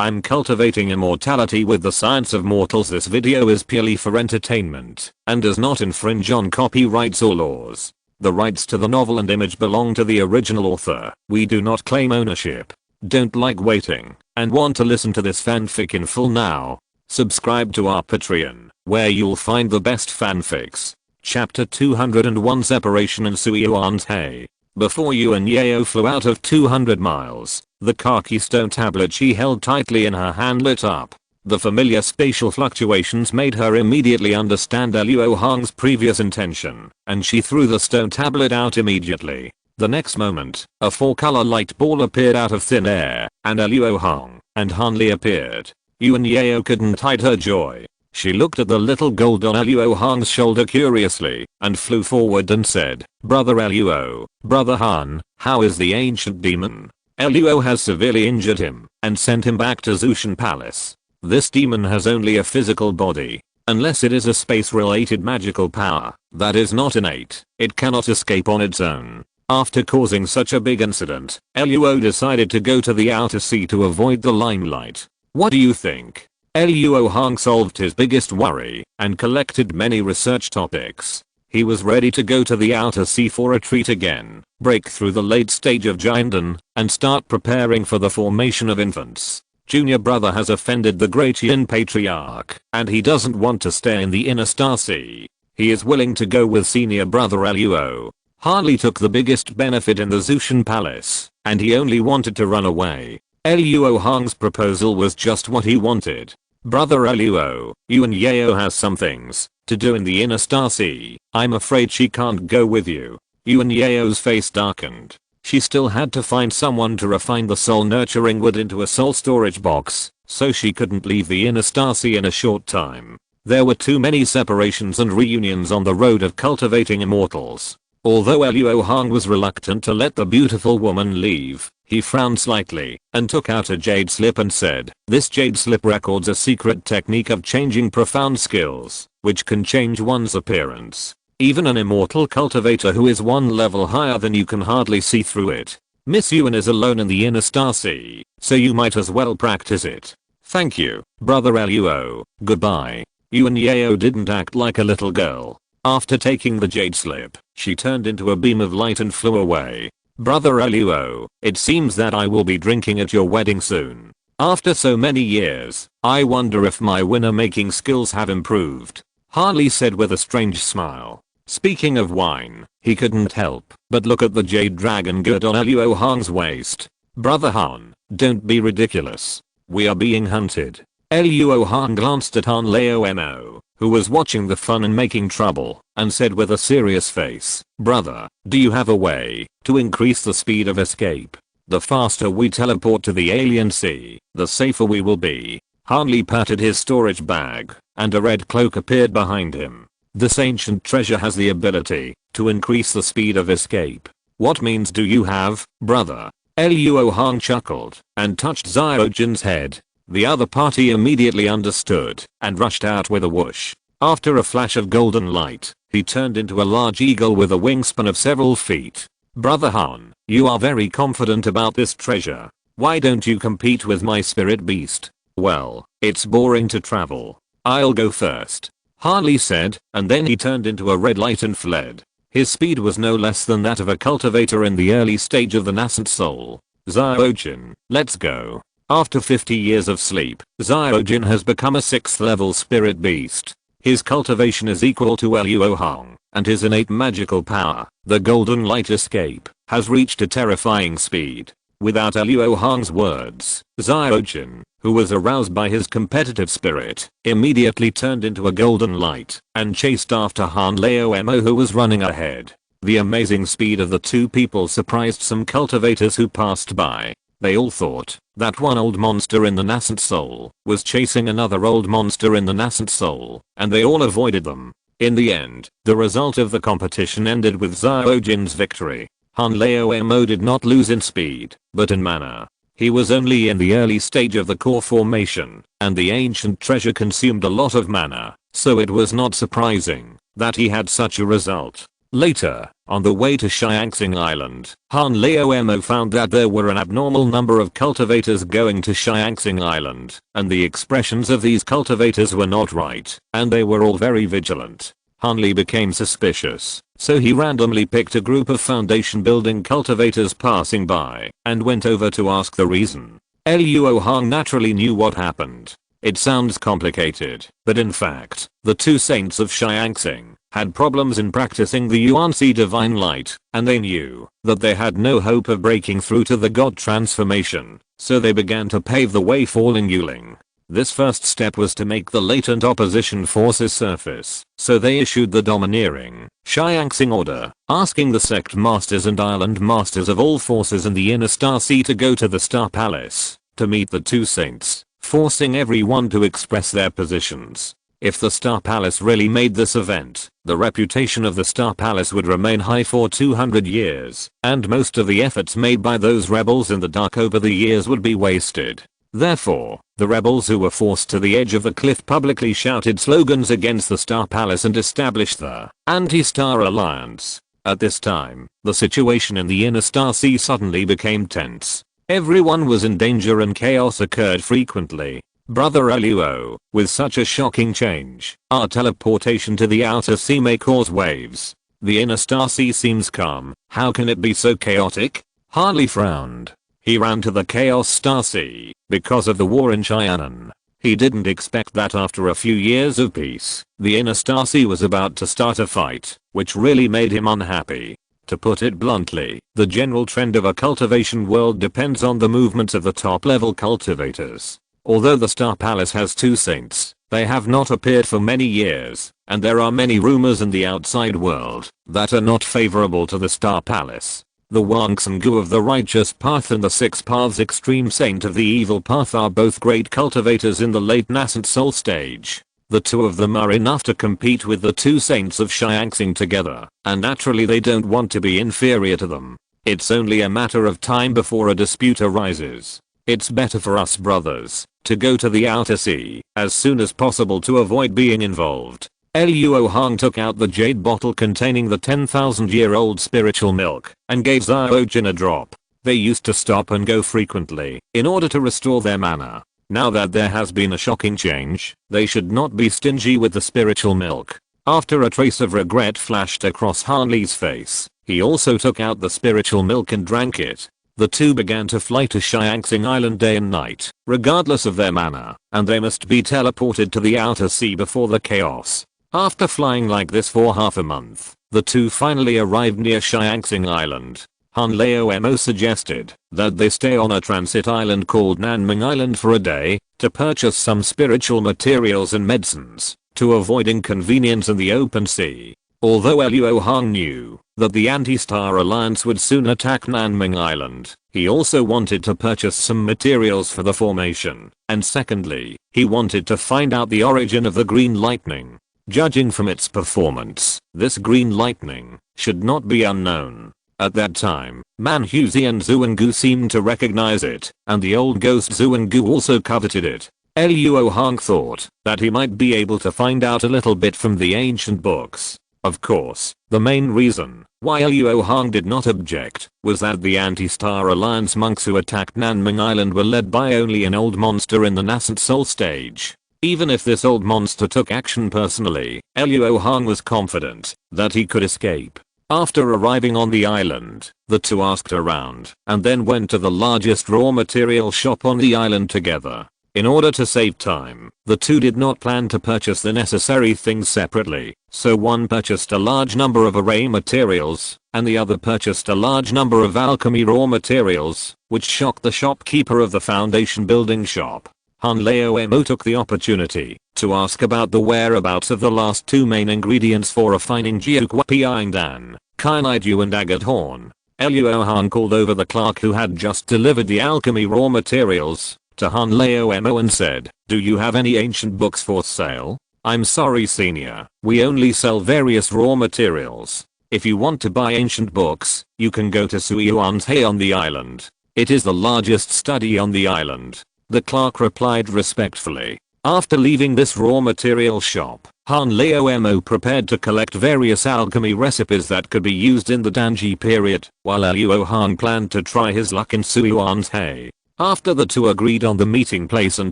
I'm cultivating immortality with the science of mortals. This video is purely for entertainment and does not infringe on copyrights or laws. The rights to the novel and image belong to the original author. We do not claim ownership. Don't like waiting and want to listen to this fanfic in full now? Subscribe to our Patreon, where you'll find the best fanfics. Chapter 201, Separation and Suiyuan's. Before Yuan Yao flew out of 200 miles, the khaki stone tablet she held tightly in her hand lit up. The familiar spatial fluctuations made her immediately understand Luo Hong's previous intention, and she threw the stone tablet out immediately. The next moment, a 4-color light ball appeared out of thin air, and Luo Hong and Han Li appeared. Yuan Yao couldn't hide her joy. She looked at the little gold on Luo Hong's shoulder curiously, and flew forward and said, "Brother Luo, Brother Han, how is the ancient demon? Luo has severely injured him, and sent him back to Zushan Palace. This demon has only a physical body. Unless it is a space-related magical power that is not innate, it cannot escape on its own." After causing such a big incident, Luo decided to go to the outer sea to avoid the limelight. What do you think? Luo Hong solved his biggest worry and collected many research topics. He was ready to go to the outer sea for a treat again, break through the late stage of Jianden, and start preparing for the formation of infants. Junior brother has offended the great Yin patriarch, and he doesn't want to stay in the inner star sea. He is willing to go with senior brother Luo. Han Li took the biggest benefit in the Zushan Palace, and he only wanted to run away. Luo Hong's proposal was just what he wanted. "Brother Luo, Yuan Yao has some things to do in the inner star sea. I'm afraid she can't go with you." Yuan Yao's face darkened. She still had to find someone to refine the soul nurturing wood into a soul storage box, so she couldn't leave the inner star sea in a short time. There were too many separations and reunions on the road of cultivating immortals. Although Luo Hong was reluctant to let the beautiful woman leave, he frowned slightly and took out a jade slip and said, "This jade slip records a secret technique of changing profound skills, which can change one's appearance. Even an immortal cultivator who is one level higher than you can hardly see through it. Miss Yuan is alone in the inner star sea, so you might as well practice it." "Thank you, Brother Luo. Goodbye." Yuan Yao didn't act like a little girl. After taking the jade slip, she turned into a beam of light and flew away. "Brother Luo, it seems that I will be drinking at your wedding soon. After so many years, I wonder if my winner-making skills have improved," Han Li said with a strange smile. Speaking of wine, he couldn't help but look at the jade dragon girdle on Luo Hong's waist. "Brother Han, don't be ridiculous. We are being hunted." Luo Hong glanced at Han Lao, who was watching the fun and making trouble, and said with a serious face, "Brother, do you have a way to increase the speed of escape? The faster we teleport to the alien sea, the safer we will be." Han Li patted his storage bag, and a red cloak appeared behind him. "This ancient treasure has the ability to increase the speed of escape. What means do you have, brother?" Luo Hong chuckled and touched Xiaojin's head. The other party immediately understood and rushed out with a whoosh. After a flash of golden light, he turned into a large eagle with a wingspan of several feet. "Brother Han, you are very confident about this treasure. Why don't you compete with my spirit beast?" "Well, it's boring to travel. I'll go first," Han Li said, and then he turned into a red light and fled. His speed was no less than that of a cultivator in the early stage of the nascent soul. "Xiaojin, let's go." After 50 years of sleep, Xiaojin has become a 6th level spirit beast. His cultivation is equal to Luo Hong, and his innate magical power, the golden light escape, has reached a terrifying speed. Without Luo Hong's words, Xiaojin, who was aroused by his competitive spirit, immediately turned into a golden light and chased after Han Lao, who was running ahead. The amazing speed of the two people surprised some cultivators who passed by. They all thought that one old monster in the nascent soul was chasing another old monster in the nascent soul, and they all avoided them. In the end, the result of the competition ended with Xiaojin's victory. Han Lao did not lose in speed, but in mana. He was only in the early stage of the core formation, and the ancient treasure consumed a lot of mana, so it was not surprising that he had such a result. Later, On the way to Shiangsing Island, Han Leomo found that there were an abnormal number of cultivators going to Shiangsing Island, and the expressions of these cultivators were not right, and they were all very vigilant. Han Li became suspicious, so he randomly picked a group of foundation building cultivators passing by, and went over to ask the reason. Luo Hong naturally knew what happened. It sounds complicated, but in fact, the two saints of Shiangsing had problems in practicing the Yuanxi divine light, and they knew that they had no hope of breaking through to the god transformation, so they began to pave the way for Ling Yuling. This first step was to make the latent opposition forces surface, so they issued the domineering Shiangsing order, asking the sect masters and island masters of all forces in the inner Star Sea to go to the Star Palace to meet the two saints, forcing everyone to express their positions. If the Star Palace really made this event, the reputation of the Star Palace would remain high for 200 years, and most of the efforts made by those rebels in the dark over the years would be wasted. Therefore, the rebels who were forced to the edge of the cliff publicly shouted slogans against the Star Palace and established the Anti-Star Alliance. At this time, the situation in the inner Star Sea suddenly became tense. Everyone was in danger and chaos occurred frequently. Brother Luo, with such a shocking change, our teleportation to the outer sea may cause waves. The inner Star Sea seems calm, how can it be so chaotic? Harley frowned. He ran to the Chaos Star Sea because of the war in Xianan. He didn't expect that after a few years of peace, the inner Star Sea was about to start a fight, which really made him unhappy. To put it bluntly, the general trend of a cultivation world depends on the movements of the top level cultivators. Although the Star Palace has two saints, they have not appeared for many years, and there are many rumors in the outside world that are not favorable to the Star Palace. The Wang Xingu of the righteous path and the Six Paths extreme saint of the evil path are both great cultivators in the late nascent soul stage. The two of them are enough to compete with the two saints of Shiangsing together, and naturally they don't want to be inferior to them. It's only a matter of time before a dispute arises. It's better for us brothers to go to the outer sea as soon as possible to avoid being involved. Luo Hong took out the jade bottle containing the 10,000-year-old spiritual milk and gave Xiao Jin a drop. They used to stop and go frequently in order to restore their mana. Now that there has been a shocking change, they should not be stingy with the spiritual milk. After a trace of regret flashed across Han Li's face, he also took out the spiritual milk and drank it. The two began to fly to Shiangsing Island day and night, regardless of their mana, and they must be teleported to the outer sea before the chaos. After flying like this for half a month, the two finally arrived near Shiangsing Island. Han Leomo suggested that they stay on a transit island called Nanming Island for a day to purchase some spiritual materials and medicines to avoid inconvenience in the open sea. Although Luo Hong knew that the Anti-Star Alliance would soon attack Nanming Island, he also wanted to purchase some materials for the formation, and secondly, he wanted to find out the origin of the green lightning. Judging from its performance, this green lightning should not be unknown. At that time, Manhuzi and Xuangu seemed to recognize it, and the old ghost Xuangu also coveted it. Luo Hong thought that he might be able to find out a little bit from the ancient books. Of course, the main reason why Luo Hong did not object was that the Anti-Star Alliance monks who attacked Nanming Island were led by only an old monster in the nascent soul stage. Even if this old monster took action personally, Luo Hong was confident that he could escape. After arriving on the island, the two asked around and then went to the largest raw material shop on the island together. In order to save time, the two did not plan to purchase the necessary things separately, so one purchased a large number of array materials, and the other purchased a large number of alchemy raw materials, which shocked the shopkeeper of the foundation building shop. Han Leomo took the opportunity to ask about the whereabouts of the last two main ingredients for refining Jiuquapiangdan, kyanite Yu and agate horn. Luo Hong called over the clerk who had just delivered the alchemy raw materials to Han Leomo and said, "Do you have any ancient books for sale?" "I'm sorry senior, we only sell various raw materials. If you want to buy ancient books, you can go to Suyuanhe on the island. It is the largest study on the island." The clerk replied respectfully. After leaving this raw material shop, Han Leomo prepared to collect various alchemy recipes that could be used in the Danji period, while Luo Hong planned to try his luck in Suiyuan's. After the two agreed on the meeting place and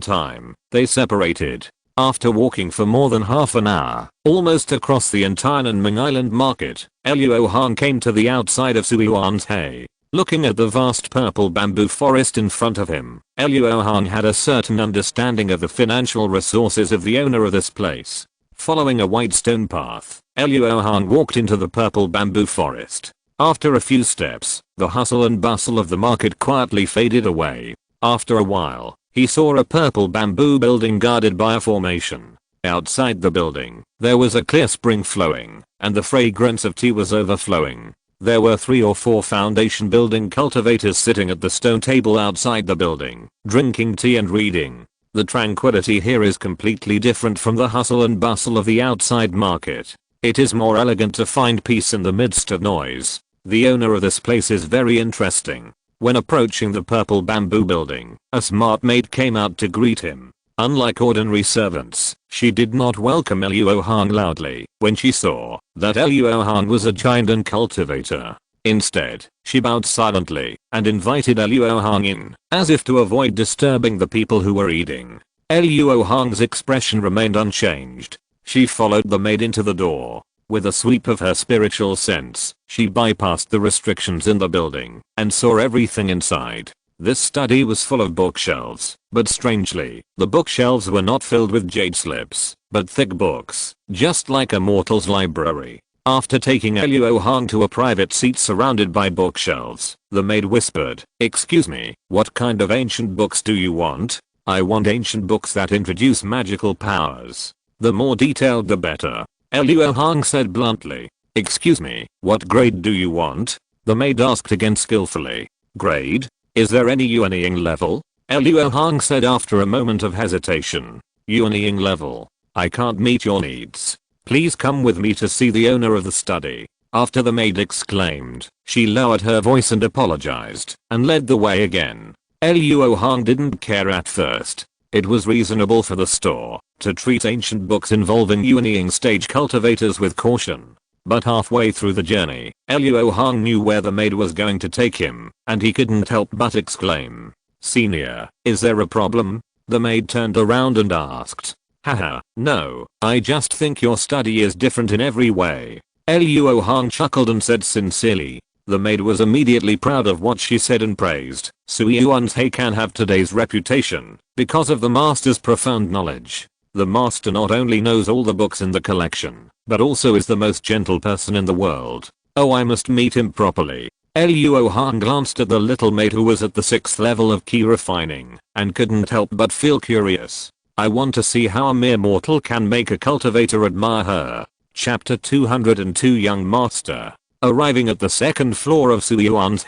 time, they separated. After walking for more than half an hour, almost across the entire Nanming Island market, Luo Hong came to the outside of Suiyuan's. Looking at the vast purple bamboo forest in front of him, Luo Hong had a certain understanding of the financial resources of the owner of this place. Following a white stone path, Luo Hong walked into the purple bamboo forest. After a few steps, the hustle and bustle of the market quietly faded away. After a while, he saw a purple bamboo building guarded by a formation. Outside the building, there was a clear spring flowing, and the fragrance of tea was overflowing. There were 3 or 4 foundation building cultivators sitting at the stone table outside the building, drinking tea and reading. The tranquility here is completely different from the hustle and bustle of the outside market. It is more elegant to find peace in the midst of noise. The owner of this place is very interesting. When approaching the purple bamboo building, a smart maid came out to greet him. Unlike ordinary servants, she did not welcome Luo Hong loudly when she saw that Luo Hong was a giant and cultivator. Instead, she bowed silently and invited Luo Hong in, as if to avoid disturbing the people who were eating. Luo Hong's expression remained unchanged. She followed the maid into the door. With a sweep of her spiritual sense, she bypassed the restrictions in the building and saw everything inside. This study was full of bookshelves, but strangely, the bookshelves were not filled with jade slips, but thick books, just like a mortal's library. After taking Luo Hong to a private seat surrounded by bookshelves, the maid whispered, "Excuse me, what kind of ancient books do you want?" "I want ancient books that introduce magical powers. The more detailed the better," Luo Hong said bluntly. "Excuse me, what grade do you want?" the maid asked again skillfully. "Grade? Is there any Yuanying level?" Luo Hong said after a moment of hesitation. "Yuanying level. I can't meet your needs. Please come with me to see the owner of the study." After the maid exclaimed, she lowered her voice and apologized, and led the way again. Luo Hong didn't care at first. It was reasonable for the store to treat ancient books involving Yuanying stage cultivators with caution. But halfway through the journey, Luo Hong knew where the maid was going to take him, and he couldn't help but exclaim, "Senior, is there a problem?" The maid turned around and asked. "Haha, no, I just think your study is different in every way." Luo Hong chuckled and said sincerely. The maid was immediately proud of what she said and praised. Suiyuan's can have today's reputation because of the master's profound knowledge. The master not only knows all the books in the collection, but also is the most gentle person in the world. Oh, I must meet him properly. Luo Hong glanced at the little maid who was at the 6th level of key refining and couldn't help but feel curious. I want to see how a mere mortal can make a cultivator admire her. Chapter 202 Young Master. Arriving at the 2nd floor of Suiyuan's,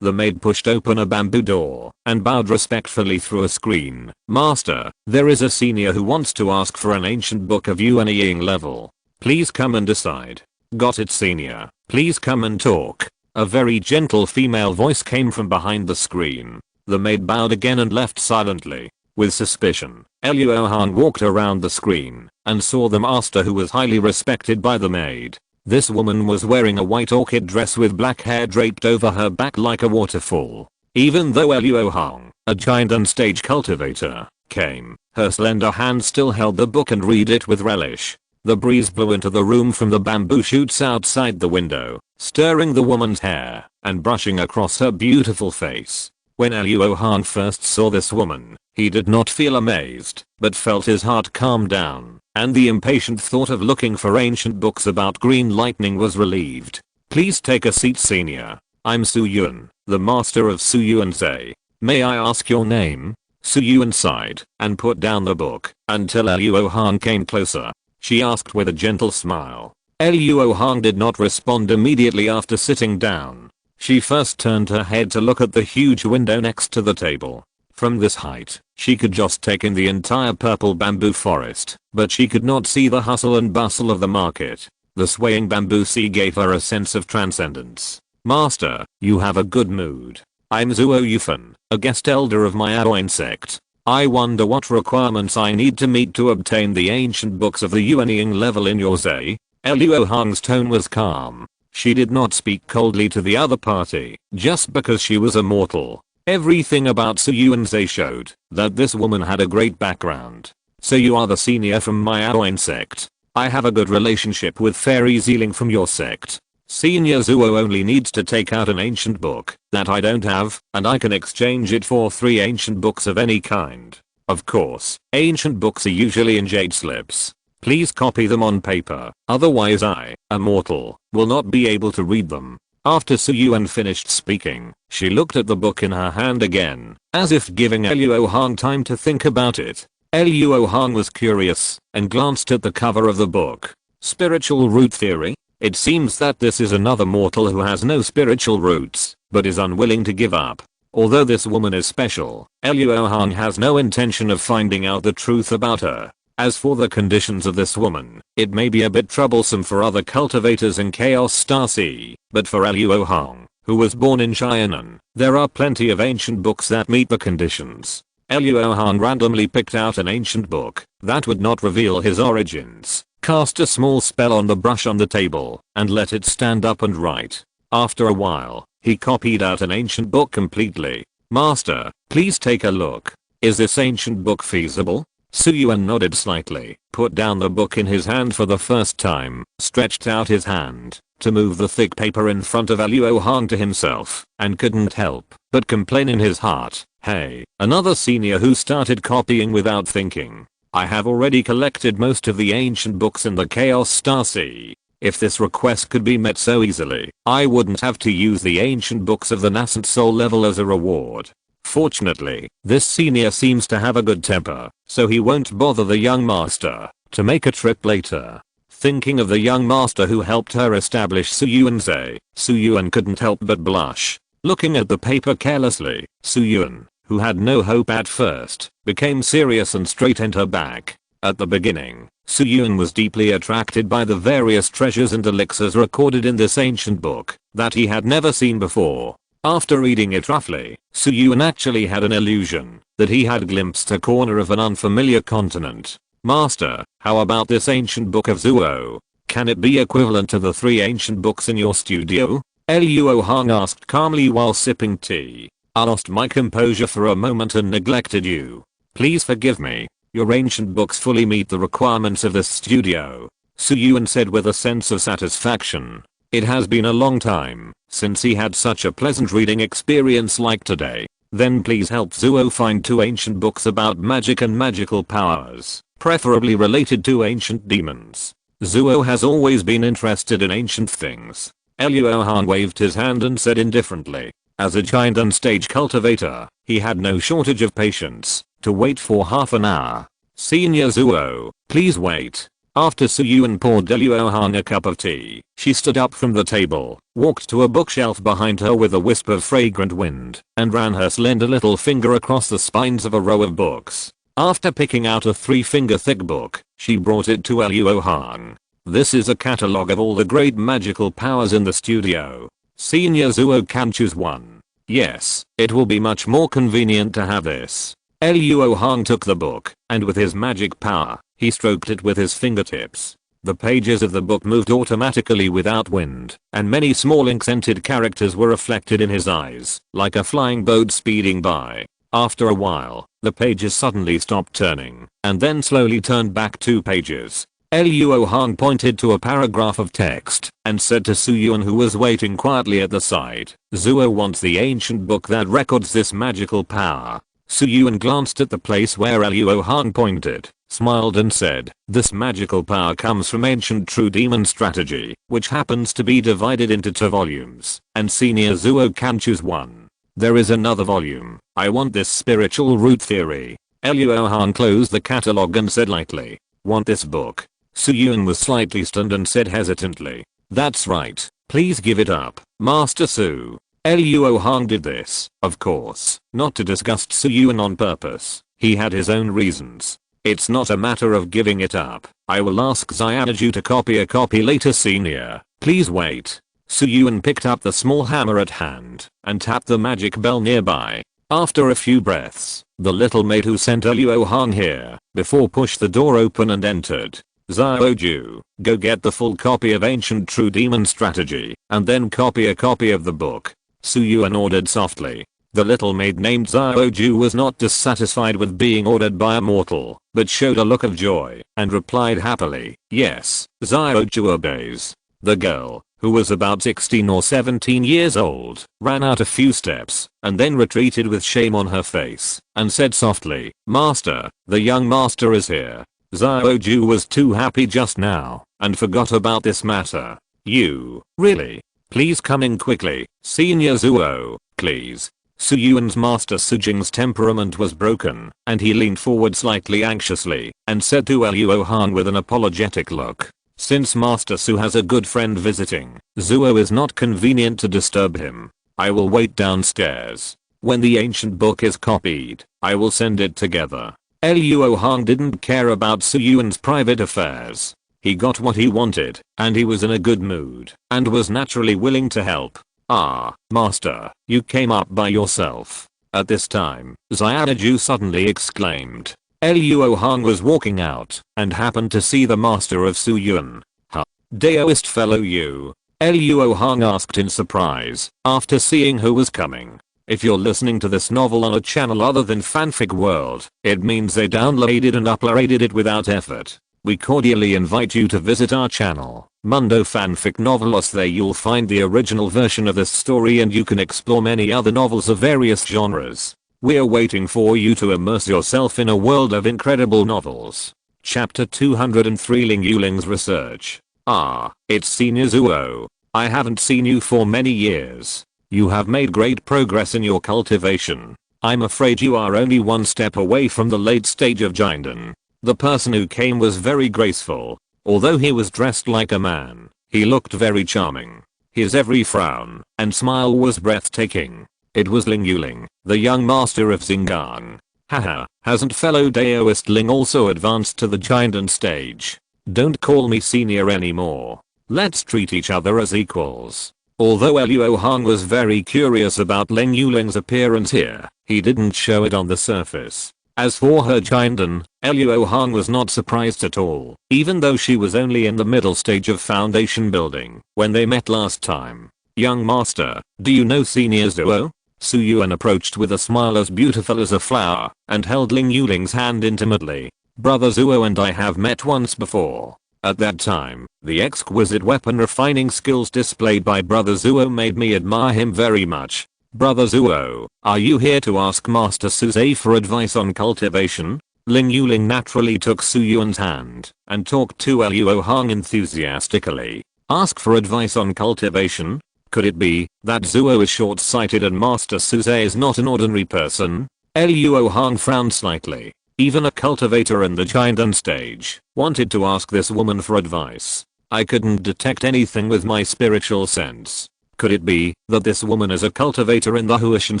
the maid pushed open a bamboo door and bowed respectfully through a screen. "Master, there is a senior who wants to ask for an ancient book of Yuanying level. Please come and decide." "Got it, senior. Please come and talk." A very gentle female voice came from behind the screen. The maid bowed again and left silently. With suspicion, Luo Hong walked around the screen and saw the master, who was highly respected by the maid. This woman was wearing a white orchid dress with black hair draped over her back like a waterfall. Even though Luo Hong, a giant and stage cultivator, came, her slender hand still held the book and read it with relish. The breeze blew into the room from the bamboo shoots outside the window, stirring the woman's hair and brushing across her beautiful face. When Luo Hong first saw this woman, he did not feel amazed, but felt his heart calm down, and the impatient thought of looking for ancient books about green lightning was relieved. "Please take a seat, senior. I'm Suyuan, the master of Suiyuan's. May I ask your name?" Suyuan sighed and put down the book until Luo Hong came closer. She asked with a gentle smile. Luo Hong did not respond immediately after sitting down. She first turned her head to look at the huge window next to the table. From this height, she could just take in the entire purple bamboo forest, but she could not see the hustle and bustle of the market. The swaying bamboo sea gave her a sense of transcendence. "Master, you have a good mood. I'm Zuo Yufan, a guest elder of my Aoin sect. I wonder what requirements I need to meet to obtain the ancient books of the Yuanying level in your Zay. Luo Hong's tone was calm. She did not speak coldly to the other party just because she was a mortal. Everything about Su Yuanzhe showed that this woman had a great background. So you are the senior from my Aoin sect. I have a good relationship with Fairy Zealing from your sect. Senior Zuo only needs to take out an ancient book that I don't have, and I can exchange it for 3 ancient books of any kind. Of course, ancient books are usually in jade slips. Please copy them on paper, otherwise I, a mortal, will not be able to read them. After Su Yuan finished speaking, she looked at the book in her hand again, as if giving Luo Hong time to think about it. Luo Hong was curious and glanced at the cover of the book. Spiritual root theory? It seems that this is another mortal who has no spiritual roots, but is unwilling to give up. Although this woman is special, Luo Hong has no intention of finding out the truth about her. As for the conditions of this woman, it may be a bit troublesome for other cultivators in Chaos Star Sea, but for Luo Hong, who was born in Cheyenne, there are plenty of ancient books that meet the conditions. Luo Hong randomly picked out an ancient book that would not reveal his origins, cast a small spell on the brush on the table, and let it stand up and write. After a while, he copied out an ancient book completely. Master, please take a look. Is this ancient book feasible? Su Yuan nodded slightly, put down the book in his hand for the first time, stretched out his hand to move the thick paper in front of Luo Hong to himself, and couldn't help but complain in his heart, hey, another senior who started copying without thinking. I have already collected most of the ancient books in the Chaos Star Sea. If this request could be met so easily, I wouldn't have to use the ancient books of the nascent soul level as a reward. Fortunately, this senior seems to have a good temper, so he won't bother the young master to make a trip later. Thinking of the young master who helped her establish Su Yuanzhe, Su Yuan couldn't help but blush. Looking at the paper carelessly, Su Yuan, who had no hope at first, became serious and straightened her back. At the beginning, Su Yuan was deeply attracted by the various treasures and elixirs recorded in this ancient book that he had never seen before. After reading it roughly, Su Yuan actually had an illusion that he had glimpsed a corner of an unfamiliar continent. Master, how about this ancient book of Zuo? Can it be equivalent to the 3 ancient books in your studio? Luo Hong asked calmly while sipping tea. I lost my composure for a moment and neglected you. Please forgive me. Your ancient books fully meet the requirements of this studio. Su Yuan said with a sense of satisfaction. It has been a long time since he had such a pleasant reading experience like today. Then please help Zuo find 2 ancient books about magic and magical powers, preferably related to ancient demons. Zuo has always been interested in ancient things. Luo Hong waved his hand and said indifferently. As a giant and stage cultivator, he had no shortage of patience to wait for half an hour. Senior Zuo, please wait. After Su Yuan poured Luo Hong a cup of tea, she stood up from the table, walked to a bookshelf behind her with a wisp of fragrant wind, and ran her slender little finger across the spines of a row of books. After picking out a 3-finger thick book, she brought it to Luo Hong. This is a catalog of all the great magical powers in the studio. Senior Zuo can choose one. Yes, it will be much more convenient to have this. Luo Hong took the book, and with his magic power, he stroked it with his fingertips. The pages of the book moved automatically without wind, and many small ink-scented characters were reflected in his eyes, like a flying boat speeding by. After a while, the pages suddenly stopped turning, and then slowly turned back 2 pages. Luo Hong pointed to a paragraph of text, and said to Su Yuan who was waiting quietly at the side, Zuo wants the ancient book that records this magical power. Su Yuan glanced at the place where Luo Hong pointed, smiled and said, this magical power comes from ancient true demon strategy, which happens to be divided into 2 volumes, and Senior Zuo can choose one. There is another volume. I want this spiritual root theory. Luo Hong closed the catalog and said lightly, want this book? Su Yuan was slightly stunned and said hesitantly, that's right, please give it up, Master Su. Luo Hong did this, of course, not to disgust Su Yuan on purpose. He had his own reasons. It's not a matter of giving it up. I will ask Xianaju to copy a copy later, Senior. Please wait. Su Yuan picked up the small hammer at hand and tapped the magic bell nearby. After a few breaths, The little maid who sent Luo Hong here before pushed the door open and entered. Xiaoju, go get the full copy of Ancient True Demon Strategy and then copy a copy of the book. Su Yuan ordered softly. The little maid named Xiaoju was not dissatisfied with being ordered by a mortal, but showed a look of joy and replied happily, yes, Xiaoju obeys. The girl, who was about 16 or 17 years old, ran out a few steps and then retreated with shame on her face and said softly, Master, the young master is here. Xiaoju was too happy just now and forgot about this matter. You, really? Please come in quickly, Senior Zuo, please. Su Yuan's master Su Jing's temperament was broken and he leaned forward slightly anxiously and said to Luo Hong with an apologetic look, since Master Su has a good friend visiting, Zuo is not convenient to disturb him. I will wait downstairs. When the ancient book is copied, I will send it together. Luo Hong didn't care about Su Yuan's private affairs. He got what he wanted and he was in a good mood and was naturally willing to help. Ah, master, you came up by yourself. At this time, Xiaoju suddenly exclaimed. Luo Hong was walking out and happened to see the master of Su Yuan. Huh? Daoist fellow you? Luo Hong asked in surprise after seeing who was coming. If you're listening to this novel on a channel other than Fanfic World, it means they downloaded and uploaded it without effort. We cordially invite you to visit our channel, Mundo Fanfic Novelos. There you'll find the original version of this story and you can explore many other novels of various genres. We're waiting for you to immerse yourself in a world of incredible novels. Chapter 203 Ling Yuling's Research. Ah, it's Senior Zuo. I haven't seen you for many years. You have made great progress in your cultivation. I'm afraid you are only one step away from the late stage of Jinden. The person who came was very graceful. Although he was dressed like a man, he looked very charming. His every frown and smile was breathtaking. It was Ling Yuling, the young master of Xingang. Haha, hasn't fellow Daoist Ling also advanced to the Jinden stage? Don't call me senior anymore. Let's treat each other as equals. Although Luo Hong was very curious about Ling Yuling's appearance here, he didn't show it on the surface. As for her Jinden, Luo Hong was not surprised at all, even though she was only in the middle stage of foundation building when they met last time. Young master, do you know Senior Zuo? Su Yuan approached with a smile as beautiful as a flower and held Ling Yuling's hand intimately. Brother Zuo and I have met once before. At that time, the exquisite weapon refining skills displayed by Brother Zuo made me admire him very much. Brother Zuo, are you here to ask Master Suze for advice on cultivation? Ling Yuling naturally took Su Yuan's hand and talked to Luo Hong enthusiastically. Ask for advice on cultivation? Could it be that Zuo is short-sighted and Master Suze is not an ordinary person? Luo Hong frowned slightly. Even a cultivator in the Jinden stage wanted to ask this woman for advice. I couldn't detect anything with my spiritual sense. Could it be that this woman is a cultivator in the Huashan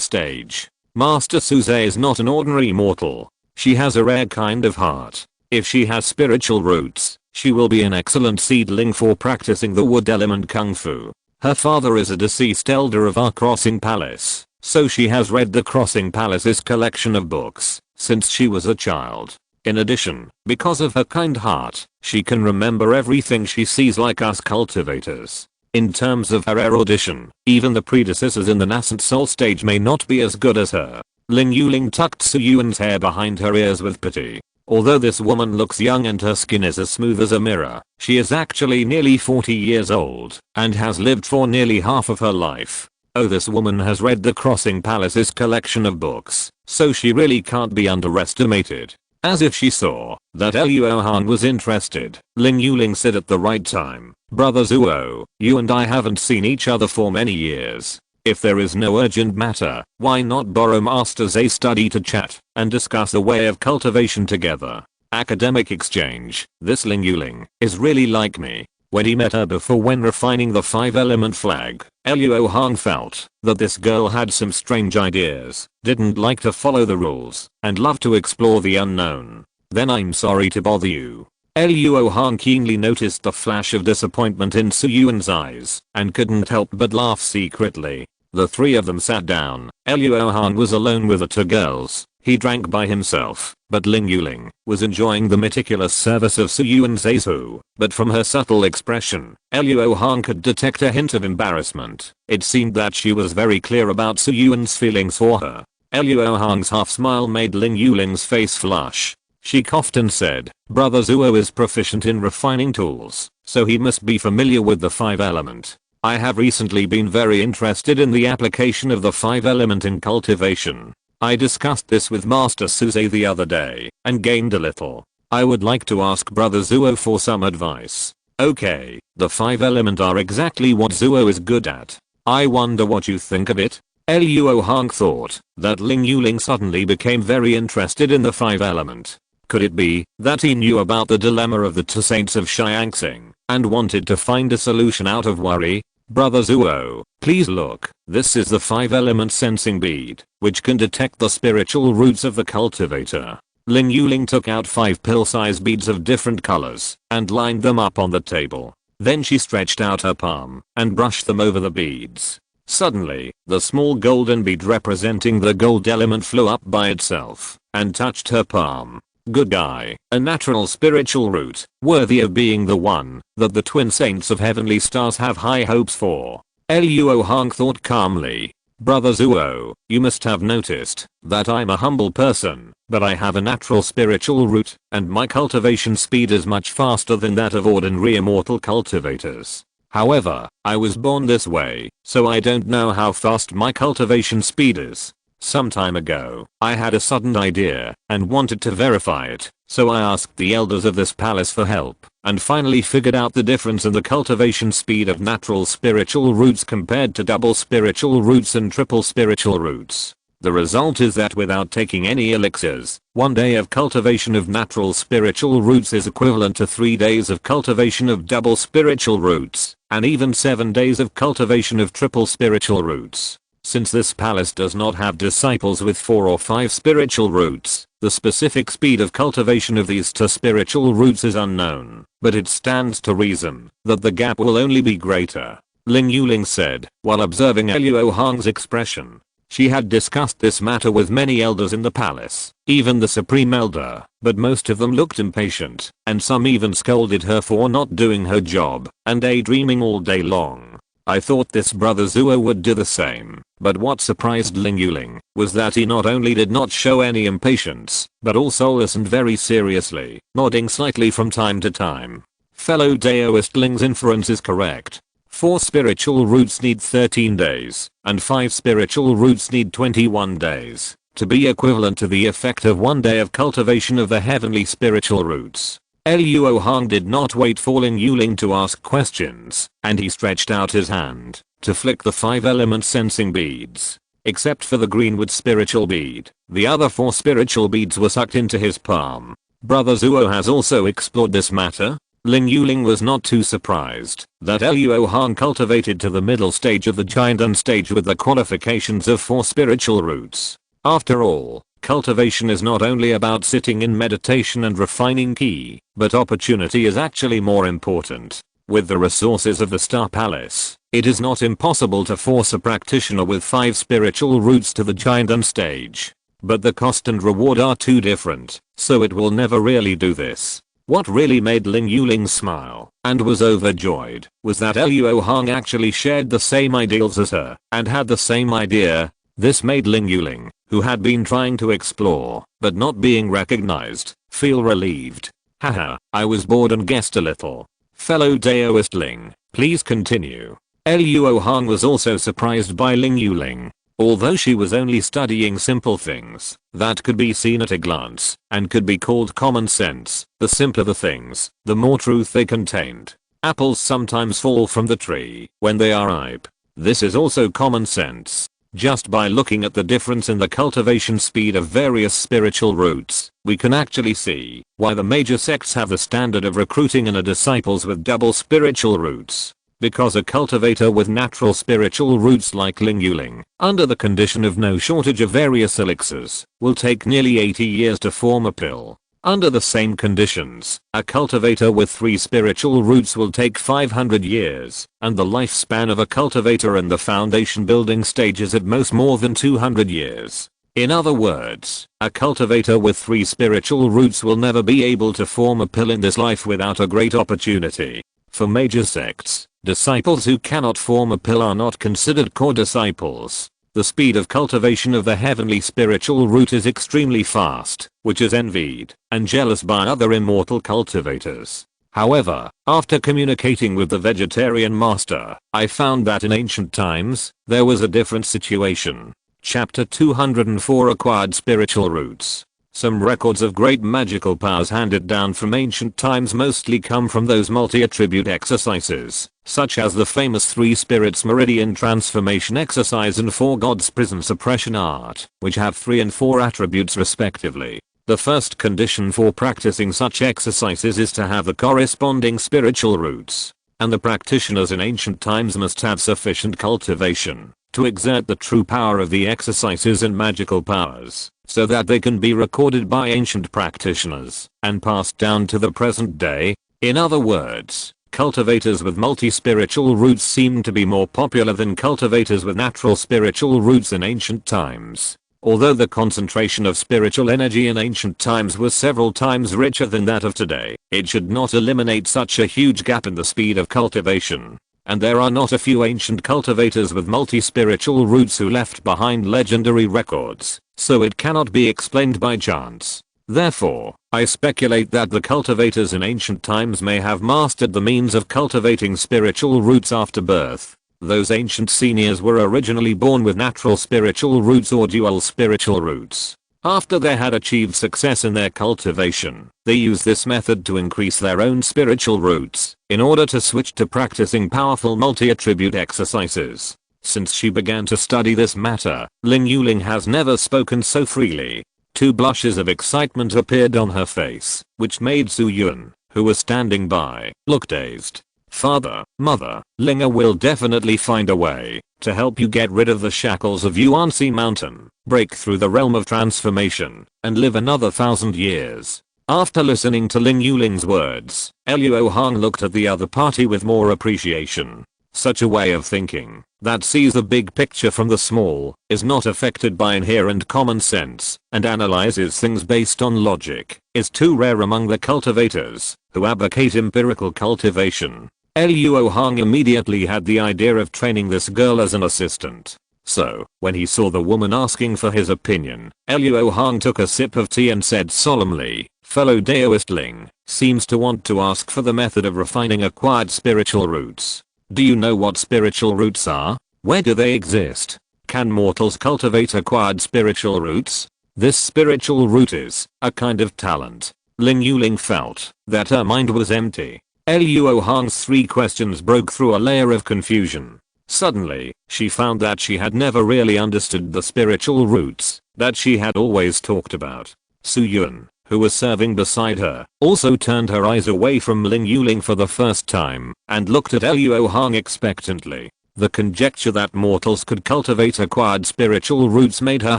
stage? Master Suze is not an ordinary mortal. She has a rare kind of heart. If she has spiritual roots, she will be an excellent seedling for practicing the wood element kung fu. Her father is a deceased elder of our Crossing Palace, so she has read the Crossing Palace's collection of books since she was a child. In addition, because of her kind heart, she can remember everything she sees like us cultivators. In terms of her erudition, even the predecessors in the nascent soul stage may not be as good as her. Ling Yuling tucked Su Yuan's hair behind her ears with pity. Although this woman looks young and her skin is as smooth as a mirror, she is actually nearly 40 years old and has lived for nearly half of her life. Oh, this woman has read the Crossing Palace's collection of books, so she really can't be underestimated. As if she saw that Luo Hong was interested, Ling Yuling said at the right time, Brother Zuo, you and I haven't seen each other for many years. If there is no urgent matter, why not borrow Master Zay's study to chat and discuss the way of cultivation together? Academic exchange. This Ling Yuling is really like me. When he met her before when refining the 5-element flag, Luo Hong felt that this girl had some strange ideas, didn't like to follow the rules, and loved to explore the unknown. Then I'm sorry to bother you. Luo Hong keenly noticed the flash of disappointment in Su Yuan's eyes and couldn't help but laugh secretly. The three of them sat down. Luo Hong was alone with the two girls He drank by himself, but Ling Yuling was enjoying the meticulous service of Su Yuan Zaizu, but from her subtle expression, Luo Hong could detect a hint of embarrassment. It seemed that she was very clear about Su Yuan's feelings for her. Luo Hong's half smile made Ling Yuling's face flush. She coughed and said, "Brother Zuo is proficient in refining tools, so he must be familiar with the 5 element. I have recently been very interested in the application of the 5 element in cultivation. I discussed this with Master Suze the other day and gained a little. I would like to ask Brother Zuo for some advice." Okay, the 5 element are exactly what Zuo is good at. I wonder what you think of it? Luo Hong thought that Ling Yuling suddenly became very interested in the 5 element. Could it be that he knew about the dilemma of the 2 saints of Xiangxing and wanted to find a solution out of worry? Brother Zuo, please look. This is the 5 element sensing bead, which can detect the spiritual roots of the cultivator. Ling Yuling took out 5 pill-sized beads of different colors and lined them up on the table. Then she stretched out her palm and brushed them over the beads. Suddenly, the small golden bead representing the gold element flew up by itself and touched her palm. Good guy, a natural spiritual root, worthy of being the one that the twin saints of heavenly stars have high hopes for. Luo Hong thought calmly. Brother Zuo, you must have noticed that I'm a humble person, but I have a natural spiritual root, and my cultivation speed is much faster than that of ordinary immortal cultivators. However, I was born this way, so I don't know how fast my cultivation speed is. Some time ago, I had a sudden idea and wanted to verify it, so I asked the elders of this palace for help and finally figured out the difference in the cultivation speed of natural spiritual roots compared to double spiritual roots and triple spiritual roots. The result is that without taking any elixirs, 1 day of cultivation of natural spiritual roots is equivalent to 3 days of cultivation of double spiritual roots, and even 7 days of cultivation of triple spiritual roots. Since this palace does not have disciples with 4 or 5 spiritual roots, the specific speed of cultivation of these 2 spiritual roots is unknown, but it stands to reason that the gap will only be greater. Ling Yuling said, while observing Luo Hong's expression. She had discussed this matter with many elders in the palace, even the supreme elder, but most of them looked impatient, and some even scolded her for not doing her job and daydreaming all day long. I thought this Brother Zuo would do the same, but what surprised Ling Yuling was that he not only did not show any impatience, but also listened very seriously, nodding slightly from time to time. Fellow Daoist Ling's inference is correct. 4 spiritual roots need 13 days, and 5 spiritual roots need 21 days, to be equivalent to the effect of 1 day of cultivation of the heavenly spiritual roots. Luo Hong did not wait for Ling Yuling to ask questions, and he stretched out his hand to flick the 5 element sensing beads. Except for the greenwood spiritual bead, the other 4 spiritual beads were sucked into his palm. Brother Zuo has also explored this matter. Ling Yuling was not too surprised that Luo Hong cultivated to the middle stage of the giant stage with the qualifications of 4 spiritual roots. After all, cultivation is not only about sitting in meditation and refining ki, but opportunity is actually more important. With the resources of the Star Palace, it is not impossible to force a practitioner with 5 spiritual roots to the giant stage. But the cost and reward are too different, so it will never really do this. What really made Ling Yuling smile and was overjoyed was that Luo Hong actually shared the same ideals as her and had the same idea. This made Ling Yuling, who had been trying to explore but not being recognized, feel relieved. Haha, I was bored and guessed a little. Fellow Daoist Ling, please continue. Luo Hong was also surprised by Ling Yuling. Although she was only studying simple things that could be seen at a glance and could be called common sense, the simpler the things, the more truth they contained. Apples sometimes fall from the tree when they are ripe. This is also common sense. Just by looking at the difference in the cultivation speed of various spiritual roots, we can actually see why the major sects have the standard of recruiting inner disciples with double spiritual roots. Because a cultivator with natural spiritual roots like Ling Yuling, under the condition of no shortage of various elixirs, will take nearly 80 years to form a pill. Under the same conditions, a cultivator with 3 spiritual roots will take 500 years, and the lifespan of a cultivator in the foundation building stage is at most more than 200 years. In other words, a cultivator with 3 spiritual roots will never be able to form a pill in this life without a great opportunity. For major sects, disciples who cannot form a pill are not considered core disciples. The speed of cultivation of the heavenly spiritual root is extremely fast, which is envied and jealous by other immortal cultivators. However, after communicating with the vegetarian master, I found that in ancient times, there was a different situation. Chapter 204 Acquired Spiritual Roots. Some records of great magical powers handed down from ancient times mostly come from those multi-attribute exercises, such as the famous 3 spirits meridian transformation exercise and 4 gods prison suppression art, which have 3 and 4 attributes respectively. The first condition for practicing such exercises is to have the corresponding spiritual roots, and the practitioners in ancient times must have sufficient cultivation to exert the true power of the exercises and magical powers, so that they can be recorded by ancient practitioners and passed down to the present day. In other words, cultivators with multi-spiritual roots seem to be more popular than cultivators with natural spiritual roots in ancient times. Although the concentration of spiritual energy in ancient times was several times richer than that of today, it should not eliminate such a huge gap in the speed of cultivation. And there are not a few ancient cultivators with multi-spiritual roots who left behind legendary records, so it cannot be explained by chance. Therefore, I speculate that the cultivators in ancient times may have mastered the means of cultivating spiritual roots after birth. Those ancient seniors were originally born with natural spiritual roots or dual spiritual roots. After they had achieved success in their cultivation, they used this method to increase their own spiritual roots, in order to switch to practicing powerful multi-attribute exercises. Since she began to study this matter, Ling Yuling has never spoken so freely. 2 blushes of excitement appeared on her face, which made Su Yun, who was standing by, look dazed. Father, Mother, Linga will definitely find a way to help you get rid of the shackles of Yuanxi Mountain, break through the realm of transformation, and live another 1,000 years. After listening to Ling Yuling's words, Luo Hong looked at the other party with more appreciation. Such a way of thinking, that sees the big picture from the small, is not affected by inherent common sense, and analyzes things based on logic, is too rare among the cultivators, who advocate empirical cultivation. Luo Hong immediately had the idea of training this girl as an assistant. So, when he saw the woman asking for his opinion, Luo Hong took a sip of tea and said solemnly, "Fellow Daoist Ling, seems to want to ask for the method of refining acquired spiritual roots. Do you know what spiritual roots are? Where do they exist? Can mortals cultivate acquired spiritual roots? This spiritual root is a kind of talent." Ling Yuling felt that her mind was empty. Luo Hong's 3 questions broke through a layer of confusion. Suddenly, she found that she had never really understood the spiritual roots that she had always talked about. Su Yun, who was serving beside her, also turned her eyes away from Ling Yuling for the first time and looked at Luo Hong expectantly. The conjecture that mortals could cultivate acquired spiritual roots made her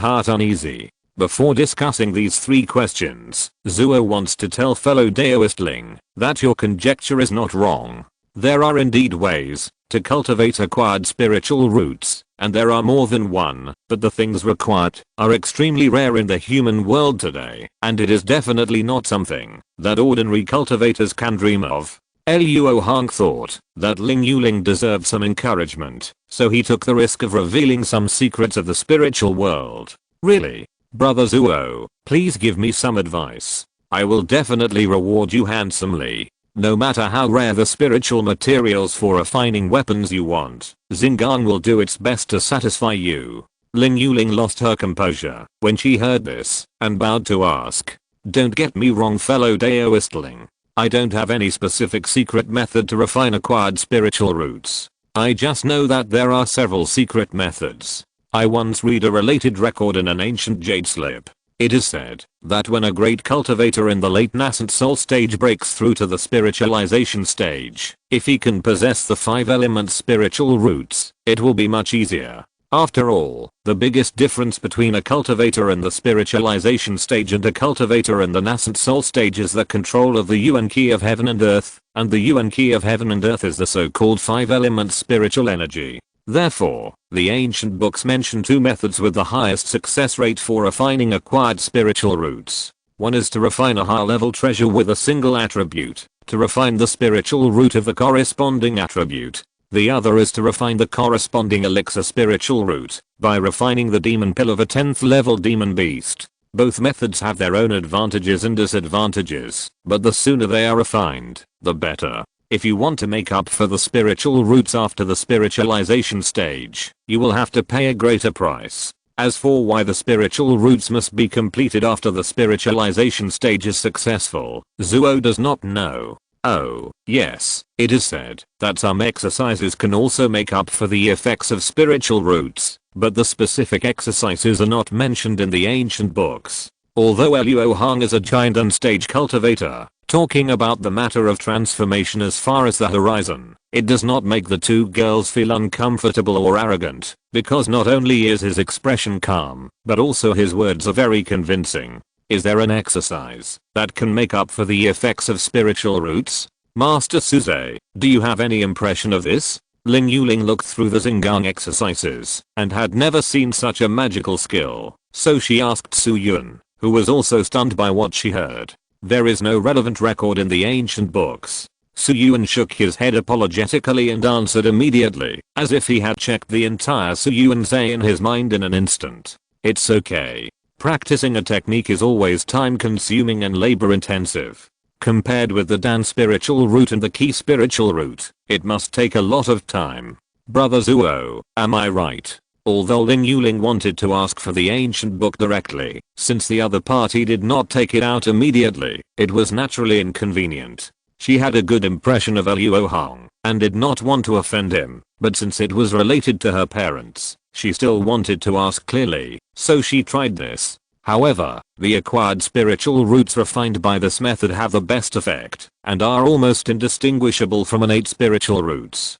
heart uneasy. Before discussing these 3 questions, Zuo wants to tell fellow Daoist Ling that your conjecture is not wrong. There are indeed ways to cultivate acquired spiritual roots, and there are more than one, but the things required are extremely rare in the human world today, and it is definitely not something that ordinary cultivators can dream of. Luo Hong thought that Ling Yuling deserved some encouragement, so he took the risk of revealing some secrets of the spiritual world. Really? Brother Zuo, please give me some advice. I will definitely reward you handsomely. No matter how rare the spiritual materials for refining weapons you want, Xingang will do its best to satisfy you. Ling Yuling lost her composure when she heard this and bowed to ask, "Don't get me wrong, fellow Daoist Ling. I don't have any specific secret method to refine acquired spiritual roots. I just know that there are several secret methods. I once read a related record in an ancient jade slip. It is said that when a great cultivator in the late nascent soul stage breaks through to the spiritualization stage, if he can possess the 5 element spiritual roots, it will be much easier. After all, the biggest difference between a cultivator in the spiritualization stage and a cultivator in the nascent soul stage is the control of the yuan key of heaven and earth, and the yuan key of heaven and earth is the so-called 5 element spiritual energy. Therefore, the ancient books mention two methods with the highest success rate for refining acquired spiritual roots. One is to refine a high-level treasure with a single attribute, to refine the spiritual root of the corresponding attribute. The other is to refine the corresponding elixir spiritual root, by refining the demon pill of a 10th level demon beast. Both methods have their own advantages and disadvantages, but the sooner they are refined, the better. If you want to make up for the spiritual roots after the spiritualization stage, you will have to pay a greater price. As for why the spiritual roots must be completed after the spiritualization stage is successful, Zuo does not know. Oh, yes, it is said that some exercises can also make up for the effects of spiritual roots, but the specific exercises are not mentioned in the ancient books. Although Luo Hong is a giant and stage cultivator, talking about the matter of transformation as far as the horizon, it does not make the two girls feel uncomfortable or arrogant, because not only is his expression calm, but also his words are very convincing. Is there an exercise that can make up for the effects of spiritual roots? Master Suze, do you have any impression of this? Ling Yuling looked through the Xingang exercises and had never seen such a magical skill, so she asked Su Yun, who was also stunned by what she heard. There is no relevant record in the ancient books. Su Yun shook his head apologetically and answered immediately, as if he had checked the entire Su Yun say in his mind in an instant. It's okay. Practicing a technique is always time consuming and labor intensive. Compared with the Dan spiritual root and the Qi spiritual root, it must take a lot of time. Brother Zuo, am I right? Although Ling Yuling wanted to ask for the ancient book directly, since the other party did not take it out immediately, it was naturally inconvenient. She had a good impression of Luo Hong, and did not want to offend him, but since it was related to her parents, she still wanted to ask clearly, so she tried this. However, the acquired spiritual roots refined by this method have the best effect, and are almost indistinguishable from innate spiritual roots.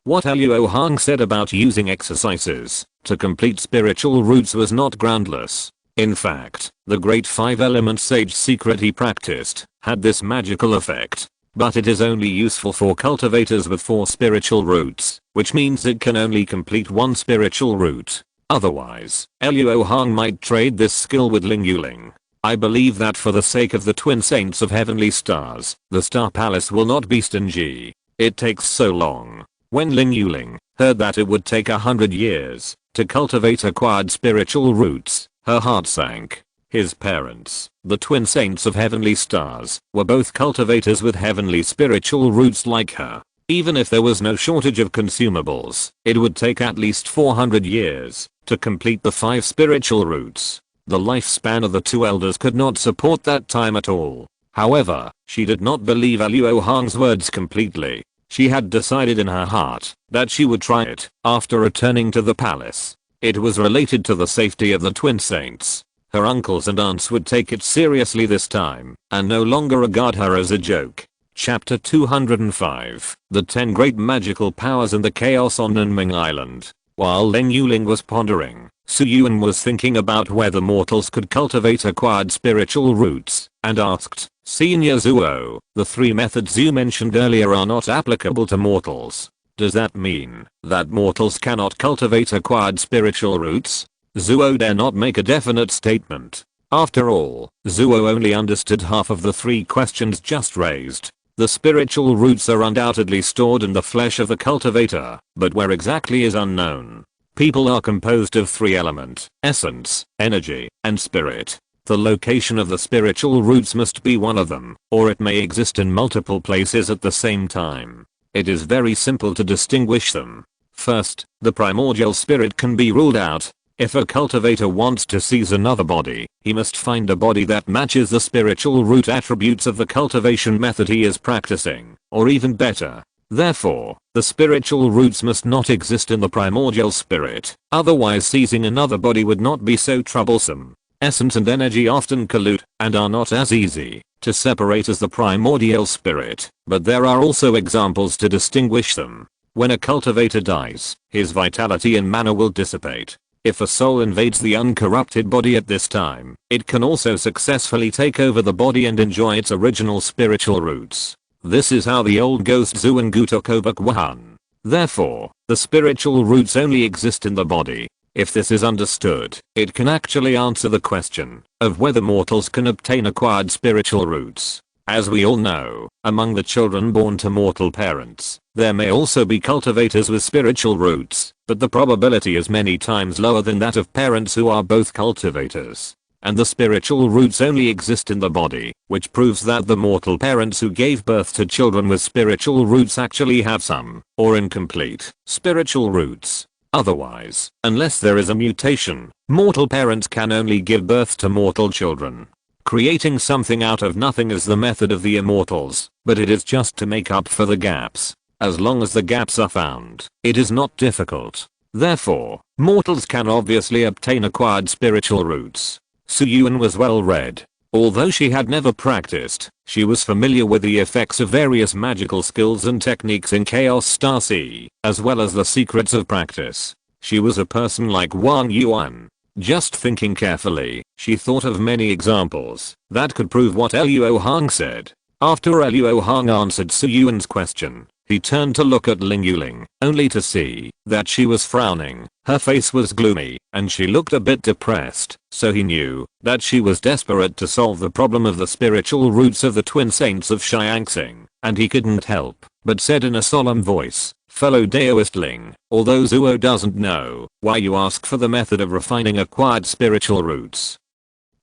What Luo Hong said about using exercises to complete spiritual roots was not groundless. In fact, the great 5-element sage secret he practiced had this magical effect. But it is only useful for cultivators with 4 spiritual roots, which means it can only complete 1 spiritual root. Otherwise, Luo Hong might trade this skill with Ling Yuling. I believe that for the sake of the twin saints of heavenly stars, the Star Palace will not be stingy. It takes so long. When Ling Yuling heard that it would take 100 years to cultivate acquired spiritual roots, her heart sank. His parents, the twin saints of heavenly stars, were both cultivators with heavenly spiritual roots like her. Even if there was no shortage of consumables, it would take at least 400 years to complete the 5 spiritual roots. The lifespan of the two elders could not support that time at all. However, she did not believe Luo Hong's words completely. She had decided in her heart that she would try it after returning to the palace. It was related to the safety of the twin saints. Her uncles and aunts would take it seriously this time, and no longer regard her as a joke. Chapter 205, The 10 Great Magical Powers and the Chaos on Nanming Island. While Ling Yuling was pondering, Su Yun was thinking about whether mortals could cultivate acquired spiritual roots, and asked, Senior Zuo, the 3 methods you mentioned earlier are not applicable to mortals. Does that mean that mortals cannot cultivate acquired spiritual roots? Zuo dare not make a definite statement. After all, Zuo only understood half of the 3 questions just raised. The spiritual roots are undoubtedly stored in the flesh of the cultivator, but where exactly is unknown. People are composed of 3 elements: essence, energy, and spirit. The location of the spiritual roots must be one of them, or it may exist in multiple places at the same time. It is very simple to distinguish them. First, the primordial spirit can be ruled out. If a cultivator wants to seize another body, he must find a body that matches the spiritual root attributes of the cultivation method he is practicing, or even better. Therefore, the spiritual roots must not exist in the primordial spirit, otherwise seizing another body would not be so troublesome. Essence and energy often collude, and are not as easy to separate as the primordial spirit, but there are also examples to distinguish them. When a cultivator dies, his vitality and mana will dissipate. If a soul invades the uncorrupted body at this time, it can also successfully take over the body and enjoy its original spiritual roots. This is how the old ghost Zuan Gu took over Guhan. Therefore, the spiritual roots only exist in the body. If this is understood, it can actually answer the question of whether mortals can obtain acquired spiritual roots. As we all know, among the children born to mortal parents, there may also be cultivators with spiritual roots, but the probability is many times lower than that of parents who are both cultivators. And the spiritual roots only exist in the body, which proves that the mortal parents who gave birth to children with spiritual roots actually have some, or incomplete, spiritual roots. Otherwise, unless there is a mutation, mortal parents can only give birth to mortal children. Creating something out of nothing is the method of the immortals, but it is just to make up for the gaps. As long as the gaps are found, it is not difficult. Therefore, mortals can obviously obtain acquired spiritual roots. Su Yuan was well read. Although she had never practiced, she was familiar with the effects of various magical skills and techniques in Chaos Star Sea, as well as the secrets of practice. She was a person like Wang Yuan. Just thinking carefully, she thought of many examples that could prove what Luo Hong said. After Luo Hong answered Su Yuan's question, he turned to look at Ling Yuling, only to see that she was frowning. Her face was gloomy, and she looked a bit depressed, so he knew that she was desperate to solve the problem of the spiritual roots of the twin saints of Xiangxing, and he couldn't help but said in a solemn voice, "Fellow Daoist Ling, although Zuo doesn't know why you ask for the method of refining acquired spiritual roots.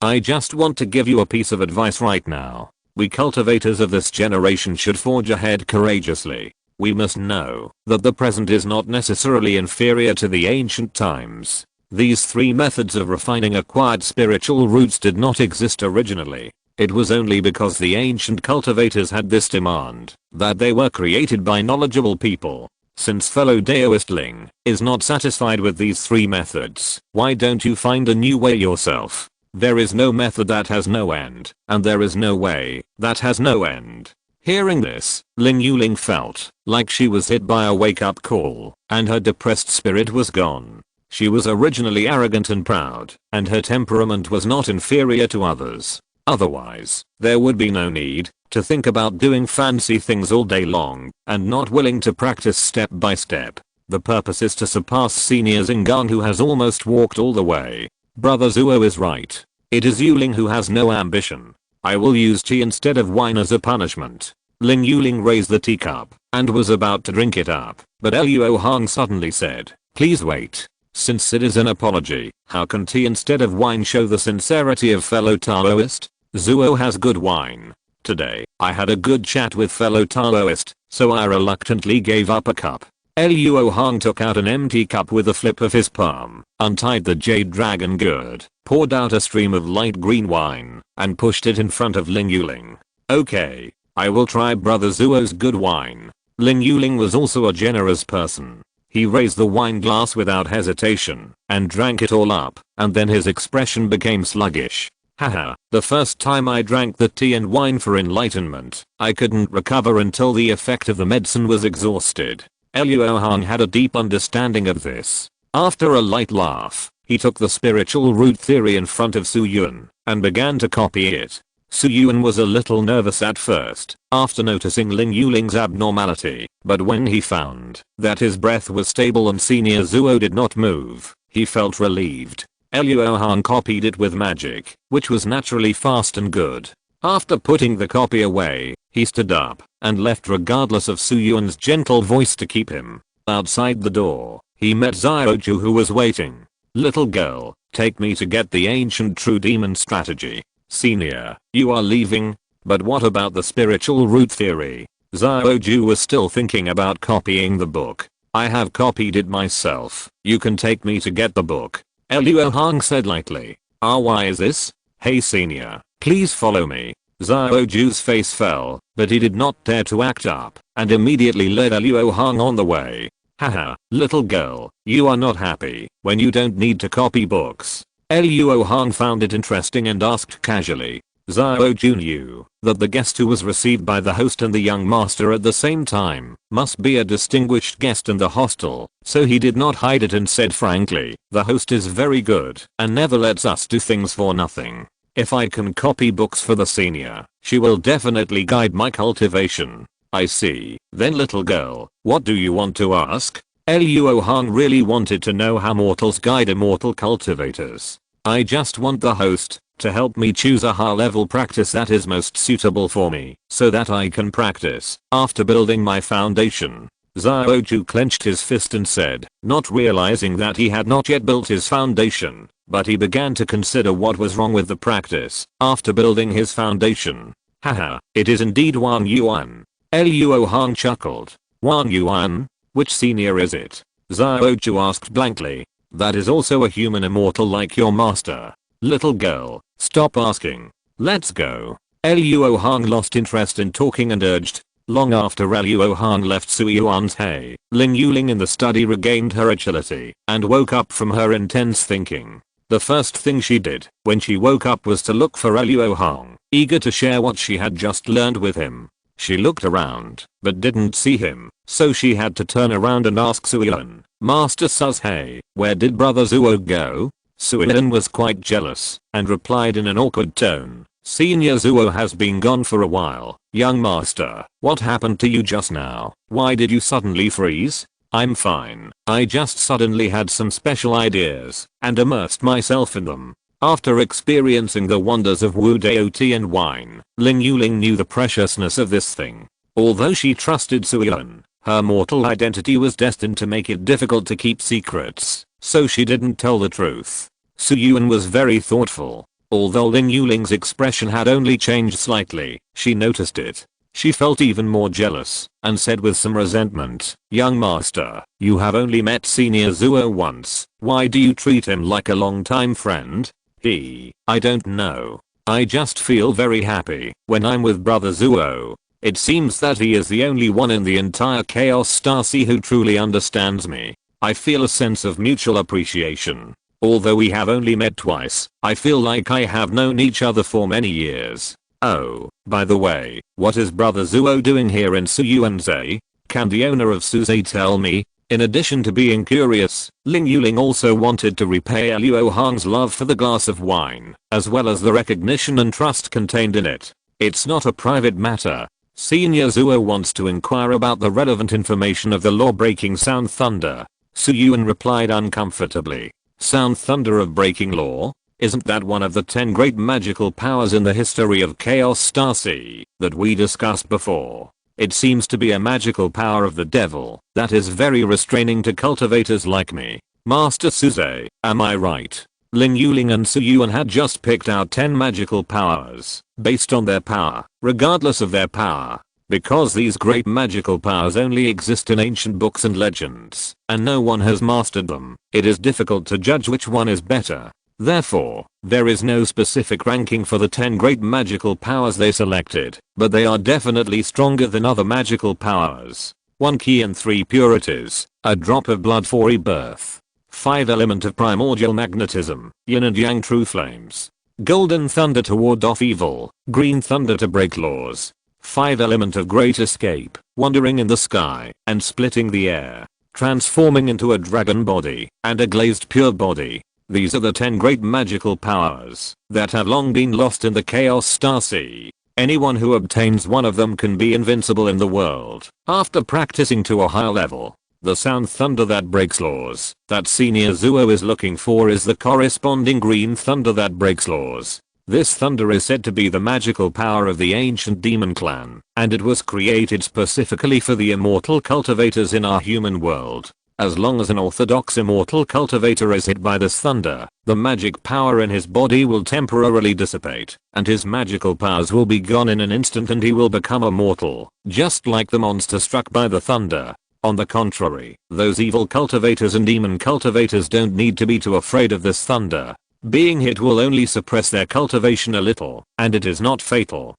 I just want to give you a piece of advice right now. We cultivators of this generation should forge ahead courageously. We must know that the present is not necessarily inferior to the ancient times. These three methods of refining acquired spiritual roots did not exist originally. It was only because the ancient cultivators had this demand that they were created by knowledgeable people. Since fellow Daoist Ling is not satisfied with these three methods, why don't you find a new way yourself? There is no method that has no end, and there is no way that has no end." Hearing this, Ling Yuling felt like she was hit by a wake-up call, and her depressed spirit was gone. She was originally arrogant and proud, and her temperament was not inferior to others. Otherwise, there would be no need to think about doing fancy things all day long, and not willing to practice step by step. The purpose is to surpass senior Xingang, who has almost walked all the way. Brother Zuo is right. It is Yuling who has no ambition. I will use tea instead of wine as a punishment. Ling Yuling raised the teacup and was about to drink it up, but Luo Hong suddenly said, "Please wait. Since it is an apology, how can tea instead of wine show the sincerity of fellow Taoist? Zuo has good wine. Today, I had a good chat with fellow Taoist, so I reluctantly gave up a cup." Luo Hong took out an empty cup with a flip of his palm, untied the jade dragon gourd, poured out a stream of light green wine, and pushed it in front of Ling Yuling. "Okay, I will try Brother Zuo's good wine." Ling Yuling was also a generous person. He raised the wine glass without hesitation, and drank it all up, and then his expression became sluggish. "Haha, the first time I drank the tea and wine for enlightenment, I couldn't recover until the effect of the medicine was exhausted." Luo Hong had a deep understanding of this. After a light laugh, he took the spiritual root theory in front of Su Yuan and began to copy it. Su Yuan was a little nervous at first, after noticing Ling Yuling's abnormality, but when he found that his breath was stable and senior Zuo did not move, he felt relieved. Luo Hong copied it with magic, which was naturally fast and good. After putting the copy away, he stood up and left regardless of Su Yuan's gentle voice to keep him. Outside the door, he met Xiaoju, who was waiting. "Little girl, take me to get the ancient true demon strategy." "Senior, you are leaving? But what about the spiritual root theory?" Xiaoju was still thinking about copying the book. "I have copied it myself. You can take me to get the book," Luo Hong said lightly. "Why is this?" "Hey senior, please follow me." Xiaoju's face fell, but he did not dare to act up, and immediately led Luo Hong on the way. "Haha, little girl, you are not happy when you don't need to copy books." Luo Hong found it interesting and asked casually. Xiaoju knew that the guest who was received by the host and the young master at the same time must be a distinguished guest in the hostel, so he did not hide it and said frankly, "The host is very good and never lets us do things for nothing. If I can copy books for the senior, she will definitely guide my cultivation." I see. Then little girl, what do you want to ask? Luo Hong really wanted to know how mortals guide immortal cultivators. I just want the host to help me choose a high level practice that is most suitable for me so that I can practice after building my foundation. Xiaoju clenched his fist and said, not realizing that he had not yet built his foundation, but he began to consider what was wrong with the practice after building his foundation. Haha, it is indeed Wang Yuan. Luo Hong chuckled. Wang Yuan? Which senior is it? Xiaoju asked blankly. That is also a human immortal like your master. Little girl, stop asking. Let's go. Luo Hong lost interest in talking and urged. Long after Luo Hong left Suyuan's Hey, Ling Yuling in the study regained her agility and woke up from her intense thinking. The first thing she did when she woke up was to look for Luo Hong, eager to share what she had just learned with him. She looked around, but didn't see him, so she had to turn around and ask Suyuan, Master Sus, hey, where did brother Zuo go? Suyuan was quite jealous and replied in an awkward tone, Senior Zuo has been gone for a while. Young master, what happened to you just now? Why did you suddenly freeze? I'm fine. I just suddenly had some special ideas and immersed myself in them. After experiencing the wonders of Wu Dao tea and wine, Ling Yuling knew the preciousness of this thing. Although she trusted Suyuan, her mortal identity was destined to make it difficult to keep secrets, so she didn't tell the truth. Suyuan was very thoughtful. Although Ling Yuling's expression had only changed slightly, she noticed it. She felt even more jealous and said with some resentment, Young master, you have only met Senior Zuo once. Why do you treat him like a long-time friend? I don't know. I just feel very happy when I'm with brother Zuo. It seems that he is the only one in the entire Chaos Star Sea who truly understands me. I feel a sense of mutual appreciation. Although we have only met twice, I feel like I have known each other for many years. Oh, by the way, what is brother Zuo doing here in Suyuanzhe? Can the owner of Suzhou tell me? In addition to being curious, Ling Yuling also wanted to repay Luo Hong's love for the glass of wine, as well as the recognition and trust contained in it. It's not a private matter. Senior Zuo wants to inquire about the relevant information of the law-breaking Sound Thunder. Suyuan replied uncomfortably. Sound Thunder of breaking law? Isn't that one of the 10 great magical powers in the history of Chaos Star Sea that we discussed before? It seems to be a magical power of the devil that is very restraining to cultivators like me. Master Suze, am I right? Ling Yuling and Suyuan had just picked out 10 magical powers based on their power, regardless of their power. Because these great magical powers only exist in ancient books and legends, and no one has mastered them, it is difficult to judge which one is better. Therefore, there is no specific ranking for the 10 great magical powers they selected, but they are definitely stronger than other magical powers. 1 key and 3 purities, a drop of blood for rebirth. 5 element of primordial magnetism, yin and yang true flames. Golden thunder to ward off evil, green thunder to break laws. 5 element of great escape, wandering in the sky and splitting the air, transforming into a dragon body and a glazed pure body. These are the 10 great magical powers that have long been lost in the Chaos Star Sea. Anyone who obtains one of them can be invincible in the world after practicing to a higher level. The sound thunder that breaks laws that Senior Zuo is looking for is the corresponding green thunder that breaks laws. This thunder is said to be the magical power of the ancient demon clan, and it was created specifically for the immortal cultivators in our human world. As long as an orthodox immortal cultivator is hit by this thunder, the magic power in his body will temporarily dissipate, and his magical powers will be gone in an instant and he will become immortal, just like the monster struck by the thunder. On the contrary, those evil cultivators and demon cultivators don't need to be too afraid of this thunder. Being hit will only suppress their cultivation a little, and it is not fatal.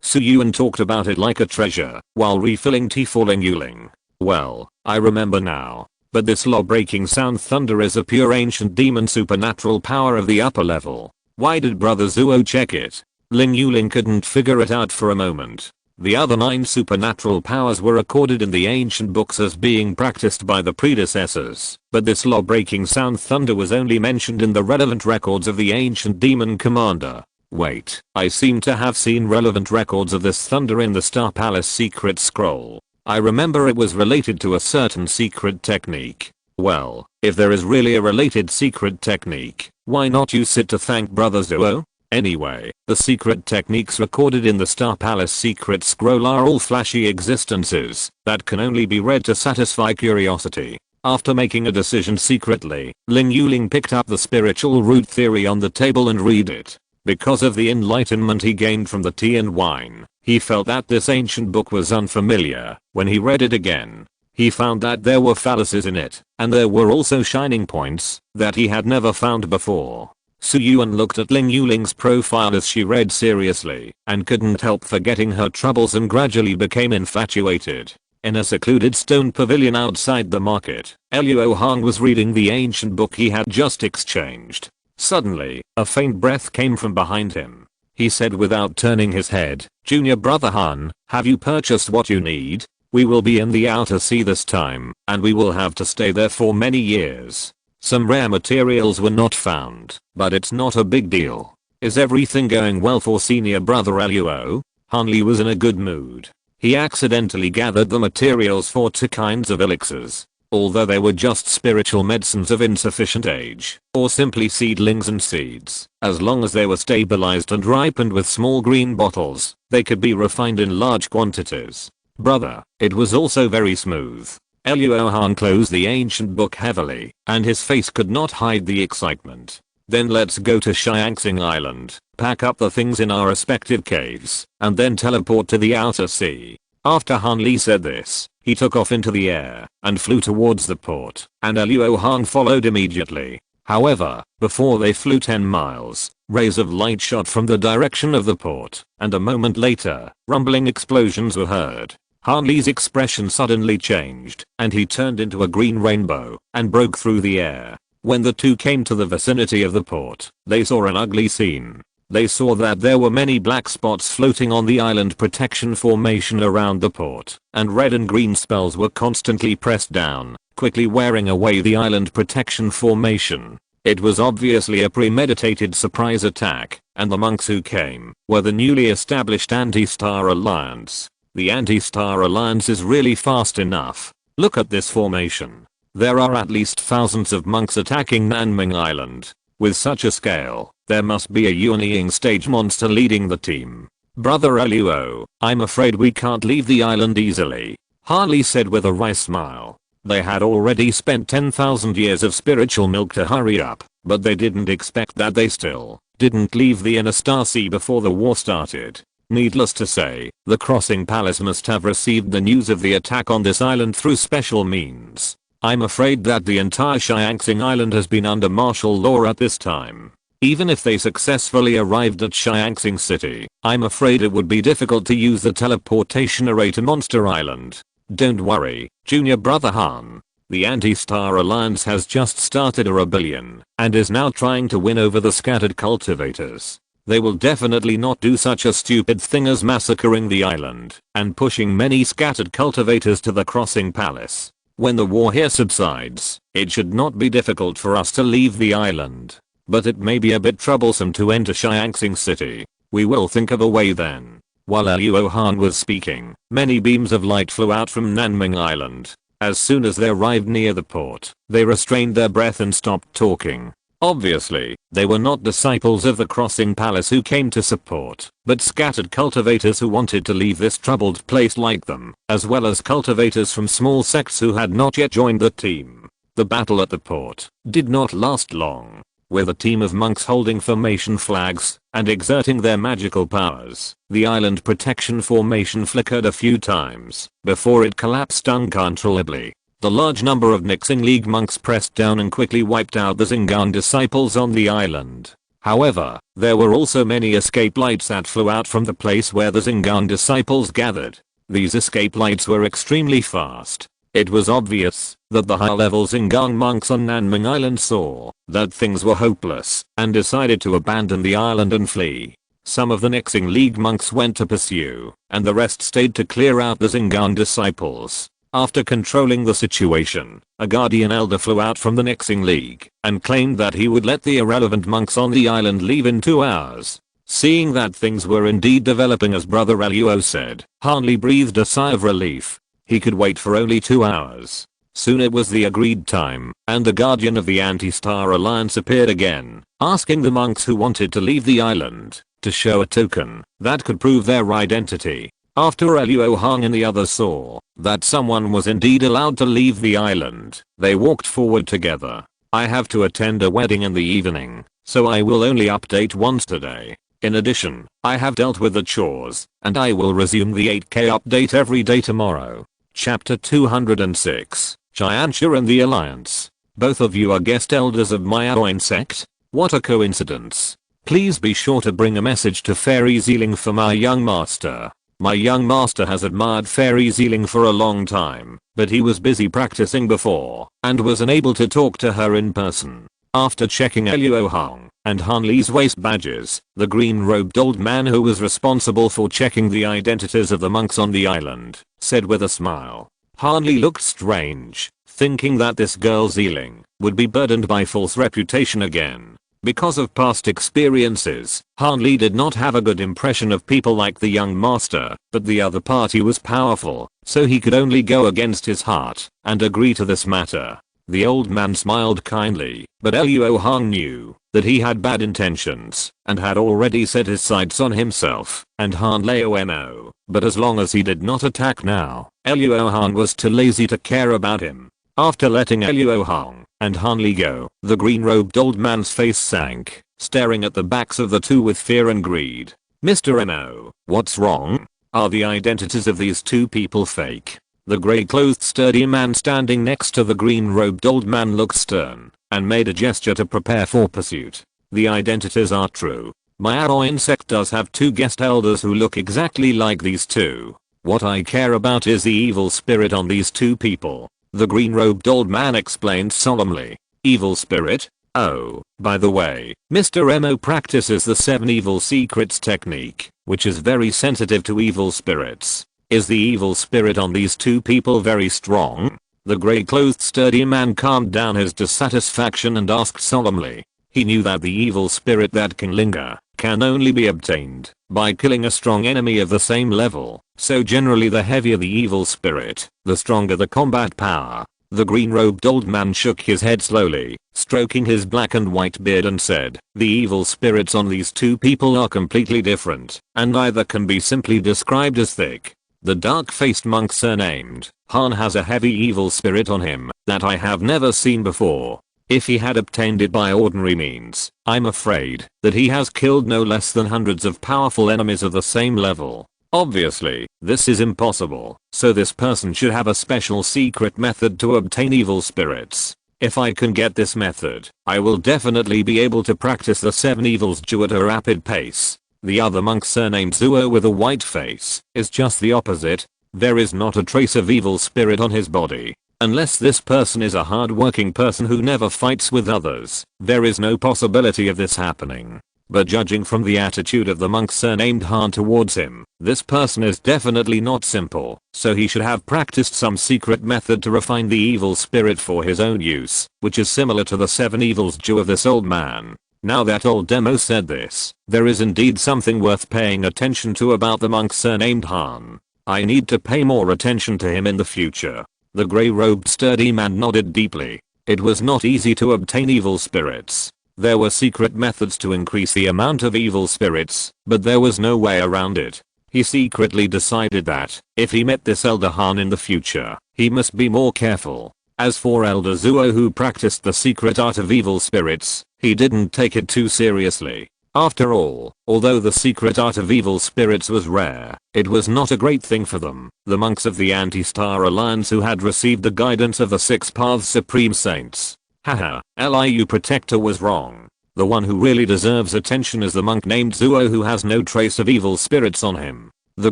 Suyuan talked about it like a treasure, while refilling tea for Ling Yuling. Well, I remember now. But this law-breaking sound thunder is a pure ancient demon supernatural power of the upper level. Why did brother Zuo check it? Ling Yuling couldn't figure it out for a moment. The other 9 supernatural powers were recorded in the ancient books as being practiced by the predecessors, but this law-breaking sound thunder was only mentioned in the relevant records of the ancient demon commander. Wait, I seem to have seen relevant records of this thunder in the Star Palace secret scroll. I remember it was related to a certain secret technique. Well, if there is really a related secret technique, why not use it to thank Brother Zuo? Anyway, the secret techniques recorded in the Star Palace secret scroll are all flashy existences that can only be read to satisfy curiosity. After making a decision secretly, Ling Yuling picked up the spiritual root theory on the table and read it. Because of the enlightenment he gained from the tea and wine, he felt that this ancient book was unfamiliar. When he read it again, he found that there were fallacies in it, and there were also shining points that he had never found before. Su Yuan looked at Ling Yuling's profile as she read seriously, and couldn't help forgetting her troubles and gradually became infatuated. In a secluded stone pavilion outside the market, Luo Hong was reading the ancient book he had just exchanged. Suddenly, a faint breath came from behind him. He said without turning his head, "Junior Brother Han, have you purchased what you need? We will be in the outer sea this time, and we will have to stay there for many years. Some rare materials were not found, but it's not a big deal. Is everything going well for senior brother Luo?" Han Li was in a good mood. He accidentally gathered the materials for 2 kinds of elixirs. Although they were just spiritual medicines of insufficient age, or simply seedlings and seeds, as long as they were stabilized and ripened with small green bottles, they could be refined in large quantities. Brother, it was also very smooth. Luo Han closed the ancient book heavily, and his face could not hide the excitement. Then let's go to Xianxing Island, pack up the things in our respective caves, and then teleport to the outer sea. After Han Li said this, he took off into the air and flew towards the port, and Luo Hong followed immediately. However, before they flew 10 miles, rays of light shot from the direction of the port, and a moment later, rumbling explosions were heard. Han Li's expression suddenly changed, and he turned into a green rainbow and broke through the air. When the two came to the vicinity of the port, they saw an ugly scene. They saw that there were many black spots floating on the island protection formation around the port, and red and green spells were constantly pressed down, quickly wearing away the island protection formation. It was obviously a premeditated surprise attack, and the monks who came were the newly established Anti-Star Alliance. The Anti-Star Alliance is really fast enough. Look at this formation. There are at least thousands of monks attacking Nanming Island. With such a scale, there must be a Yuanying stage monster leading the team. Brother Luo, I'm afraid we can't leave the island easily, Han Li said with a wry smile. They had already spent 10,000 years of spiritual milk to hurry up, but they didn't expect that they still didn't leave the inner star sea before the war started. Needless to say, the Crossing Palace must have received the news of the attack on this island through special means. I'm afraid that the entire Xianxing Island has been under martial law at this time. Even if they successfully arrived at Xianxing City, I'm afraid it would be difficult to use the teleportation array to Monster Island. Don't worry, Junior Brother Han. The Anti-Star Alliance has just started a rebellion and is now trying to win over the scattered cultivators. They will definitely not do such a stupid thing as massacring the island and pushing many scattered cultivators to the Crossing Palace. When the war here subsides, it should not be difficult for us to leave the island. But it may be a bit troublesome to enter Xianxing City. We will think of a way then. While Luo Han was speaking, many beams of light flew out from Nanming Island. As soon as they arrived near the port, they restrained their breath and stopped talking. Obviously, they were not disciples of the Crossing Palace who came to support, but scattered cultivators who wanted to leave this troubled place like them, as well as cultivators from small sects who had not yet joined the team. The battle at the port did not last long. With a team of monks holding formation flags and exerting their magical powers, the island protection formation flickered a few times before it collapsed uncontrollably. The large number of Nixing League monks pressed down and quickly wiped out the Xingan disciples on the island. However, there were also many escape lights that flew out from the place where the Xingan disciples gathered. These escape lights were extremely fast. It was obvious that the high-level Xingan monks on Nanming Island saw that things were hopeless and decided to abandon the island and flee. Some of the Nixing League monks went to pursue, and the rest stayed to clear out the Xingan disciples. After controlling the situation, a guardian elder flew out from the Nixing League and claimed that he would let the irrelevant monks on the island leave in 2 hours. Seeing that things were indeed developing as Brother Luo said, Hanli breathed a sigh of relief. He could wait for only 2 hours. Soon it was the agreed time, and the guardian of the Anti-Star Alliance appeared again, asking the monks who wanted to leave the island to show a token that could prove their identity. After Luo Hong and the others saw that someone was indeed allowed to leave the island, they walked forward together. I have to attend a wedding in the evening, so I will only update once today. In addition, I have dealt with the chores, and I will resume the 8K update every day tomorrow. Chapter 206, Giantia and the Alliance. Both of you are guest elders of my Aoin sect? What a coincidence. Please be sure to bring a message to Fairy Zealing for my young master. My young master has admired Fairy Zealing for a long time, but he was busy practicing before, and was unable to talk to her in person. After checking Luo Hong and Hanli's waist badges, the green-robed old man who was responsible for checking the identities of the monks on the island, said with a smile. Hanli looked strange, thinking that this girl Zealing would be burdened by false reputation again. Because of past experiences, Hanli did not have a good impression of people like the young master, but the other party was powerful, so he could only go against his heart and agree to this matter. The old man smiled kindly, but Luo Hong knew that he had bad intentions and had already set his sights on himself and Han Lao. But as long as he did not attack now, Luo Hong was too lazy to care about him. After letting Luo Hong and Hanli go, the green-robed old man's face sank, staring at the backs of the two with fear and greed. Mr. Mo, what's wrong? Are the identities of these two people fake? The grey-clothed sturdy man standing next to the green-robed old man looked stern and made a gesture to prepare for pursuit. The identities are true. My Aoin sect does have 2 guest elders who look exactly like these two. What I care about is the evil spirit on these 2 people. The green-robed old man explained solemnly. Evil spirit? Oh, by the way, Mr. Mo practices the 7 evil secrets technique, which is very sensitive to evil spirits. Is the evil spirit on these 2 people very strong? The grey-clothed sturdy man calmed down his dissatisfaction and asked solemnly. He knew that the evil spirit that can linger can only be obtained by killing a strong enemy of the same level, so generally the heavier the evil spirit, the stronger the combat power. The green-robed old man shook his head slowly, stroking his black and white beard and said, the evil spirits on these 2 people are completely different, and neither can be simply described as thick. The dark-faced monk surnamed Han has a heavy evil spirit on him that I have never seen before. If he had obtained it by ordinary means, I'm afraid that he has killed no less than hundreds of powerful enemies of the same level. Obviously, this is impossible, so this person should have a special secret method to obtain evil spirits. If I can get this method, I will definitely be able to practice the 7 evils Ju at a rapid pace. The other monk surnamed Zuo with a white face is just the opposite. There is not a trace of evil spirit on his body. Unless this person is a hard-working person who never fights with others, there is no possibility of this happening. But judging from the attitude of the monk surnamed Han towards him, this person is definitely not simple, so he should have practiced some secret method to refine the evil spirit for his own use, which is similar to the 7 evils Ju of this old man. Now that old demo said this, there is indeed something worth paying attention to about the monk surnamed Han. I need to pay more attention to him in the future. The grey-robed sturdy man nodded deeply. It was not easy to obtain evil spirits. There were secret methods to increase the amount of evil spirits, but there was no way around it. He secretly decided that, if he met this Elder Han in the future, he must be more careful. As for Elder Zuo who practiced the secret art of evil spirits, he didn't take it too seriously. After all, although the secret art of evil spirits was rare, it was not a great thing for them, the monks of the Anti-Star Alliance who had received the guidance of the 6 Paths Supreme Saints. Haha, Liu Protector was wrong. The one who really deserves attention is the monk named Zuo who has no trace of evil spirits on him. The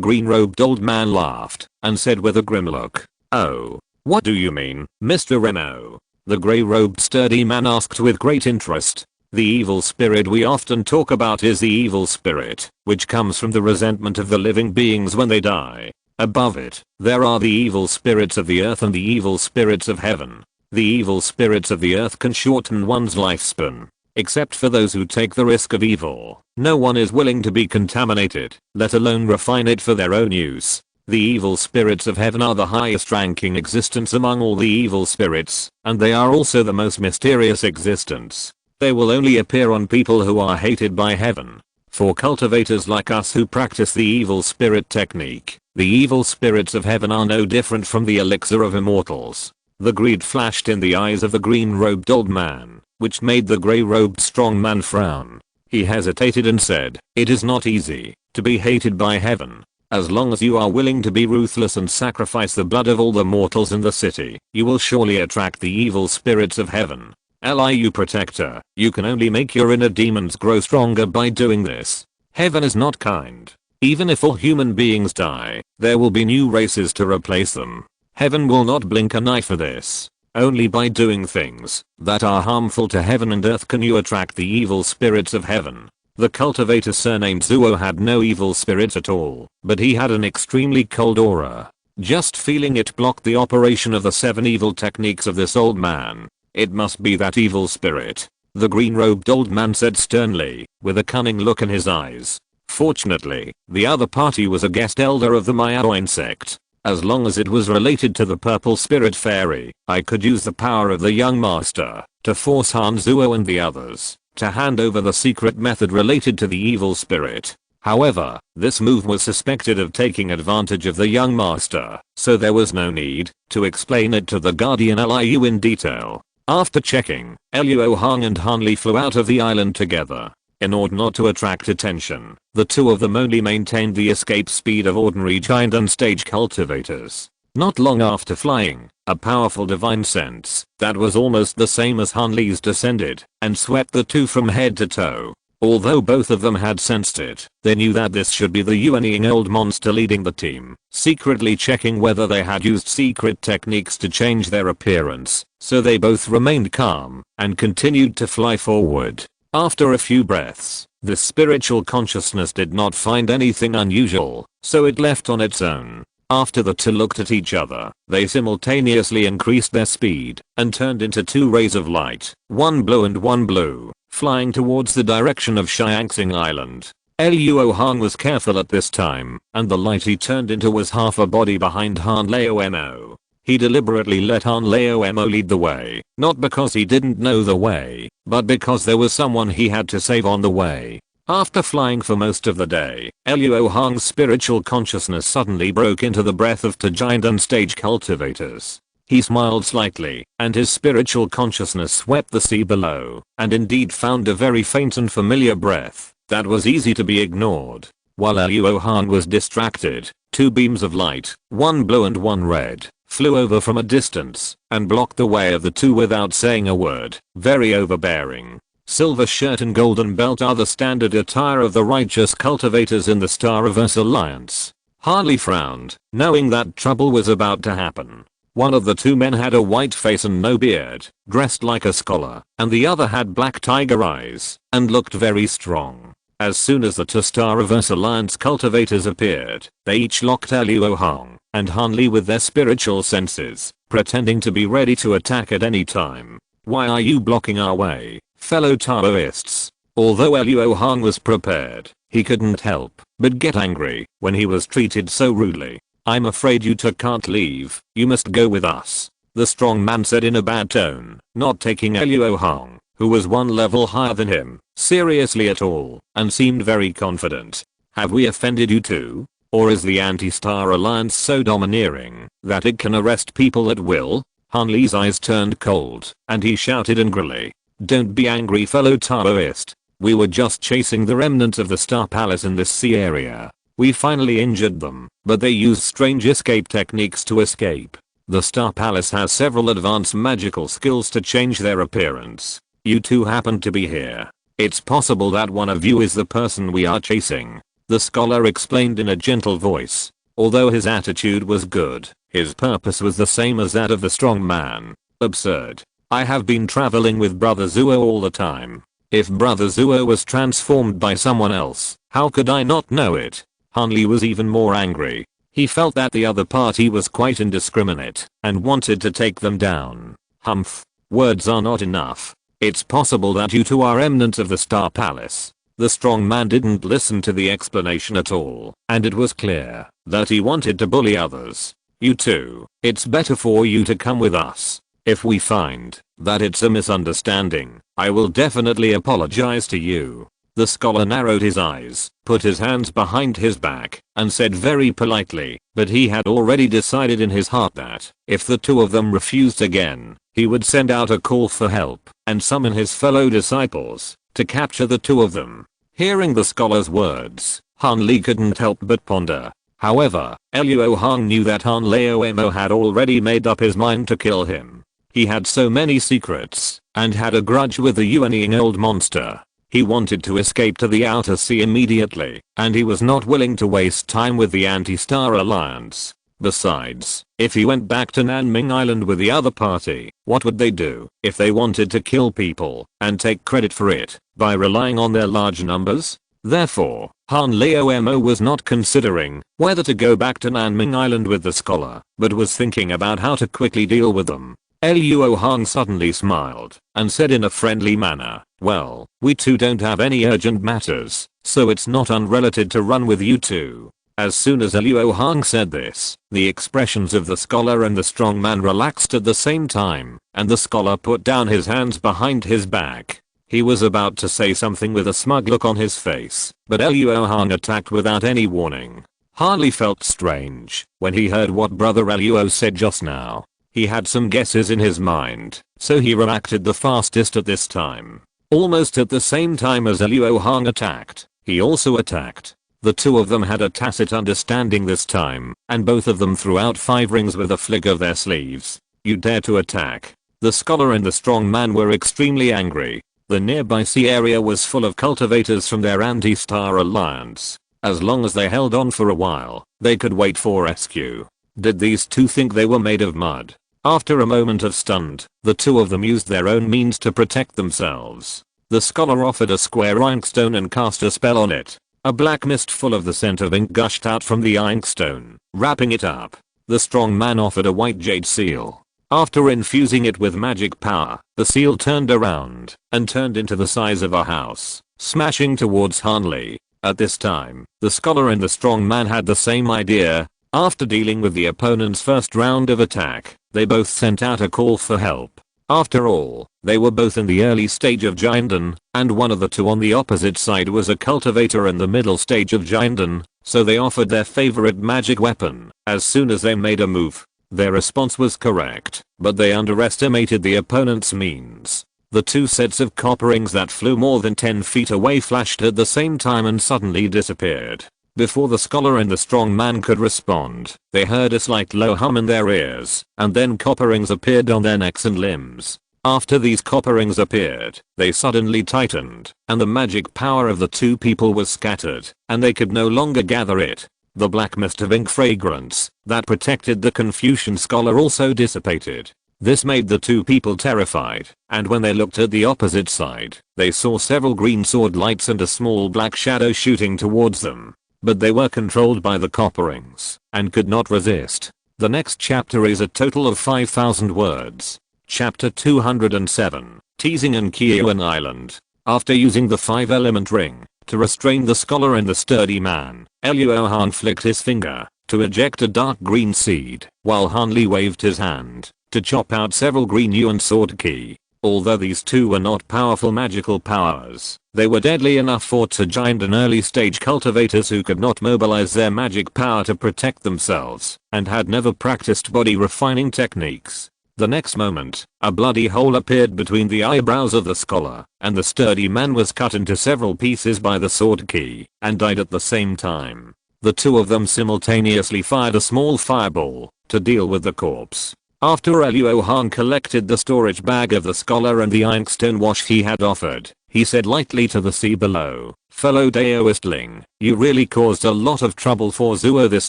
green-robed old man laughed and said with a grim look, "Oh. What do you mean, Mr. Remo?" The grey-robed sturdy man asked with great interest. The evil spirit we often talk about is the evil spirit, which comes from the resentment of the living beings when they die. Above it, there are the evil spirits of the earth and the evil spirits of heaven. The evil spirits of the earth can shorten one's lifespan. except for those who take the risk of evil. No one is willing to be contaminated, let alone refine it for their own use. The evil spirits of heaven are the highest ranking existence among all the evil spirits, and they are also the most mysterious existence. They will only appear on people who are hated by heaven. For cultivators like us who practice the evil spirit technique, the evil spirits of heaven are no different from the elixir of immortals. The greed flashed in the eyes of the green-robed old man, which made the grey-robed strong man frown. He hesitated and said, "It is not easy to be hated by heaven. As long as you are willing to be ruthless and sacrifice the blood of all the mortals in the city, you will surely attract the evil spirits of heaven. Liu Protector, you can only make your inner demons grow stronger by doing this. Heaven is not kind. Even if all human beings die, there will be new races to replace them. Heaven will not blink an eye for this. Only by doing things that are harmful to heaven and earth can you attract the evil spirits of heaven." The cultivator surnamed Zuo had no evil spirits at all, but he had an extremely cold aura. Just feeling it blocked the operation of the 7 evil techniques of this old man. "It must be that evil spirit," the green-robed old man said sternly, with a cunning look in his eyes. Fortunately, the other party was a guest elder of the Miaoin sect. As long as it was related to the purple spirit fairy, I could use the power of the young master to force Han Zuo and the others to hand over the secret method related to the evil spirit. However, this move was suspected of taking advantage of the young master, so there was no need to explain it to the guardian Liu in detail. After checking, Luo Hong and Han Li flew out of the island together. In order not to attract attention, the two of them only maintained the escape speed of ordinary giant and stage cultivators. Not long after flying, a powerful divine sense that was almost the same as Han Li's descended and swept the two from head to toe. Although both of them had sensed it, they knew that this should be the Yuanying old monster leading the team, secretly checking whether they had used secret techniques to change their appearance, so they both remained calm and continued to fly forward. After a few breaths, the spiritual consciousness did not find anything unusual, so it left on its own. After the two looked at each other, they simultaneously increased their speed and turned into 2 rays of light, one blue and one blue, flying towards the direction of Xiangxing Island. Luo Hong was careful at this time, and the light he turned into was half a body behind Han Lao Mo. He deliberately let Han Lao Mo lead the way, not because he didn't know the way, but because there was someone he had to save on the way. After flying for most of the day, Luo Hong's spiritual consciousness suddenly broke into the breath of 2 giant and stage cultivators. He smiled slightly, and his spiritual consciousness swept the sea below, and indeed found a very faint and familiar breath that was easy to be ignored. While Luo Hong was distracted, 2 beams of light, one blue and one red, flew over from a distance and blocked the way of the two without saying a word. Very overbearing. Silver shirt and golden belt are the standard attire of the righteous cultivators in the Starverse Alliance. Han Li frowned, knowing that trouble was about to happen. One of the 2 men had a white face and no beard, dressed like a scholar, and the other had black tiger eyes and looked very strong. As soon as the 2 Starverse Alliance cultivators appeared, they each locked Luo Hong and Han Li with their spiritual senses, pretending to be ready to attack at any time. "Why are you blocking our way, fellow Taoists?" Although Luo Hong was prepared, he couldn't help but get angry when he was treated so rudely. "I'm afraid you two can't leave, you must go with us," the strong man said in a bad tone, not taking Luo Hong, who was 1 level higher than him, seriously at all, and seemed very confident. "Have we offended you too? Or is the Anti-Star Alliance so domineering that it can arrest people at will?" Han Li's eyes turned cold, and he shouted angrily, "Don't be angry, fellow Taoist. We were just chasing the remnants of the Star Palace in this sea area. We finally injured them, but they used strange escape techniques to escape. The Star Palace has several advanced magical skills to change their appearance. You two happen to be here. It's possible that one of you is the person we are chasing," the scholar explained in a gentle voice. Although his attitude was good, his purpose was the same as that of the strong man. "Absurd. I have been traveling with Brother Zuo all the time. If Brother Zuo was transformed by someone else, how could I not know it?" Han Li was even more angry. He felt that the other party was quite indiscriminate and wanted to take them down. Humph. Words are not enough. It's possible that you two are remnants of the Star Palace. The strong man didn't listen to the explanation at all, and it was clear that he wanted to bully others. You two, it's better for you to come with us. If we find that it's a misunderstanding, I will definitely apologize to you. The scholar narrowed his eyes, put his hands behind his back, and said very politely, but he had already decided in his heart that if the two of them refused again, he would send out a call for help and summon his fellow disciples to capture the two of them. Hearing the scholar's words, Han Li couldn't help but ponder. However, Luo Hong knew that Han Leomo had already made up his mind to kill him. He had so many secrets and had a grudge with the Yuanying old monster. He wanted to escape to the outer sea immediately, and he was not willing to waste time with the anti-Star Alliance. Besides, if he went back to Nanming Island with the other party, what would they do if they wanted to kill people and take credit for it by relying on their large numbers? Therefore, Han Leomo was not considering whether to go back to Nanming Island with the scholar, but was thinking about how to quickly deal with them. Luo Hong suddenly smiled and said in a friendly manner, well, we two don't have any urgent matters, so it's not unrelated to run with you two. As soon as Luo Hong said this, the expressions of the scholar and the strong man relaxed at the same time, and the scholar put down his hands behind his back. He was about to say something with a smug look on his face, but Luo Hong attacked without any warning. Han Li felt strange when he heard what brother Luo said just now. He had some guesses in his mind, so he reacted the fastest at this time. Almost at the same time as Luo Hong attacked, he also attacked. The two of them had a tacit understanding this time, and both of them threw out 5 rings with a flick of their sleeves. You dare to attack? The scholar and the strong man were extremely angry. The nearby sea area was full of cultivators from their anti-Star Alliance. As long as they held on for a while, they could wait for rescue. Did these two think they were made of mud? After a moment of stunned, the two of them used their own means to protect themselves. The scholar offered a square inkstone and cast a spell on it. A black mist full of the scent of ink gushed out from the inkstone, wrapping it up. The strong man offered a white jade seal. After infusing it with magic power, the seal turned around and turned into the size of a house, smashing towards Han Li. At this time, the scholar and the strong man had the same idea. After dealing with the opponent's first round of attack, they both sent out a call for help. After all, they were both in the early stage of Jinden, and one of the two on the opposite side was a cultivator in the middle stage of Jinden, so they offered their favorite magic weapon. As soon as they made a move, their response was correct, but they underestimated the opponent's means. The two sets of copper rings that flew more than 10 feet away flashed at the same time and suddenly disappeared. Before the scholar and the strong man could respond, they heard a slight low hum in their ears, and then copper rings appeared on their necks and limbs. After these copper rings appeared, they suddenly tightened, and the magic power of the two people was scattered, and they could no longer gather it. The black mist of ink fragrance that protected the Confucian scholar also dissipated. This made the two people terrified, and when they looked at the opposite side, they saw several green sword lights and a small black shadow shooting towards them. But they were controlled by the copper rings and could not resist. The next chapter is a total of 5,000 words. Chapter 207, Teasing and Kiowan Island. After using the 5-element ring to restrain the scholar and the sturdy man, Luo Hong flicked his finger to eject a dark green seed, while Han Li waved his hand to chop out several green yuan sword ki. Although these two were not powerful magical powers, they were deadly enough for two giant and early stage cultivators who could not mobilize their magic power to protect themselves and had never practiced body refining techniques. The next moment, a bloody hole appeared between the eyebrows of the scholar, and the sturdy man was cut into several pieces by the sword ki and died at the same time. The two of them simultaneously fired a small fireball to deal with the corpse. After Luo Hong collected the storage bag of the scholar and the inkstone wash he had offered, he said lightly to the sea below, "Fellow Daoistling, you really caused a lot of trouble for Zuo this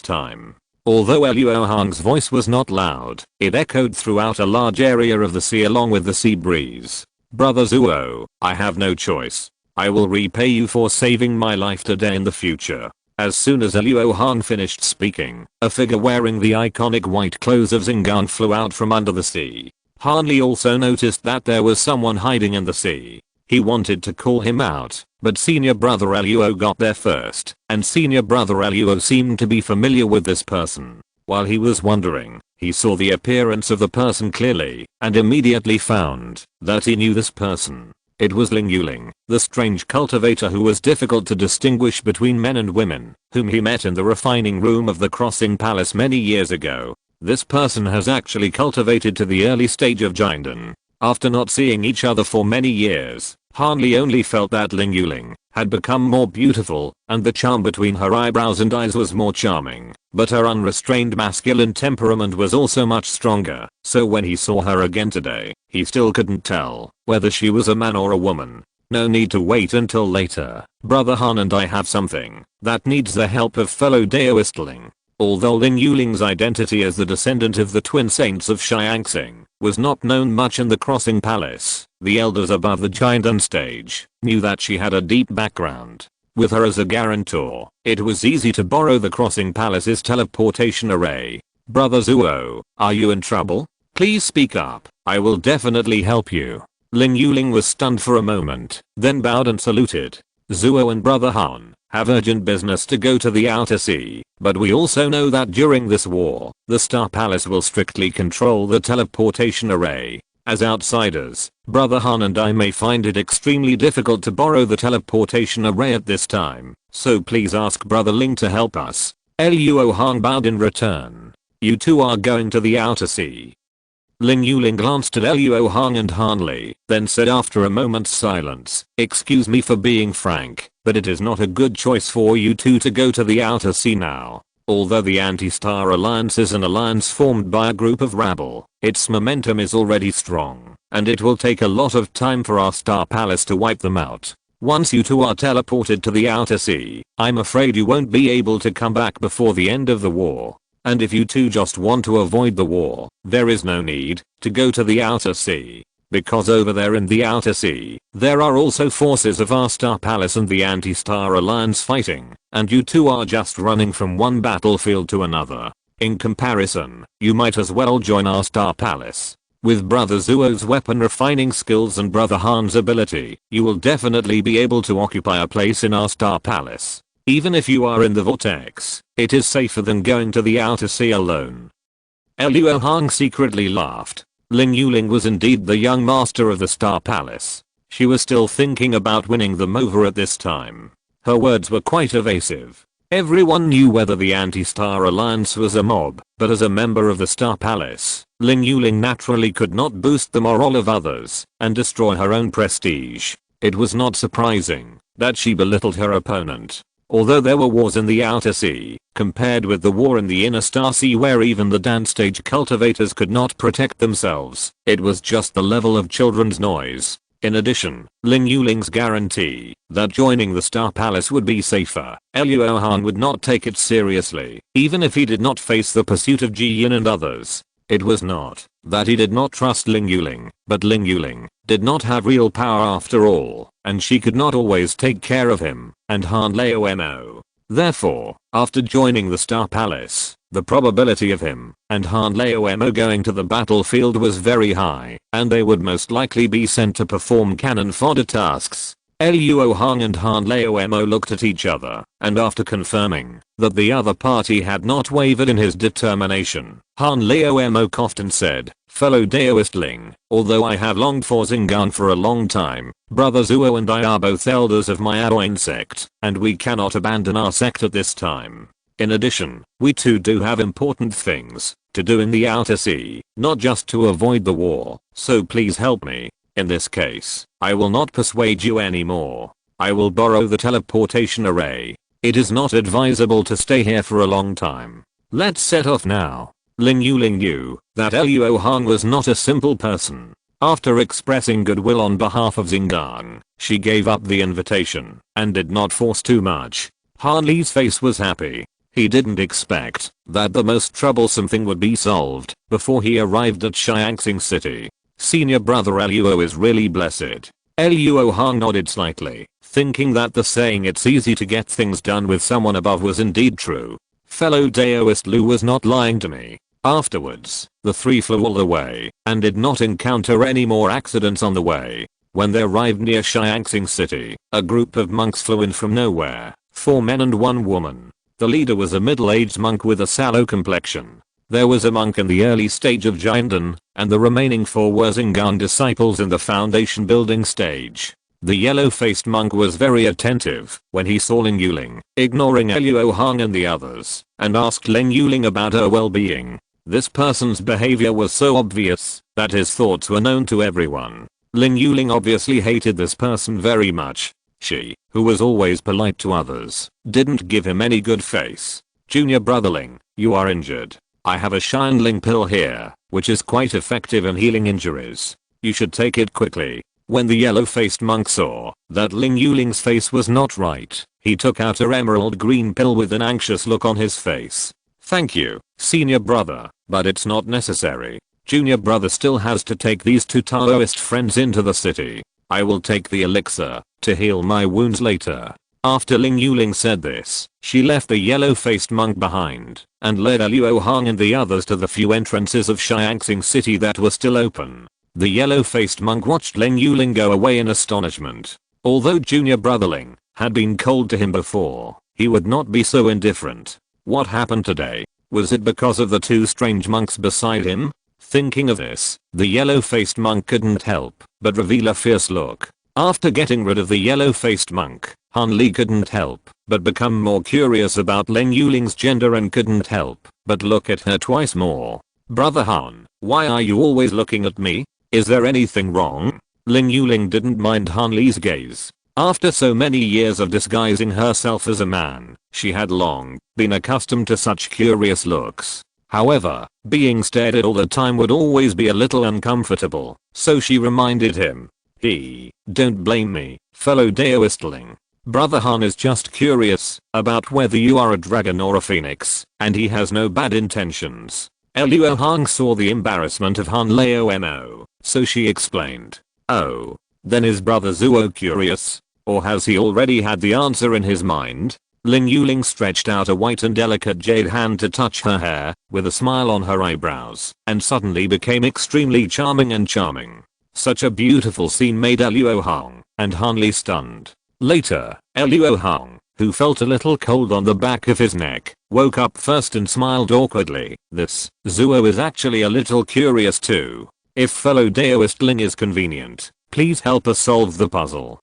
time." Although Luo Hong's voice was not loud, it echoed throughout a large area of the sea along with the sea breeze. "Brother Zuo, I have no choice. I will repay you for saving my life today and the future." As soon as Luo Hong finished speaking, a figure wearing the iconic white clothes of Zingan flew out from under the sea. Han Li also noticed that there was someone hiding in the sea. He wanted to call him out, but senior brother Luo got there first, and senior brother Luo seemed to be familiar with this person. While he was wondering, he saw the appearance of the person clearly, and immediately found that he knew this person. It was Ling Yuling, the strange cultivator who was difficult to distinguish between men and women, whom he met in the refining room of the Crossing Palace many years ago. This person has actually cultivated to the early stage of Jinden. After not seeing each other for many years, Han Li only felt that Ling Yuling had become more beautiful, and the charm between her eyebrows and eyes was more charming, but her unrestrained masculine temperament was also much stronger, so when he saw her again today, he still couldn't tell whether she was a man or a woman. No need to wait until later. Brother Han and I have something that needs the help of fellow Daoistling. Although Ling Yuling's identity as the descendant of the twin saints of Xiangxing was not known much in the Crossing Palace, the elders above the Jinden stage knew that she had a deep background. With her as a guarantor, it was easy to borrow the Crossing Palace's teleportation array. Brother Zuo, are you in trouble? Please speak up. I will definitely help you. Ling Yuling was stunned for a moment, then bowed and saluted. Zuo and Brother Han have urgent business to go to the outer sea, but we also know that during this war, the Star Palace will strictly control the teleportation array. As outsiders, Brother Han and I may find it extremely difficult to borrow the teleportation array at this time, so please ask Brother Ling to help us. Luo Hong bowed in return. You two are going to the outer sea. Ling Yuling glanced at Luo Hong and Han Li, then said after a moment's silence, excuse me for being frank, but it is not a good choice for you two to go to the outer sea now. Although the Anti-Star Alliance is an alliance formed by a group of rabble, its momentum is already strong, and it will take a lot of time for our Star Palace to wipe them out. Once you two are teleported to the outer sea, I'm afraid you won't be able to come back before the end of the war. And if you two just want to avoid the war, there is no need to go to the outer sea. Because over there in the outer sea, there are also forces of our Star Palace and the Anti-Star Alliance fighting, and you two are just running from one battlefield to another. In comparison, you might as well join our Star Palace. With Brother Zuo's weapon refining skills and Brother Han's ability, you will definitely be able to occupy a place in our Star Palace. Even if you are in the vortex, it is safer than going to the outer sea alone. Luo Hong secretly laughed. Ling Yuling was indeed the young master of the Star Palace. She was still thinking about winning them over at this time. Her words were quite evasive. Everyone knew whether the Anti-Star Alliance was a mob, but as a member of the Star Palace, Ling Yuling naturally could not boost the morale of others and destroy her own prestige. It was not surprising that she belittled her opponent. Although there were wars in the outer sea, compared with the war in the inner star sea where even the dance stage cultivators could not protect themselves, it was just the level of children's noise. In addition, Ling Yuling's guarantee that joining the Star Palace would be safer, Luo Han would not take it seriously, even if he did not face the pursuit of Ji Yin and others. It was not that he did not trust Ling Yuling, but Ling Yuling did not have real power after all, and she could not always take care of him and Han Lao. Therefore, after joining the Star Palace, the probability of him and Han Lao going to the battlefield was very high, and they would most likely be sent to perform cannon fodder tasks. Luo Hong and Han Lao looked at each other, and after confirming that the other party had not wavered in his determination, Han Lao coughed and said, fellow Daoistling, although I have longed for Xingan for a long time, Brother Zuo and I are both elders of my Aoin sect, and we cannot abandon our sect at this time. In addition, we too do have important things to do in the outer sea, not just to avoid the war, so please help me. In this case, I will not persuade you anymore. I will borrow the teleportation array. It is not advisable to stay here for a long time. Let's set off now. Ling Yuling knew that Luo Hong was not a simple person. After expressing goodwill on behalf of Xingan, she gave up the invitation and did not force too much. Han Li's face was happy. He didn't expect that the most troublesome thing would be solved before he arrived at Xiangxing City. Senior brother Luo is really blessed. Luo Hong nodded slightly, thinking that the saying it's easy to get things done with someone above was indeed true. Fellow Daoist Lu was not lying to me. Afterwards, the three flew all the way and did not encounter any more accidents on the way. When they arrived near Xianxing City, a group of monks flew in from nowhere, 4 men and 1 woman. The leader was a middle-aged monk with a sallow complexion. There was a monk in the early stage of Jiandan, and the remaining 4 were Xingan disciples in the foundation building stage. The yellow-faced monk was very attentive when he saw Ling Yuling, ignoring Luo Hong and the others, and asked Ling Yuling about her well-being. This person's behavior was so obvious that his thoughts were known to everyone. Ling Yuling obviously hated this person very much. She, who was always polite to others, didn't give him any good face. Junior brother Ling, you are injured. I have a Xianling pill here, which is quite effective in healing injuries. You should take it quickly. When the yellow-faced monk saw that Ling Yuling's face was not right, he took out her emerald green pill with an anxious look on his face. Thank you, senior brother, but it's not necessary. Junior brother still has to take these 2 Taoist friends into the city. I will take the elixir to heal my wounds later. After Ling Yuling said this, she left the yellow-faced monk behind and led Luo Hong and the others to the few entrances of Xianxing City that were still open. The yellow-faced monk watched Ling Yuling go away in astonishment. Although junior brother Ling had been cold to him before, he would not be so indifferent. What happened today? Was it because of the 2 strange monks beside him? Thinking of this, the yellow-faced monk couldn't help but reveal a fierce look. After getting rid of the yellow-faced monk, Han Li couldn't help but become more curious about Ling Yuling's gender and couldn't help but look at her twice more. Brother Han, why are you always looking at me? Is there anything wrong? Ling Yuling didn't mind Han Li's gaze. After so many years of disguising herself as a man, she had long been accustomed to such curious looks. However, being stared at all the time would always be a little uncomfortable, so she reminded him. Don't blame me, fellow Daoistling. Brother Han is just curious about whether you are a dragon or a phoenix, and he has no bad intentions. Luo Hong saw the embarrassment of Han Lao, so she explained. Oh, then is brother Zuo curious? Or has he already had the answer in his mind? Ling Yuling stretched out a white and delicate jade hand to touch her hair, with a smile on her eyebrows, and suddenly became extremely charming and charming. Such a beautiful scene made Luo Hong and Han Li stunned. Later, Luo Hong, who felt a little cold on the back of his neck, woke up first and smiled awkwardly. This Zuo is actually a little curious too. If fellow Daoistling is convenient, please help us solve the puzzle.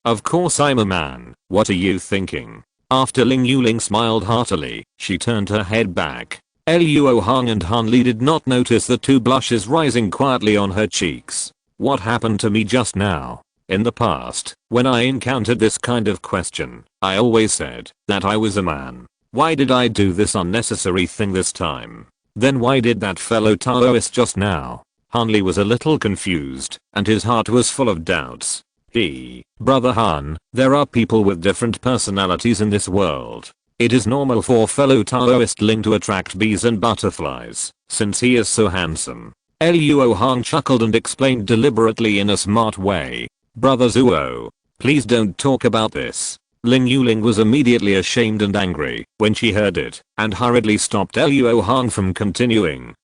Of course I'm a man, what are you thinking? After Ling Yuling smiled heartily, she turned her head back. Luo Hong and Han Li did not notice the 2 blushes rising quietly on her cheeks. What happened to me just now? In the past, when I encountered this kind of question, I always said that I was a man. Why did I do this unnecessary thing this time? Then why did that fellow Taoist just now? Han Li was a little confused, and his heart was full of doubts. Brother Han, there are people with different personalities in this world. It is normal for fellow Taoistling to attract bees and butterflies, since he is so handsome. Luo Hong chuckled and explained deliberately in a smart way. Brother Zuo, please don't talk about this. Ling Yuling was immediately ashamed and angry when she heard it, and hurriedly stopped Luo Hong from continuing.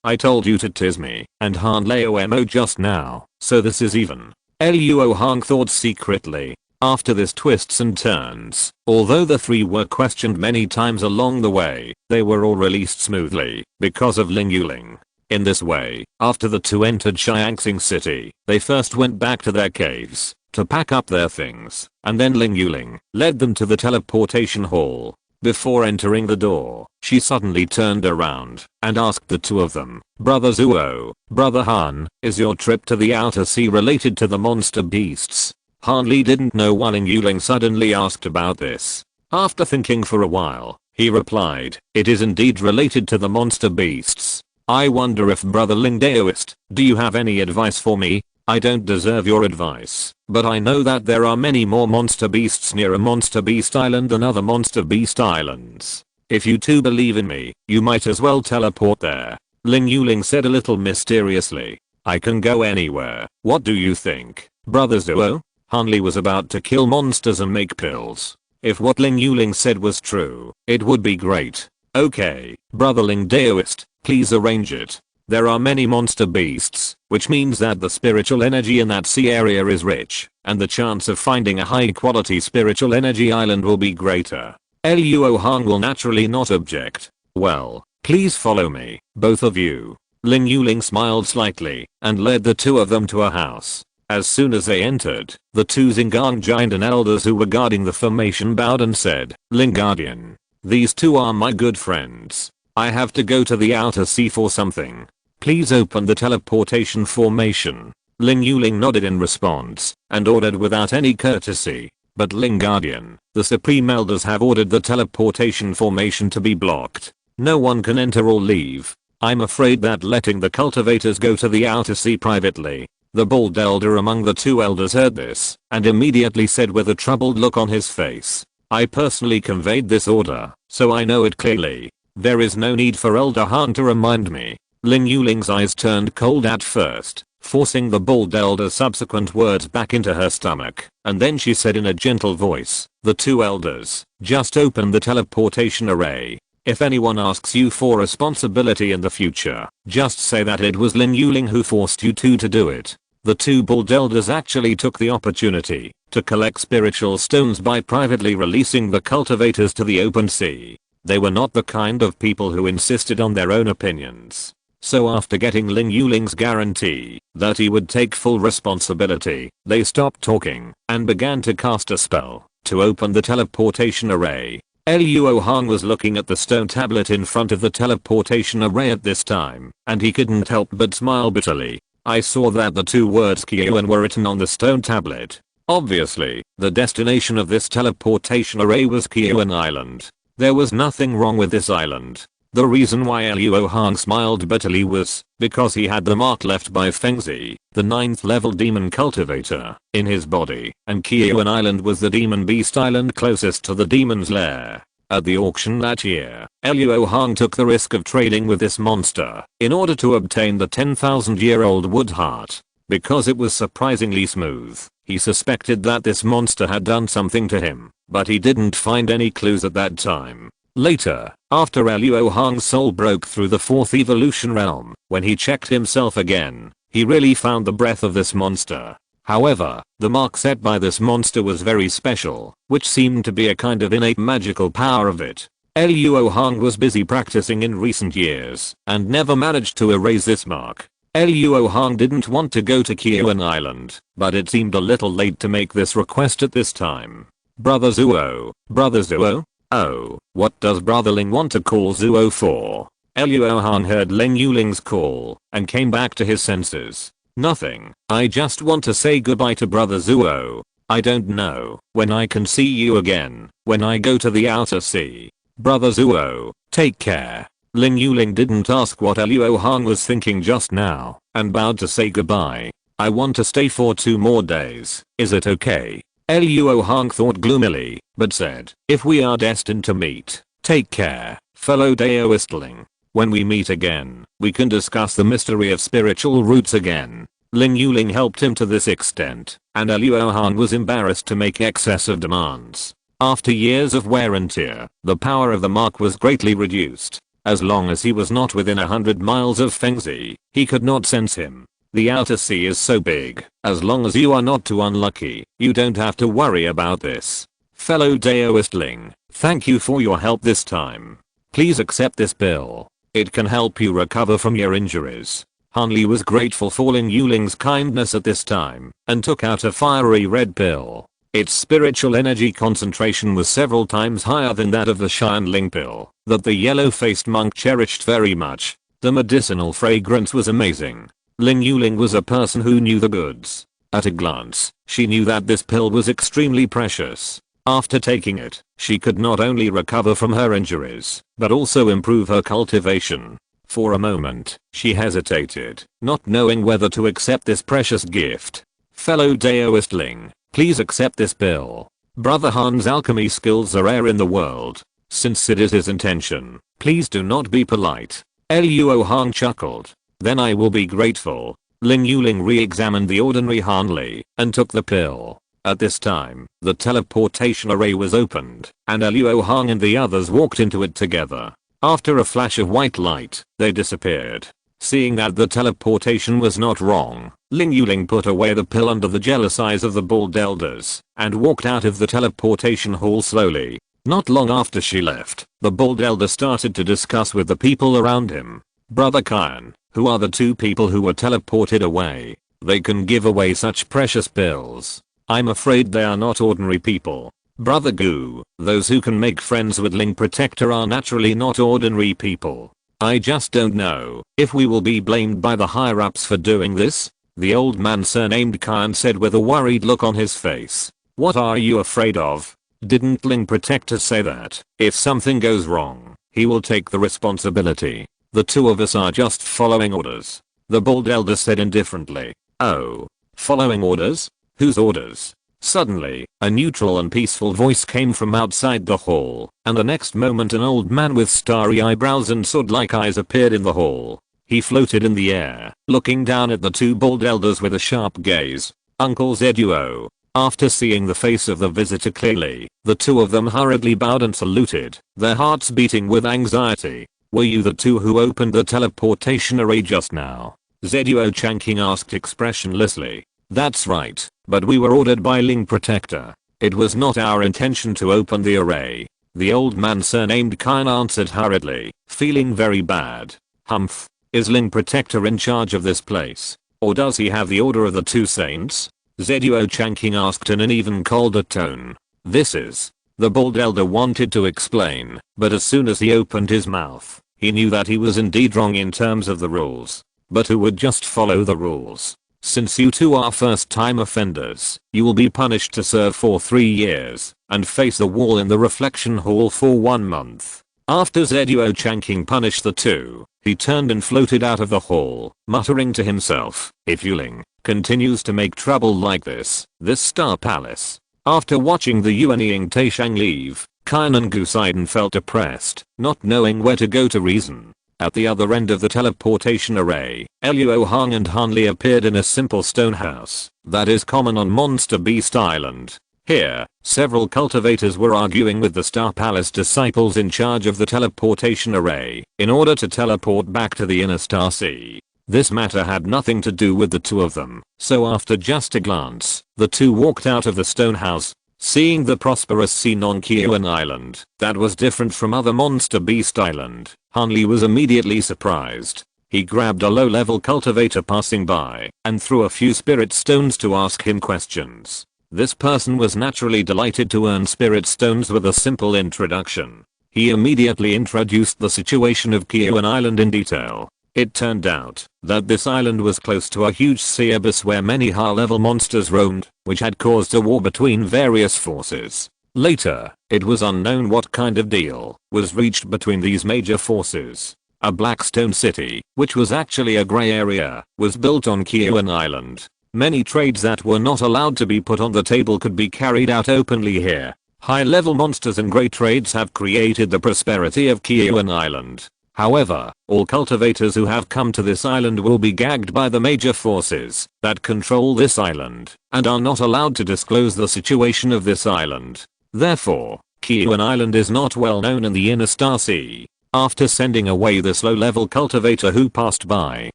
I told you to tease me and Han Lao just now, so this is even. Luo Hong thought secretly. After this twists and turns, although the 3 were questioned many times along the way, they were all released smoothly because of Ling Yuling. In this way, after the 2 entered Xianxing City, they first went back to their caves to pack up their things, and then Ling Yuling led them to the teleportation hall. Before entering the door, she suddenly turned around and asked the 2 of them, Brother Zuo, Brother Han, is your trip to the outer sea related to the monster beasts? Han Li didn't know why Ling Yuling suddenly asked about this. After thinking for a while, he replied, it is indeed related to the monster beasts. I wonder if Brother Ling Daoist, do you have any advice for me? I don't deserve your advice, but I know that there are many more monster beasts near a monster beast island than other monster beast islands. If you 2 believe in me, you might as well teleport there. Ling Yuling said a little mysteriously. I can go anywhere. What do you think, Brother Zuo? Han Li was about to kill monsters and make pills. If what Ling Yuling said was true, it would be great. Okay, brotherling Daoist, please arrange it. There are many monster beasts, which means that the spiritual energy in that sea area is rich, and the chance of finding a high quality spiritual energy island will be greater. Luo Hong will naturally not object. Well, please follow me, both of you. Ling Yuling smiled slightly, and led the two of them to a house. As soon as they entered, the two Xingang giant and elders who were guarding the formation bowed and said, Ling Guardian, these two are my good friends. I have to go to the outer sea for something. Please open the teleportation formation. Ling Yuling nodded in response, and ordered without any courtesy. But Ling Guardian, the Supreme Elders have ordered the teleportation formation to be blocked. No one can enter or leave. I'm afraid that letting the cultivators go to the outer sea privately. The bald elder among the two elders heard this, and immediately said with a troubled look on his face, I personally conveyed this order, so I know it clearly. There is no need for Elder Han to remind me. Ling Yuling's eyes turned cold at first, forcing the bald elder's subsequent words back into her stomach, and then she said in a gentle voice, the two elders, just open the teleportation array. If anyone asks you for responsibility in the future, just say that it was Ling Yuling who forced you to do it. The two bald elders actually took the opportunity to collect spiritual stones by privately releasing the cultivators to the open sea. They were not the kind of people who insisted on their own opinions. So after getting Ling Yuling's guarantee that he would take full responsibility, they stopped talking and began to cast a spell to open the teleportation array. Luo Hong was looking at the stone tablet in front of the teleportation array at this time, and he couldn't help but smile bitterly. I saw that the two words Kyoan were written on the stone tablet. Obviously, the destination of this teleportation array was Kyoan Island. There was nothing wrong with this island. The reason why Luo Hong smiled bitterly was because he had the mark left by Fengzi, the 9th level demon cultivator, in his body, and Kyoan Island was the demon beast island closest to the demon's lair. At the auction that year, Luo Hong took the risk of trading with this monster in order to obtain the 10,000-year-old wood heart. Because it was surprisingly smooth, he suspected that this monster had done something to him, but he didn't find any clues at that time. Later, after Luo Hong's soul broke through the 4th evolution realm, when he checked himself again, he really found the breath of this monster. However, the mark set by this monster was very special, which seemed to be a kind of innate magical power of it. Luo Hong was busy practicing in recent years, and never managed to erase this mark. Luo Hong didn't want to go to Kyoan Island, but it seemed a little late to make this request at this time. Brother Zuo? Brother Zuo? Oh, what does Brother Ling want to call Zuo for? Luo Hong heard Ling Yuling's call, and came back to his senses. Nothing, I just want to say goodbye to Brother Zuo. I don't know when I can see you again, when I go to the outer sea. Brother Zuo, take care. Ling Yuling didn't ask what Luo Hong was thinking just now, and bowed to say goodbye. I want to stay for 2 more days, is it okay? Luo Hong thought gloomily, but said, if we are destined to meet, take care, fellow Daoistling. When we meet again, we can discuss the mystery of spiritual roots again. Ling Yuling helped him to this extent, and Luo Hong was embarrassed to make excessive demands. After years of wear and tear, the power of the mark was greatly reduced. As long as he was not within 100 miles of Fengzi, he could not sense him. The outer sea is so big, as long as you are not too unlucky, you don't have to worry about this. Fellow Daoistling, thank you for your help this time. Please accept this bill. It can help you recover from your injuries. Han Li was grateful for Ling Yuling's kindness at this time, and took out a fiery red pill. Its spiritual energy concentration was several times higher than that of the Xianling pill that the yellow-faced monk cherished very much. The medicinal fragrance was amazing. Ling Yuling was a person who knew the goods. At a glance, she knew that this pill was extremely precious. After taking it, she could not only recover from her injuries, but also improve her cultivation. For a moment, she hesitated, not knowing whether to accept this precious gift. Fellow Daoistling, please accept this bill. Brother Han's alchemy skills are rare in the world. Since it is his intention, please do not be polite. Luo Hong chuckled. Then I will be grateful. Ling Yuling re-examined the ordinary Han Li and took the pill. At this time, the teleportation array was opened, and Luo Hong and the others walked into it together. After a flash of white light, they disappeared. Seeing that the teleportation was not wrong, Ling Yuling put away the pill under the jealous eyes of the bald elders and walked out of the teleportation hall slowly. Not long after she left, the bald elder started to discuss with the people around him. Brother Kyan, who are the two people who were teleported away? They can give away such precious pills. I'm afraid they are not ordinary people. Brother Gu, those who can make friends with Ling Protector are naturally not ordinary people. I just don't know if we will be blamed by the higher ups for doing this, the old man surnamed Kyan said with a worried look on his face. What are you afraid of? Didn't Ling Protector say that if something goes wrong, he will take the responsibility? The two of us are just following orders, the bald elder said indifferently. Oh, following orders? Whose orders? Suddenly, a neutral and peaceful voice came from outside the hall, and the next moment an old man with starry eyebrows and sword-like eyes appeared in the hall. He floated in the air, looking down at the two bald elders with a sharp gaze. Uncle Zeduo. After seeing the face of the visitor clearly, the two of them hurriedly bowed and saluted, their hearts beating with anxiety. Were you the two who opened the teleportation array just now? Zeduo Changqing asked expressionlessly. That's right, but we were ordered by Ling Protector. It was not our intention to open the array. The old man surnamed Kyan answered hurriedly, feeling very bad. Humph. Is Ling Protector in charge of this place? Or does he have the order of the two saints? Zeduo Changqing asked in an even colder tone. This is. The bald elder wanted to explain, but as soon as he opened his mouth, he knew that he was indeed wrong in terms of the rules. But who would just follow the rules? Since you two are first-time offenders, you will be punished to serve for 3 years and face the wall in the reflection hall for 1 month. After Zeduo Changqing punished the two, he turned and floated out of the hall, muttering to himself, if Yuling continues to make trouble like this Star Palace. After watching the Yuan Ying Taishang leave, Kyan and Guseiden felt depressed, not knowing where to go to reason. At the other end of the teleportation array, Luo Hong and Han Li appeared in a simple stone house that is common on Monster Beast Island. Here, several cultivators were arguing with the Star Palace disciples in charge of the teleportation array in order to teleport back to the inner Star Sea. This matter had nothing to do with the two of them, so after just a glance, the two walked out of the stone house. Seeing the prosperous scene on Kyoan Island that was different from other Monster Beast Island, Han Li was immediately surprised. He grabbed a low-level cultivator passing by and threw a few spirit stones to ask him questions. This person was naturally delighted to earn spirit stones with a simple introduction. He immediately introduced the situation of Kyoan Island in detail. It turned out that this island was close to a huge sea abyss where many high-level monsters roamed, which had caused a war between various forces. Later, it was unknown what kind of deal was reached between these major forces. A black stone city, which was actually a grey area, was built on Kyoan Island. Many trades that were not allowed to be put on the table could be carried out openly here. High-level monsters and grey trades have created the prosperity of Kyoan Island. However, all cultivators who have come to this island will be gagged by the major forces that control this island and are not allowed to disclose the situation of this island. Therefore, Kyoan Island is not well known in the inner Star Sea. After sending away this low-level cultivator who passed by,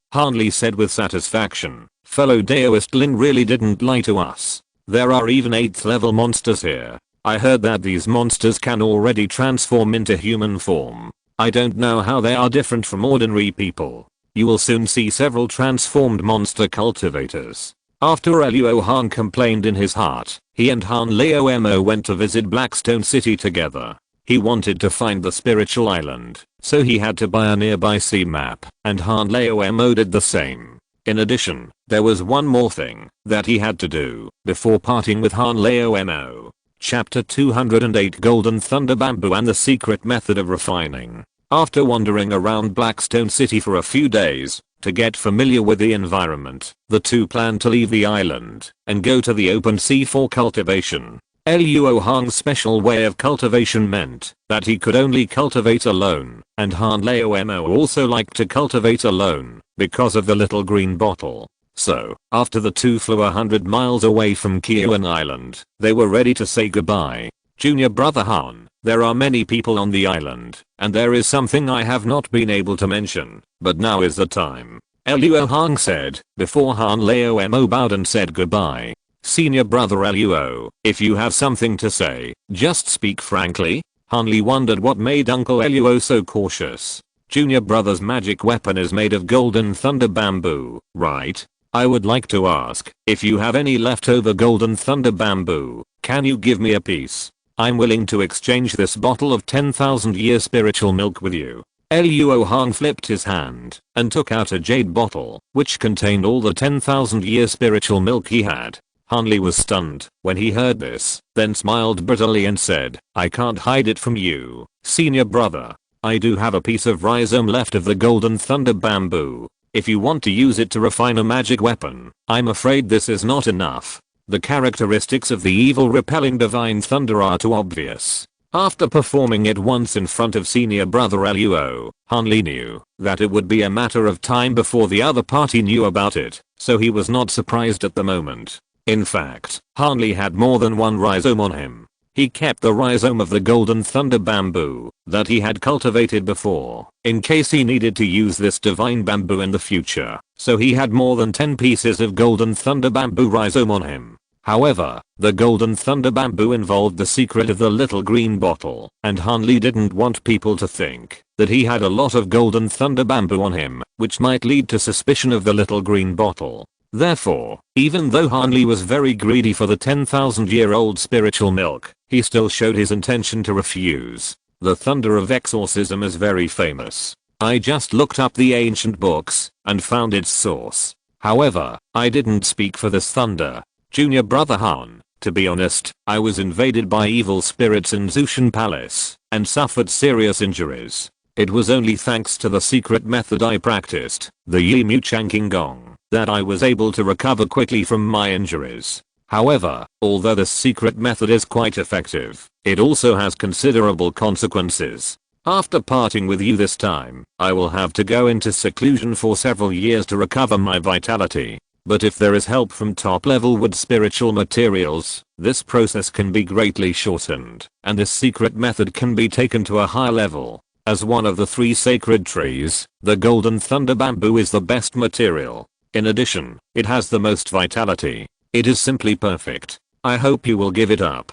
Han Li said with satisfaction, fellow Daoist Lin really didn't lie to us. There are even 8th level monsters here. I heard that these monsters can already transform into human form. I don't know how they are different from ordinary people. You will soon see several transformed monster cultivators. After Luo Hong complained in his heart, he and Han Leo Mo went to visit Blackstone City together. He wanted to find the spiritual island, so he had to buy a nearby sea map, and Han Leo Mo did the same. In addition, there was one more thing that he had to do before parting with Han Leo Mo. Chapter 208 Golden Thunder Bamboo and the Secret Method of Refining. After wandering around Blackstone City for a few days to get familiar with the environment, the two planned to leave the island and go to the open sea for cultivation. Luo Hong's special way of cultivation meant that he could only cultivate alone, and Han Leo Mo also liked to cultivate alone because of the little green bottle. So, after the two flew 100 miles away from Kyoan Island, they were ready to say goodbye. Junior brother Han, there are many people on the island, and there is something I have not been able to mention, but now is the time. Luo Hong said, before Han Lao bowed and said goodbye. Senior brother Luo, if you have something to say, just speak frankly. Han Li wondered what made Uncle Luo so cautious. Junior brother's magic weapon is made of golden thunder bamboo, right? I would like to ask, if you have any leftover golden thunder bamboo, can you give me a piece? I'm willing to exchange this bottle of 10,000 year spiritual milk with you. Luo Hong flipped his hand and took out a jade bottle, which contained all the 10,000 year spiritual milk he had. Han Li was stunned when he heard this, then smiled bitterly and said, I can't hide it from you, senior brother. I do have a piece of rhizome left of the golden thunder bamboo. If you want to use it to refine a magic weapon, I'm afraid this is not enough. The characteristics of the evil repelling divine thunder are too obvious. After performing it once in front of senior brother Luo, Han Li knew that it would be a matter of time before the other party knew about it, so he was not surprised at the moment. In fact, Han Li had more than one rhizome on him. He kept the rhizome of the golden thunder bamboo that he had cultivated before, in case he needed to use this divine bamboo in the future, so he had more than 10 pieces of golden thunder bamboo rhizome on him. However, the golden thunder bamboo involved the secret of the little green bottle, and Han Li didn't want people to think that he had a lot of golden thunder bamboo on him, which might lead to suspicion of the little green bottle. Therefore, even though Han Li was very greedy for the 10,000-year-old spiritual milk, he still showed his intention to refuse. The thunder of exorcism is very famous. I just looked up the ancient books and found its source. However, I didn't speak for this thunder. Junior brother Han, to be honest, I was invaded by evil spirits in Zushan Palace and suffered serious injuries. It was only thanks to the secret method I practiced, the Yimu Chanking Gong, that I was able to recover quickly from my injuries. However, although this secret method is quite effective, it also has considerable consequences. After parting with you this time, I will have to go into seclusion for several years to recover my vitality. But if there is help from top-level wood spiritual materials, this process can be greatly shortened, and this secret method can be taken to a higher level. As one of the 3 sacred trees, the golden thunder bamboo is the best material. In addition, it has the most vitality. It is simply perfect. I hope you will give it up.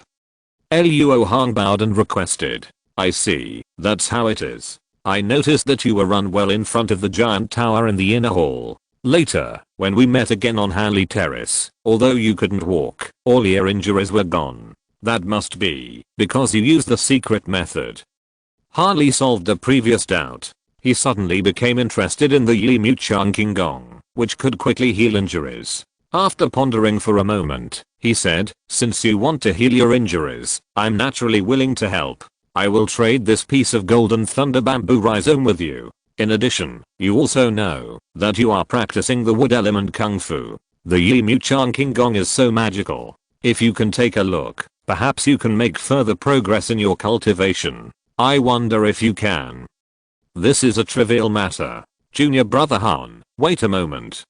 Luo Hong bowed and requested. I see, that's how it is. I noticed that you were run well in front of the giant tower in the inner hall. Later, when we met again on Hanley Terrace, although you couldn't walk, all your injuries were gone. That must be because you used the secret method. Hanley solved a previous doubt. He suddenly became interested in the Yimu Chanking Gong, which could quickly heal injuries. After pondering for a moment, he said, since you want to heal your injuries, I'm naturally willing to help. I will trade this piece of golden thunder bamboo rhizome with you. In addition, you also know that you are practicing the wood element kung fu. The Yimu Chanking Gong is so magical. If you can take a look, perhaps you can make further progress in your cultivation. I wonder if you can. This is a trivial matter. Junior brother Han, wait a moment.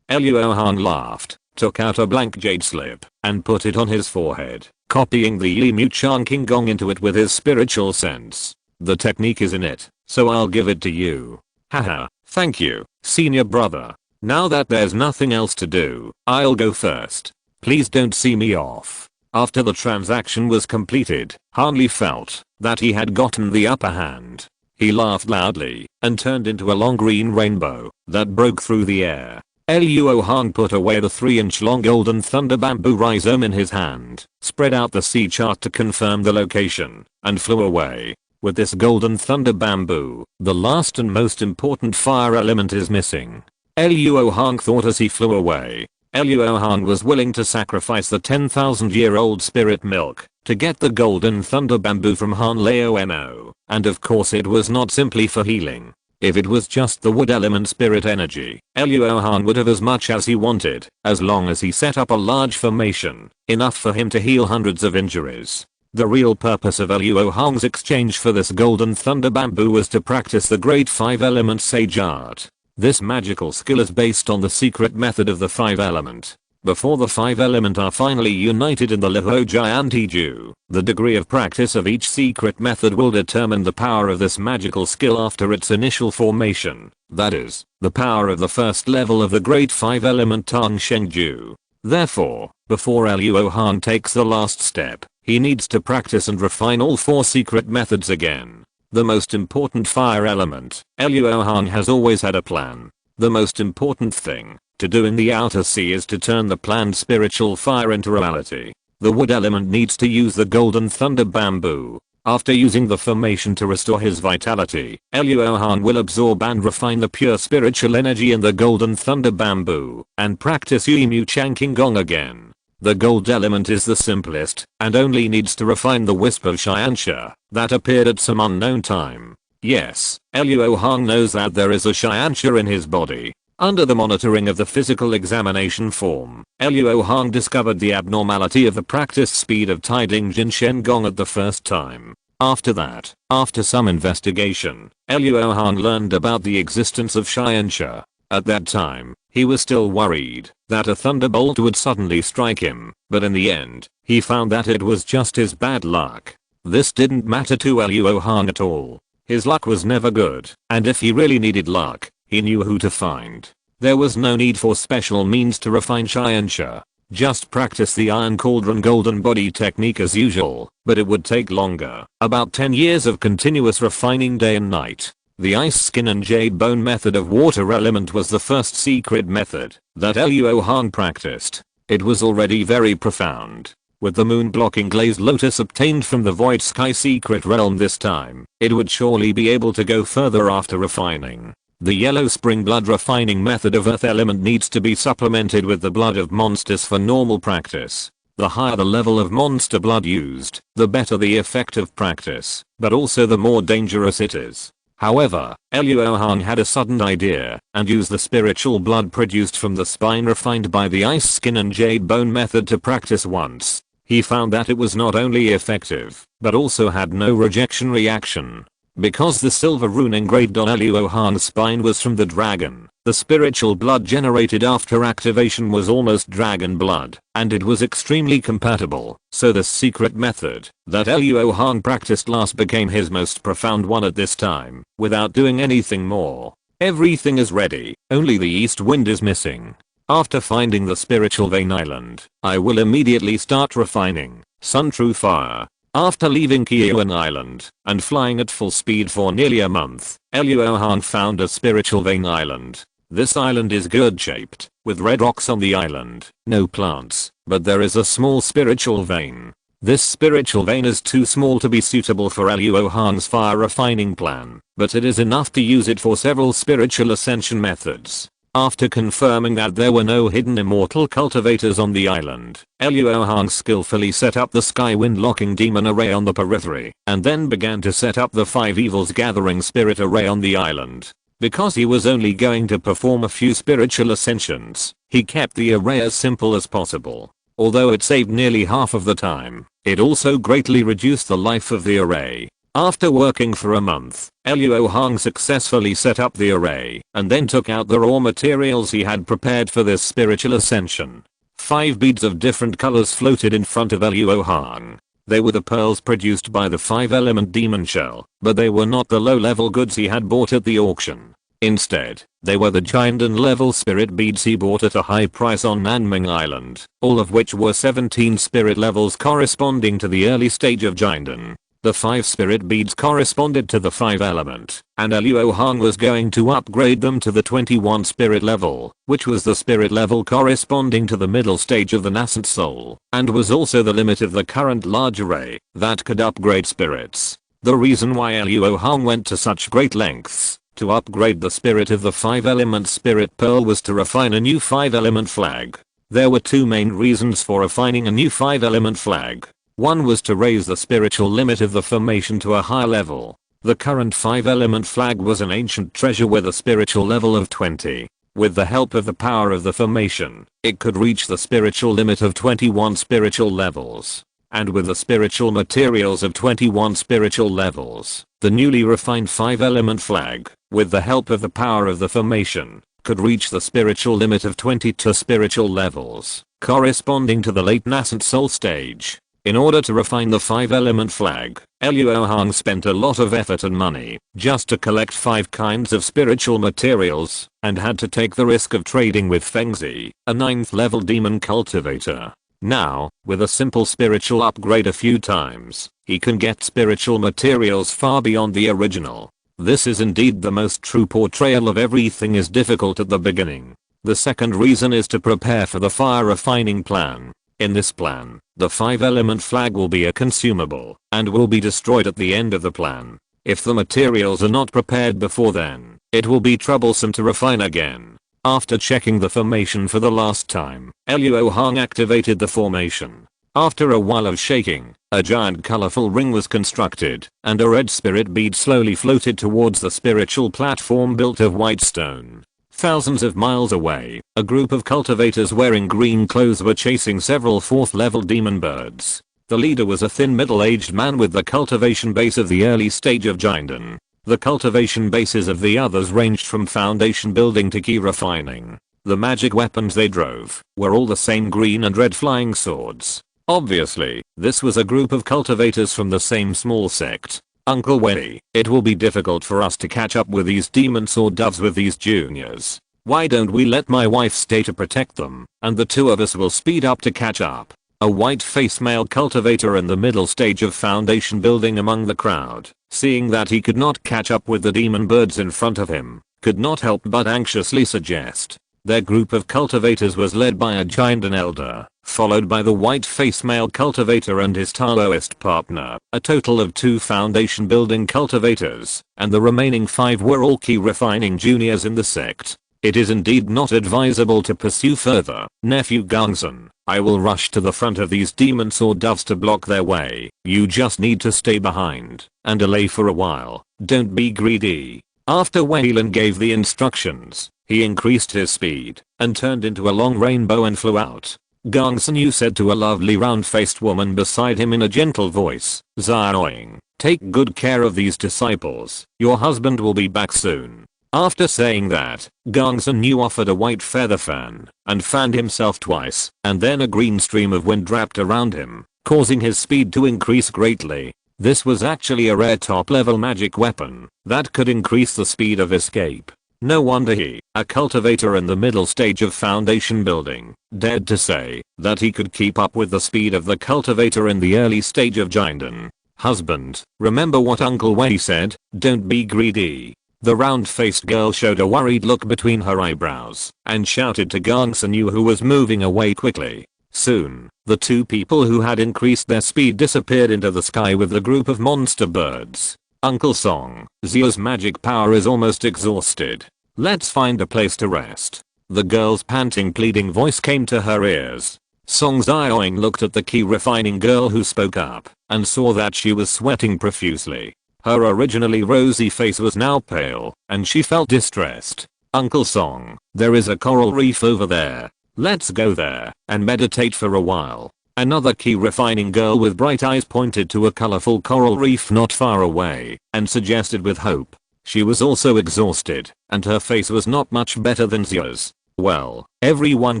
Luo Hong laughed, took out a blank jade slip, and put it on his forehead, copying the Yimu Chanking Gong into it with his spiritual sense. The technique is in it, so I'll give it to you. Haha, thank you, senior brother. Now that there's nothing else to do, I'll go first. Please don't see me off. After the transaction was completed, Hanley felt that he had gotten the upper hand. He laughed loudly and turned into a long green rainbow that broke through the air. Luo Hong put away the 3-inch long golden thunder bamboo rhizome in his hand, spread out the sea chart to confirm the location, and flew away. With this golden thunder bamboo, the last and most important fire element is missing. Luo Hong thought as he flew away. Luo Hong was willing to sacrifice the 10,000-year-old spirit milk to get the golden thunder bamboo from Han Lao. And of course it was not simply for healing. If it was just the wood element spirit energy, Luo Hong would have as much as he wanted, as long as he set up a large formation, enough for him to heal hundreds of injuries. The real purpose of Luo Hong's exchange for this golden thunder bamboo was to practice the great 5-element sage art. This magical skill is based on the secret method of the 5 element. before the 5 element are finally united in the Luo Jiantiju. The degree of practice of each secret method will determine the power of this magical skill after its initial formation, that is, the power of the first level of the great 5 element Tang Shengju. Therefore, before Luo Hong takes the last step, he needs to practice and refine all 4 secret methods again. The most important fire element, Luo Hong has always had a plan. The most important thing to do in the outer sea is to turn the planned spiritual fire into reality. The wood element needs to use the golden thunder bamboo. After using the formation to restore his vitality, Luo Hong will absorb and refine the pure spiritual energy in the golden thunder bamboo and practice Yimu Changqing Gong again. The gold element is the simplest and only needs to refine the wisp of Xianxia that appeared at some unknown time. Yes, Luo Hong knows that there is a Xianxia in his body. Under the monitoring of the physical examination form, Luo Hong discovered the abnormality of the practice speed of Taiding Jin Shen Gong at the first time. After that, after some investigation, Luo Hong learned about the existence of Xianxia. At that time, he was still worried that a thunderbolt would suddenly strike him, but in the end, he found that it was just his bad luck. This didn't matter to Luo Hong at all. His luck was never good, and if he really needed luck, he knew who to find. There was no need for special means to refine Xianxia. Just practice the Iron Cauldron Golden Body technique as usual, but it would take longer. About 10 years of continuous refining day and night. The Ice Skin and Jade Bone method of water element was the first secret method that Luo Hong practiced. It was already very profound. With the moon blocking glazed lotus obtained from the Void Sky secret realm this time, it would surely be able to go further after refining. The Yellow Spring Blood refining method of earth element needs to be supplemented with the blood of monsters for normal practice. The higher the level of monster blood used, the better the effect of practice, but also the more dangerous it is. However, Luo Hong had a sudden idea and used the spiritual blood produced from the spine refined by the Ice Skin and Jade Bone method to practice once. He found that it was not only effective, but also had no rejection reaction. Because the silver rune engraved on Luo Hong's spine was from the dragon, the spiritual blood generated after activation was almost dragon blood, and it was extremely compatible, so the secret method that Luo Hong practiced last became his most profound one at this time, without doing anything more. Everything is ready, only the east wind is missing. After finding the spiritual vein island, I will immediately start refining Sun True Fire. After leaving Kiyuan Island and flying at full speed for nearly a month, Luo Hong found a spiritual vein island. This island is gourd shaped, with red rocks on the island, no plants, but there is a small spiritual vein. This spiritual vein is too small to be suitable for Luo Hong's fire refining plan, but it is enough to use it for several spiritual ascension methods. After confirming that there were no hidden immortal cultivators on the island, Luo Hong skillfully set up the Skywind locking demon array on the periphery, and then began to set up the 5 evils gathering spirit array on the island. Because he was only going to perform a few spiritual ascensions, he kept the array as simple as possible. Although it saved nearly half of the time, it also greatly reduced the life of the array. After working for a month, Luo Hong successfully set up the array and then took out the raw materials he had prepared for this spiritual ascension. 5 beads of different colors floated in front of Luo Hong. They were the pearls produced by the 5-element demon shell, but they were not the low-level goods he had bought at the auction. Instead, they were the Jiandan level spirit beads he bought at a high price on Nanming Island, all of which were 17 spirit levels corresponding to the early stage of Jiandan. The 5 spirit beads corresponded to the 5 element, and Luo Hong was going to upgrade them to the 21 spirit level, which was the spirit level corresponding to the middle stage of the nascent soul, and was also the limit of the current large array that could upgrade spirits. The reason why Luo Hong went to such great lengths to upgrade the spirit of the 5 element spirit pearl was to refine a new 5 element flag. There were 2 main reasons for refining a new 5 element flag. One was to raise the spiritual limit of the formation to a higher level. The current 5 element flag was an ancient treasure with a spiritual level of 20. With the help of the power of the formation, it could reach the spiritual limit of 21 spiritual levels. And with the spiritual materials of 21 spiritual levels, the newly refined 5 element flag, with the help of the power of the formation, could reach the spiritual limit of 22 spiritual levels. corresponding to the late nascent soul stage. In order to refine the 5-element flag, Luo Hong spent a lot of effort and money just to collect 5 kinds of spiritual materials, and had to take the risk of trading with Fengzi, a 9th level demon cultivator. Now, with a simple spiritual upgrade a few times, he can get spiritual materials far beyond the original. This is indeed the most true portrayal of everything is difficult at the beginning. The second reason is to prepare for the fire refining plan. In this plan, the 5-element flag will be a consumable and will be destroyed at the end of the plan. If the materials are not prepared before then, it will be troublesome to refine again. After checking the formation for the last time, Luo Hong activated the formation. After a while of shaking, a giant colorful ring was constructed, and a red spirit bead slowly floated towards the spiritual platform built of white stone. Thousands of miles away, a group of cultivators wearing green clothes were chasing several 4th level demon birds. The leader was a thin middle-aged man with the cultivation base of the early stage of Jinden. The cultivation bases of the others ranged from foundation building to key refining. The magic weapons they drove were all the same green and red flying swords. Obviously, this was a group of cultivators from the same small sect. Uncle Wei, it will be difficult for us to catch up with these demon sword doves with these juniors. Why don't we let my wife stay to protect them, and the 2 of us will speed up to catch up. A white-faced male cultivator in the middle stage of foundation building among the crowd, seeing that he could not catch up with the demon birds in front of him, could not help but anxiously suggest. Their group of cultivators was led by a giant and elder, followed by the white-faced male cultivator and his Taoist partner, a total of 2 foundation building cultivators, and the remaining 5 were all key refining juniors in the sect. It is indeed not advisable to pursue further, nephew Gongsun. I will rush to the front of these demon sword doves to block their way. You just need to stay behind and delay for a while. Don't be greedy. After Wei Lin gave the instructions, he increased his speed and turned into a long rainbow and flew out. Gongsun Yu said to a lovely round-faced woman beside him in a gentle voice, Xiaoying, take good care of these disciples. Your husband will be back soon. After saying that, Gongsun Yu offered a white feather fan and fanned himself twice, and then a green stream of wind wrapped around him, causing his speed to increase greatly. This was actually a rare top-level magic weapon that could increase the speed of escape. No wonder he, a cultivator in the middle stage of foundation building, dared to say that he could keep up with the speed of the cultivator in the early stage of Jinden. Husband, remember what Uncle Wei said, don't be greedy. The round-faced girl showed a worried look between her eyebrows and shouted to Gongsun Yu, who was moving away quickly. Soon, the 2 people who had increased their speed disappeared into the sky with the group of monster birds. Uncle Song, Xia's magic power is almost exhausted. Let's find a place to rest. The girl's panting pleading voice came to her ears. Song Xiaoying looked at the key refining girl who spoke up and saw that she was sweating profusely. Her originally rosy face was now pale, and she felt distressed. Uncle Song, there is a coral reef over there. Let's go there and meditate for a while. Another key refining girl with bright eyes pointed to a colorful coral reef not far away and suggested with hope. She was also exhausted, and her face was not much better than Xia's. Well, everyone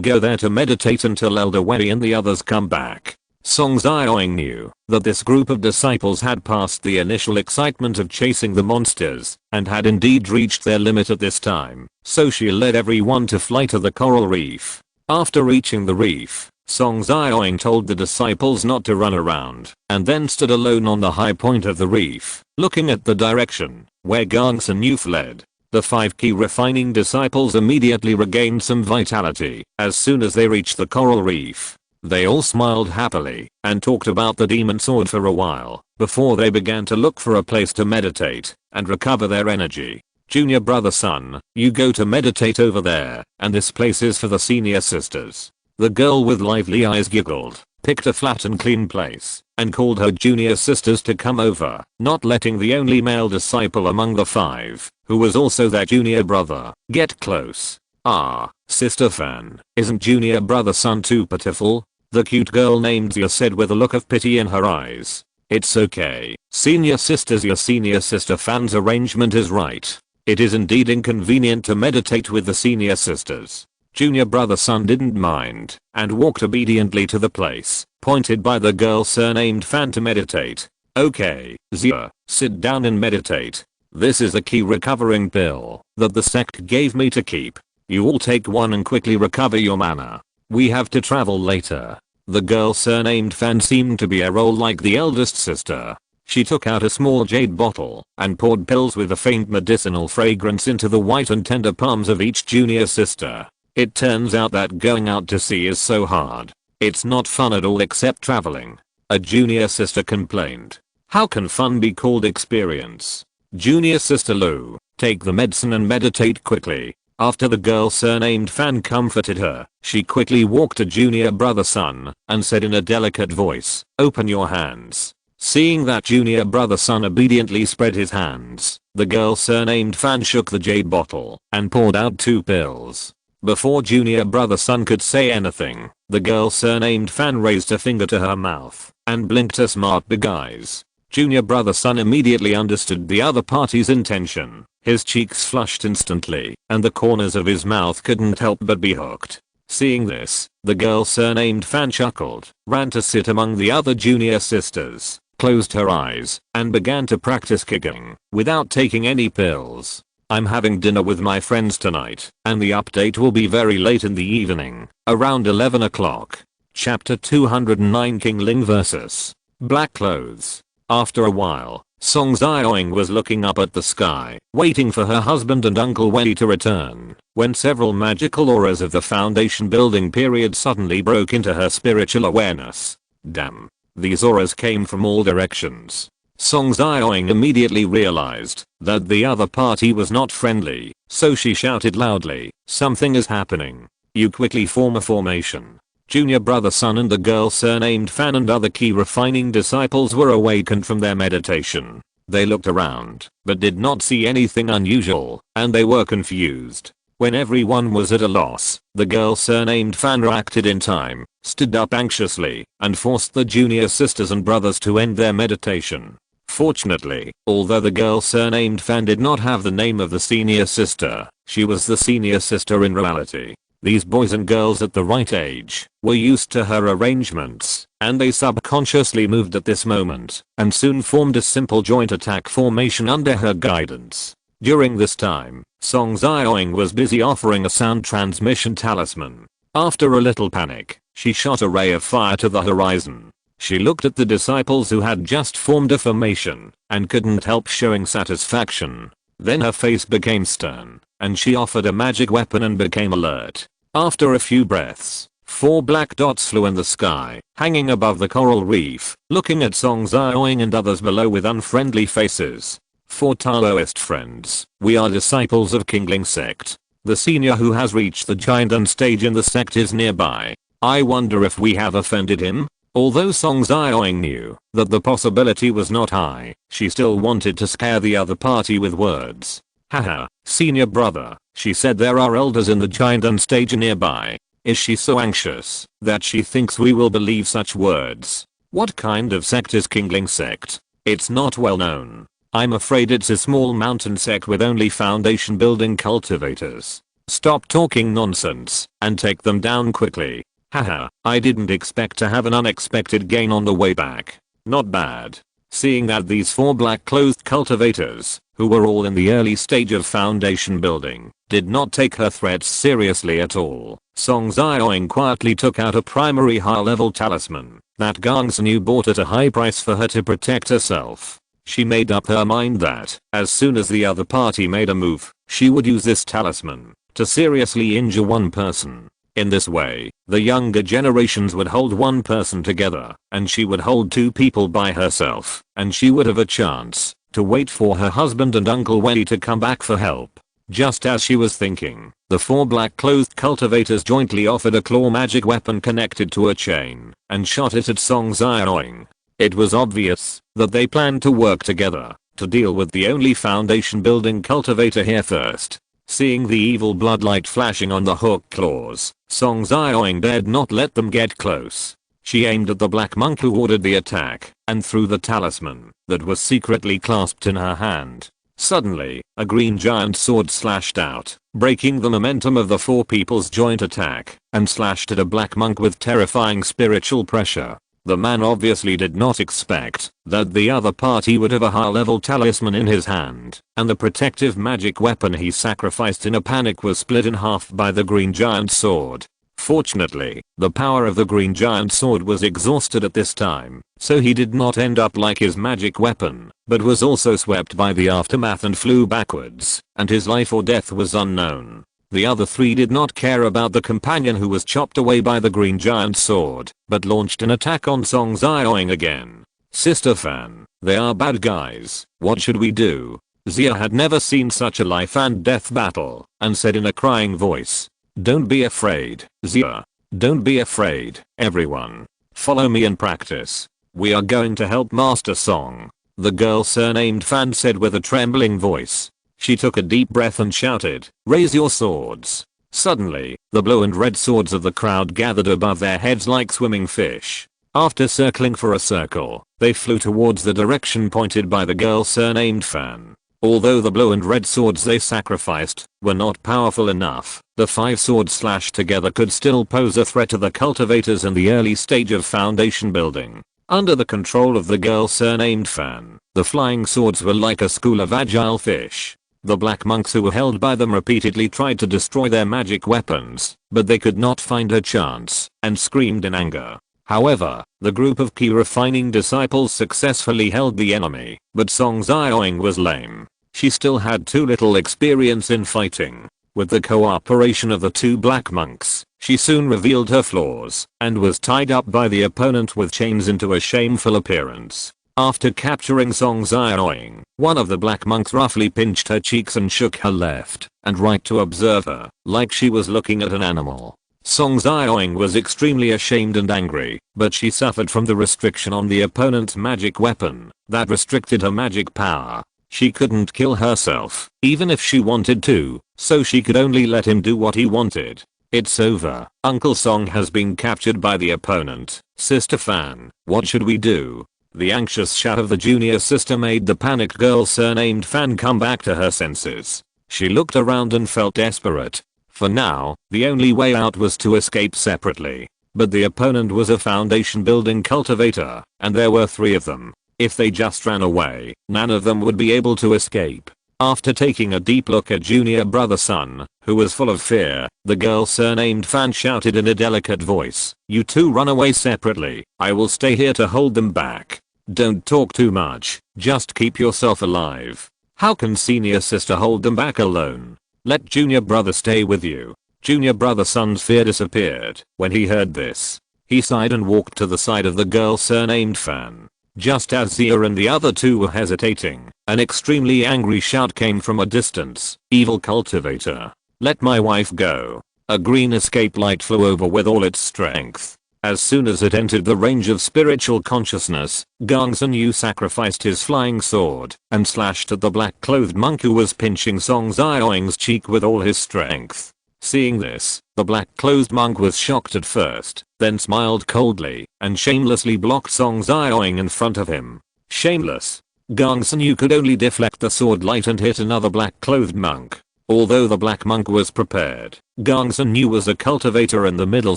go there to meditate until Elder Wei and the others come back. Song Xiaoying knew that this group of disciples had passed the initial excitement of chasing the monsters and had indeed reached their limit at this time, so she led everyone to fly to the coral reef. After reaching the reef, Song Xiaoying told the disciples not to run around and then stood alone on the high point of the reef, looking at the direction where Gongsun Yu fled. The 5 key refining disciples immediately regained some vitality as soon as they reached the coral reef. They all smiled happily and talked about the demon sword for a while before they began to look for a place to meditate and recover their energy. Junior brother son, you go to meditate over there, and this place is for the senior sisters. The girl with lively eyes giggled, picked a flat and clean place, and called her junior sisters to come over, not letting the only male disciple among the 5, who was also their junior brother, get close. Ah, sister Fan, isn't junior brother son too pitiful? The cute girl named Xia said with a look of pity in her eyes. It's okay, senior sisters, your senior sister Fan's arrangement is right. It is indeed inconvenient to meditate with the senior sisters. Junior brother Sun didn't mind and walked obediently to the place pointed by the girl surnamed Fan to meditate. Okay, Zia, sit down and meditate. This is a key recovering pill that the sect gave me to keep. You all take one and quickly recover your mana. We have to travel later. The girl surnamed Fan seemed to be a role like the eldest sister. She took out a small jade bottle and poured pills with a faint medicinal fragrance into the white and tender palms of each junior sister. It turns out that going out to sea is so hard. It's not fun at all except traveling. A junior sister complained. How can fun be called experience? Junior sister Lu, take the medicine and meditate quickly. After the girl surnamed Fan comforted her, she quickly walked to junior brother Sun and said in a delicate voice, open your hands. Seeing that junior brother Sun obediently spread his hands, the girl surnamed Fan shook the jade bottle and poured out 2 pills. Before junior brother Sun could say anything, the girl surnamed Fan raised a finger to her mouth and blinked her smart big eyes. Junior brother Sun immediately understood the other party's intention. His cheeks flushed instantly and the corners of his mouth couldn't help but be hooked. Seeing this, the girl surnamed Fan chuckled, ran to sit among the other junior sisters, closed her eyes, and began to practice kicking without taking any pills. I'm having dinner with my friends tonight, and the update will be very late in the evening, around 11 o'clock. Chapter 209 King Ling vs. Black Clothes. After a while, Song Xiaoying was looking up at the sky, waiting for her husband and Uncle Wei to return, when several magical auras of the foundation building period suddenly broke into her spiritual awareness. Damn. These auras came from all directions. Song Xiaoying immediately realized that the other party was not friendly, so she shouted loudly, something is happening. You quickly form a formation. Junior brother Sun and the girl surnamed Fan and other key refining disciples were awakened from their meditation. They looked around, but did not see anything unusual, and they were confused. When everyone was at a loss, the girl surnamed Fan reacted in time, stood up anxiously, and forced the junior sisters and brothers to end their meditation. Fortunately, although the girl surnamed Fan did not have the name of the senior sister, she was the senior sister in reality. These boys and girls at the right age were used to her arrangements, and they subconsciously moved at this moment, and soon formed a simple joint attack formation under her guidance. During this time, Song Xiaoying was busy offering a sound transmission talisman. After a little panic, she shot a ray of fire to the horizon. She looked at the disciples who had just formed a formation, and couldn't help showing satisfaction. Then her face became stern, and she offered a magic weapon and became alert. After a few breaths, 4 black dots flew in the sky, hanging above the coral reef, looking at Song Xiaoying and others below with unfriendly faces. 4 Taoist friends, we are disciples of King Ling sect. The senior who has reached the giant stage in the sect is nearby. I wonder if we have offended him? Although Song Xiaoying knew that the possibility was not high, she still wanted to scare the other party with words. Haha, senior brother, she said there are elders in the giant stage nearby. Is she so anxious that she thinks we will believe such words? What kind of sect is King Ling sect? It's not well known. I'm afraid it's a small mountain sect with only foundation building cultivators. Stop talking nonsense and take them down quickly. Haha, I didn't expect to have an unexpected gain on the way back. Not bad. Seeing that these 4 black-clothed cultivators, who were all in the early stage of foundation building, did not take her threats seriously at all, Song Xiaoying quietly took out a primary high-level talisman that Gang Senu bought at a high price for her to protect herself. She made up her mind that, as soon as the other party made a move, she would use this talisman to seriously injure one person. In this way, the younger generations would hold one person together, and she would hold 2 people by herself, and she would have a chance to wait for her husband and Uncle Wei to come back for help. Just as she was thinking, the 4 black-clothed cultivators jointly offered a claw magic weapon connected to a chain, and shot it at Song Xiaoying. It was obvious that they planned to work together to deal with the only foundation building cultivator here first. Seeing the evil bloodlight flashing on the hooked claws, Song Xiaoying dared not let them get close. She aimed at the black monk who ordered the attack, and threw the talisman that was secretly clasped in her hand. Suddenly, a green giant sword slashed out, breaking the momentum of the four people's joint attack, and slashed at a black monk with terrifying spiritual pressure. The man obviously did not expect that the other party would have a high level talisman in his hand, and the protective magic weapon he sacrificed in a panic was split in half by the green giant sword. Fortunately, the power of the green giant sword was exhausted at this time, so he did not end up like his magic weapon, but was also swept by the aftermath and flew backwards, and his life or death was unknown. The other three did not care about the companion who was chopped away by the green giant sword, but launched an attack on Song Xiaoying again. Sister Fan, they are bad guys, what should we do? Xia had never seen such a life and death battle, and said in a crying voice. Don't be afraid, Xia. Don't be afraid, everyone. Follow me and practice. We are going to help Master Song. The girl surnamed Fan said with a trembling voice. She took a deep breath and shouted, raise your swords. Suddenly, the blue and red swords of the crowd gathered above their heads like swimming fish. After circling for a circle, they flew towards the direction pointed by the girl surnamed Fan. Although the blue and red swords they sacrificed were not powerful enough, the 5 swords slashed together could still pose a threat to the cultivators in the early stage of foundation building. Under the control of the girl surnamed Fan, the flying swords were like a school of agile fish. The black monks who were held by them repeatedly tried to destroy their magic weapons, but they could not find a chance, and screamed in anger. However, the group of key refining disciples successfully held the enemy, but Song Xiaoying was lame. She still had too little experience in fighting. With the cooperation of the 2 black monks, she soon revealed her flaws, and was tied up by the opponent with chains into a shameful appearance. After capturing Song Xiaoying, one of the black monks roughly pinched her cheeks and shook her left and right to observe her, like she was looking at an animal. Song Xiaoying was extremely ashamed and angry, but she suffered from the restriction on the opponent's magic weapon that restricted her magic power. She couldn't kill herself, even if she wanted to, so she could only let him do what he wanted. It's over. Uncle Song has been captured by the opponent. Sister Fan, what should we do? The anxious shout of the junior sister made the panicked girl surnamed Fan come back to her senses. She looked around and felt desperate. For now, the only way out was to escape separately. But the opponent was a foundation building cultivator, and there were 3 of them. If they just ran away, none of them would be able to escape. After taking a deep look at junior brother Sun, who was full of fear, the girl surnamed Fan shouted in a delicate voice, you 2 run away separately, I will stay here to hold them back. Don't talk too much, just keep yourself alive. How can senior sister hold them back alone? Let junior brother stay with you. Junior brother Sun's fear disappeared when he heard this. He sighed and walked to the side of the girl surnamed Fan. Just as Xia and the other 2 were hesitating, an extremely angry shout came from a distance. Evil cultivator. Let my wife go. A green escape light flew over with all its strength. As soon as it entered the range of spiritual consciousness, Gongsun Yu sacrificed his flying sword and slashed at the black-clothed monk who was pinching Song Xiaoying's cheek with all his strength. Seeing this, the black-clothed monk was shocked at first, then smiled coldly and shamelessly blocked Song Xiaoying in front of him. Shameless. Gongsun Yu could only deflect the sword light and hit another black-clothed monk. Although the black monk was prepared, Gongsun Yu was a cultivator in the middle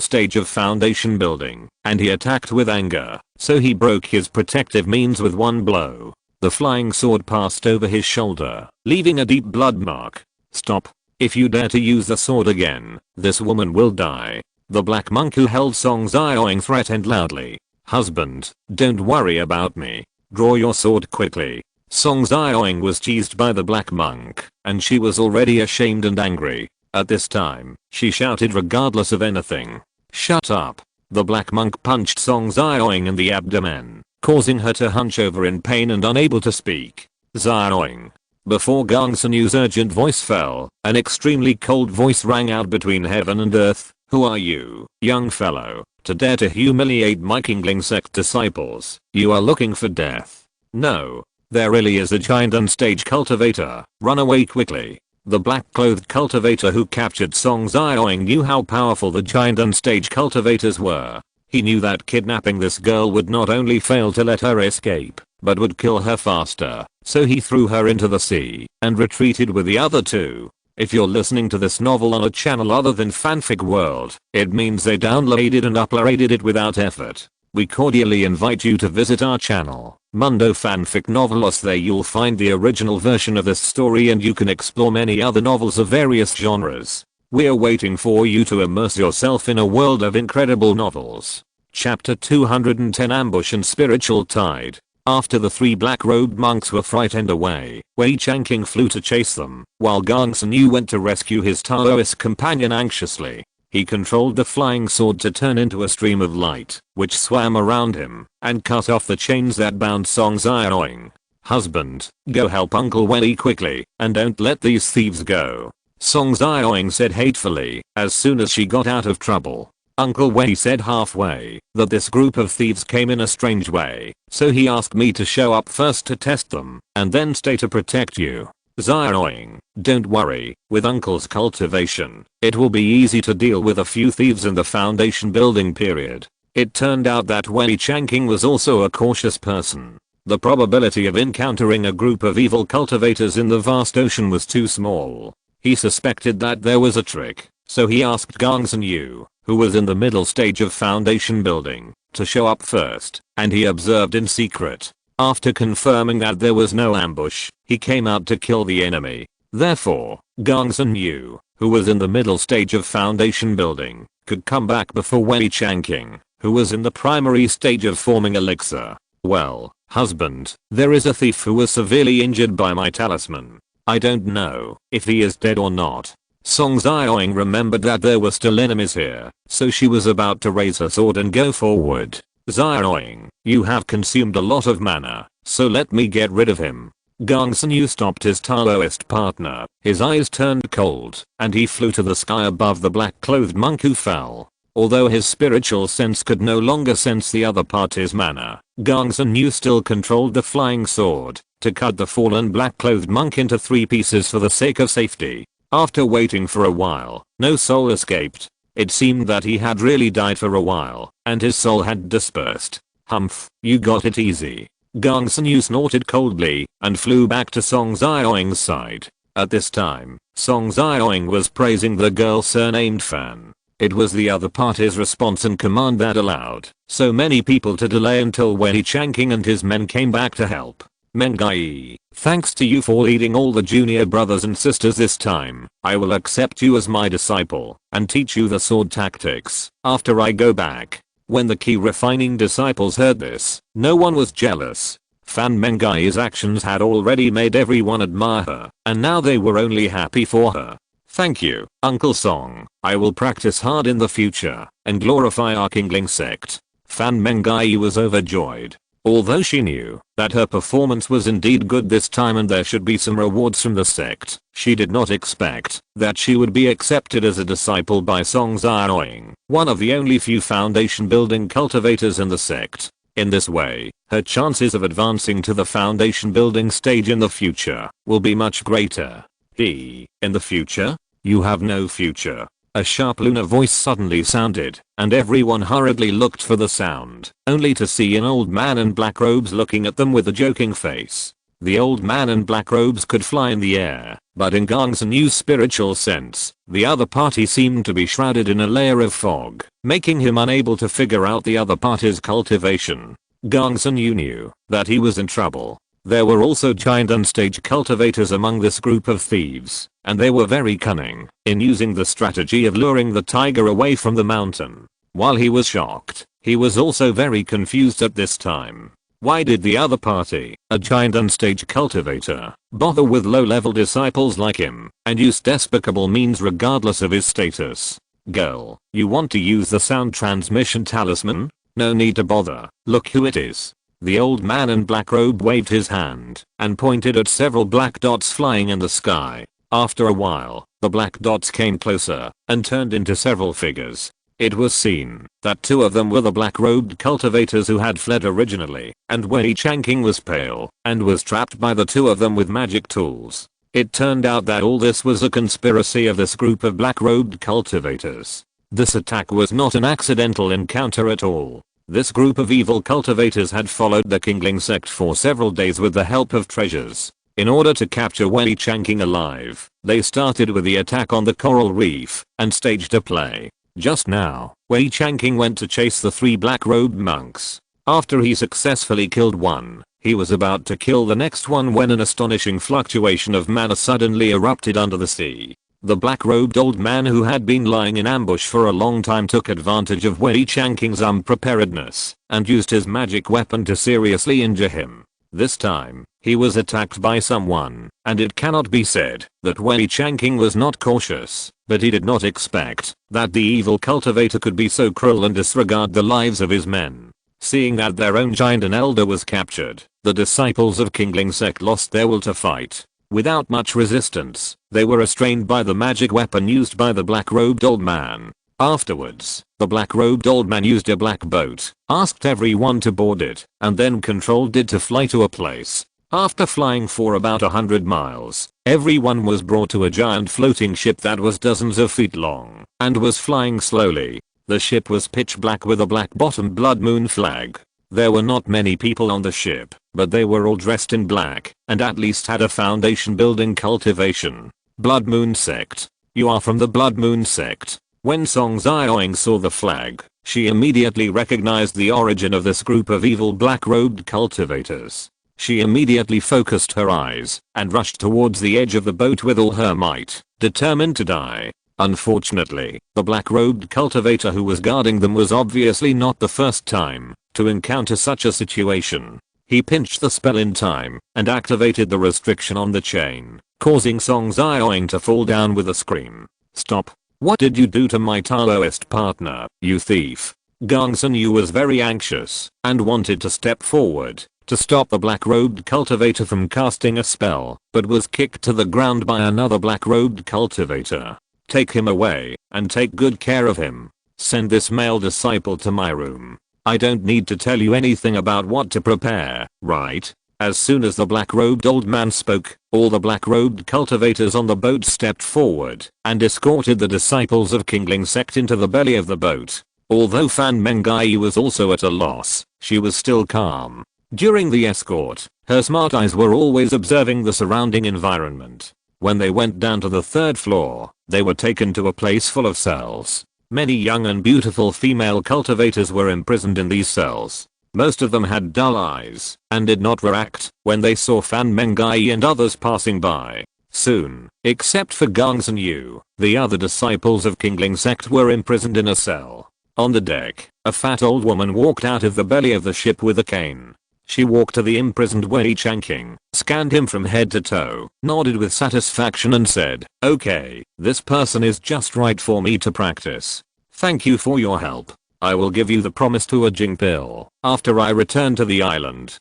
stage of foundation building, and he attacked with anger, so he broke his protective means with one blow. The flying sword passed over his shoulder, leaving a deep blood mark. Stop. If you dare to use the sword again, this woman will die. The black monk who held Song Xiaoying threatened loudly. Husband, don't worry about me. Draw your sword quickly. Song Xiaoying was teased by the black monk, and she was already ashamed and angry. At this time, she shouted regardless of anything. Shut up. The black monk punched Song Xiaoying in the abdomen, causing her to hunch over in pain and unable to speak. Xiaoying. Before Gongsun Yu's urgent voice fell, an extremely cold voice rang out between heaven and earth. Who are you, young fellow, to dare to humiliate my Kingling sect disciples? You are looking for death. No. There really is a giant unstage cultivator. Run away quickly. The black-clothed cultivator who captured Song Xiaoying knew how powerful the giant unstage cultivators were. He knew that kidnapping this girl would not only fail to let her escape, but would kill her faster. so he threw her into the sea and retreated with the other two. If you're listening to this novel on a channel other than Fanfic World, it means they downloaded and uploaded it without effort. We cordially invite you to visit our channel, Mundo Fanfic Novelos. There you'll find the original version of this story and you can explore many other novels of various genres. We're waiting for you to immerse yourself in a world of incredible novels. Chapter 210, Ambush and Spiritual Tide. After the three black-robed monks were frightened away, Wei Changqing flew to chase them, while Gongsun Yu went to rescue his Taoist companion anxiously. He controlled the flying sword to turn into a stream of light, which swam around him, and cut off the chains that bound Song Xiaoying. Husband, go help Uncle Wei quickly, and don't let these thieves go. Song Xiaoying said hatefully, as soon as she got out of trouble. Uncle Wei said halfway that this group of thieves came in a strange way, so he asked me to show up first to test them, and then stay to protect you. Xiaoying, don't worry, with Uncle's cultivation, it will be easy to deal with a few thieves in the foundation building period. It turned out that Wei Changqing was also a cautious person. The probability of encountering a group of evil cultivators in the vast ocean was too small. He suspected that there was a trick, so he asked Gongsun Yu, who was in the middle stage of foundation building, to show up first, and he observed in secret. After confirming that there was no ambush, he came out to kill the enemy. Therefore, Gongsun Yu, who was in the middle stage of foundation building, could come back before Wei Changqing, who was in the primary stage of forming elixir. Well, husband, there is a thief who was severely injured by my talisman. I don't know if he is dead or not. Song Xiaoying remembered that there were still enemies here, so she was about to raise her sword and go forward. Xiaoying, you have consumed a lot of mana, so let me get rid of him. Gongsun Yu stopped his Taoist partner, his eyes turned cold, and he flew to the sky above the black-clothed monk who fell. Although his spiritual sense could no longer sense the other party's mana, Gongsun Yu still controlled the flying sword to cut the fallen black-clothed monk into 3 pieces for the sake of safety. After waiting for a while, no soul escaped. It seemed that he had really died for a while, and his soul had dispersed. Humph, you got it easy. Gongsun Yu snorted coldly and flew back to Song Xiaoying's side. At this time, Song Xiaoying was praising the girl surnamed Fan. It was the other party's response and command that allowed so many people to delay until Wei Changqing and his men came back to help. Mengai, thanks to you for leading all the junior brothers and sisters this time. I will accept you as my disciple and teach you the sword tactics after I go back. When the key refining disciples heard this, no one was jealous. Fan Mengai's actions had already made everyone admire her, and now they were only happy for her. Thank you, Uncle Song. I will practice hard in the future and glorify our kingling sect. Fan Mengai was overjoyed. Although she knew that her performance was indeed good this time and there should be some rewards from the sect, she did not expect that she would be accepted as a disciple by Song Xiaoying, one of the only few foundation building cultivators in the sect. In this way, her chances of advancing to the foundation building stage in the future will be much greater. In the future? You have no future. A sharp lunar voice suddenly sounded, and everyone hurriedly looked for the sound, only to see an old man in black robes looking at them with a joking face. The old man in black robes could fly in the air, but in Gongsun Yu's spiritual sense, the other party seemed to be shrouded in a layer of fog, making him unable to figure out the other party's cultivation. Gongsun Yu knew that he was in trouble. There were also giant unstage cultivators among this group of thieves, and they were very cunning in using the strategy of luring the tiger away from the mountain. While he was shocked, he was also very confused at this time. Why did the other party, a giant unstage cultivator, bother with low-level disciples like him and use despicable means regardless of his status? Girl, you want to use the sound transmission talisman? No need to bother. Look who it is. The old man in black robe waved his hand and pointed at several black dots flying in the sky. After a while, the black dots came closer and turned into several figures. It was seen that 2 of them were the black-robed cultivators who had fled originally, and Wei Changqing was pale and was trapped by the 2 of them with magic tools. It turned out that all this was a conspiracy of this group of black-robed cultivators. This attack was not an accidental encounter at all. This group of evil cultivators had followed the Kingling sect for several days with the help of treasures. In order to capture Wei Changqing alive, they started with the attack on the coral reef and staged a play. Just now, Wei Changqing went to chase the 3 black-robed monks. After he successfully killed one, he was about to kill the next one when an astonishing fluctuation of mana suddenly erupted under the sea. The black-robed old man who had been lying in ambush for a long time took advantage of Wei Changqing's unpreparedness and used his magic weapon to seriously injure him. This time, he was attacked by someone, and it cannot be said that Wei Changqing was not cautious, but he did not expect that the evil cultivator could be so cruel and disregard the lives of his men. Seeing that their own giant and elder was captured, the disciples of Kingling sect lost their will to fight. Without much resistance, they were restrained by the magic weapon used by the black-robed old man. Afterwards, the black-robed old man used a black boat, asked everyone to board it, and then controlled it to fly to a place. After flying for about 100 miles, everyone was brought to a giant floating ship that was dozens of feet long and was flying slowly. The ship was pitch black with a black-bottomed blood moon flag. There were not many people on the ship, but they were all dressed in black and at least had a foundation building cultivation. Blood Moon Sect. You are from the Blood Moon Sect. When Song Ziyong saw the flag, she immediately recognized the origin of this group of evil black-robed cultivators. She immediately focused her eyes and rushed towards the edge of the boat with all her might, determined to die. Unfortunately, the black-robed cultivator who was guarding them was obviously not the first time to encounter such a situation. He pinched the spell in time and activated the restriction on the chain, causing Song Ziyong to fall down with a scream. "Stop. What did you do to my Taoist partner, you thief?" Gong Sun Yu was very anxious and wanted to step forward to stop the black-robed cultivator from casting a spell, but was kicked to the ground by another black-robed cultivator. "Take him away and take good care of him. Send this male disciple to my room. I don't need to tell you anything about what to prepare, right?" As soon as the black-robed old man spoke, all the black-robed cultivators on the boat stepped forward and escorted the disciples of Kingling sect into the belly of the boat. Although Fan Mengai was also at a loss, she was still calm. During the escort, her smart eyes were always observing the surrounding environment. When they went down to the 3rd floor, they were taken to a place full of cells. Many young and beautiful female cultivators were imprisoned in these cells. Most of them had dull eyes and did not react when they saw Fan Mengai and others passing by. Soon, except for Gong Sun Yu, the other disciples of Kingling sect were imprisoned in a cell. On the deck, a fat old woman walked out of the belly of the ship with a cane. She walked to the imprisoned Wei Changqing, scanned him from head to toe, nodded with satisfaction and said, "Okay, this person is just right for me to practice. Thank you for your help. I will give you the promise to a Jing pill after I return to the island.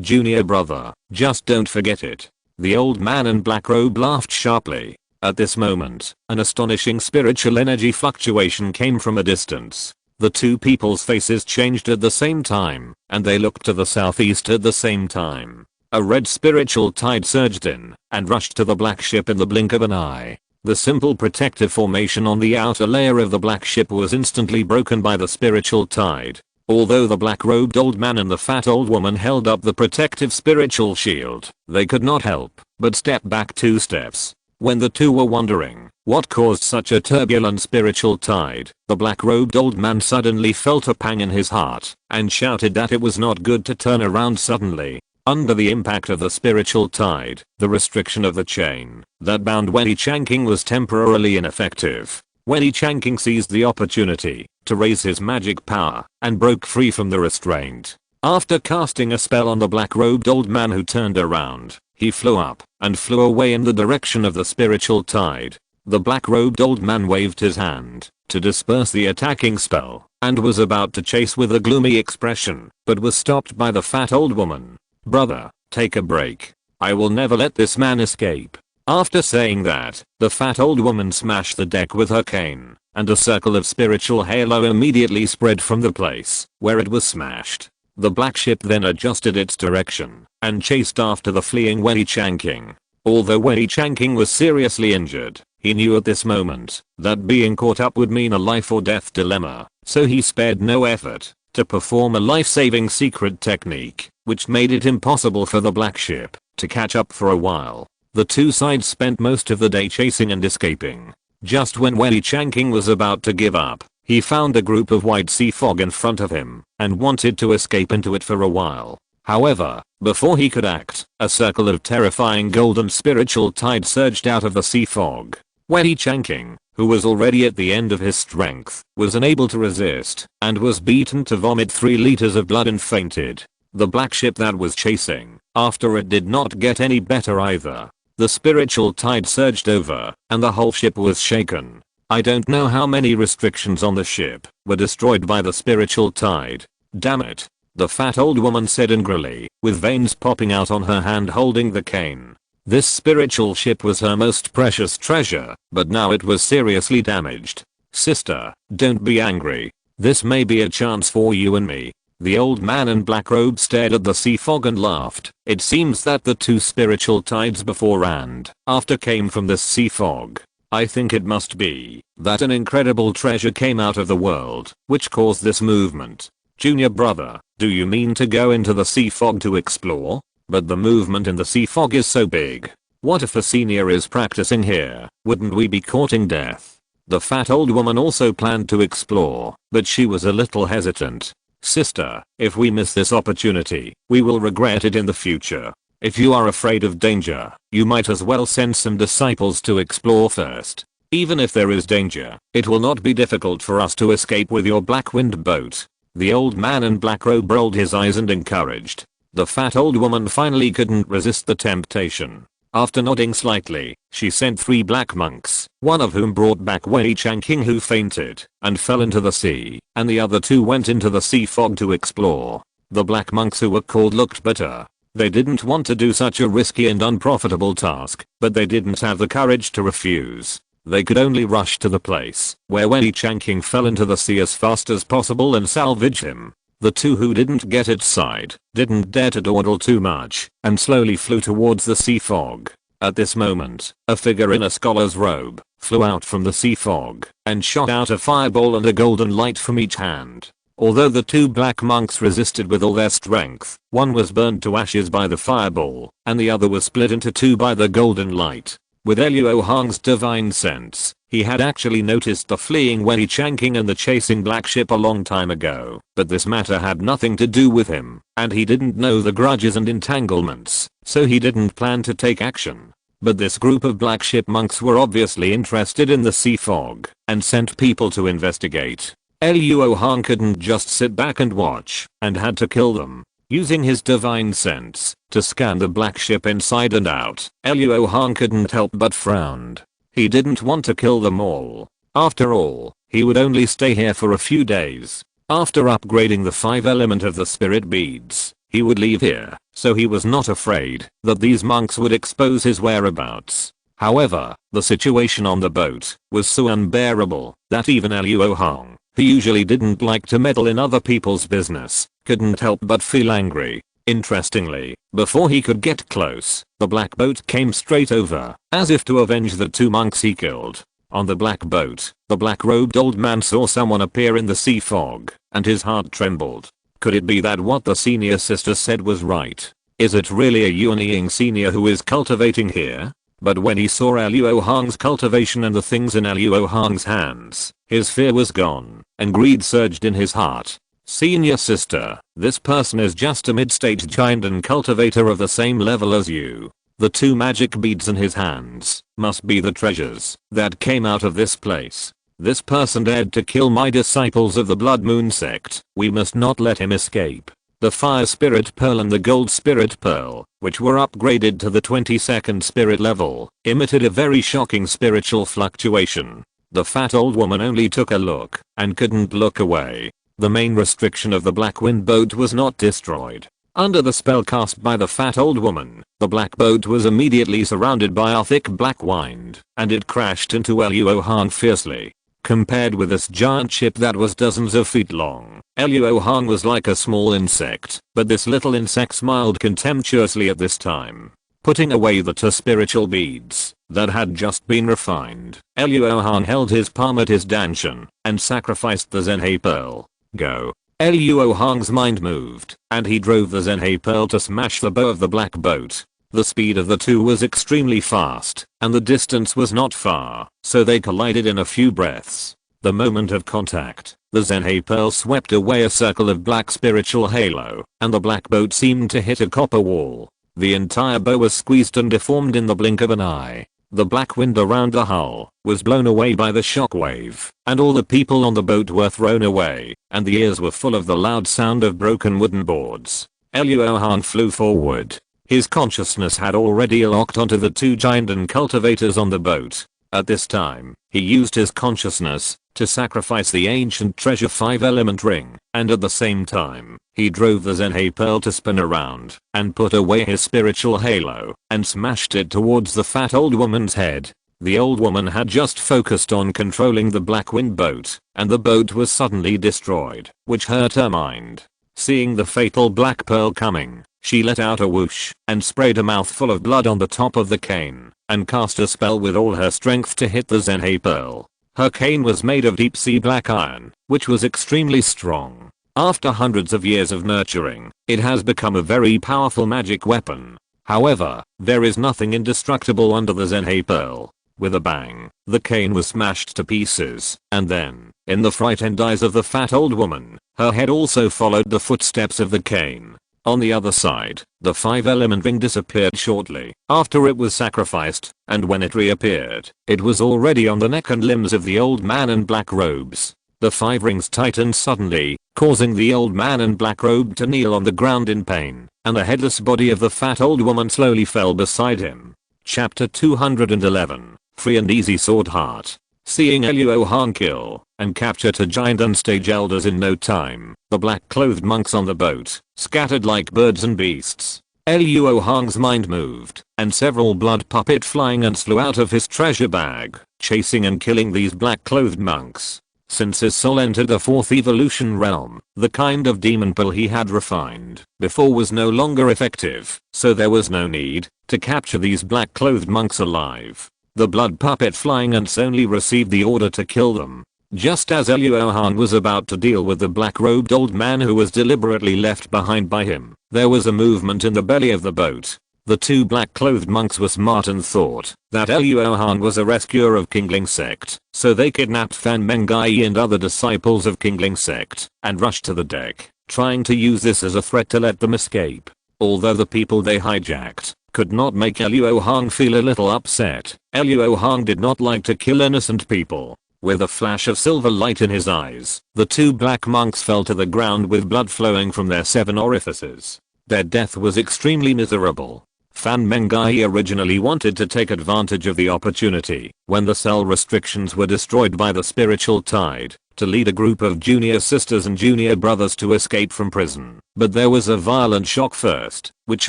Junior brother, just don't forget it." The old man in black robe laughed sharply. At this moment, an astonishing spiritual energy fluctuation came from a distance. The two people's faces changed at the same time, and they looked to the southeast at the same time. A red spiritual tide surged in and rushed to the black ship in the blink of an eye. The simple protective formation on the outer layer of the black ship was instantly broken by the spiritual tide. Although the black-robed old man and the fat old woman held up the protective spiritual shield, they could not help but step back 2 steps. When the two were wondering what caused such a turbulent spiritual tide, the black-robed old man suddenly felt a pang in his heart and shouted that it was not good to turn around suddenly. Under the impact of the spiritual tide, the restriction of the chain that bound Wei Changqing was temporarily ineffective. Wei Changqing seized the opportunity to raise his magic power and broke free from the restraint. After casting a spell on the black-robed old man who turned around, he flew up and flew away in the direction of the spiritual tide. The black-robed old man waved his hand to disperse the attacking spell and was about to chase with a gloomy expression, but was stopped by the fat old woman. "Brother, take a break. I will never let this man escape." After saying that, the fat old woman smashed the deck with her cane, and a circle of spiritual halo immediately spread from the place where it was smashed. The black ship then adjusted its direction and chased after the fleeing Wei Changqing. Although Wei Changqing was seriously injured, he knew at this moment that being caught up would mean a life or death dilemma, so he spared no effort to perform a life-saving secret technique, which made it impossible for the black ship to catch up for a while. The two sides spent most of the day chasing and escaping. Just when Wei Changqing was about to give up, he found a group of white sea fog in front of him and wanted to escape into it for a while. However, before he could act, a circle of terrifying golden spiritual tide surged out of the sea fog. Wei Changqing, who was already at the end of his strength, was unable to resist and was beaten to vomit 3 liters of blood and fainted. The black ship that was chasing after it did not get any better either. The spiritual tide surged over and the whole ship was shaken. I don't know how many restrictions on the ship were destroyed by the spiritual tide. Damn it. The fat old woman said angrily, with veins popping out on her hand holding the cane. This spiritual ship was her most precious treasure, but now it was seriously damaged. Sister, don't be angry. This may be a chance for you and me. The old man in black robe stared at the sea fog and laughed. It seems that the 2 spiritual tides before and after came from this sea fog. I think it must be that an incredible treasure came out of the world, which caused this movement. Junior brother, do you mean to go into the sea fog to explore? But the movement in the sea fog is so big. What if a senior is practicing here? Wouldn't we be courting death? The fat old woman also planned to explore, but she was a little hesitant. Sister, if we miss this opportunity, we will regret it in the future. If you are afraid of danger, you might as well send some disciples to explore first. Even if there is danger, it will not be difficult for us to escape with your black wind boat. The old man in black robe rolled his eyes and encouraged. The fat old woman finally couldn't resist the temptation. After nodding slightly, she sent 3 black monks, one of whom brought back Wei Changqing who fainted and fell into the sea, and the other 2 went into the sea fog to explore. The black monks who were called looked bitter. They didn't want to do such a risky and unprofitable task, but they didn't have the courage to refuse. They could only rush to the place where Wei Changqing fell into the sea as fast as possible and salvage him. The 2 who didn't get it side didn't dare to dawdle too much and slowly flew towards the sea fog. At this moment, a figure in a scholar's robe flew out from the sea fog and shot out a fireball and a golden light from each hand. Although the 2 black monks resisted with all their strength, one was burned to ashes by the fireball and the other was split into 2 by the golden light. With Luo Hong's divine sense, he had actually noticed the fleeing Wei Changqing and the chasing black ship a long time ago, but this matter had nothing to do with him, and he didn't know the grudges and entanglements, so he didn't plan to take action. But this group of black ship monks were obviously interested in the sea fog, and sent people to investigate. Luo Hong couldn't just sit back and watch, and had to kill them. Using his divine sense to scan the black ship inside and out, Luo Hong couldn't help but frowned. He didn't want to kill them all. After all, he would only stay here for a few days. After upgrading the 5 element of the spirit beads, he would leave here, so he was not afraid that these monks would expose his whereabouts. However, the situation on the boat was so unbearable that even Luo Hong, who usually didn't like to meddle in other people's business, couldn't help but feel angry. Interestingly, before he could get close, the black boat came straight over, as if to avenge the 2 monks he killed. On the black boat, the black-robed old man saw someone appear in the sea fog, and his heart trembled. Could it be that what the senior sister said was right? Is it really a Yuanying senior who is cultivating here? But when he saw Luo Hong's cultivation and the things in Luo Hong's hands, his fear was gone, and greed surged in his heart. Senior sister, this person is just a mid-stage giant and cultivator of the same level as you. The 2 magic beads in his hands must be the treasures that came out of this place. This person dared to kill my disciples of the Blood Moon sect. We must not let him escape. The Fire Spirit Pearl and the Gold Spirit Pearl, which were upgraded to the 22nd spirit level, emitted a very shocking spiritual fluctuation. The fat old woman only took a look and couldn't look away. The main restriction of the black wind boat was not destroyed. Under the spell cast by the fat old woman, the black boat was immediately surrounded by a thick black wind, and it crashed into Luo Hong fiercely. Compared with this giant ship that was dozens of feet long, Luo Hong was like a small insect, but this little insect smiled contemptuously at this time. Putting away the 2 spiritual beads that had just been refined, Luo Hong held his palm at his danshan and sacrificed the Zenhei pearl. Go. Luo Hong's mind moved, and he drove the Zhenhe pearl to smash the bow of the black boat. The speed of the two was extremely fast, and the distance was not far, so they collided in a few breaths. The moment of contact, the Zhenhe pearl swept away a circle of black spiritual halo, and the black boat seemed to hit a copper wall. The entire bow was squeezed and deformed in the blink of an eye. The black wind around the hull was blown away by the shockwave, and all the people on the boat were thrown away, and the ears were full of the loud sound of broken wooden boards. Luo Hong flew forward. His consciousness had already locked onto the two giant and cultivators on the boat. At this time, he used his consciousness to sacrifice the ancient treasure 5-element ring, and at the same time, he drove the Zhenhe pearl to spin around and put away his spiritual halo and smashed it towards the fat old woman's head. The old woman had just focused on controlling the black wind boat, and the boat was suddenly destroyed, which hurt her mind. Seeing the fatal black pearl coming, she let out a whoosh and sprayed a mouthful of blood on the top of the cane and cast a spell with all her strength to hit the Zhenhe pearl. Her cane was made of deep sea black iron, which was extremely strong. After hundreds of years of nurturing, it has become a very powerful magic weapon. However, there is nothing indestructible under the Zhenhe pearl. With a bang, the cane was smashed to pieces, and then, in the frightened eyes of the fat old woman, her head also followed the footsteps of the cane. On the other side, the 5-element ring disappeared shortly after it was sacrificed, and when it reappeared, it was already on the neck and limbs of the old man in black robes. The 5 rings tightened suddenly, causing the old man in black robe to kneel on the ground in pain, and the headless body of the fat old woman slowly fell beside him. Chapter 211, Free and Easy Sword Heart. Seeing Luo Hong kill and capture 2 giant and stage elders in no time, the black-clothed monks on the boat scattered like birds and beasts. Luo Hong's mind moved, and several blood puppet flying ants flew out of his treasure bag, chasing and killing these black-clothed monks. Since his soul entered the 4th evolution realm, the kind of demon pill he had refined before was no longer effective, so there was no need to capture these black-clothed monks alive. The blood puppet flying ants only received the order to kill them. Just as Luo Hong was about to deal with the black-robed old man who was deliberately left behind by him, there was a movement in the belly of the boat. The 2 black-clothed monks were smart and thought that Luo Hong was a rescuer of Kingling sect, so they kidnapped Fan Mengai and other disciples of Kingling sect and rushed to the deck, trying to use this as a threat to let them escape. Although the people they hijacked could not make Luo Hong feel a little upset, Luo Hong did not like to kill innocent people. With a flash of silver light in his eyes, the 2 black monks fell to the ground with blood flowing from their 7 orifices. Their death was extremely miserable. Fan Mengai originally wanted to take advantage of the opportunity, when the cell restrictions were destroyed by the spiritual tide, to lead a group of junior sisters and junior brothers to escape from prison. But there was a violent shock first, which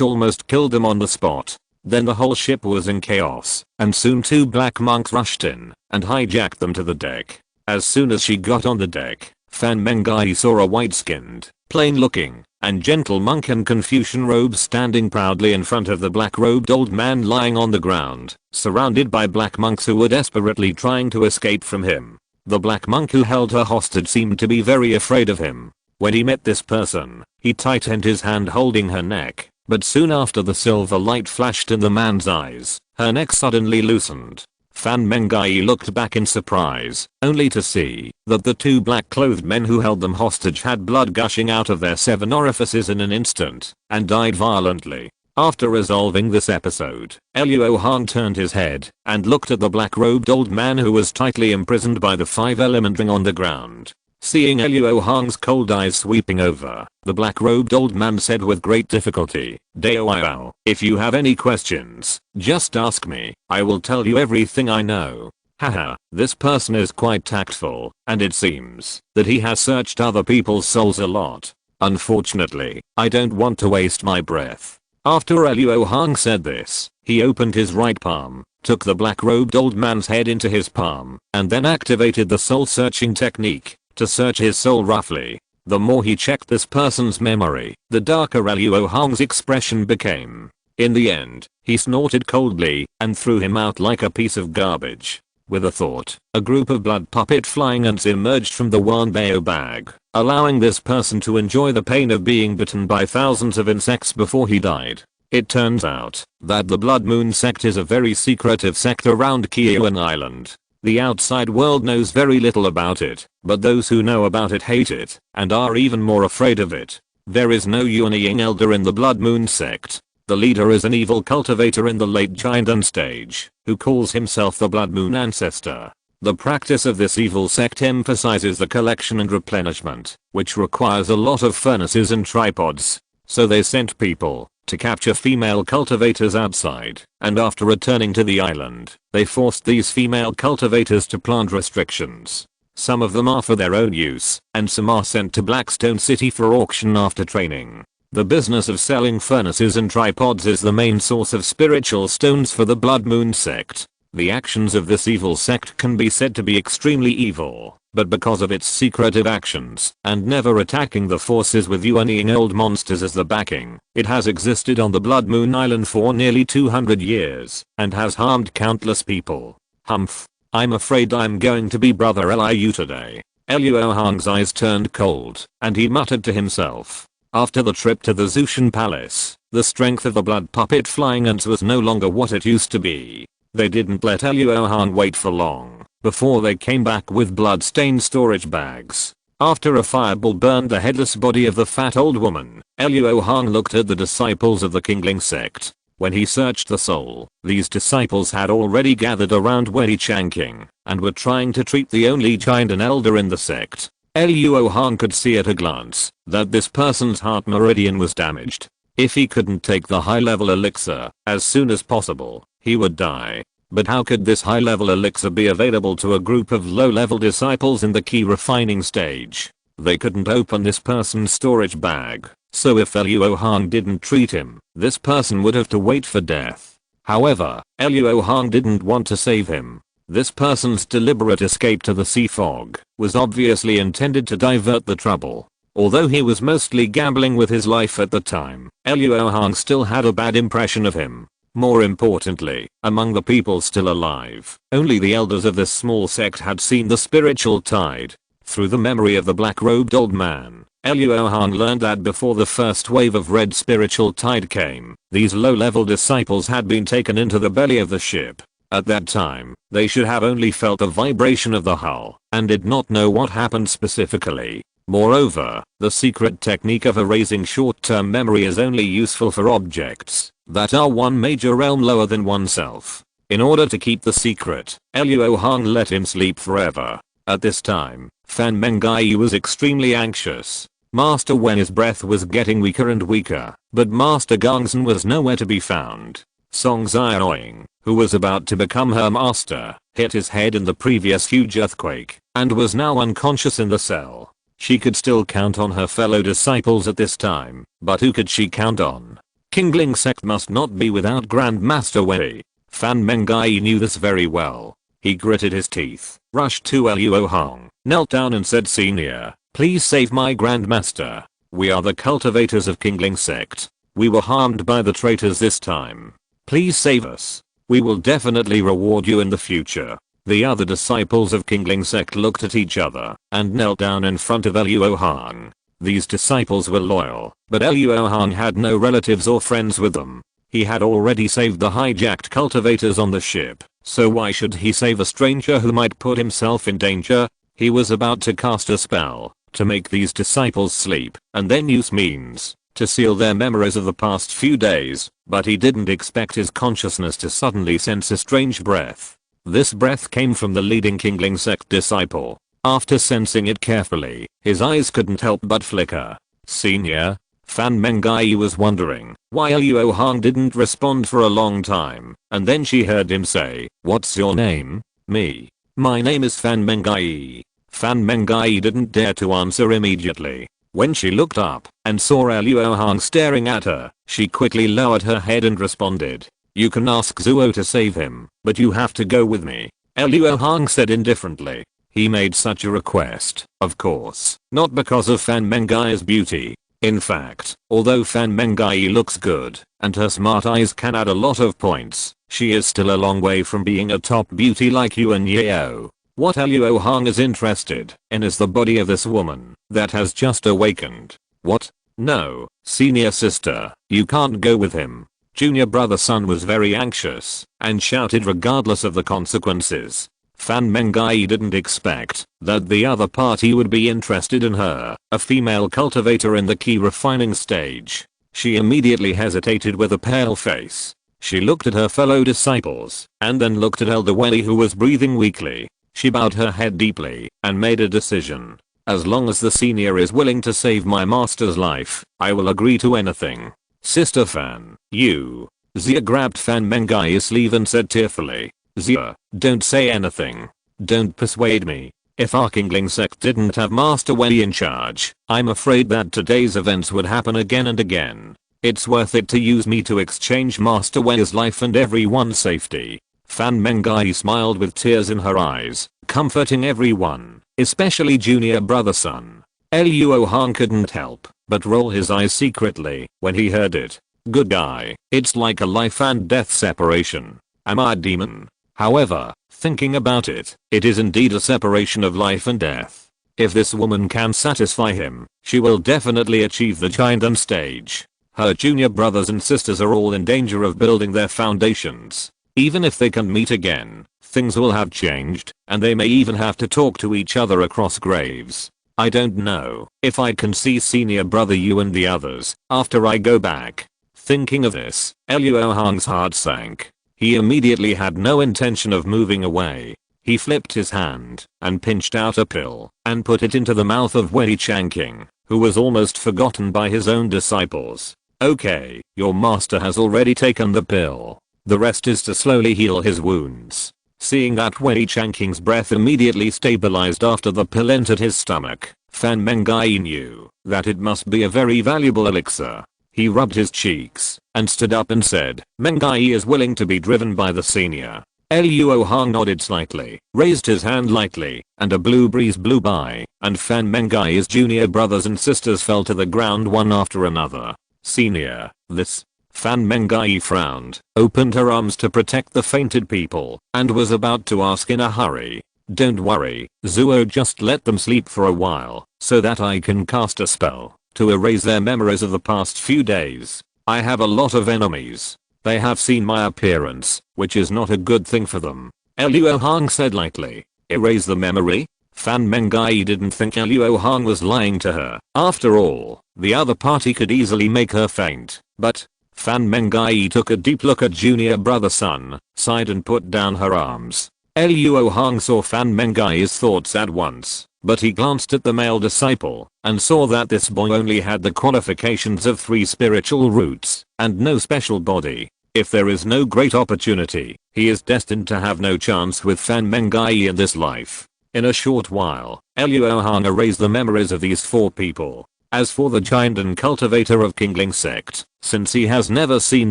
almost killed them on the spot. Then the whole ship was in chaos, and soon 2 black monks rushed in and hijacked them to the deck. As soon as she got on the deck, Fan Mengai saw a white-skinned, plain-looking, and gentle monk in Confucian robes standing proudly in front of the black-robed old man lying on the ground, surrounded by black monks who were desperately trying to escape from him. The black monk who held her hostage seemed to be very afraid of him. When he met this person, he tightened his hand holding her neck, but soon after the silver light flashed in the man's eyes, her neck suddenly loosened. Fan Mengai looked back in surprise, only to see that the 2 black-clothed men who held them hostage had blood gushing out of their 7 orifices in an instant, and died violently. After resolving this episode, Luo Hong turned his head and looked at the black-robed old man who was tightly imprisoned by the 5-element ring on the ground. Seeing Luo Hong's cold eyes sweeping over, the black-robed old man said with great difficulty, "Dao, if you have any questions, just ask me. I will tell you everything I know." Haha, this person is quite tactful, and it seems that he has searched other people's souls a lot. Unfortunately, I don't want to waste my breath. After Luo Hong said this, he opened his right palm, took the black-robed old man's head into his palm, and then activated the soul-searching technique to search his soul roughly. The more he checked this person's memory, the darker Luo Hong's expression became. In the end, he snorted coldly and threw him out like a piece of garbage. With a thought, a group of blood puppet flying ants emerged from the Wanbao bag, allowing this person to enjoy the pain of being bitten by thousands of insects before he died. It turns out that the Blood Moon sect is a very secretive sect around Kiowan Island. The outside world knows very little about it, but those who know about it hate it, and are even more afraid of it. There is no Yuanying elder in the Blood Moon sect. The leader is an evil cultivator in the late Giant stage, who calls himself the Blood Moon Ancestor. The practice of this evil sect emphasizes the collection and replenishment, which requires a lot of furnaces and tripods. So they sent people to capture female cultivators outside, and after returning to the island, they forced these female cultivators to plant restrictions. Some of them are for their own use, and some are sent to Blackstone City for auction after training. The business of selling furnaces and tripods is the main source of spiritual stones for the Blood Moon sect. The actions of this evil sect can be said to be extremely evil, but because of its secretive actions and never attacking the forces with Yuanying old monsters as the backing, it has existed on the Blood Moon Island for nearly 200 years and has harmed countless people. Humph. I'm afraid I'm going to be Brother Liu today. Luo Hong's eyes turned cold, and he muttered to himself. After the trip to the Zushan Palace, the strength of the blood puppet flying ants was no longer what it used to be. They didn't let Luo Hong wait for long before they came back with blood-stained storage bags. After a fireball burned the headless body of the fat old woman, Luo Hong looked at the disciples of the Kingling sect. When he searched the soul, these disciples had already gathered around Wei Changqing and were trying to treat the only giant and elder in the sect. Luo Hong could see at a glance that this person's heart meridian was damaged. If he couldn't take the high-level elixir as soon as possible, he would die. But how could this high-level elixir be available to a group of low-level disciples in the key refining stage? They couldn't open this person's storage bag, so if Luo Hong didn't treat him, this person would have to wait for death. However, Luo Hong didn't want to save him. This person's deliberate escape to the sea fog was obviously intended to divert the trouble. Although he was mostly gambling with his life at the time, Luo Hong still had a bad impression of him. More importantly, among the people still alive, only the elders of this small sect had seen the spiritual tide. Through the memory of the black-robed old man, Luo Hong learned that before the first wave of red spiritual tide came, these low-level disciples had been taken into the belly of the ship. At that time, they should have only felt the vibration of the hull and did not know what happened specifically. Moreover, the secret technique of erasing short-term memory is only useful for objects that are one major realm lower than oneself. In order to keep the secret, Luo Hong let him sleep forever. At this time, Fan Mengai was extremely anxious. Master Wen's breath was getting weaker and weaker, but Master Gongsun was nowhere to be found. Song Xiaoying, who was about to become her master, hit his head in the previous huge earthquake and was now unconscious in the cell. She could still count on her fellow disciples at this time, but who could she count on? Kingling sect must not be without Grandmaster Wei. Fan Mengai knew this very well. He gritted his teeth, rushed to Luo Hong, knelt down and said, "Senior, please save my Grandmaster. We are the cultivators of Kingling sect. We were harmed by the traitors this time. Please save us. We will definitely reward you in the future." The other disciples of Kingling sect looked at each other and knelt down in front of Luo Hong. These disciples were loyal, but Luo Hong had no relatives or friends with them. He had already saved the hijacked cultivators on the ship, so why should he save a stranger who might put himself in danger? He was about to cast a spell to make these disciples sleep and then use means to seal their memories of the past few days, but he didn't expect his consciousness to suddenly sense a strange breath. This breath came from the leading Kingling sect disciple. After sensing it carefully, his eyes couldn't help but flicker. "Senior?" Fan Mengai was wondering why Luo Hong didn't respond for a long time, and then she heard him say, "What's your name?" "Me. My name is Fan Mengai." Fan Mengai didn't dare to answer immediately. When she looked up and saw Luo Hong staring at her, she quickly lowered her head and responded, "You can ask Zuo to save him, but you have to go with me," Luo Hong said indifferently. He made such a request, of course, not because of Fan Mengai's beauty, In fact, although Fan Mengai looks good, and her smart eyes can add a lot of points, she is still a long way from being a top beauty like Yuan Yeo. What Luo Hong is interested in is the body of this woman that has just awakened. What? No, senior sister, you can't go with him. Junior brother Sun was very anxious and shouted regardless of the consequences. Fan Mengai didn't expect that the other party would be interested in her, a female cultivator in the key refining stage. She immediately hesitated with a pale face. She looked at her fellow disciples and then looked at Elder Wei, who was breathing weakly. She bowed her head deeply and made a decision. As long as the senior is willing to save my master's life, I will agree to anything. Sister Fan, you. Zia grabbed Fan Mengai's sleeve and said tearfully, Zia, don't say anything. Don't persuade me. If our Kingling sect didn't have Master Wei in charge, I'm afraid that today's events would happen again and again. It's worth it to use me to exchange Master Wei's life and everyone's safety. Fan Mengai smiled with tears in her eyes, comforting everyone, especially junior brother Sun. Luo Hong couldn't help but roll his eyes secretly when he heard it. Good guy, it's like a life and death separation. Am I a demon? However, thinking about it, it is indeed a separation of life and death. If this woman can satisfy him, she will definitely achieve the giant stage. Her junior brothers and sisters are all in danger of building their foundations. Even if they can meet again, things will have changed, and they may even have to talk to each other across graves. I don't know if I can see senior brother you and the others after I go back. Thinking of this, Luo Hong's heart sank. He immediately had no intention of moving away. He flipped his hand and pinched out a pill and put it into the mouth of Wei Changqing, who was almost forgotten by his own disciples. Okay, your master has already taken the pill. The rest is to slowly heal his wounds. Seeing that Wei Changqing's breath immediately stabilized after the pill entered his stomach, Fan Mengai knew that it must be a very valuable elixir. He rubbed his cheeks and stood up and said, Mengai is willing to be driven by the senior. Luo Hong nodded slightly, raised his hand lightly, and a blue breeze blew by, and Fan Mengai's junior brothers and sisters fell to the ground one after another. Senior, this. Fan Mengai frowned, opened her arms to protect the fainted people, and was about to ask in a hurry. Don't worry, Zuo, just let them sleep for a while, so that I can cast a spell to erase their memories of the past few days. I have a lot of enemies. They have seen my appearance, which is not a good thing for them. Luo Hong said lightly. Erase the memory? Fan Mengai didn't think Luo Hong was lying to her. After all, the other party could easily make her faint, but Fan Mengai took a deep look at junior brother Sun, sighed and put down her arms. Luo Hong saw Fan Mengai's thoughts at once, but he glanced at the male disciple and saw that this boy only had the qualifications of 3 spiritual roots and no special body. If there is no great opportunity, he is destined to have no chance with Fan Mengai in this life. In a short while, Luo Hong erased the memories of these 4 people. As for the giant and cultivator of Kingling sect, since he has never seen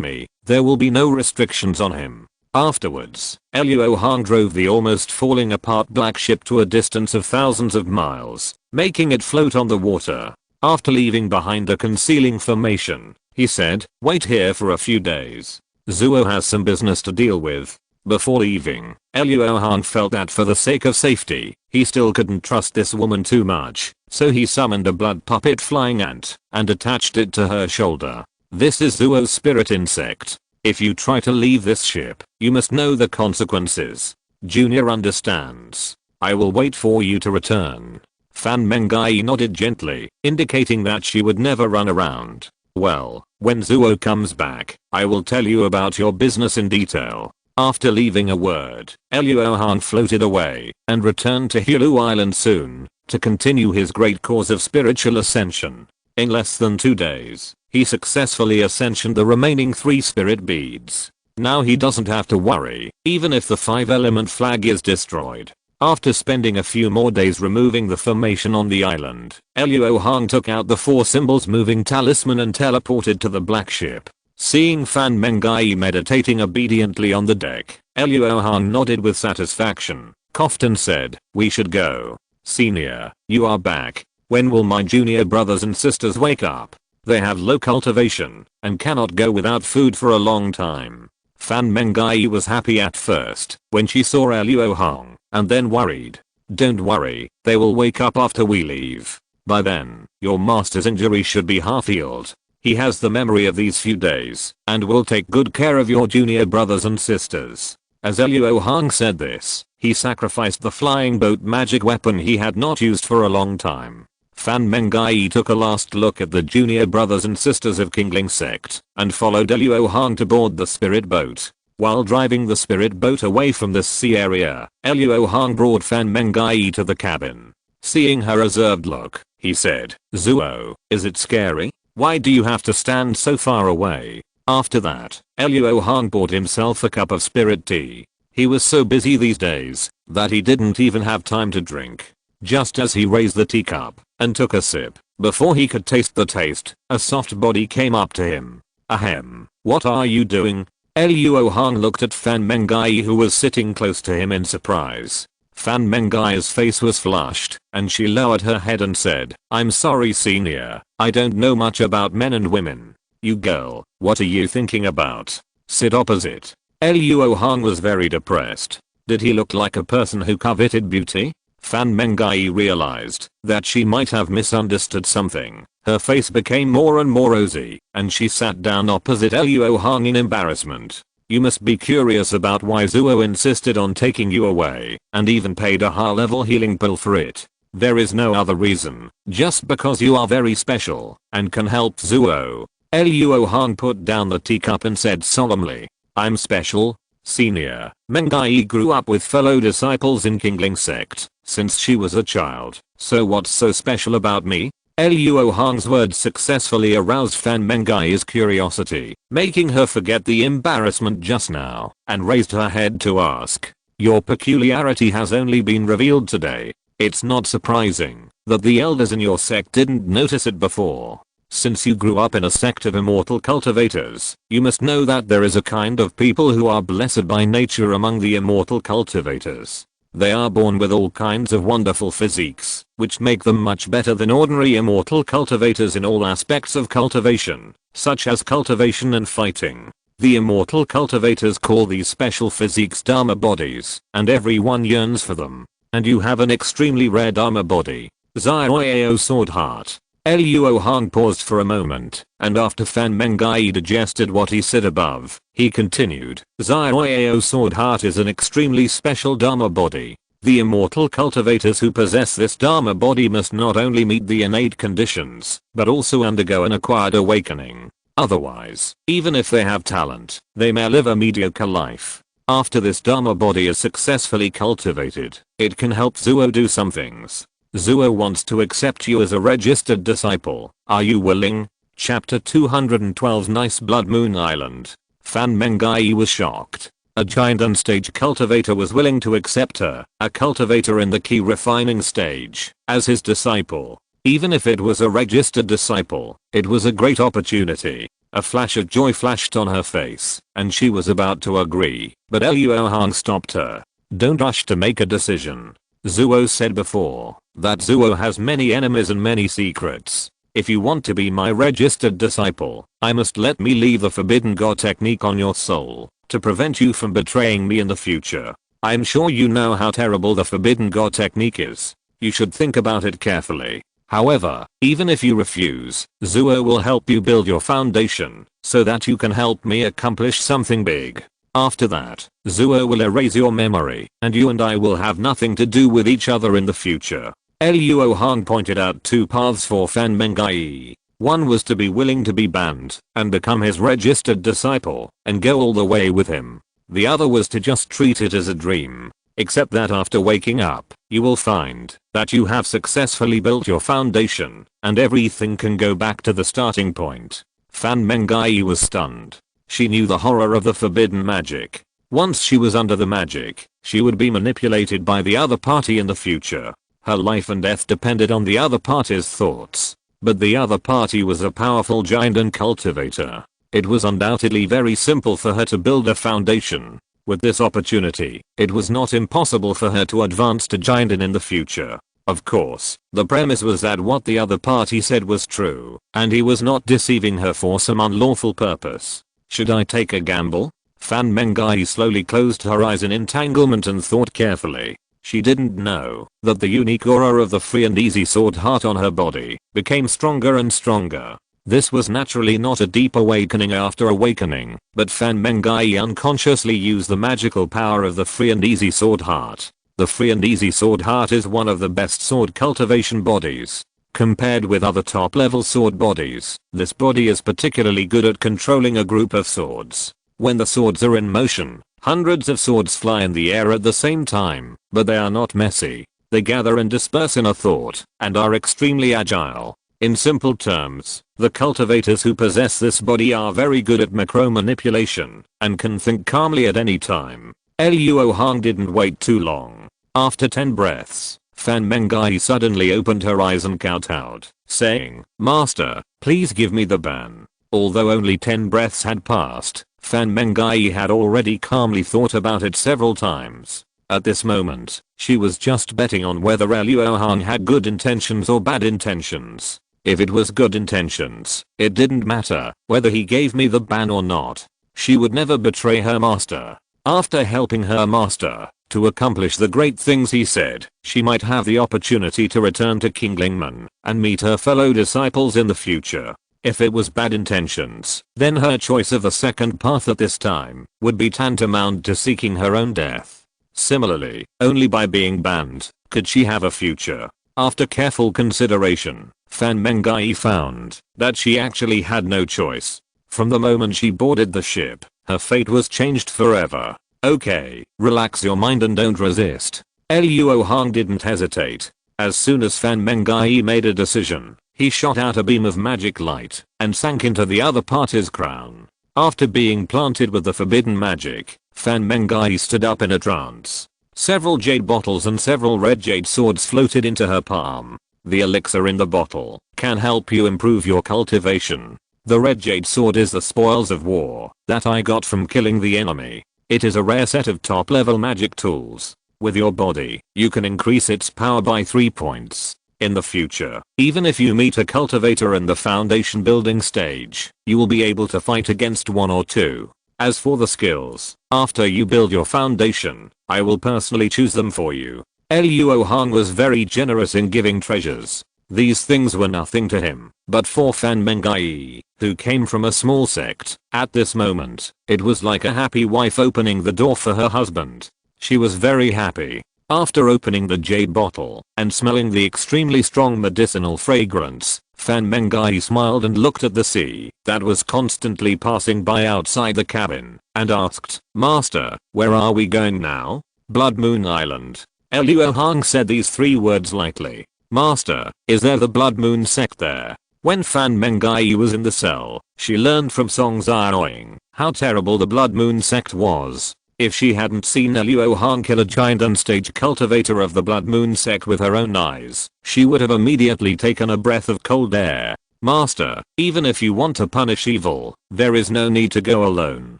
me, there will be no restrictions on him. Afterwards, Luo Hong drove the almost falling apart black ship to a distance of thousands of miles, making it float on the water. After leaving behind a concealing formation, he said, wait here for a few days. Zuo has some business to deal with. Before leaving, Luo Hong felt that for the sake of safety, he still couldn't trust this woman too much, so he summoned a blood puppet flying ant and attached it to her shoulder. This is Zuo's spirit insect. If you try to leave this ship, you must know the consequences. Junior understands. I will wait for you to return. Fan Mengai nodded gently, indicating that she would never run around. Well, when Zuo comes back, I will tell you about your business in detail. After leaving a word, Luo Hong floated away and returned to Hulu Island soon to continue his great cause of spiritual ascension. In less than 2 days, he successfully ascensioned the remaining 3 spirit beads. Now he doesn't have to worry, even if the 5-element flag is destroyed. After spending a few more days removing the formation on the island, Luo Hong took out the 4 symbols moving talisman and teleported to the black ship. Seeing Fan Mengai meditating obediently on the deck, Luo Hong nodded with satisfaction, coughed and said, we should go. Senior, you are back. When will my junior brothers and sisters wake up? They have low cultivation and cannot go without food for a long time. Fan Mengai was happy at first when she saw Luo Hong, and then worried. Don't worry, they will wake up after we leave. By then, your master's injury should be half healed. He has the memory of these few days and will take good care of your junior brothers and sisters. As Luo Hong said this, he sacrificed the flying boat magic weapon he had not used for a long time. Fan Mengai took a last look at the junior brothers and sisters of Kingling sect and followed Luo Hong to board the spirit boat. While driving the spirit boat away from this sea area, Luo Hong brought Fan Mengai to the cabin. Seeing her reserved look, he said, "Zuo, is it scary? Why do you have to stand so far away?" After that, Luo Hong bought himself a cup of spirit tea. He was so busy these days that he didn't even have time to drink. Just as he raised the teacup and took a sip, before he could taste the taste, a soft body came up to him. "Ahem, what are you doing?" Luo Hong looked at Fan Mengai, who was sitting close to him, in surprise. Fan Mengai's face was flushed, and she lowered her head and said, "I'm sorry senior, I don't know much about men and women." "You girl, what are you thinking about? Sit opposite." Luo Hong was very depressed. Did he look like a person who coveted beauty? Fan Mengai realized that she might have misunderstood something. Her face became more and more rosy, and she sat down opposite Luo Hong in embarrassment. "You must be curious about why Zuo insisted on taking you away, and even paid a high-level healing pill for it. There is no other reason, just because you are very special and can help Zuo." Luo Hong put down the teacup and said solemnly, "I'm special? Senior, Mengai grew up with fellow disciples in Kingling sect since she was a child, so what's so special about me?" Luo Hong's words successfully aroused Fan Mengai's curiosity, making her forget the embarrassment just now, and raised her head to ask, "Your peculiarity has only been revealed today. It's not surprising that the elders in your sect didn't notice it before. Since you grew up in a sect of immortal cultivators, you must know that there is a kind of people who are blessed by nature among the immortal cultivators. They are born with all kinds of wonderful physiques, which make them much better than ordinary immortal cultivators in all aspects of cultivation, such as cultivation and fighting. The immortal cultivators call these special physiques Dharma bodies, and everyone yearns for them. And you have an extremely rare Dharma body, Xiaoyao Sword Heart." Luo Hong paused for a moment, and after Fan Mengai digested what he said above, he continued, "Xiaoyao Sword Heart is an extremely special Dharma body. The immortal cultivators who possess this Dharma body must not only meet the innate conditions, but also undergo an acquired awakening. Otherwise, even if they have talent, they may live a mediocre life. After this Dharma body is successfully cultivated, it can help Zuo do some things. Zuo wants to accept you as a registered disciple. Are you willing?" Chapter 212 Nice Blood Moon Island. Fan Mengai was shocked. A giant unstage cultivator was willing to accept her, a cultivator in the key refining stage, as his disciple. Even if it was a registered disciple, it was a great opportunity. A flash of joy flashed on her face, and she was about to agree, but Luo Hong stopped her. "Don't rush to make a decision. Zuo said before that Zuo has many enemies and many secrets. If you want to be my registered disciple, I must let me leave the Forbidden God technique on your soul to prevent you from betraying me in the future. I'm sure you know how terrible the Forbidden God technique is. You should think about it carefully. However, even if you refuse, Zuo will help you build your foundation so that you can help me accomplish something big. After that, Zuo will erase your memory, and you and I will have nothing to do with each other in the future." Luo Hong pointed out two paths for Fan Mengai. One was to be willing to be banned and become his registered disciple and go all the way with him. The other was to just treat it as a dream. Except that after waking up, you will find that you have successfully built your foundation and everything can go back to the starting point. Fan Mengai was stunned. She knew the horror of the forbidden magic. Once she was under the magic, she would be manipulated by the other party in the future. Her life and death depended on the other party's thoughts. But the other party was a powerful giant and cultivator. It was undoubtedly very simple for her to build a foundation. With this opportunity, it was not impossible for her to advance to giant in the future. Of course, the premise was that what the other party said was true, and he was not deceiving her for some unlawful purpose. Should I take a gamble? Fan Mengai slowly closed her eyes in entanglement and thought carefully. She didn't know that the unique aura of the free and easy sword heart on her body became stronger and stronger. This was naturally not a deep awakening after awakening, but Fan Mengai unconsciously used the magical power of the free and easy sword heart. The free and easy sword heart is one of the best sword cultivation bodies. Compared with other top level sword bodies, this body is particularly good at controlling a group of swords. When the swords are in motion, hundreds of swords fly in the air at the same time, but they are not messy. They gather and disperse in a thought, and are extremely agile. In simple terms, the cultivators who possess this body are very good at macro manipulation, and can think calmly at any time. Luo Hong didn't wait too long. After 10 breaths, Fan Mengai suddenly opened her eyes and kowtowed, saying, "Master, please give me the ban." Although only 10 breaths had passed, Fan Mengai had already calmly thought about it several times. At this moment, she was just betting on whether Luo Hong had good intentions or bad intentions. If it was good intentions, it didn't matter whether he gave me the ban or not. She would never betray her master. After helping her master to accomplish the great things he said, she might have the opportunity to return to King Lingman and meet her fellow disciples in the future. If it was bad intentions, then her choice of a second path at this time would be tantamount to seeking her own death. Similarly, only by being banned could she have a future. After careful consideration, Fan Mengai found that she actually had no choice. From the moment she boarded the ship, her fate was changed forever. Okay, relax your mind and don't resist. Luo Hong didn't hesitate. As soon as Fan Mengai made a decision, he shot out a beam of magic light and sank into the other party's crown. After being planted with the forbidden magic, Fan Mengai stood up in a trance. Several jade bottles and several red jade swords floated into her palm. The elixir in the bottle can help you improve your cultivation. The red jade sword is the spoils of war that I got from killing the enemy. It is a rare set of top level magic tools. With your body, you can increase its power by 3 points. In the future, even if you meet a cultivator in the foundation building stage, you will be able to fight against 1 or 2. As for the skills, after you build your foundation, I will personally choose them for you. Luo Hong was very generous in giving treasures. These things were nothing to him, but for Fan Mengai, who came from a small sect, at this moment, it was like a happy wife opening the door for her husband. She was very happy. After opening the jade bottle and smelling the extremely strong medicinal fragrance, Fan Mengai smiled and looked at the sea that was constantly passing by outside the cabin and asked, "Master, where are we going now?" "Blood Moon Island." Luo Hong said these 3 words lightly. "Master, is there the Blood Moon sect there?" When Fan Mengai was in the cell, she learned from Song Xiaoying how terrible the Blood Moon sect was. If she hadn't seen Luo Hong kill a giant unstage cultivator of the Blood Moon sect with her own eyes, she would have immediately taken a breath of cold air. "Master, even if you want to punish evil, there is no need to go alone.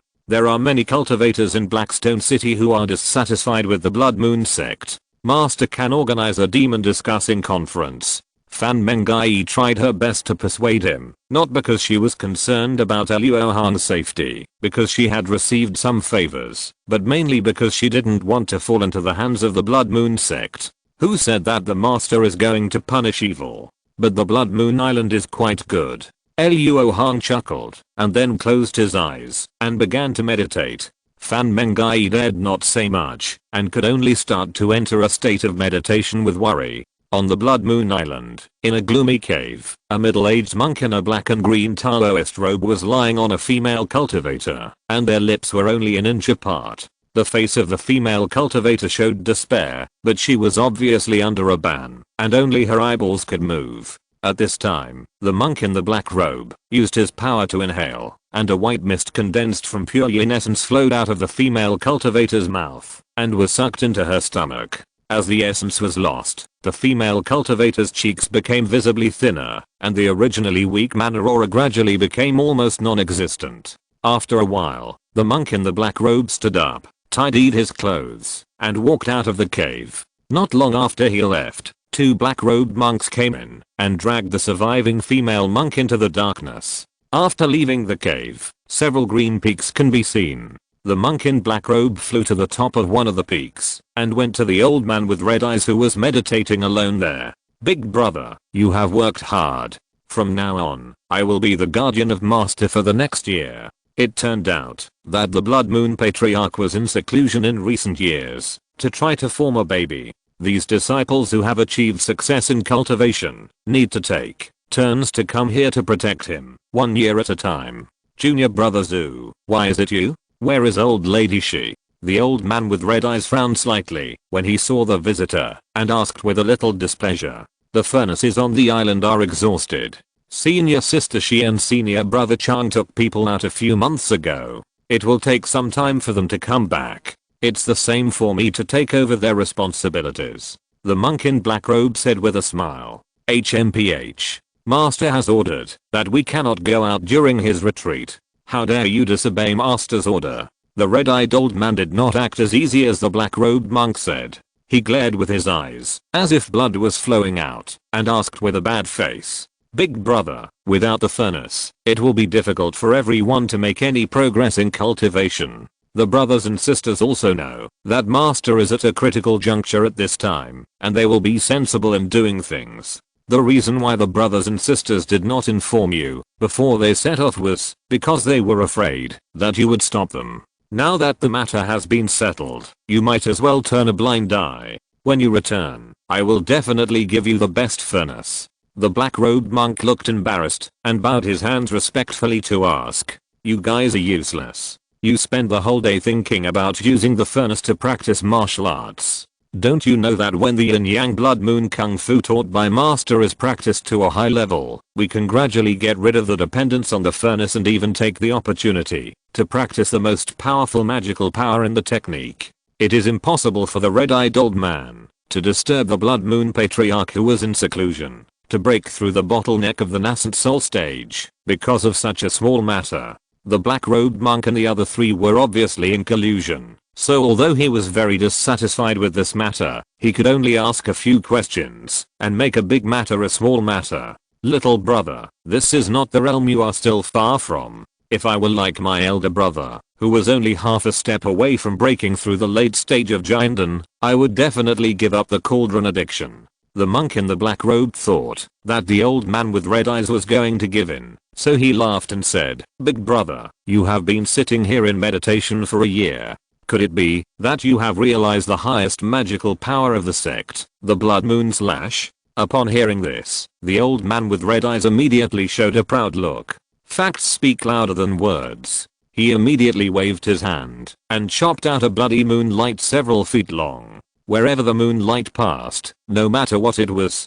There are many cultivators in Blackstone City who are dissatisfied with the Blood Moon sect. Master can organize a demon discussing conference." Fan Mengai tried her best to persuade him, not because she was concerned about Luo Hong's safety, because she had received some favors, but mainly because she didn't want to fall into the hands of the Blood Moon sect. "Who said that the master is going to punish evil? But the Blood Moon Island is quite good." Luo Hong chuckled, and then closed his eyes, and began to meditate. Fan Mengai dared not say much, and could only start to enter a state of meditation with worry. On the Blood Moon Island, in a gloomy cave, a middle-aged monk in a black and green Taoist robe was lying on a female cultivator, and their lips were only an inch apart. The face of the female cultivator showed despair, but she was obviously under a ban, and only her eyeballs could move. At this time, the monk in the black robe used his power to inhale, and a white mist condensed from pure yin essence flowed out of the female cultivator's mouth, and was sucked into her stomach. As the essence was lost, the female cultivator's cheeks became visibly thinner, and the originally weak mana aura gradually became almost non-existent. After a while, the monk in the black robe stood up, tidied his clothes, and walked out of the cave. Not long after he left, 2 black-robed monks came in and dragged the surviving female monk into the darkness. After leaving the cave, several green peaks can be seen. The monk in black robe flew to the top of one of the peaks and went to the old man with red eyes who was meditating alone there. "Big brother, you have worked hard. From now on, I will be the guardian of Master for the next year." It turned out that the Blood Moon Patriarch was in seclusion in recent years to try to form a baby. These disciples who have achieved success in cultivation need to take turns to come here to protect him, 1 year at a time. Junior brother Zoo, why is it you? Where is old lady she? The old man with red eyes frowned slightly when he saw the visitor and asked with a little displeasure. "The furnaces on the island are exhausted. Senior sister Shi and senior brother Chang took people out a few months ago. It will take some time for them to come back. It's the same for me to take over their responsibilities." The monk in black robe said with a smile. "HMPH. Master has ordered that we cannot go out during his retreat. How dare you disobey Master's order?" The red-eyed old man did not act as easy as the black-robed monk said. He glared with his eyes as if blood was flowing out and asked with a bad face, "Big brother, without the furnace, it will be difficult for everyone to make any progress in cultivation. The brothers and sisters also know that Master is at a critical juncture at this time, and they will be sensible in doing things. The reason why the brothers and sisters did not inform you before they set off was because they were afraid that you would stop them. Now that the matter has been settled, you might as well turn a blind eye. When you return, I will definitely give you the best furnace." The black-robed monk looked embarrassed and bowed his hands respectfully to ask, "You guys are useless. You spend the whole day thinking about using the furnace to practice martial arts. Don't you know that when the Yin Yang Blood Moon Kung Fu taught by Master is practiced to a high level, we can gradually get rid of the dependence on the furnace and even take the opportunity to practice the most powerful magical power in the technique? It is impossible for the red-eyed old man to disturb the Blood Moon Patriarch who was in seclusion, to break through the bottleneck of the nascent soul stage, because of such a small matter." The black-robed monk and the other 3 were obviously in collusion. So although he was very dissatisfied with this matter, he could only ask a few questions and make a big matter a small matter. "Little brother, this is not the realm you are still far from. If I were like my elder brother, who was only half a step away from breaking through the late stage of Jinden, I would definitely give up the cauldron addiction." The monk in the black robe thought that the old man with red eyes was going to give in, so he laughed and said, "Big brother, you have been sitting here in meditation for a year. Could it be that you have realized the highest magical power of the sect, the Blood Moon Slash?" Upon hearing this, the old man with red eyes immediately showed a proud look. Facts speak louder than words. He immediately waved his hand and chopped out a bloody moonlight several feet long. Wherever the moonlight passed, no matter what it was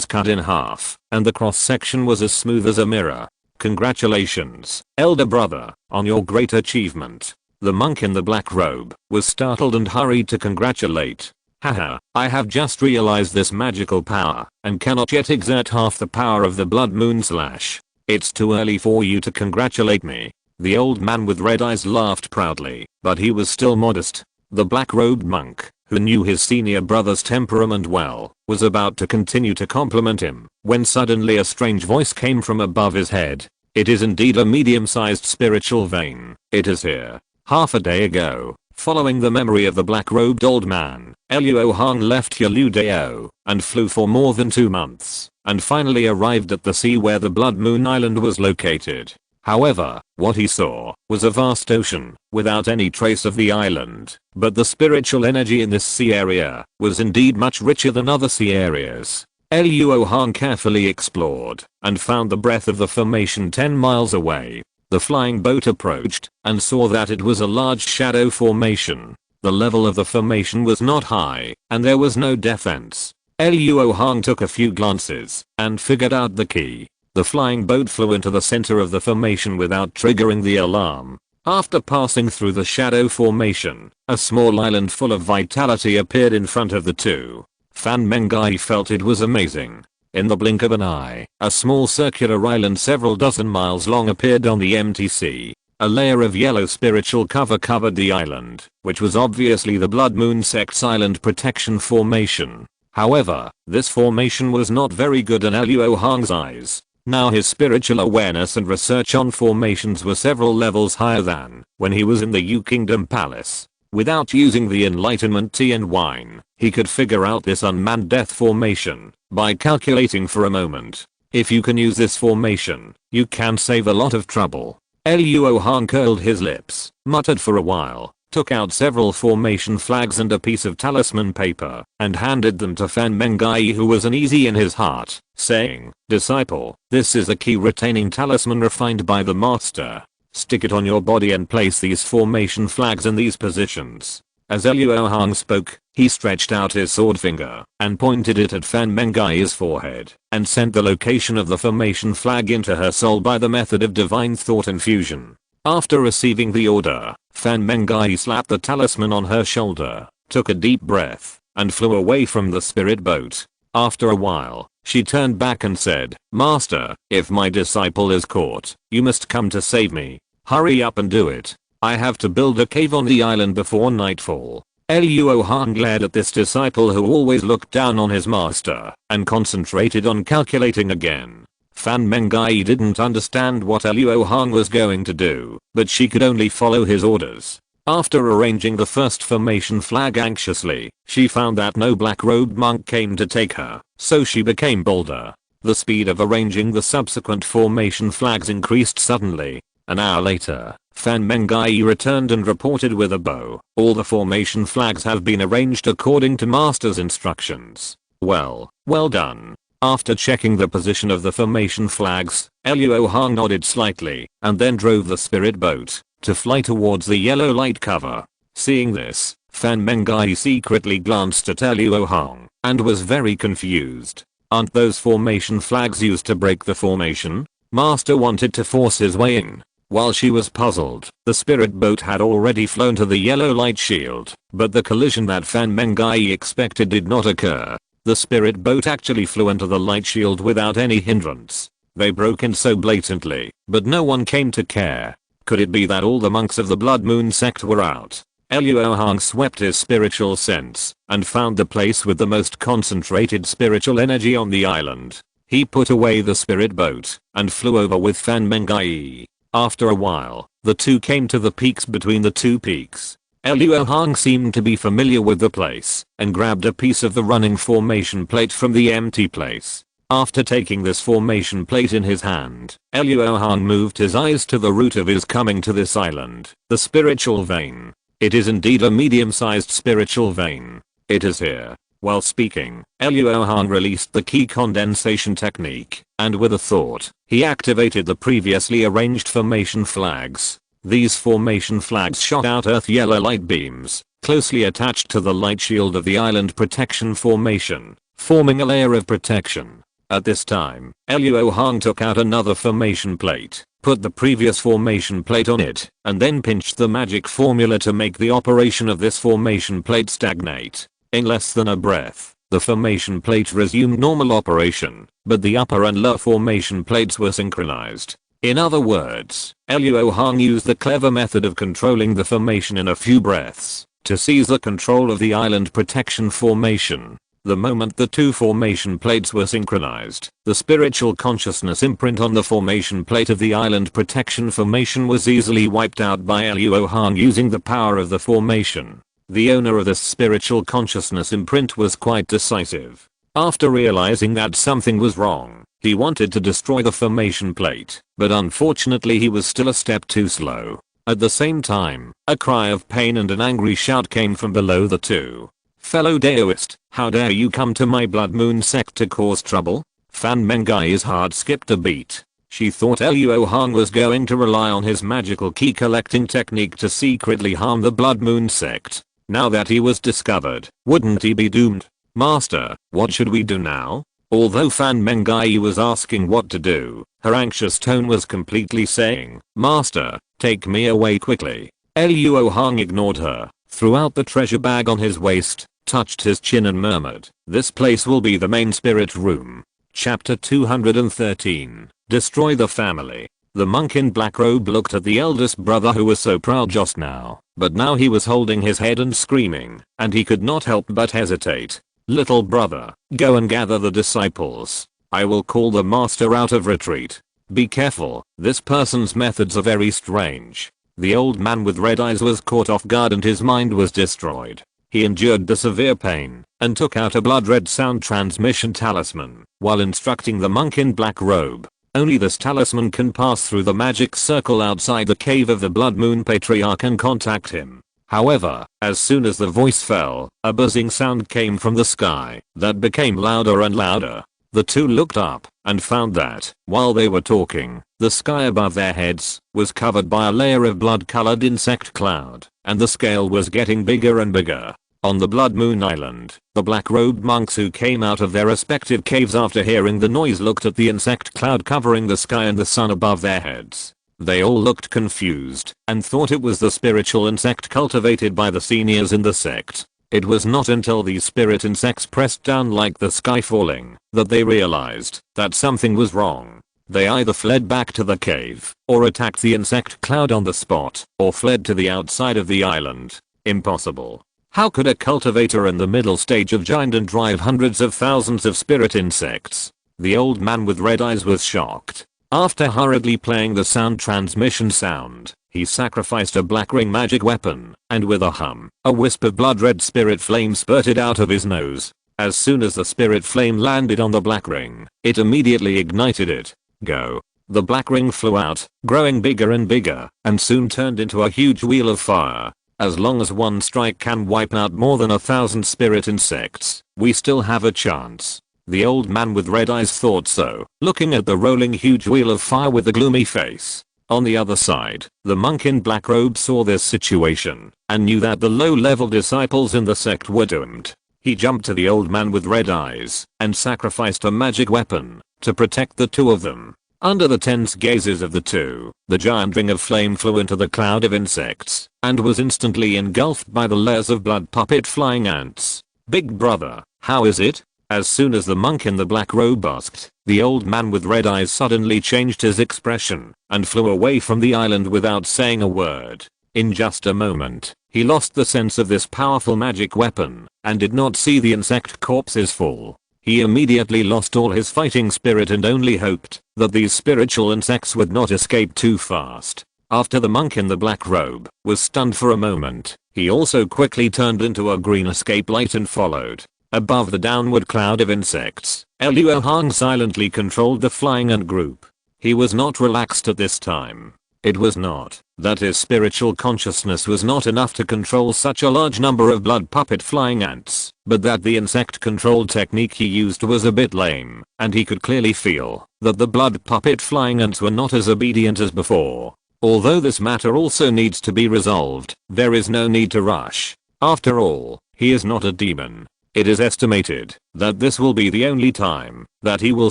cut in half, and the cross-section was as smooth as a mirror. "Congratulations, elder brother, on your great achievement." The monk in the black robe was startled and hurried to congratulate. "Haha, I have just realized this magical power and cannot yet exert half the power of the Blood Moon Slash. It's too early for you to congratulate me." The old man with red eyes laughed proudly, but he was still modest. The black-robed monk, who knew his senior brother's temperament well, was about to continue to compliment him when suddenly a strange voice came from above his head. "It is indeed a medium-sized spiritual vein. It is here." Half a day ago, following the memory of the black-robed old man, Luo Hong left Yuludao and flew for more than 2 months, and finally arrived at the sea where the Blood Moon Island was located. However, what he saw was a vast ocean without any trace of the island, but the spiritual energy in this sea area was indeed much richer than other sea areas. Luo Hong carefully explored and found the breath of the formation 10 miles away. The flying boat approached and saw that it was a large shadow formation. The level of the formation was not high, and there was no defense. Luo Hong took a few glances and figured out the key. The flying boat flew into the center of the formation without triggering the alarm. After passing through the shadow formation, a small island full of vitality appeared in front of the two. Fan Mengai felt it was amazing. In the blink of an eye, a small circular island several dozen miles long appeared on the empty sea. A layer of yellow spiritual cover covered the island, which was obviously the Blood Moon Sect's island protection formation. However, this formation was not very good in Luo Hong's eyes. Now his spiritual awareness and research on formations were several levels higher than when he was in the Yu Kingdom Palace. Without using the enlightenment tea and wine, he could figure out this unmanned death formation by calculating for a moment. If you can use this formation, you can save a lot of trouble. Luo Hong curled his lips, muttered for a while, took out several formation flags and a piece of talisman paper, and handed them to Fan Mengai, who was uneasy in his heart, saying, "Disciple, this is a key retaining talisman refined by the master. Stick it on your body and place these formation flags in these positions." As Luo Hong spoke, he stretched out his sword finger and pointed it at Fan Mengai's forehead and sent the location of the formation flag into her soul by the method of divine thought infusion. After receiving the order, Fan Mengai slapped the talisman on her shoulder, took a deep breath, and flew away from the spirit boat. After a while, she turned back and said, "Master, if my disciple is caught, you must come to save me. Hurry up and do it. I have to build a cave on the island before nightfall." Luo Hong glared at this disciple who always looked down on his master and concentrated on calculating again. Fan Mengai didn't understand what Luo Hong was going to do, but she could only follow his orders. After arranging the first formation flag anxiously, she found that no black-robed monk came to take her, so she became bolder. The speed of arranging the subsequent formation flags increased suddenly. An hour later, Fan Mengai returned and reported with a bow, "All the formation flags have been arranged according to master's instructions." Well done. After checking the position of the formation flags, Luo Hong nodded slightly and then drove the spirit boat to fly towards the yellow light cover. Seeing this, Fan Mengai secretly glanced at Luo Hong and was very confused. Aren't those formation flags used to break the formation? Master wanted to force his way in. While she was puzzled, the spirit boat had already flown to the yellow light shield, but the collision that Fan Mengai expected did not occur. The spirit boat actually flew into the light shield without any hindrance. They broke in so blatantly, but no one came to care. Could it be that all the monks of the Blood Moon sect were out? Luo Hong swept his spiritual sense and found the place with the most concentrated spiritual energy on the island. He put away the spirit boat and flew over with Fan Mengai. After a while, the two came to the peaks between the two peaks. Luo Hong seemed to be familiar with the place and grabbed a piece of the running formation plate from the empty place. After taking this formation plate in his hand, Luo Hong moved his eyes to the root of his coming to this island, the spiritual vein. It is indeed a medium-sized spiritual vein. It is here. While speaking, Luo Hong released the key condensation technique, and with a thought, he activated the previously arranged formation flags. These formation flags shot out earth yellow light beams, closely attached to the light shield of the island protection formation, forming a layer of protection. At this time, Luo Hong took out another formation plate, put the previous formation plate on it, and then pinched the magic formula to make the operation of this formation plate stagnate. In less than a breath, the formation plate resumed normal operation, but the upper and lower formation plates were synchronized. In other words, Luo Hong used the clever method of controlling the formation in a few breaths to seize the control of the island protection formation. The moment the two formation plates were synchronized, the spiritual consciousness imprint on the formation plate of the island protection formation was easily wiped out by Luo Hong using the power of the formation. The owner of this spiritual consciousness imprint was quite decisive. After realizing that something was wrong, he wanted to destroy the formation plate, but unfortunately he was still a step too slow. At the same time, a cry of pain and an angry shout came from below the two. "Fellow Daoist, how dare you come to my Blood Moon sect to cause trouble?" Fan Mengai's heart skipped a beat. She thought Luo Hong was going to rely on his magical key collecting technique to secretly harm the Blood Moon sect. Now that he was discovered, wouldn't he be doomed? "Master, what should we do now?" Although Fan Mengai was asking what to do, her anxious tone was completely saying, "Master, take me away quickly." Luo Hong ignored her, threw out the treasure bag on his waist, touched his chin and murmured, "This place will be the main spirit room." Chapter 213. Destroy the family. The monk in black robe looked at the eldest brother who was so proud just now, but now he was holding his head and screaming, and he could not help but hesitate. Little brother, go and gather the disciples. I will call the master out of retreat. Be careful, this person's methods are very strange. The old man with red eyes was caught off guard and his mind was destroyed. He endured the severe pain and took out a blood-red sound transmission talisman while instructing the monk in black robe. Only this talisman can pass through the magic circle outside the cave of the Blood Moon Patriarch and contact him. However, as soon as the voice fell, a buzzing sound came from the sky that became louder and louder. The two looked up and found that, while they were talking, the sky above their heads was covered by a layer of blood-colored insect cloud, and the scale was getting bigger and bigger. On the Blood Moon Island, the black-robed monks who came out of their respective caves after hearing the noise looked at the insect cloud covering the sky and the sun above their heads. They all looked confused and thought it was the spiritual insect cultivated by the seniors in the sect. It was not until these spirit insects pressed down like the sky falling that they realized that something was wrong. They either fled back to the cave, or attacked the insect cloud on the spot, or fled to the outside of the island. Impossible. How could a cultivator in the middle stage of giant drive hundreds of thousands of spirit insects? The old man with red eyes was shocked. After hurriedly playing the sound transmission sound, he sacrificed a black ring magic weapon, and with a hum, a wisp of blood-red spirit flame spurted out of his nose. As soon as the spirit flame landed on the black ring, it immediately ignited it. Go. The black ring flew out, growing bigger and bigger, and soon turned into a huge wheel of fire. As long as one strike can wipe out more than 1,000 spirit insects, we still have a chance. The old man with red eyes thought so, looking at the rolling huge wheel of fire with a gloomy face. On the other side, the monk in black robe saw this situation and knew that the low-level disciples in the sect were doomed. He jumped to the old man with red eyes and sacrificed a magic weapon to protect the two of them. Under the tense gazes of the two, the giant ring of flame flew into the cloud of insects and was instantly engulfed by the layers of blood puppet flying ants. Big brother, how is it? As soon as the monk in the black robe asked, the old man with red eyes suddenly changed his expression and flew away from the island without saying a word. In just a moment, he lost the sense of this powerful magic weapon and did not see the insect corpses fall. He immediately lost all his fighting spirit and only hoped that these spiritual insects would not escape too fast. After the monk in the black robe was stunned for a moment, he also quickly turned into a green escape light and followed. Above the downward cloud of insects, Luo Hong silently controlled the flying ant group. He was not relaxed at this time. It was not that his spiritual consciousness was not enough to control such a large number of blood puppet flying ants, but that the insect control technique he used was a bit lame, and he could clearly feel that the blood puppet flying ants were not as obedient as before. Although this matter also needs to be resolved, there is no need to rush. After all, he is not a demon. It is estimated that this will be the only time that he will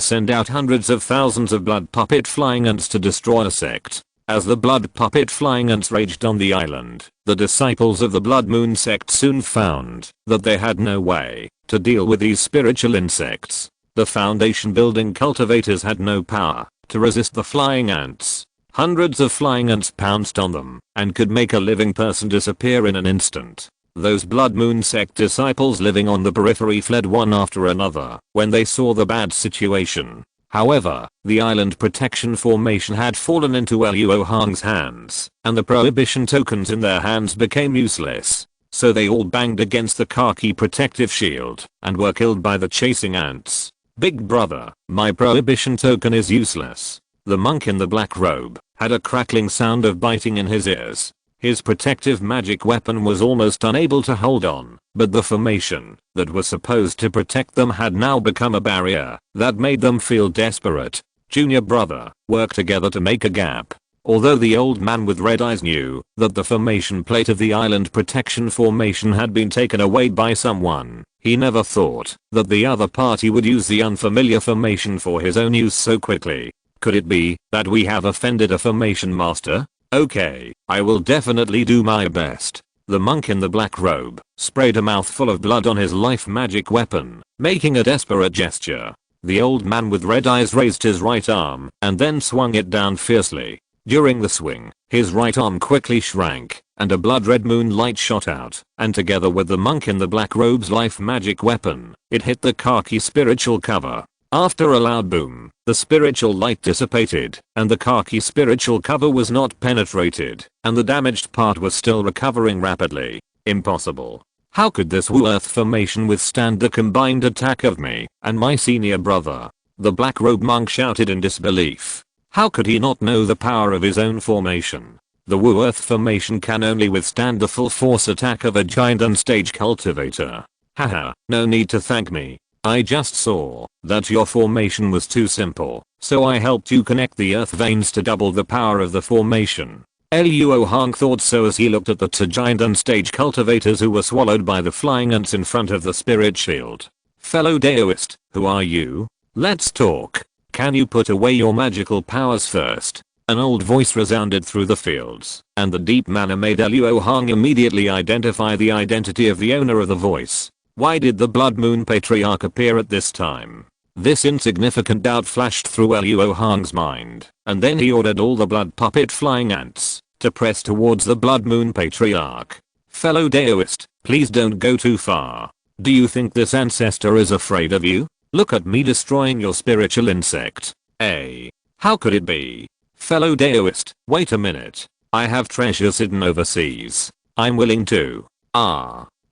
send out hundreds of thousands of blood puppet flying ants to destroy a sect. As the blood puppet flying ants raged on the island, the disciples of the Blood Moon sect soon found that they had no way to deal with these spiritual insects. The foundation building cultivators had no power to resist the flying ants. Hundreds of flying ants pounced on them and could make a living person disappear in an instant. Those Blood Moon sect disciples living on the periphery fled one after another when they saw the bad situation. However, the island protection formation had fallen into Luo Hong's hands, and the prohibition tokens in their hands became useless. So they all banged against the khaki protective shield and were killed by the chasing ants. Big brother, my prohibition token is useless. The monk in the black robe had a crackling sound of biting in his ears. His protective magic weapon was almost unable to hold on, but the formation that was supposed to protect them had now become a barrier that made them feel desperate. Junior brother, work together to make a gap. Although the old man with red eyes knew that the formation plate of the island protection formation had been taken away by someone, he never thought that the other party would use the unfamiliar formation for his own use so quickly. Could it be that we have offended a formation master? Okay, I will definitely do my best. The monk in the black robe sprayed a mouthful of blood on his life magic weapon, making a desperate gesture. The old man with red eyes raised his right arm and then swung it down fiercely. During the swing, his right arm quickly shrank, and a blood-red moonlight shot out, and together with the monk in the black robe's life magic weapon, it hit the khaki spiritual cover. After a loud boom, the spiritual light dissipated, and the khaki spiritual cover was not penetrated, and the damaged part was still recovering rapidly. Impossible. How could this Wu Earth formation withstand the combined attack of me and my senior brother? The black robe monk shouted in disbelief. How could he not know the power of his own formation? The Wu Earth formation can only withstand the full force attack of a giant unstage cultivator. Haha, no need to thank me. I just saw that your formation was too simple, so I helped you connect the earth veins to double the power of the formation. Luo Hong thought so as he looked at the two giant unstage cultivators who were swallowed by the flying ants in front of the spirit shield. Fellow Daoist, who are you? Let's talk. Can you put away your magical powers first? An old voice resounded through the fields, and the deep manner made Luo Hong immediately identify the identity of the owner of the voice. Why did the Blood Moon Patriarch appear at this time? This insignificant doubt flashed through Luo Hong's mind, and then he ordered all the blood puppet flying ants to press towards the Blood Moon Patriarch. Fellow Daoist, please don't go too far. Do you think this ancestor is afraid of you? Look at me destroying your spiritual insect. How could it be? Fellow Daoist, wait a minute. I have treasures hidden overseas. I'm willing to.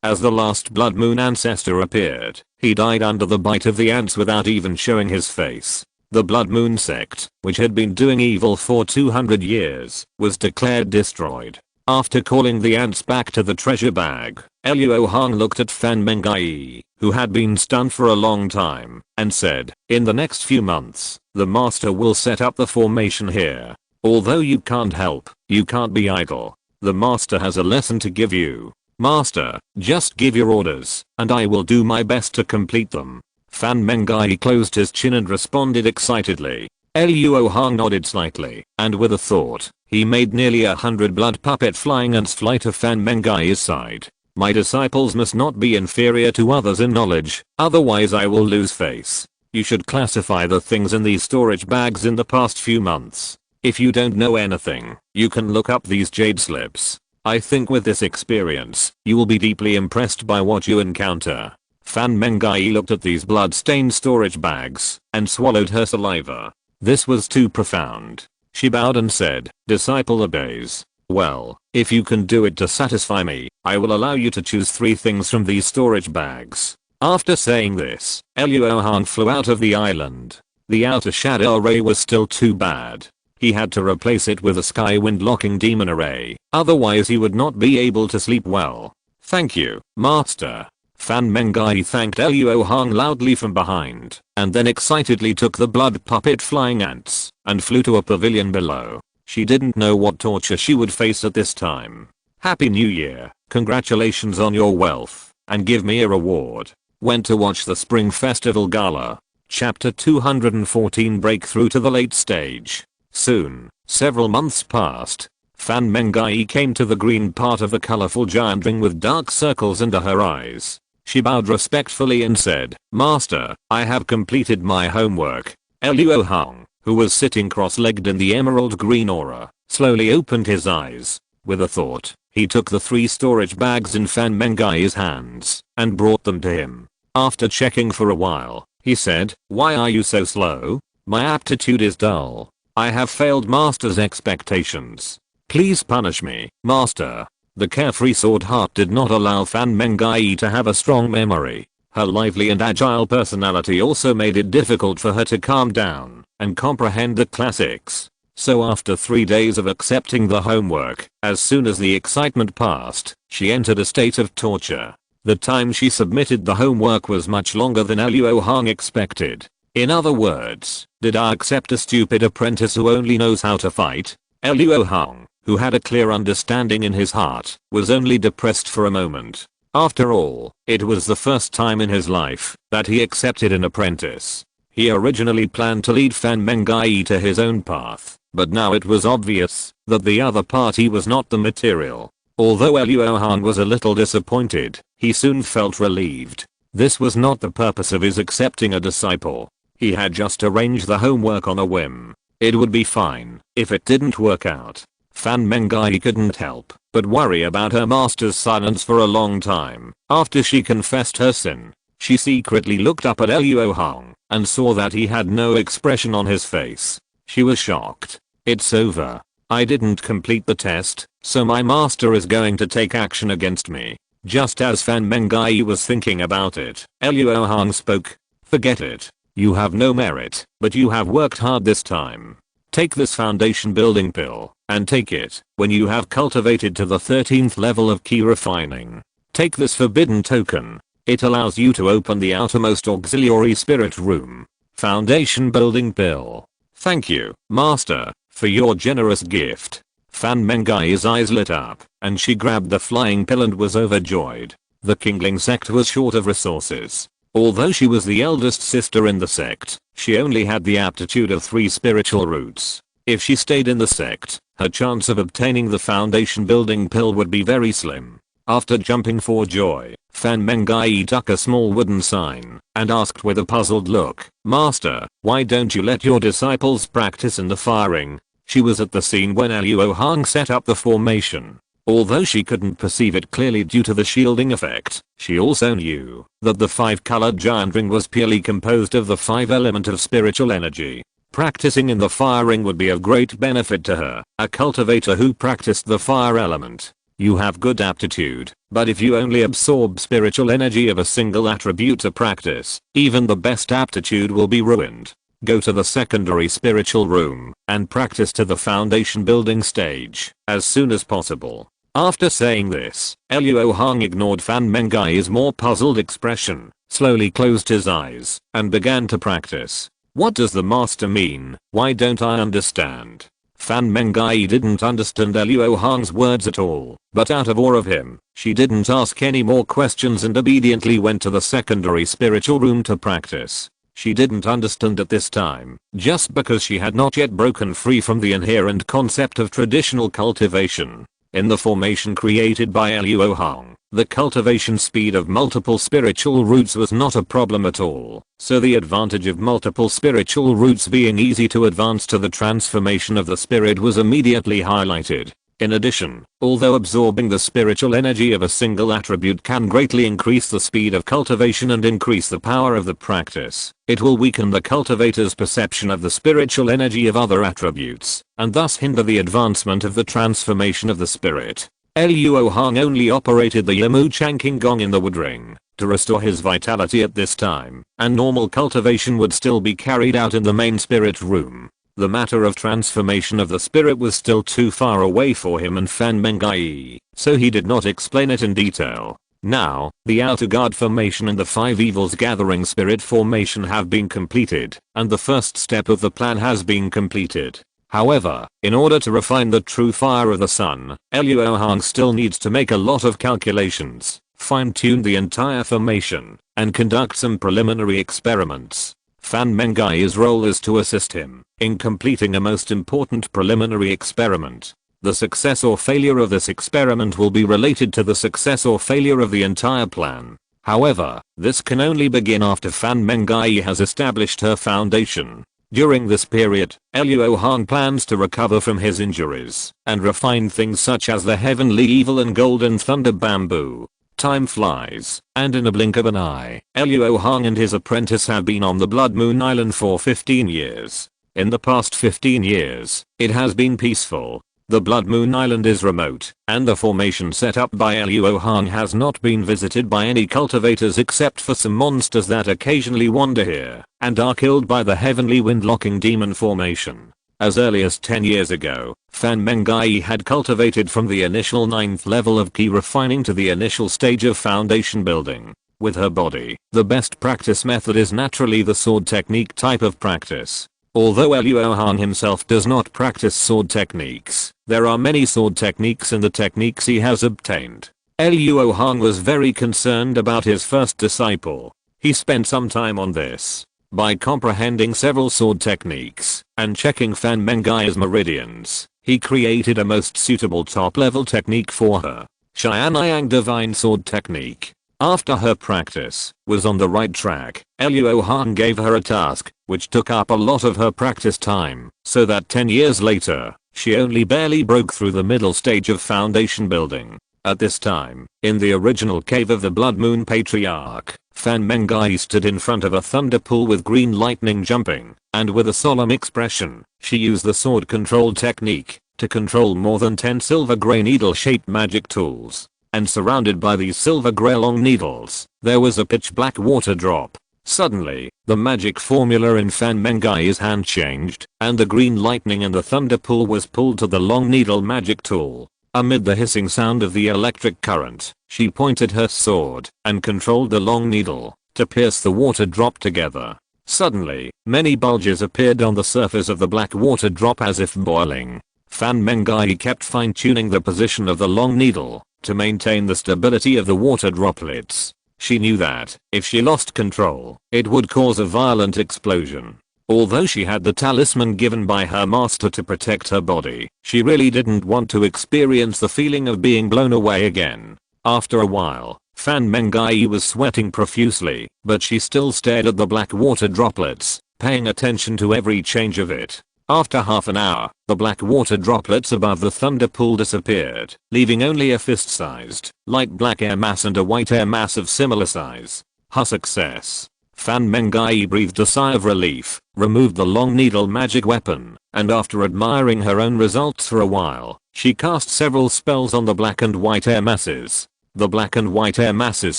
As the last Blood Moon ancestor appeared, he died under the bite of the ants without even showing his face. The Blood Moon sect, which had been doing evil for 200 years, was declared destroyed. After calling the ants back to the treasure bag, Luo Hong looked at Fan Mengai, who had been stunned for a long time, and said, in the next few months, the master will set up the formation here. Although you can't help, you can't be idle. The master has a lesson to give you. Master, just give your orders, and I will do my best to complete them. Fan Mengai closed his chin and responded excitedly. Luo Hong nodded slightly, and with a thought, he made nearly 100 blood puppet flying ants fly to Fan Mengai's side. My disciples must not be inferior to others in knowledge, otherwise I will lose face. You should classify the things in these storage bags in the past few months. If you don't know anything, you can look up these jade slips. I think with this experience, you will be deeply impressed by what you encounter. Fan Mengai looked at these blood-stained storage bags and swallowed her saliva. This was too profound. She bowed and said, disciple obeys. Well, if you can do it to satisfy me, I will allow you to choose 3 things from these storage bags. After saying this, Luo Hong flew out of the island. The outer shadow array was still too bad. He had to replace it with a skywind locking demon array, otherwise he would not be able to sleep well. Thank you, master. Fan Mengai thanked Luo Hong loudly from behind, and then excitedly took the blood puppet flying ants and flew to a pavilion below. She didn't know what torture she would face at this time. Happy New Year, congratulations on your wealth, and give me a reward. Went to watch the Spring Festival Gala. Chapter 214 Breakthrough to the late stage. Soon, several months passed. Fan Mengai came to the green part of the colorful giant ring with dark circles under her eyes. She bowed respectfully and said, Master, I have completed my homework. Luo Hong, who was sitting cross-legged in the emerald green aura, slowly opened his eyes. With a thought, he took the 3 storage bags in Fan Mengai's hands and brought them to him. After checking for a while, he said, why are you so slow? My aptitude is dull. I have failed master's expectations. Please punish me, master. The carefree sword heart did not allow Fan Mengai to have a strong memory. Her lively and agile personality also made it difficult for her to calm down and comprehend the classics. So after 3 days of accepting the homework, as soon as the excitement passed, she entered a state of torture. The time she submitted the homework was much longer than Luo Hong expected. In other words, did I accept a stupid apprentice who only knows how to fight? Luo Hong, who had a clear understanding in his heart, was only depressed for a moment. After all, it was the first time in his life that he accepted an apprentice. He originally planned to lead Fan Mengai to his own path, but now it was obvious that the other party was not the material. Although Luo Hong was a little disappointed, he soon felt relieved. This was not the purpose of his accepting a disciple. He had just arranged the homework on a whim. It would be fine if it didn't work out. Fan Mengai couldn't help but worry about her master's silence for a long time. After she confessed her sin, she secretly looked up at Luo Hong and saw that he had no expression on his face. She was shocked. It's over. I didn't complete the test, so my master is going to take action against me. Just as Fan Mengai was thinking about it, Luo Hong spoke. Forget it. You have no merit, but you have worked hard this time. Take this foundation building pill, and take it when you have cultivated to the 13th level of key refining. Take this forbidden token. It allows you to open the outermost auxiliary spirit room. Foundation building pill. Thank you, master, for your generous gift. Fan Mengai's eyes lit up, and she grabbed the flying pill and was overjoyed. The Kingling sect was short of resources. Although she was the eldest sister in the sect, she only had the aptitude of 3 spiritual roots. If she stayed in the sect, her chance of obtaining the foundation building pill would be very slim. After jumping for joy, Fan Mengai took a small wooden sign and asked with a puzzled look, "Master, why don't you let your disciples practice in the firing?" She was at the scene when Luo Hong set up the formation. Although she couldn't perceive it clearly due to the shielding effect, she also knew that the 5-colored giant ring was purely composed of the 5 element of spiritual energy. Practicing in the fire ring would be of great benefit to her, a cultivator who practiced the fire element. You have good aptitude, but if you only absorb spiritual energy of a single attribute to practice, even the best aptitude will be ruined. Go to the secondary spiritual room and practice to the foundation building stage as soon as possible. After saying this, Luo Hong ignored Fan Mengai's more puzzled expression, slowly closed his eyes, and began to practice. What does the master mean? Why don't I understand? Fan Mengai didn't understand Luo Hong's words at all, but out of awe of him, she didn't ask any more questions and obediently went to the secondary spiritual room to practice. She didn't understand at this time, just because she had not yet broken free from the inherent concept of traditional cultivation. In the formation created by Luo Hong, the cultivation speed of multiple spiritual roots was not a problem at all, so the advantage of multiple spiritual roots being easy to advance to the transformation of the spirit was immediately highlighted. In addition, although absorbing the spiritual energy of a single attribute can greatly increase the speed of cultivation and increase the power of the practice, it will weaken the cultivator's perception of the spiritual energy of other attributes, and thus hinder the advancement of the transformation of the spirit. Luo Hong only operated the Yamu Chanking Gong in the wood ring to restore his vitality at this time, and normal cultivation would still be carried out in the main spirit room. The matter of transformation of the spirit was still too far away for him and Fan Mengai, so he did not explain it in detail. Now, the outer guard formation and the 5 evils gathering spirit formation have been completed, and the first step of the plan has been completed. However, in order to refine the true fire of the sun, Luo Hong still needs to make a lot of calculations, fine-tune the entire formation, and conduct some preliminary experiments. Fan Mengai's role is to assist him in completing a most important preliminary experiment. The success or failure of this experiment will be related to the success or failure of the entire plan. However, this can only begin after Fan Mengai has established her foundation. During this period, Luo Hong plans to recover from his injuries and refine things such as the heavenly evil and golden thunder bamboo. Time flies, and in a blink of an eye, Luo Hong and his apprentice have been on the Blood Moon Island for 15 years. In the past 15 years, it has been peaceful. The Blood Moon Island is remote, and the formation set up by Luo Hong has not been visited by any cultivators except for some monsters that occasionally wander here, and are killed by the heavenly wind-locking demon formation. As early as 10 years ago, Fan Mengai had cultivated from the initial 9th level of key refining to the initial stage of foundation building. With her body, the best practice method is naturally the sword technique type of practice. Although Luo Hong himself does not practice sword techniques, there are many sword techniques in the techniques he has obtained. Luo Hong was very concerned about his first disciple. He spent some time on this. By comprehending several sword techniques and checking Fan Mengai's meridians, he created a most suitable top-level technique for her. Xianyang Divine Sword Technique. After her practice was on the right track, Luo Hong gave her a task, which took up a lot of her practice time, so that 10 years later, she only barely broke through the middle stage of foundation building. At this time, in the original cave of the Blood Moon Patriarch, Fan Mengai stood in front of a thunder pool with green lightning jumping, and with a solemn expression, she used the sword control technique to control more than 10 silver grey needle-shaped magic tools. And surrounded by these silver grey long needles, there was a pitch black water drop. Suddenly, the magic formula in Fan Mengai's hand changed, and the green lightning in the thunder pool was pulled to the long needle magic tool. Amid the hissing sound of the electric current, she pointed her sword and controlled the long needle to pierce the water drop together. Suddenly, many bulges appeared on the surface of the black water drop as if boiling. Fan Mengai kept fine-tuning the position of the long needle to maintain the stability of the water droplets. She knew that, if she lost control, it would cause a violent explosion. Although she had the talisman given by her master to protect her body, she really didn't want to experience the feeling of being blown away again. After a while, Fan Mengai was sweating profusely, but she still stared at the black water droplets, paying attention to every change of it. After half an hour, the black water droplets above the thunder pool disappeared, leaving only a fist-sized, light black air mass and a white air mass of similar size. Her success. Fan Mengai breathed a sigh of relief, removed the long needle magic weapon, and after admiring her own results for a while, she cast several spells on the black and white air masses. The black and white air masses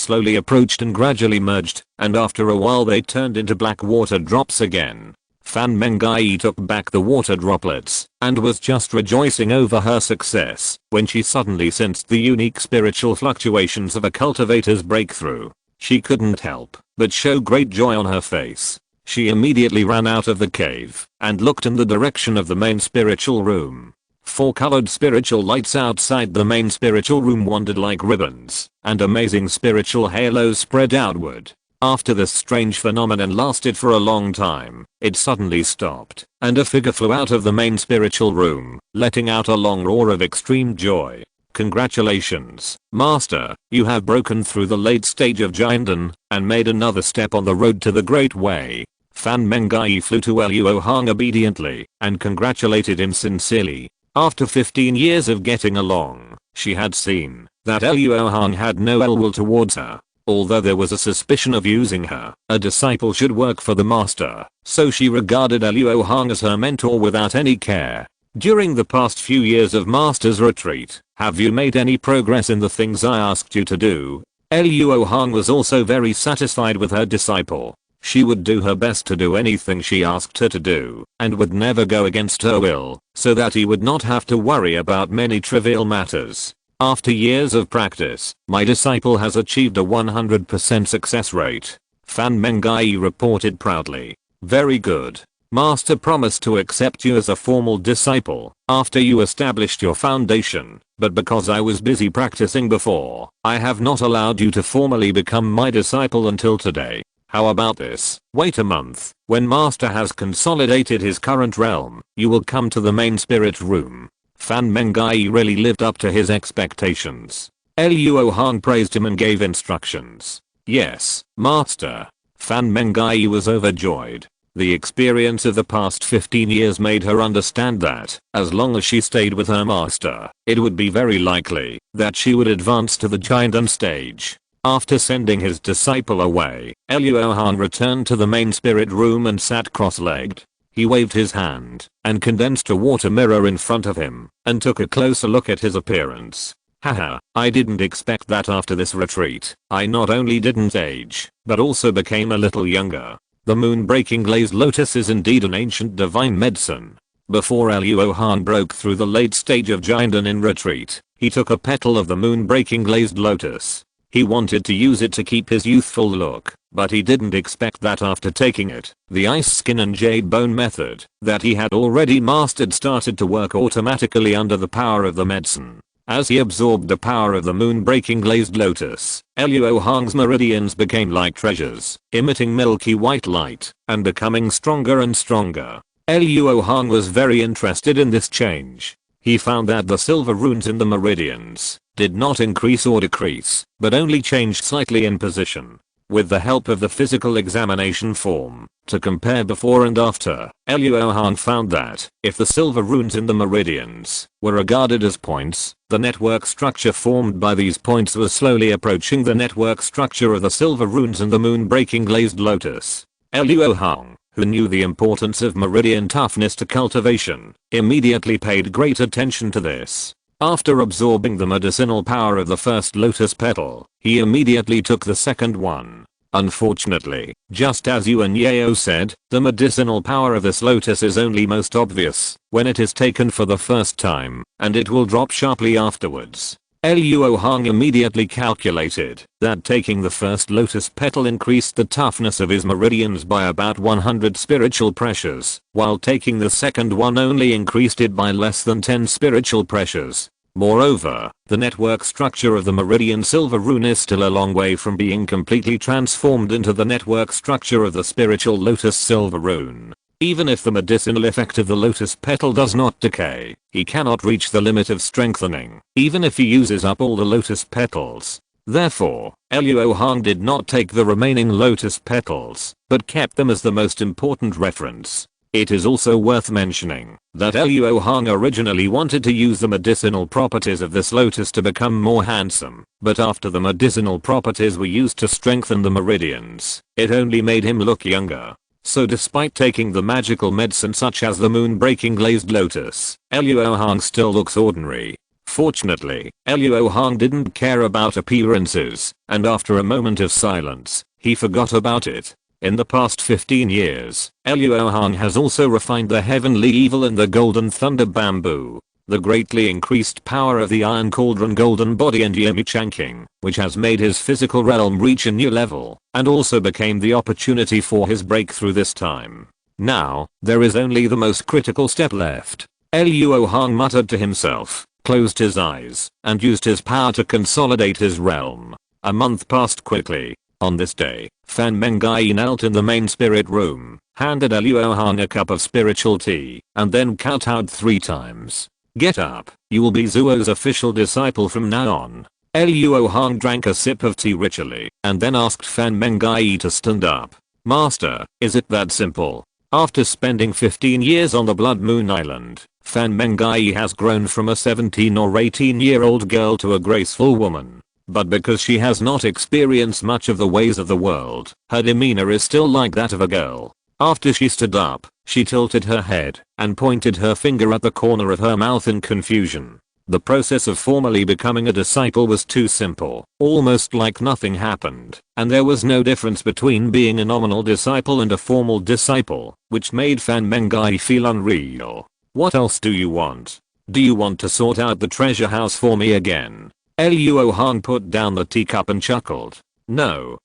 slowly approached and gradually merged, and after a while they turned into black water drops again. Fan Mengai took back the water droplets and was just rejoicing over her success when she suddenly sensed the unique spiritual fluctuations of a cultivator's breakthrough. She couldn't help but show great joy on her face. She immediately ran out of the cave and looked in the direction of the main spiritual room. 4 colored spiritual lights outside the main spiritual room wandered like ribbons, and amazing spiritual halos spread outward. After this strange phenomenon lasted for a long time, it suddenly stopped, and a figure flew out of the main spiritual room, letting out a long roar of extreme joy. Congratulations, Master, you have broken through the late stage of Jiandan, and made another step on the road to the Great Way. Fan Mengai flew to Luo Hong obediently, and congratulated him sincerely. After 15 years of getting along, she had seen that Luo Hong had no ill will towards her. Although there was a suspicion of using her, a disciple should work for the master, so she regarded Luo Hong as her mentor without any care. During the past few years of master's retreat, have you made any progress in the things I asked you to do? Luo Hong was also very satisfied with her disciple. She would do her best to do anything she asked her to do, and would never go against her will, so that he would not have to worry about many trivial matters. After years of practice, my disciple has achieved a 100% success rate. Fan Mengai reported proudly. Very good. Master promised to accept you as a formal disciple after you established your foundation, but because I was busy practicing before, I have not allowed you to formally become my disciple until today. How about this? Wait a month. When Master has consolidated his current realm, you will come to the main spirit room. Fan Mengai really lived up to his expectations. Luo Hong praised him and gave instructions. Yes, Master. Fan Mengai was overjoyed. The experience of the past 15 years made her understand that, as long as she stayed with her master, it would be very likely that she would advance to the Jiandan stage. After sending his disciple away, Luo Hong returned to the main spirit room and sat cross-legged. He waved his hand and condensed a water mirror in front of him and took a closer look at his appearance. Haha, I didn't expect that after this retreat. I not only didn't age, but also became a little younger. The moon-breaking glazed lotus is indeed an ancient divine medicine. Before Luo Hong broke through the late stage of Jiandan in retreat, he took a petal of the moon-breaking glazed lotus. He wanted to use it to keep his youthful look, but he didn't expect that after taking it, the ice skin and jade bone method that he had already mastered started to work automatically under the power of the medicine. As he absorbed the power of the moon-breaking glazed lotus, Luo Hong's meridians became like treasures, emitting milky white light and becoming stronger and stronger. Luo Hong was very interested in this change. he found that the silver runes in the meridians did not increase or decrease, but only changed slightly in position. With the help of the physical examination form to compare before and after, Luo Hong found that if the silver runes in the meridians were regarded as points, the network structure formed by these points was slowly approaching the network structure of the silver runes in the moon-breaking glazed lotus. Luo Hong, who knew the importance of meridian toughness to cultivation, immediately paid great attention to this. After absorbing the medicinal power of the first lotus petal, he immediately took the second one. Unfortunately, just as Yuan Yao said, the medicinal power of this lotus is only most obvious when it is taken for the first time, and it will drop sharply afterwards. Luo Hong immediately calculated that taking the first lotus petal increased the toughness of his meridians by about 100 spiritual pressures, while taking the second one only increased it by less than 10 spiritual pressures. Moreover, the network structure of the meridian silver rune is still a long way from being completely transformed into the network structure of the spiritual lotus silver rune. Even if the medicinal effect of the lotus petal does not decay, he cannot reach the limit of strengthening, even if he uses up all the lotus petals. Therefore, Luo Hong did not take the remaining lotus petals, but kept them as the most important reference. It is also worth mentioning that Luo Hong originally wanted to use the medicinal properties of this lotus to become more handsome, but after the medicinal properties were used to strengthen the meridians, it only made him look younger. So despite taking the magical medicine such as the moon-breaking glazed lotus, Luo Hong still looks ordinary. Fortunately, Luo Hong didn't care about appearances, and after a moment of silence, he forgot about it. In the past 15 years, Luo Hong has also refined the heavenly evil in the golden thunder bamboo, the greatly increased power of the iron cauldron golden body and Yemi Chanking, which has made his physical realm reach a new level, and also became the opportunity for his breakthrough this time. Now, there is only the most critical step left. Luo Hong muttered to himself, closed his eyes, and used his power to consolidate his realm. A month passed quickly. On this day, Fan Mengai knelt in the main spirit room, handed Luo Hong a cup of spiritual tea, and then kowtowed 3 times. Get up, you will be Zuo's official disciple from now on. Luo Hong drank a sip of tea ritually, and then asked Fan Mengai to stand up. Master, is it that simple? After spending 15 years on the Blood Moon Island, Fan Mengai has grown from a 17 or 18-year-old girl to a graceful woman. But because she has not experienced much of the ways of the world, her demeanor is still like that of a girl. After she stood up, she tilted her head and pointed her finger at the corner of her mouth in confusion. The process of formally becoming a disciple was too simple, almost like nothing happened, and there was no difference between being a nominal disciple and a formal disciple, which made Fan Mengai feel unreal. What else do you want? Do you want to sort out the treasure house for me again? Luo Hong put down the teacup and chuckled. No,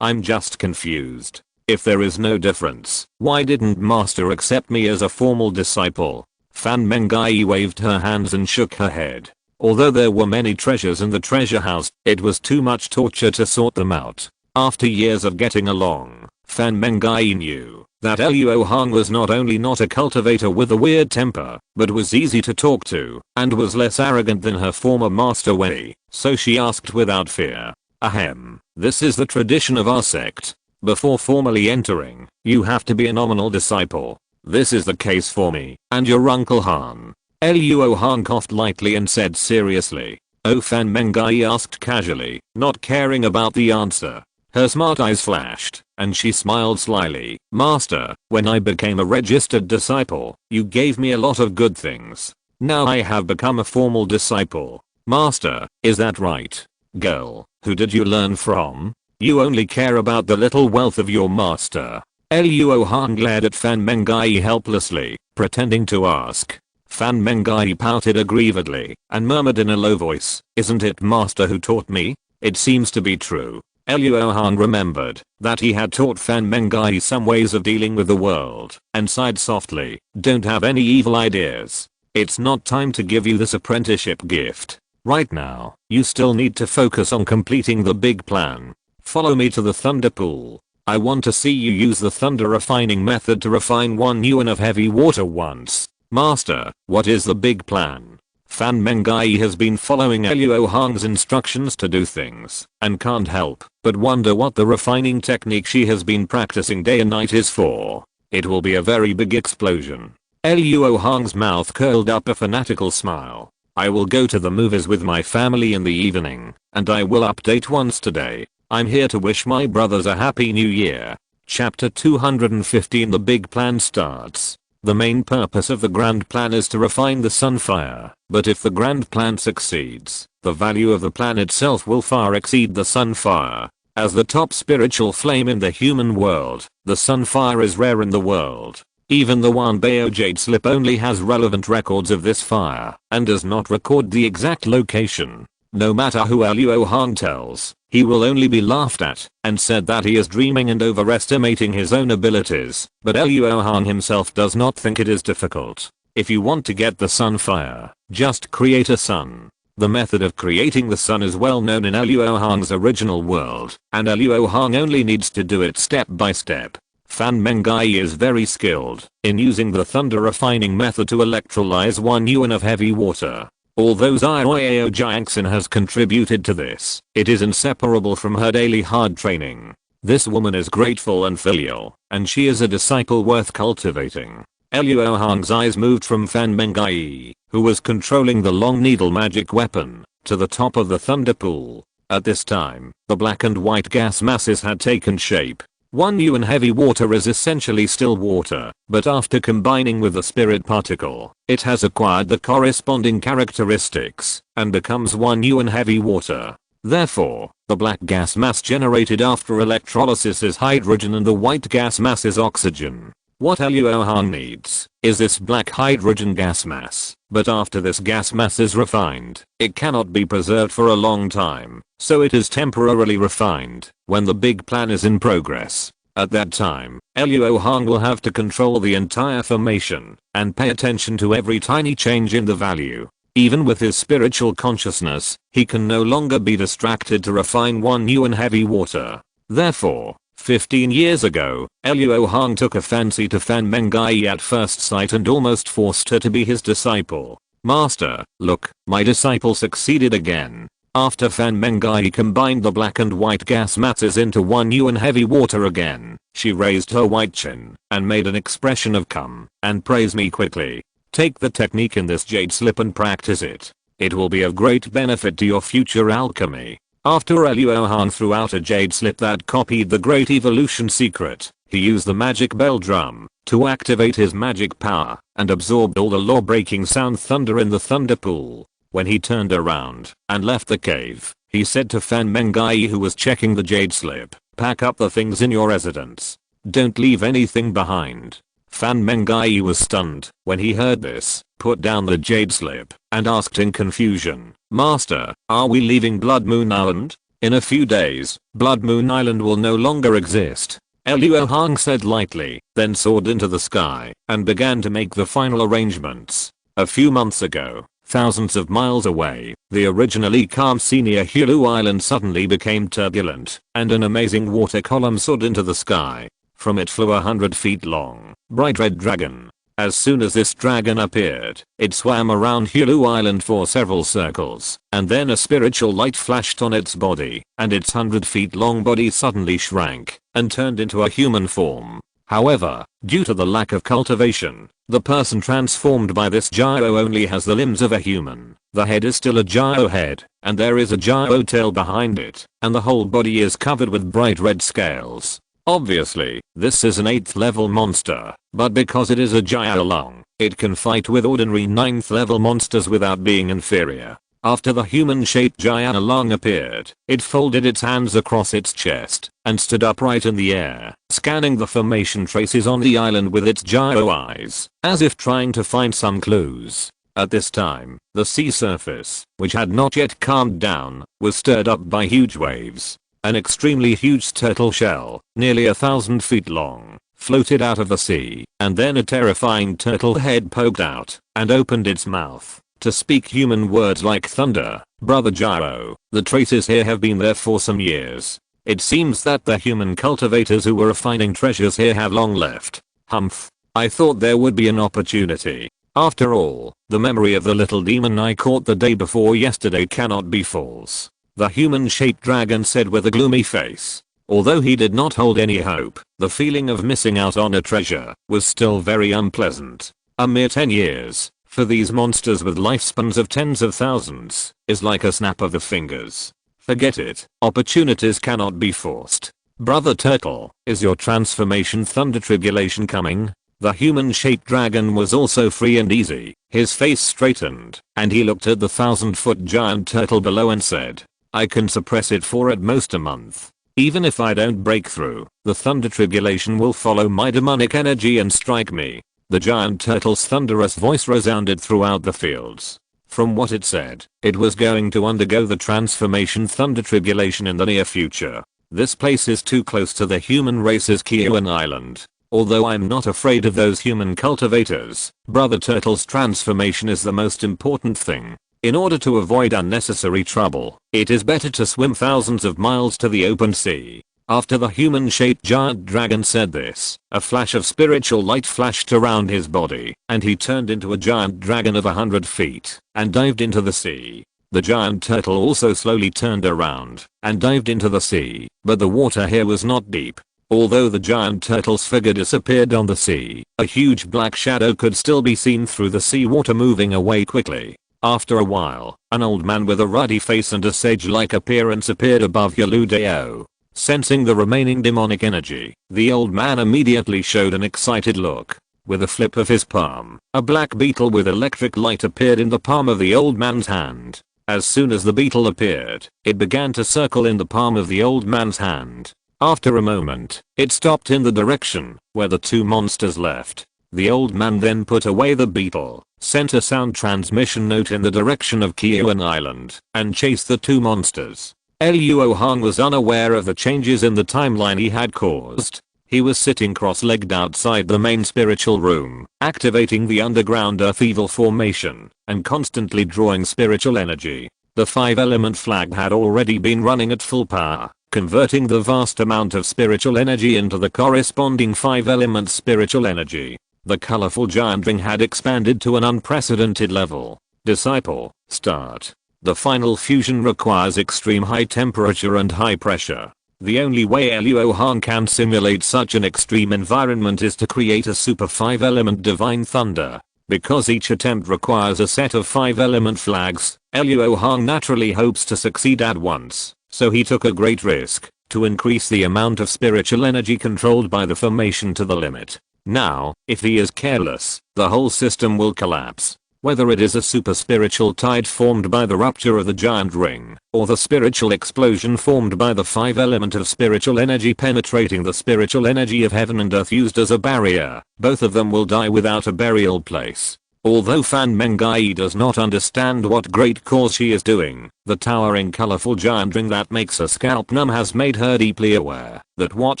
I'm just confused. If there is no difference, why didn't Master accept me as a formal disciple? Fan Mengai waved her hands and shook her head. Although there were many treasures in the treasure house, it was too much torture to sort them out. After years of getting along, Fan Mengai knew that Luo Hong was not only not a cultivator with a weird temper, but was easy to talk to, and was less arrogant than her former master Wei, so she asked without fear. Ahem, this is the tradition of our sect. Before formally entering, you have to be a nominal disciple. This is the case for me, and your Uncle Han. Luo Hong coughed lightly and said seriously. Oh, Fan Mengai asked casually, not caring about the answer. Her smart eyes flashed, and she smiled slyly. Master, when I became a registered disciple, you gave me a lot of good things. Now I have become a formal disciple. Master, is that right? Girl, who did you learn from? You only care about the little wealth of your master. Luo Hong glared at Fan Mengai helplessly, pretending to ask. Fan Mengai pouted aggrievedly, and murmured in a low voice, isn't it Master who taught me? It seems to be true. Luo Hong remembered that he had taught Fan Mengai some ways of dealing with the world, and sighed softly, don't have any evil ideas. It's not time to give you this apprenticeship gift. Right now, you still need to focus on completing the big plan. Follow me to the thunder pool. I want to see you use the thunder refining method to refine 1 yuan of heavy water once. Master, what is the big plan? Fan Mengai has been following Luo Hong's instructions to do things, and can't help but wonder what the refining technique she has been practicing day and night is for. It will be a very big explosion. Luo Hong's mouth curled up a fanatical smile. I will go to the movies with my family in the evening, and I will update once today. I'm here to wish my brothers a happy new year. Chapter 215. The big plan starts. The main purpose of the grand plan is to refine the sunfire, but if the grand plan succeeds, the value of the plan itself will far exceed the sunfire. As the top spiritual flame in the human world, the sunfire is rare in the world. Even the Wanbao Jade Slip only has relevant records of this fire, and does not record the exact location. No matter who Luo Hong tells, he will only be laughed at, and said that he is dreaming and overestimating his own abilities, but Luo Hong himself does not think it is difficult. If you want to get the sunfire, just create a sun. The method of creating the sun is well known in Luo Hong's original world, and Luo Hong only needs to do it step by step. Fan Mengai is very skilled in using the thunder refining method to electrolyze 1 yuan of heavy water. Although Xiao Jiangxin has contributed to this, it is inseparable from her daily hard training. This woman is grateful and filial, and she is a disciple worth cultivating. Luo Hong's eyes moved from Fan Mengai, who was controlling the long needle magic weapon, to the top of the thunder pool. At this time, the black and white gas masses had taken shape. 1 yuan heavy water is essentially still water, but after combining with the spirit particle, it has acquired the corresponding characteristics, and becomes 1 yuan heavy water. Therefore, the black gas mass generated after electrolysis is hydrogen and the white gas mass is oxygen. What Luo Hong needs is this black hydrogen gas mass, but after this gas mass is refined, it cannot be preserved for a long time, so it is temporarily refined when the big plan is in progress. At that time, Luo Hong will have to control the entire formation and pay attention to every tiny change in the value. Even with his spiritual consciousness, he can no longer be distracted to refine 1 yuan heavy water. Therefore, 15 years ago, Luo Hong took a fancy to Fan Mengai at first sight and almost forced her to be his disciple. Master, look, my disciple succeeded again. After Fan Mengai combined the black and white gas masses into 1 yuan heavy water again, she raised her white chin and made an expression of come and praise me quickly. Take the technique in this jade slip and practice it. It will be of great benefit to your future alchemy. After Luo Hong threw out a jade slip that copied the great evolution secret, he used the magic bell drum to activate his magic power and absorbed all the law-breaking sound thunder in the thunder pool. When he turned around and left the cave, he said to Fan Mengai, who was checking the jade slip, "Pack up the things in your residence. Don't leave anything behind." Fan Mengai was stunned when he heard this, put down the jade slip, and asked in confusion, "Master, are we leaving Blood Moon Island? In a few days, Blood Moon Island will no longer exist." Luo Hong said lightly, then soared into the sky and began to make the final arrangements. A few months ago, thousands of miles away, the originally calm Senior Hulu Island suddenly became turbulent, and an amazing water column soared into the sky. From it flew 100 feet long, bright red dragon. As soon as this dragon appeared, it swam around Hulu Island for several circles, and then a spiritual light flashed on its body, and its 100 feet long body suddenly shrank and turned into a human form. However, due to the lack of cultivation, the person transformed by this Gyro only has the limbs of a human. The head is still a Gyro head, and there is a Gyro tail behind it, and the whole body is covered with bright red scales. Obviously, this is an 8th level monster, but because it is a Gyalong, it can fight with ordinary 9th level monsters without being inferior. After the human-shaped Gyalong appeared, it folded its hands across its chest and stood upright in the air, scanning the formation traces on the island with its Gyro eyes, as if trying to find some clues. At this time, the sea surface, which had not yet calmed down, was stirred up by huge waves. An extremely huge turtle shell, nearly 1,000 feet long, floated out of the sea, and then a terrifying turtle head poked out and opened its mouth to speak human words like thunder. "Brother Gyro, the traces here have been there for some years. It seems that the human cultivators who were refining treasures here have long left. Humph. I thought there would be an opportunity." After all, the memory of the little demon I caught the day before yesterday cannot be false, the human-shaped dragon said with a gloomy face. Although he did not hold any hope, the feeling of missing out on a treasure was still very unpleasant. A mere 10 years, for these monsters with lifespans of tens of thousands, is like a snap of the fingers. Forget it, opportunities cannot be forced. Brother Turtle, is your transformation thunder tribulation coming? The human-shaped dragon was also free and easy, his face straightened, and he looked at the 1,000-foot giant turtle below and said, I can suppress it for at most a month. Even if I don't break through, the thunder tribulation will follow my demonic energy and strike me. The giant turtle's thunderous voice resounded throughout the fields. From what it said, it was going to undergo the transformation thunder tribulation in the near future. This place is too close to the human race's Kiowan Island. Although I'm not afraid of those human cultivators, Brother Turtle's transformation is the most important thing. In order to avoid unnecessary trouble, it is better to swim thousands of miles to the open sea. After the human-shaped giant dragon said this, a flash of spiritual light flashed around his body, and he turned into a giant dragon of 100 feet, and dived into the sea. The giant turtle also slowly turned around, and dived into the sea, but the water here was not deep. Although the giant turtle's figure disappeared on the sea, a huge black shadow could still be seen through the seawater moving away quickly. After a while, an old man with a ruddy face and a sage-like appearance appeared above Yaludeo. Sensing the remaining demonic energy, the old man immediately showed an excited look. With a flip of his palm, a black beetle with electric light appeared in the palm of the old man's hand. As soon as the beetle appeared, it began to circle in the palm of the old man's hand. After a moment, it stopped in the direction where the two monsters left. The old man then put away the beetle, sent a sound transmission note in the direction of Kiowan Island, and chased the two monsters. Luo Hong was unaware of the changes in the timeline he had caused. He was sitting cross-legged outside the main spiritual room, activating the underground earth evil formation, and constantly drawing spiritual energy. The 5-element flag had already been running at full power, converting the vast amount of spiritual energy into the corresponding 5-element spiritual energy. The colorful giant ring had expanded to an unprecedented level. Disciple, start. The final fusion requires extreme high temperature and high pressure. The only way Luo Hong can simulate such an extreme environment is to create a super 5-element divine thunder. Because each attempt requires a set of 5-element flags, Luo Hong naturally hopes to succeed at once, so he took a great risk to increase the amount of spiritual energy controlled by the formation to the limit. Now, if he is careless, the whole system will collapse. Whether it is a super spiritual tide formed by the rupture of the giant ring, or the spiritual explosion formed by the 5-element of spiritual energy penetrating the spiritual energy of heaven and earth used as a barrier, both of them will die without a burial place. Although Fan Mengai does not understand what great cause she is doing, the towering colorful giant ring that makes her scalp numb has made her deeply aware that what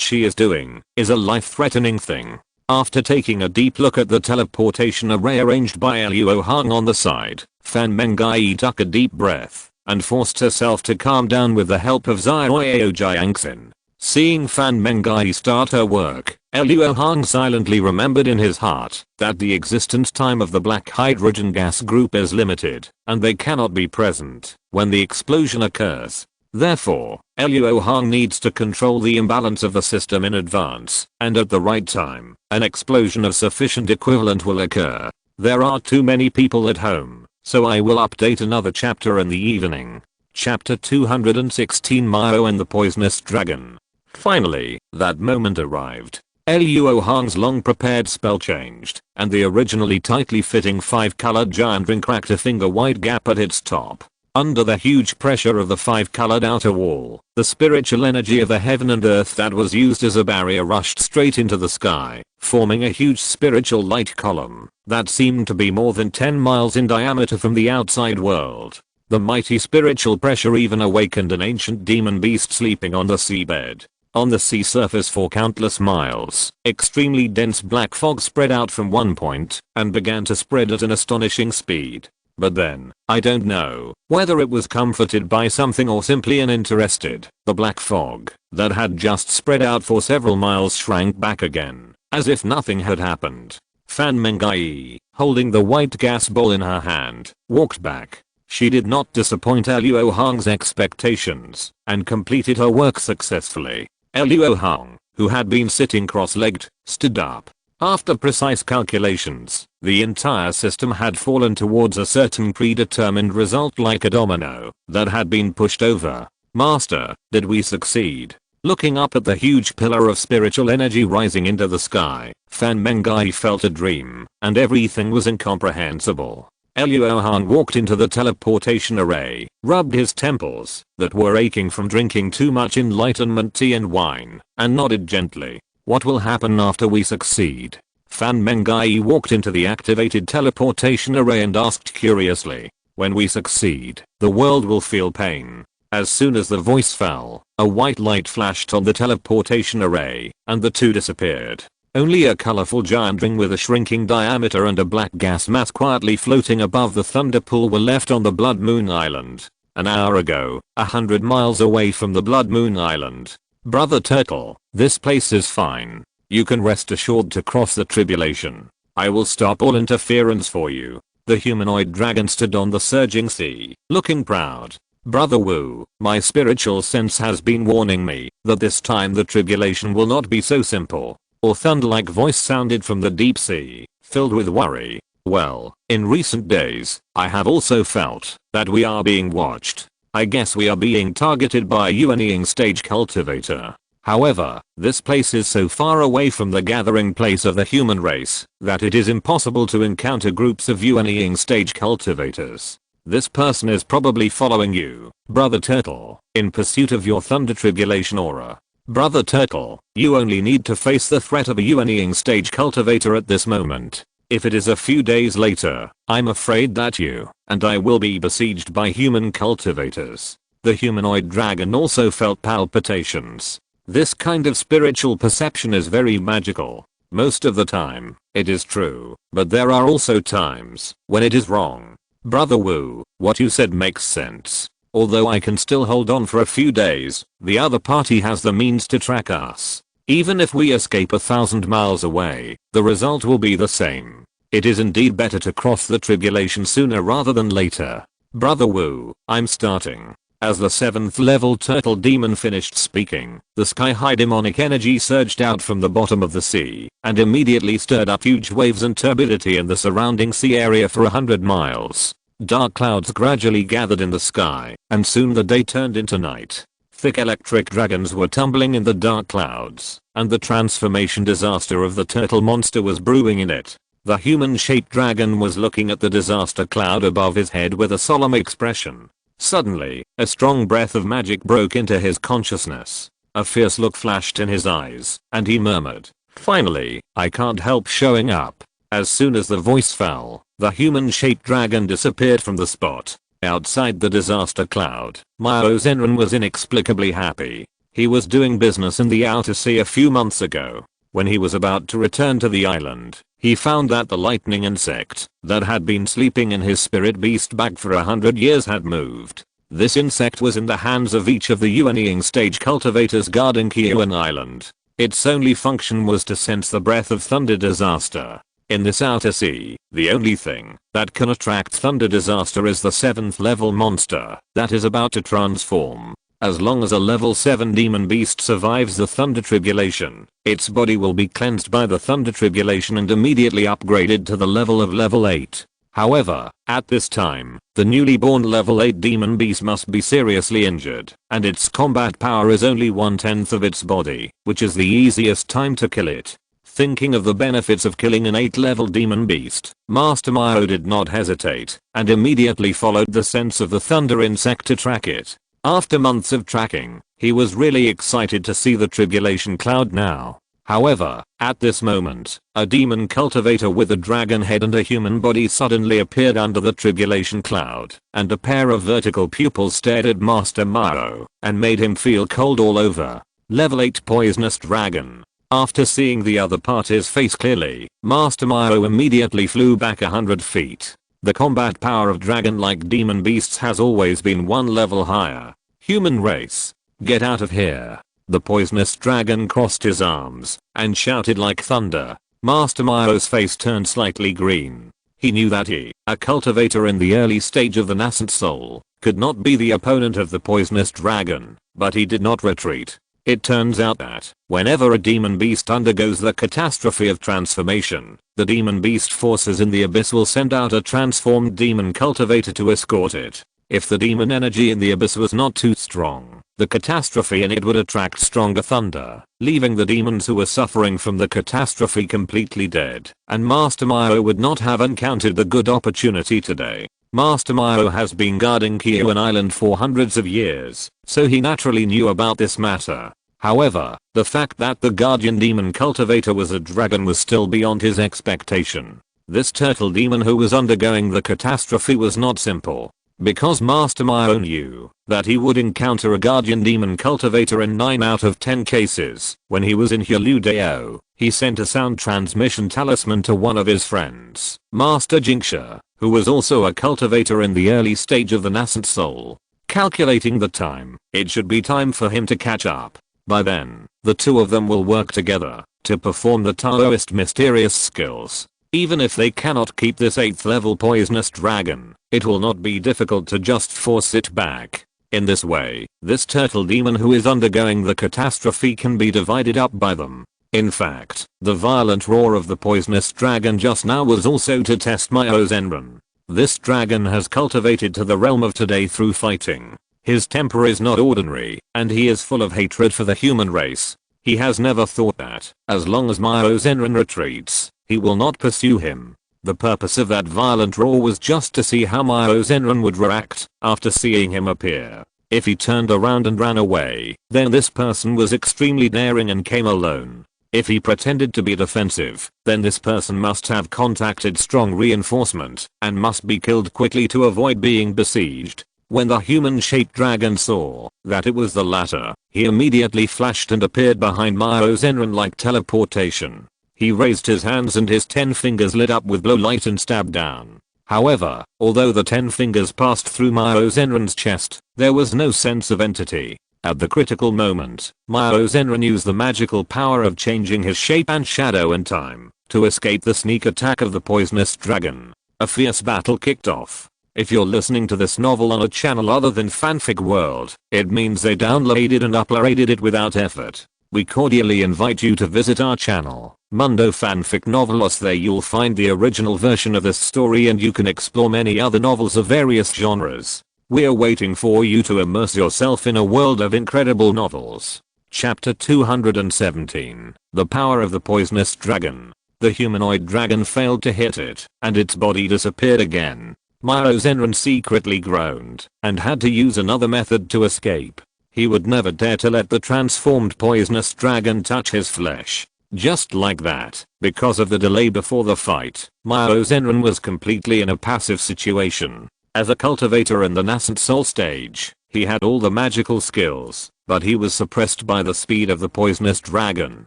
she is doing is a life-threatening thing. After taking a deep look at the teleportation array arranged by Luo Hong on the side, Fan Mengai took a deep breath and forced herself to calm down with the help of Xiaoyao Jiangxin. Seeing Fan Mengai start her work, Luo Hong silently remembered in his heart that the existence time of the black hydrogen gas group is limited, and they cannot be present when the explosion occurs. Therefore, Luo Hong needs to control the imbalance of the system in advance, and at the right time, an explosion of sufficient equivalent will occur. There are too many people at home, so I will update another chapter in the evening. Chapter 216 Mao and the Poisonous Dragon. Finally, that moment arrived. Luo Hong's long-prepared spell changed, and the originally tightly fitting 5-colored giant ring cracked a finger-wide gap at its top. Under the huge pressure of the 5-colored outer wall, the spiritual energy of the heaven and earth that was used as a barrier rushed straight into the sky, forming a huge spiritual light column that seemed to be more than 10 miles in diameter from the outside world. The mighty spiritual pressure even awakened an ancient demon beast sleeping on the seabed. On the sea surface for countless miles, extremely dense black fog spread out from one point and began to spread at an astonishing speed. But then, I don't know whether it was comforted by something or simply uninterested, the black fog that had just spread out for several miles shrank back again, as if nothing had happened. Fan Mengai, holding the white gas ball in her hand, walked back. She did not disappoint Luo Hong's expectations and completed her work successfully. Luo Hong, who had been sitting cross-legged, stood up. After precise calculations, the entire system had fallen towards a certain predetermined result like a domino that had been pushed over. Master, did we succeed? Looking up at the huge pillar of spiritual energy rising into the sky, Fan Mengai felt a dream, and everything was incomprehensible. Luo Hong walked into the teleportation array, rubbed his temples that were aching from drinking too much enlightenment tea and wine, and nodded gently. What will happen after we succeed? Fan Mengai walked into the activated teleportation array and asked curiously. When we succeed, the world will feel pain. As soon as the voice fell, a white light flashed on the teleportation array, and the two disappeared. Only a colorful giant ring with a shrinking diameter and a black gas mass quietly floating above the thunder pool were left on the Blood Moon Island. An hour ago, 100 miles away from the Blood Moon Island. Brother Turtle, this place is fine. You can rest assured to cross the tribulation. I will stop all interference for you. The humanoid dragon stood on the surging sea, looking proud. Brother Wu, my spiritual sense has been warning me that this time the tribulation will not be so simple. A thunder-like voice sounded from the deep sea, filled with worry. Well, in recent days, I have also felt that we are being watched. I guess we are being targeted by a Yuanying stage cultivator. However, this place is so far away from the gathering place of the human race that it is impossible to encounter groups of Yuanying stage cultivators. This person is probably following you, Brother Turtle, in pursuit of your thunder tribulation aura. Brother Turtle, you only need to face the threat of a Yuanying stage cultivator at this moment. If it is a few days later, I'm afraid that you and I will be besieged by human cultivators. The humanoid dragon also felt palpitations. This kind of spiritual perception is very magical. Most of the time, it is true, but there are also times when it is wrong. Brother Wu, what you said makes sense. Although I can still hold on for a few days, the other party has the means to track us. Even if we escape 1,000 miles away, the result will be the same. It is indeed better to cross the tribulation sooner rather than later. Brother Wu, I'm starting. As the 7th level turtle demon finished speaking, the sky-high demonic energy surged out from the bottom of the sea, and immediately stirred up huge waves and turbidity in the surrounding sea area for 100 miles. Dark clouds gradually gathered in the sky, and soon the day turned into night. Thick electric dragons were tumbling in the dark clouds, and the transformation disaster of the turtle monster was brewing in it. The human-shaped dragon was looking at the disaster cloud above his head with a solemn expression. Suddenly, a strong breath of magic broke into his consciousness. A fierce look flashed in his eyes, and he murmured, "Finally, I can't help showing up." As soon as the voice fell, the human-shaped dragon disappeared from the spot. Outside the disaster cloud, Mao Zenran was inexplicably happy. He was doing business in the outer sea a few months ago. When he was about to return to the island, he found that the lightning insect that had been sleeping in his spirit beast bag for 100 years had moved. This insect was in the hands of each of the Yuanying stage cultivators guarding Kiyuan Island. Its only function was to sense the breath of thunder disaster. In this outer sea, the only thing that can attract thunder disaster is the 7th level monster that is about to transform. As long as a level 7 demon beast survives the thunder tribulation, its body will be cleansed by the thunder tribulation and immediately upgraded to the level of level 8. However, at this time, the newly born level 8 demon beast must be seriously injured, and its combat power is only 1/10 of its body, which is the easiest time to kill it. Thinking of the benefits of killing an 8-level demon beast, Master Mio did not hesitate, and immediately followed the sense of the thunder insect to track it. After months of tracking, he was really excited to see the tribulation cloud now. However, at this moment, a demon cultivator with a dragon head and a human body suddenly appeared under the tribulation cloud, and a pair of vertical pupils stared at Master Mio, and made him feel cold all over. Level 8 poisonous dragon. After seeing the other party's face clearly, Master Mio immediately flew back 100 feet. The combat power of dragon-like demon beasts has always been one level higher. Human race, get out of here. The poisonous dragon crossed his arms and shouted like thunder. Master Myo's face turned slightly green. He knew that he, a cultivator in the early stage of the nascent soul, could not be the opponent of the poisonous dragon, but he did not retreat. It turns out that, whenever a demon beast undergoes the catastrophe of transformation, the demon beast forces in the abyss will send out a transformed demon cultivator to escort it. If the demon energy in the abyss was not too strong, the catastrophe in it would attract stronger thunder, leaving the demons who were suffering from the catastrophe completely dead, and Master Myo would not have encountered the good opportunity today. Master Myo has been guarding Kyoan Island for hundreds of years, so he naturally knew about this matter. However, the fact that the guardian demon cultivator was a dragon was still beyond his expectation. This turtle demon who was undergoing the catastrophe was not simple. Because Master Myo knew that he would encounter a guardian demon cultivator in 9 out of 10 cases, when he was in Huludeo, he sent a sound transmission talisman to one of his friends, Master Jinxia, who was also a cultivator in the early stage of the nascent soul. Calculating the time, it should be time for him to catch up. By then, the two of them will work together to perform the Taoist mysterious skills. Even if they cannot keep this 8th level poisonous dragon, it will not be difficult to just force it back. In this way, this turtle demon who is undergoing the catastrophe can be divided up by them. In fact, the violent roar of the poisonous dragon just now was also to test Myo's Enron. This dragon has cultivated to the realm of today through fighting. His temper is not ordinary, and he is full of hatred for the human race. He has never thought that, as long as Myo's Enron retreats, he will not pursue him. The purpose of that violent roar was just to see how Myo's Enron would react after seeing him appear. If he turned around and ran away, then this person was extremely daring and came alone. If he pretended to be defensive, then this person must have contacted strong reinforcement and must be killed quickly to avoid being besieged. When the human-shaped dragon saw that it was the latter, he immediately flashed and appeared behind Myo's Enron like teleportation. He raised his hands and his 10 fingers lit up with blue light and stabbed down. However, although the 10 fingers passed through Myo's Enron's chest, there was no sense of entity. At the critical moment, Myo's Enron used the magical power of changing his shape and shadow and time to escape the sneak attack of the poisonous dragon. A fierce battle kicked off. If you're listening to this novel on a channel other than Fanfic World, it means they downloaded and uploaded it without effort. We cordially invite you to visit our channel, Mundo Fanfic Novelos. There you'll find the original version of this story and you can explore many other novels of various genres. We're waiting for you to immerse yourself in a world of incredible novels. Chapter 217. The Power of the Poisonous Dragon. The humanoid dragon failed to hit it, and its body disappeared again. Myo's Enron secretly groaned, and had to use another method to escape. He would never dare to let the transformed poisonous dragon touch his flesh. Just like that, because of the delay before the fight, Myo's Enron was completely in a passive situation. As a cultivator in the nascent soul stage, he had all the magical skills, but he was suppressed by the speed of the poisonous dragon,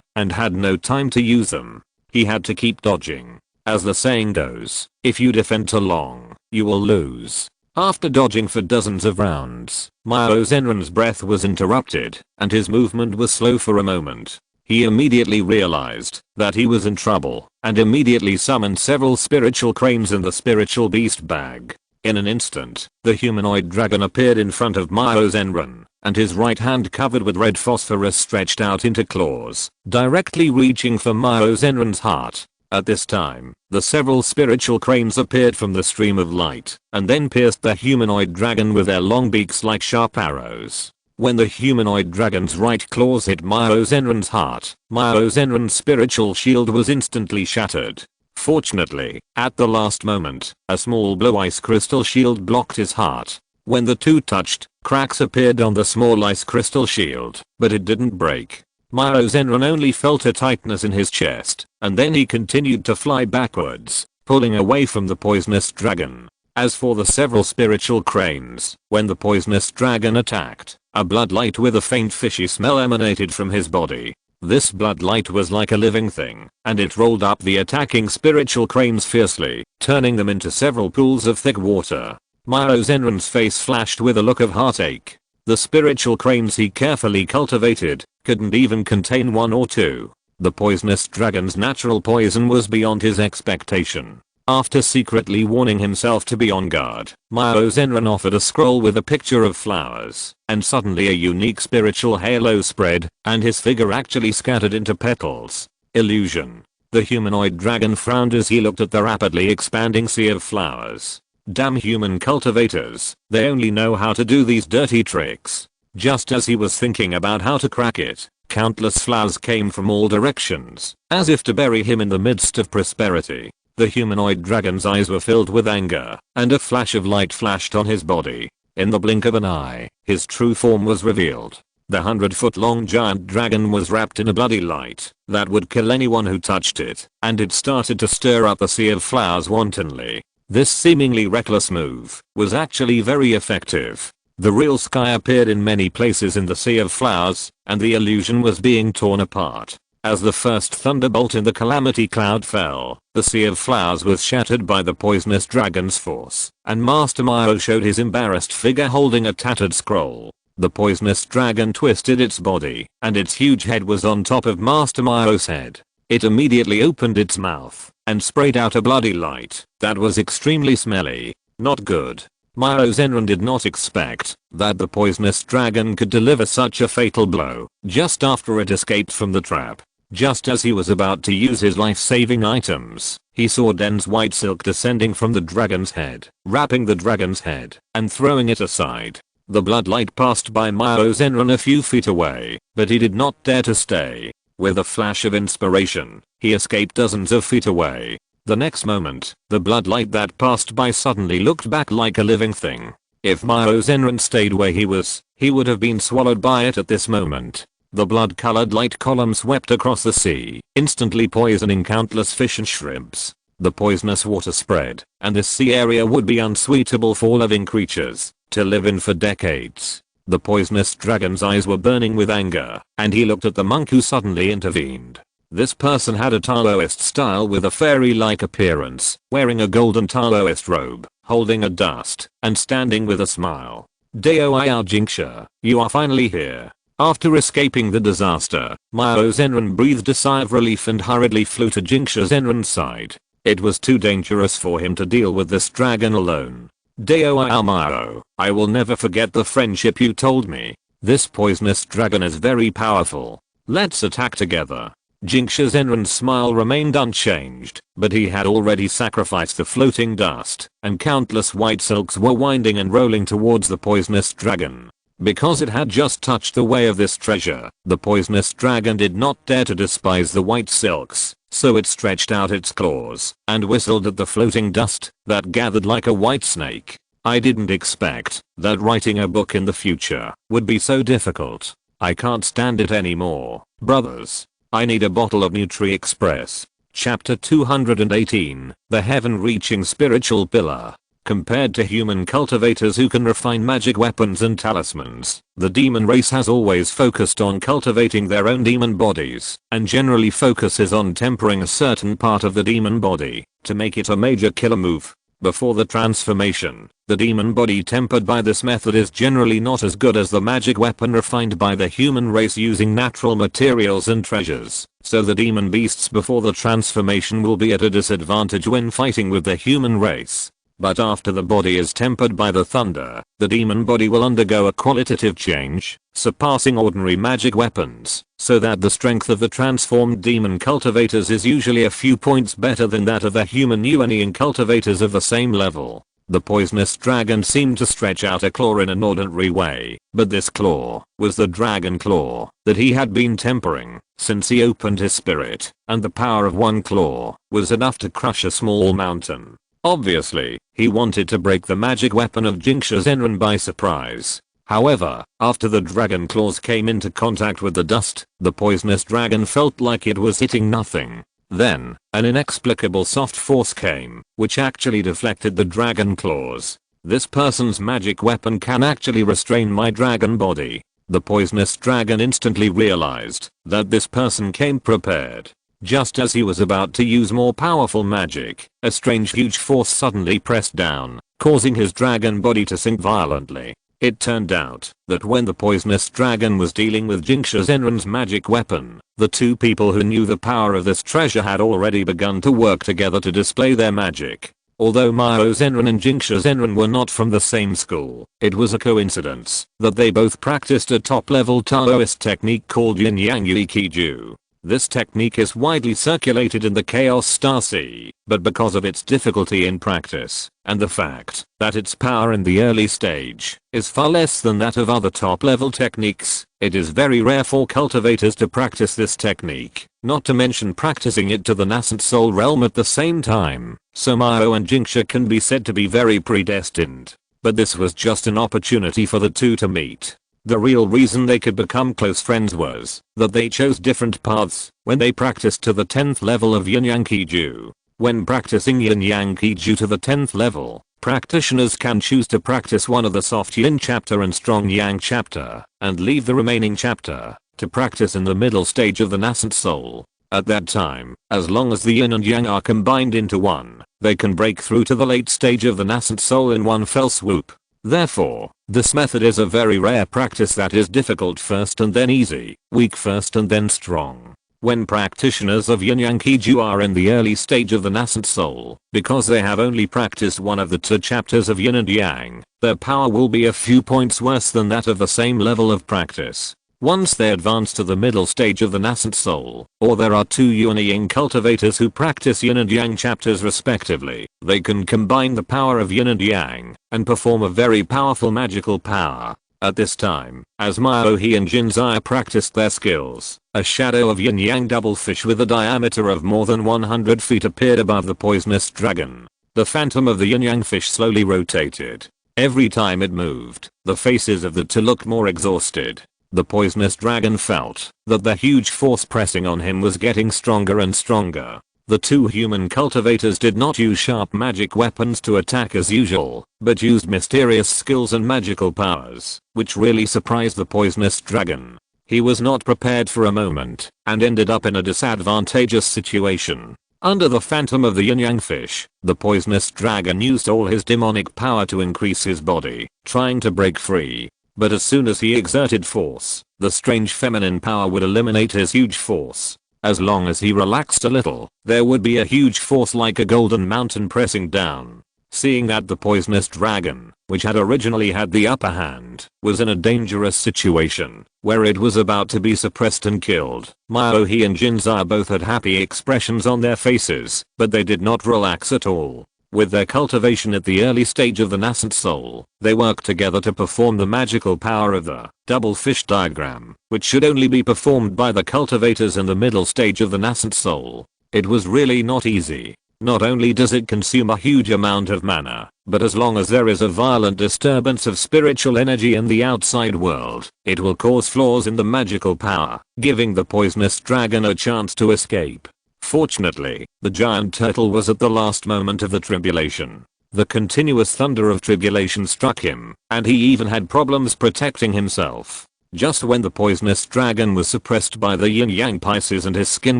and had no time to use them. He had to keep dodging. As the saying goes, if you defend too long, you will lose. After dodging for dozens of rounds, Myo's Enron's breath was interrupted, and his movement was slow for a moment. He immediately realized that he was in trouble, and immediately summoned several spiritual cranes in the spiritual beast bag. In an instant, the humanoid dragon appeared in front of Myo's Enron, and his right hand covered with red phosphorus stretched out into claws, directly reaching for Myo's Enron's heart. At this time, the several spiritual cranes appeared from the stream of light, and then pierced the humanoid dragon with their long beaks like sharp arrows. When the humanoid dragon's right claws hit Myo's Enron's heart, Myo's Enron's spiritual shield was instantly shattered. Fortunately, at the last moment, a small blue ice crystal shield blocked his heart. When the two touched, cracks appeared on the small ice crystal shield, but it didn't break. Myo's Enron only felt a tightness in his chest, and then he continued to fly backwards, pulling away from the poisonous dragon. As for the several spiritual cranes, when the poisonous dragon attacked, a blood light with a faint fishy smell emanated from his body. This blood light was like a living thing, and it rolled up the attacking spiritual cranes fiercely, turning them into several pools of thick water. Myo's Enron's face flashed with a look of heartache. The spiritual cranes he carefully cultivated couldn't even contain one or two. The poisonous dragon's natural poison was beyond his expectation. After secretly warning himself to be on guard, Myo Zenran offered a scroll with a picture of flowers, and suddenly a unique spiritual halo spread, and his figure actually scattered into petals. Illusion. The humanoid dragon frowned as he looked at the rapidly expanding sea of flowers. Damn human cultivators, they only know how to do these dirty tricks. Just as he was thinking about how to crack it, countless flowers came from all directions, as if to bury him in the midst of prosperity. The humanoid dragon's eyes were filled with anger, and a flash of light flashed on his body. In the blink of an eye, his true form was revealed. The 100-foot-long giant dragon was wrapped in a bloody light that would kill anyone who touched it, and it started to stir up the sea of flowers wantonly. This seemingly reckless move was actually very effective. The real sky appeared in many places in the sea of flowers, and the illusion was being torn apart. As the first thunderbolt in the calamity cloud fell, the sea of flowers was shattered by the poisonous dragon's force, and Master Myo showed his embarrassed figure holding a tattered scroll. The poisonous dragon twisted its body, and its huge head was on top of Master Myo's head. It immediately opened its mouth, and sprayed out a bloody light that was extremely smelly. Not good. Myo Zenran did not expect that the poisonous dragon could deliver such a fatal blow just after it escaped from the trap. Just as he was about to use his life-saving items, he saw dense white silk descending from the dragon's head, wrapping the dragon's head, and throwing it aside. The bloodlight passed by Myo Zenran a few feet away, but he did not dare to stay. With a flash of inspiration, he escaped dozens of feet away. The next moment, the bloodlight that passed by suddenly looked back like a living thing. If Myo Zenran stayed where he was, he would have been swallowed by it at this moment. The blood-colored light column swept across the sea, instantly poisoning countless fish and shrimps. The poisonous water spread, and this sea area would be unsuitable for living creatures to live in for decades. The poisonous dragon's eyes were burning with anger, and he looked at the monk who suddenly intervened. This person had a Taoist style with a fairy-like appearance, wearing a golden Taoist robe, holding a dust, and standing with a smile. Dao Ayao Jinxia, you are finally here. After escaping the disaster, Myo Zenran breathed a sigh of relief and hurriedly flew to Jinxia Zenran's side. It was too dangerous for him to deal with this dragon alone. Dao Ayao Myo, I will never forget the friendship you told me. This poisonous dragon is very powerful. Let's attack together. Jinxia Zenran's smile remained unchanged, but he had already sacrificed the floating dust, and countless white silks were winding and rolling towards the poisonous dragon. Because it had just touched the way of this treasure, the poisonous dragon did not dare to despise the white silks, so it stretched out its claws and whistled at the floating dust that gathered like a white snake. I didn't expect that writing a book in the future would be so difficult. I can't stand it anymore, brothers. I need a bottle of Nutri Express. Chapter 218, The Heaven-Reaching Spiritual Pillar. Compared to human cultivators who can refine magic weapons and talismans, the demon race has always focused on cultivating their own demon bodies, and generally focuses on tempering a certain part of the demon body to make it a major killer move. Before the transformation, the demon body tempered by this method is generally not as good as the magic weapon refined by the human race using natural materials and treasures, so the demon beasts before the transformation will be at a disadvantage when fighting with the human race. But after the body is tempered by the thunder, the demon body will undergo a qualitative change, surpassing ordinary magic weapons, so that the strength of the transformed demon cultivators is usually a few points better than that of the human Yuanian cultivators of the same level. The poisonous dragon seemed to stretch out a claw in an ordinary way, but this claw was the dragon claw that he had been tempering since he opened his spirit, and the power of one claw was enough to crush a small mountain. Obviously, he wanted to break the magic weapon of Jinxia Zenran by surprise. However, after the dragon claws came into contact with the dust, the poisonous dragon felt like it was hitting nothing. Then, an inexplicable soft force came, which actually deflected the dragon claws. This person's magic weapon can actually restrain my dragon body. The poisonous dragon instantly realized that this person came prepared. Just as he was about to use more powerful magic, a strange huge force suddenly pressed down, causing his dragon body to sink violently. It turned out that when the poisonous dragon was dealing with Jinxia Zenran's magic weapon, the two people who knew the power of this treasure had already begun to work together to display their magic. Although Mao Zenran and Jinxia Zenran were not from the same school, it was a coincidence that they both practiced a top-level Taoist technique called Yin Yang Yui Kiju. This technique is widely circulated in the Chaos Star Sea, but because of its difficulty in practice, and the fact that its power in the early stage is far less than that of other top-level techniques, it is very rare for cultivators to practice this technique, not to mention practicing it to the nascent soul realm at the same time, so Mao and Jinxia can be said to be very predestined. But this was just an opportunity for the two to meet. The real reason they could become close friends was that they chose different paths when they practiced to the 10th level of Yin Yang Kiju. When practicing Yin Yang Kiju to the 10th level, practitioners can choose to practice one of the soft Yin chapter and strong Yang chapter, and leave the remaining chapter to practice in the middle stage of the nascent soul. At that time, as long as the Yin and Yang are combined into one, they can break through to the late stage of the nascent soul in one fell swoop. Therefore, this method is a very rare practice that is difficult first and then easy, weak first and then strong. When practitioners of Yin Yang Kiju are in the early stage of the nascent soul, because they have only practiced one of the two chapters of Yin and Yang, their power will be a few points worse than that of the same level of practice. Once they advance to the middle stage of the nascent soul, or there are two Yin and Yang cultivators who practice Yin and Yang chapters respectively, they can combine the power of Yin and Yang, and perform a very powerful magical power. At this time, as Mao He and Jinxia practiced their skills, a shadow of Yin Yang doublefish with a diameter of more than 100 feet appeared above the poisonous dragon. The phantom of the Yin Yang fish slowly rotated. Every time it moved, the faces of the two looked more exhausted. The poisonous dragon felt that the huge force pressing on him was getting stronger and stronger. The two human cultivators did not use sharp magic weapons to attack as usual, but used mysterious skills and magical powers, which really surprised the poisonous dragon. He was not prepared for a moment, and ended up in a disadvantageous situation. Under the phantom of the Yin Yang fish, the poisonous dragon used all his demonic power to increase his body, trying to break free. But as soon as he exerted force, the strange feminine power would eliminate his huge force. As long as he relaxed a little, there would be a huge force like a golden mountain pressing down. Seeing that the poisonous dragon, which had originally had the upper hand, was in a dangerous situation, where it was about to be suppressed and killed, Mao He and Jinxia both had happy expressions on their faces, but they did not relax at all. With their cultivation at the early stage of the nascent soul, they worked together to perform the magical power of the double fish diagram, which should only be performed by the cultivators in the middle stage of the nascent soul. It was really not easy. Not only does it consume a huge amount of mana, but as long as there is a violent disturbance of spiritual energy in the outside world, it will cause flaws in the magical power, giving the poisonous dragon a chance to escape. Fortunately, the giant turtle was at the last moment of the tribulation. The continuous thunder of tribulation struck him, and he even had problems protecting himself. Just when the poisonous dragon was suppressed by the yin-yang Pisces and his skin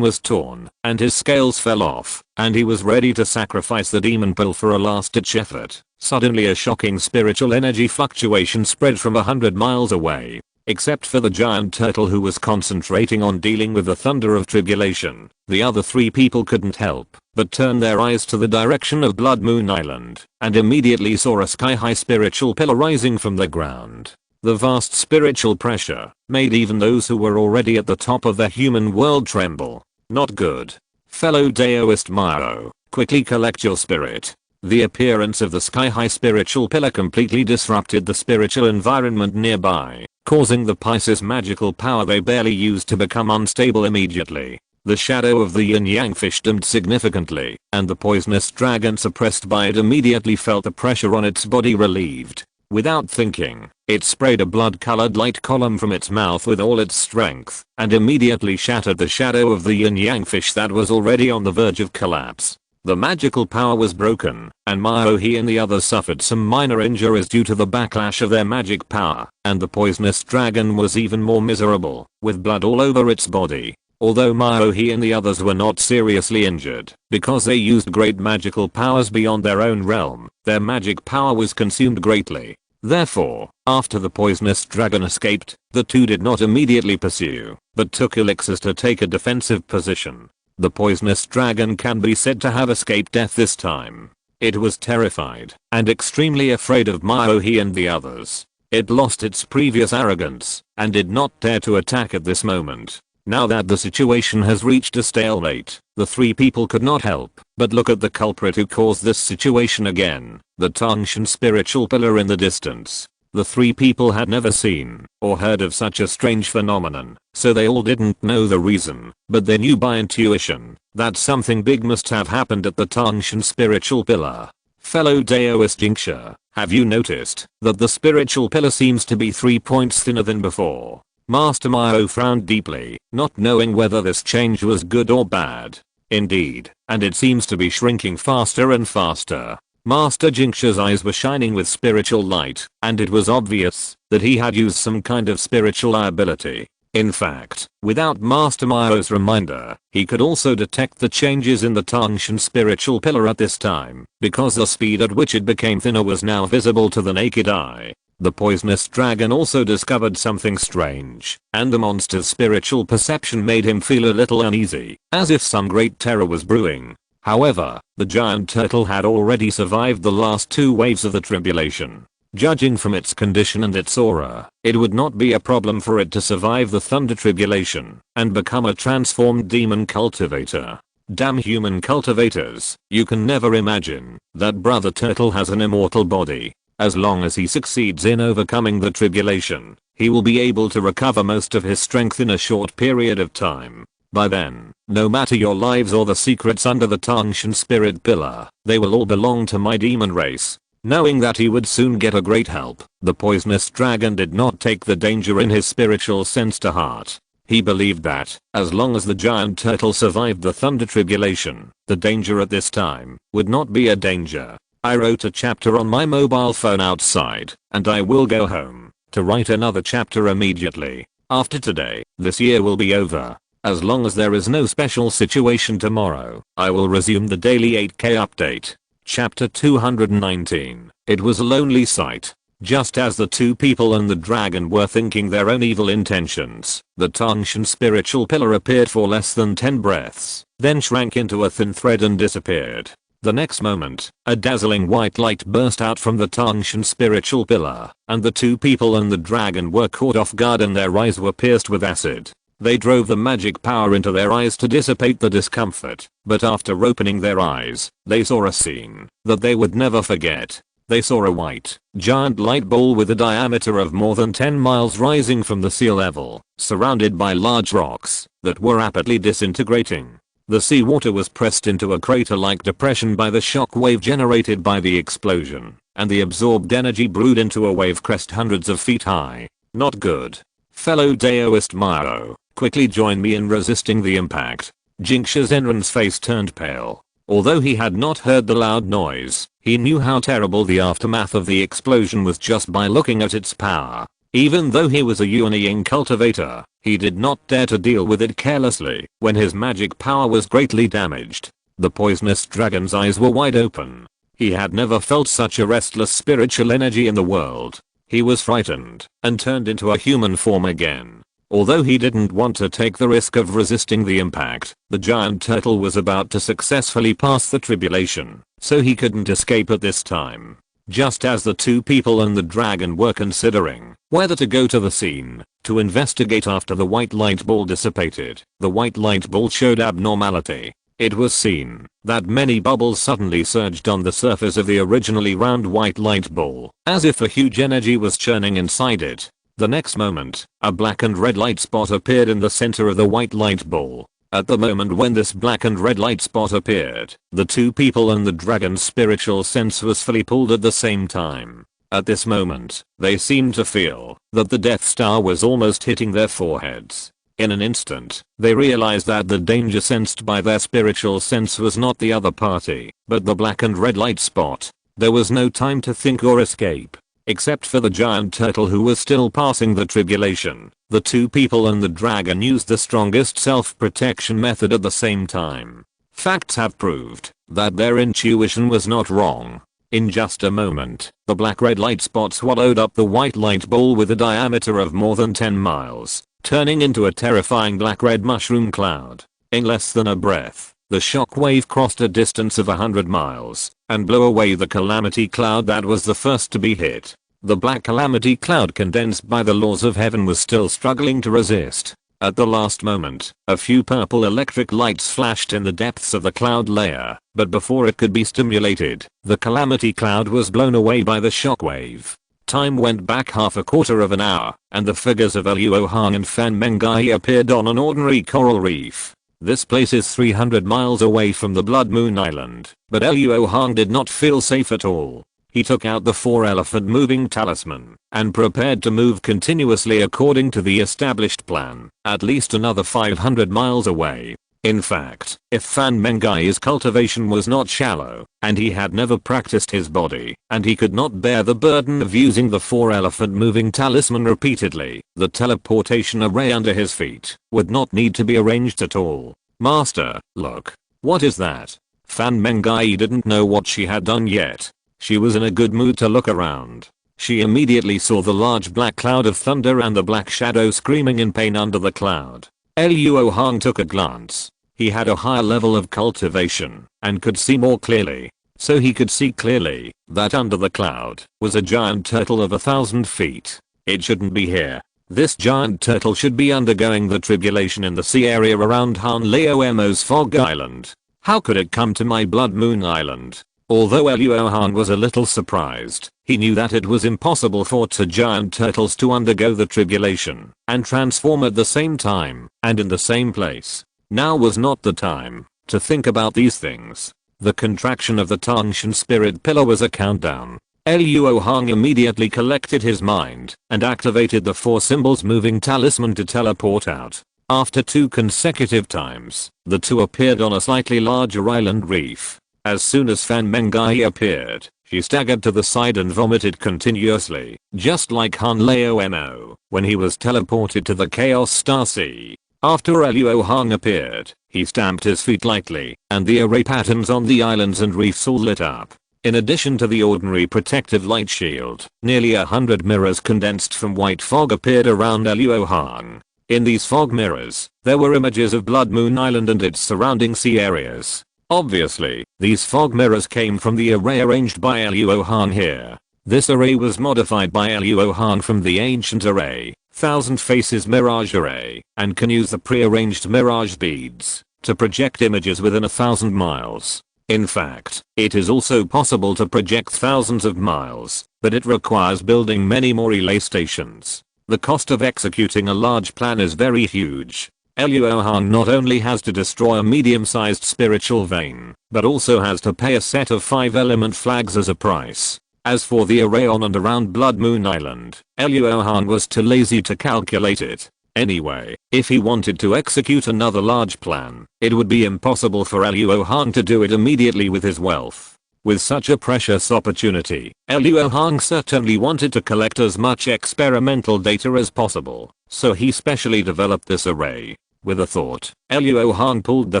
was torn, and his scales fell off, and he was ready to sacrifice the demon pill for a last-ditch effort, suddenly a shocking spiritual energy fluctuation spread from 100 miles away. Except for the giant turtle who was concentrating on dealing with the thunder of tribulation, the other three people couldn't help but turn their eyes to the direction of Blood Moon Island, and immediately saw a sky-high spiritual pillar rising from the ground. The vast spiritual pressure made even those who were already at the top of the human world tremble. Not good. Fellow Daoist Mao, quickly collect your spirit. The appearance of the sky-high spiritual pillar completely disrupted the spiritual environment nearby, causing the Pisces magical power they barely used to become unstable immediately. The shadow of the yin-yang fish dimmed significantly, and the poisonous dragon suppressed by it immediately felt the pressure on its body relieved. Without thinking, it sprayed a blood-colored light column from its mouth with all its strength, and immediately shattered the shadow of the yin-yang fish that was already on the verge of collapse. The magical power was broken, and Mao He and the others suffered some minor injuries due to the backlash of their magic power, and the poisonous dragon was even more miserable, with blood all over its body. Although Mao He and the others were not seriously injured, because they used great magical powers beyond their own realm, their magic power was consumed greatly. Therefore, after the poisonous dragon escaped, the two did not immediately pursue, but took elixirs to take a defensive position. The poisonous dragon can be said to have escaped death this time. It was terrified and extremely afraid of Maohi and the others. It lost its previous arrogance and did not dare to attack at this moment. Now that the situation has reached a stalemate, the three people could not help but look at the culprit who caused this situation again, the Tangshan spiritual pillar in the distance. The three people had never seen or heard of such a strange phenomenon, so they all didn't know the reason, but they knew by intuition that something big must have happened at the Tangshan spiritual pillar. Fellow Daoist Jinxia, have you noticed that the spiritual pillar seems to be 3 points thinner than before? Master Mio frowned deeply, not knowing whether this change was good or bad. Indeed, and it seems to be shrinking faster and faster. Master Jinxia's eyes were shining with spiritual light, and it was obvious that he had used some kind of spiritual ability. In fact, without Master Mio's reminder, he could also detect the changes in the Tangshan spiritual pillar at this time, because the speed at which it became thinner was now visible to the naked eye. The poisonous dragon also discovered something strange, and the monster's spiritual perception made him feel a little uneasy, as if some great terror was brewing. However, the giant turtle had already survived the last 2 waves of the tribulation. Judging from its condition and its aura, it would not be a problem for it to survive the thunder tribulation and become a transformed demon cultivator. Damn human cultivators, you can never imagine that brother turtle has an immortal body. As long as he succeeds in overcoming the tribulation, he will be able to recover most of his strength in a short period of time. By then, no matter your lives or the secrets under the Tangshan spirit pillar, they will all belong to my demon race. Knowing that he would soon get a great help, the poisonous dragon did not take the danger in his spiritual sense to heart. He believed that, as long as the giant turtle survived the thunder tribulation, the danger at this time would not be a danger. I wrote a chapter on my mobile phone outside, and I will go home to write another chapter immediately. After today, this year will be over. As long as there is no special situation tomorrow, I will resume the daily 8K update. Chapter 219. It was a lonely sight. Just as the two people and the dragon were thinking their own evil intentions, the Tangshan spiritual pillar appeared for less than 10 breaths, then shrank into a thin thread and disappeared. The next moment, a dazzling white light burst out from the Tangshan spiritual pillar, and the two people and the dragon were caught off guard and their eyes were pierced with acid. They drove the magic power into their eyes to dissipate the discomfort, but after opening their eyes, they saw a scene that they would never forget. They saw a white, giant light ball with a diameter of more than 10 miles rising from the sea level, surrounded by large rocks that were rapidly disintegrating. The seawater was pressed into a crater-like depression by the shock wave generated by the explosion, and the absorbed energy brewed into a wave crest hundreds of feet high. Not good. Fellow Daoist Mio, quickly join me in resisting the impact. Jinxia's Enron's face turned pale. Although he had not heard the loud noise, he knew how terrible the aftermath of the explosion was just by looking at its power. Even though he was a Yuanying cultivator, he did not dare to deal with it carelessly when his magic power was greatly damaged. The poisonous dragon's eyes were wide open. He had never felt such a restless spiritual energy in the world. He was frightened and turned into a human form again. Although he didn't want to take the risk of resisting the impact, the giant turtle was about to successfully pass the tribulation, so he couldn't escape at this time. Just as the two people and the dragon were considering whether to go to the scene to investigate after the white light ball dissipated, the white light ball showed abnormality. It was seen that many bubbles suddenly surged on the surface of the originally round white light ball, as if a huge energy was churning inside it. The next moment, a black and red light spot appeared in the center of the white light ball. At the moment when this black and red light spot appeared, the two people and the dragon's spiritual sense was fully pulled at the same time. At this moment, they seemed to feel that the Death Star was almost hitting their foreheads. In an instant, they realized that the danger sensed by their spiritual sense was not the other party, but the black and red light spot. There was no time to think or escape. Except for the giant turtle who was still passing the tribulation, the two people and the dragon used the strongest self-protection method at the same time. Facts have proved that their intuition was not wrong. In just a moment, the black-red light spot swallowed up the white light ball with a diameter of more than 10 miles, turning into a terrifying black-red mushroom cloud. In less than a breath, the shock wave crossed a distance of 100 miles and blew away the calamity cloud that was the first to be hit. The black calamity cloud, condensed by the laws of heaven, was still struggling to resist. At the last moment, a few purple electric lights flashed in the depths of the cloud layer, but before it could be stimulated, the calamity cloud was blown away by the shockwave. Time went back half a quarter of an hour, and the figures of Luo Hong and Fan Mengai appeared on an ordinary coral reef. This place is 300 miles away from the Blood Moon Island, but Luo Hong did not feel safe at all. He took out the 4-elephant moving talisman and prepared to move continuously according to the established plan, at least another 500 miles away. In fact, if Fan Mengai's cultivation was not shallow, and he had never practiced his body, and he could not bear the burden of using the 4-elephant moving talisman repeatedly, the teleportation array under his feet would not need to be arranged at all. Master, look. What is that? Fan Mengai didn't know what she had done yet. She was in a good mood to look around. She immediately saw the large black cloud of thunder and the black shadow screaming in pain under the cloud. Luo Hong took a glance. He had a higher level of cultivation and could see more clearly. So he could see clearly that under the cloud was a giant turtle of 1,000 feet. It shouldn't be here. This giant turtle should be undergoing the tribulation in the sea area around Han Leo Mo's Fog Island. How could it come to my Blood Moon Island? Although Luo Hong was a little surprised, he knew that it was impossible for two giant turtles to undergo the tribulation and transform at the same time and in the same place. Now was not the time to think about these things. The contraction of the Tangshan spirit pillar was a countdown. Luo Hong immediately collected his mind and activated the 4 symbols moving talisman to teleport out. After 2 consecutive times, the two appeared on a slightly larger island reef. As soon as Fan Mengai appeared, she staggered to the side and vomited continuously, just like Han Leo Mo when he was teleported to the Chaos Star Sea. After Luo Hong appeared, he stamped his feet lightly, and the array patterns on the islands and reefs all lit up. In addition to the ordinary protective light shield, nearly 100 mirrors condensed from white fog appeared around Luo Hong. In these fog mirrors, there were images of Blood Moon Island and its surrounding sea areas. Obviously, these fog mirrors came from the array arranged by Luo Hong here. This array was modified by Luo Hong from the ancient array, Thousand Faces Mirage Array, and can use the pre-arranged mirage beads to project images within 1,000 miles. In fact, it is also possible to project thousands of miles, but it requires building many more relay stations. The cost of executing a large plan is very huge. Luo Hong not only has to destroy a medium-sized spiritual vein, but also has to pay a set of 5-element flags as a price. As for the array on and around Blood Moon Island, Luo Hong was too lazy to calculate it. Anyway, if he wanted to execute another large plan, it would be impossible for Luo Hong to do it immediately with his wealth. With such a precious opportunity, Luo Hong certainly wanted to collect as much experimental data as possible, so he specially developed this array. With a thought, Luo Hong pulled the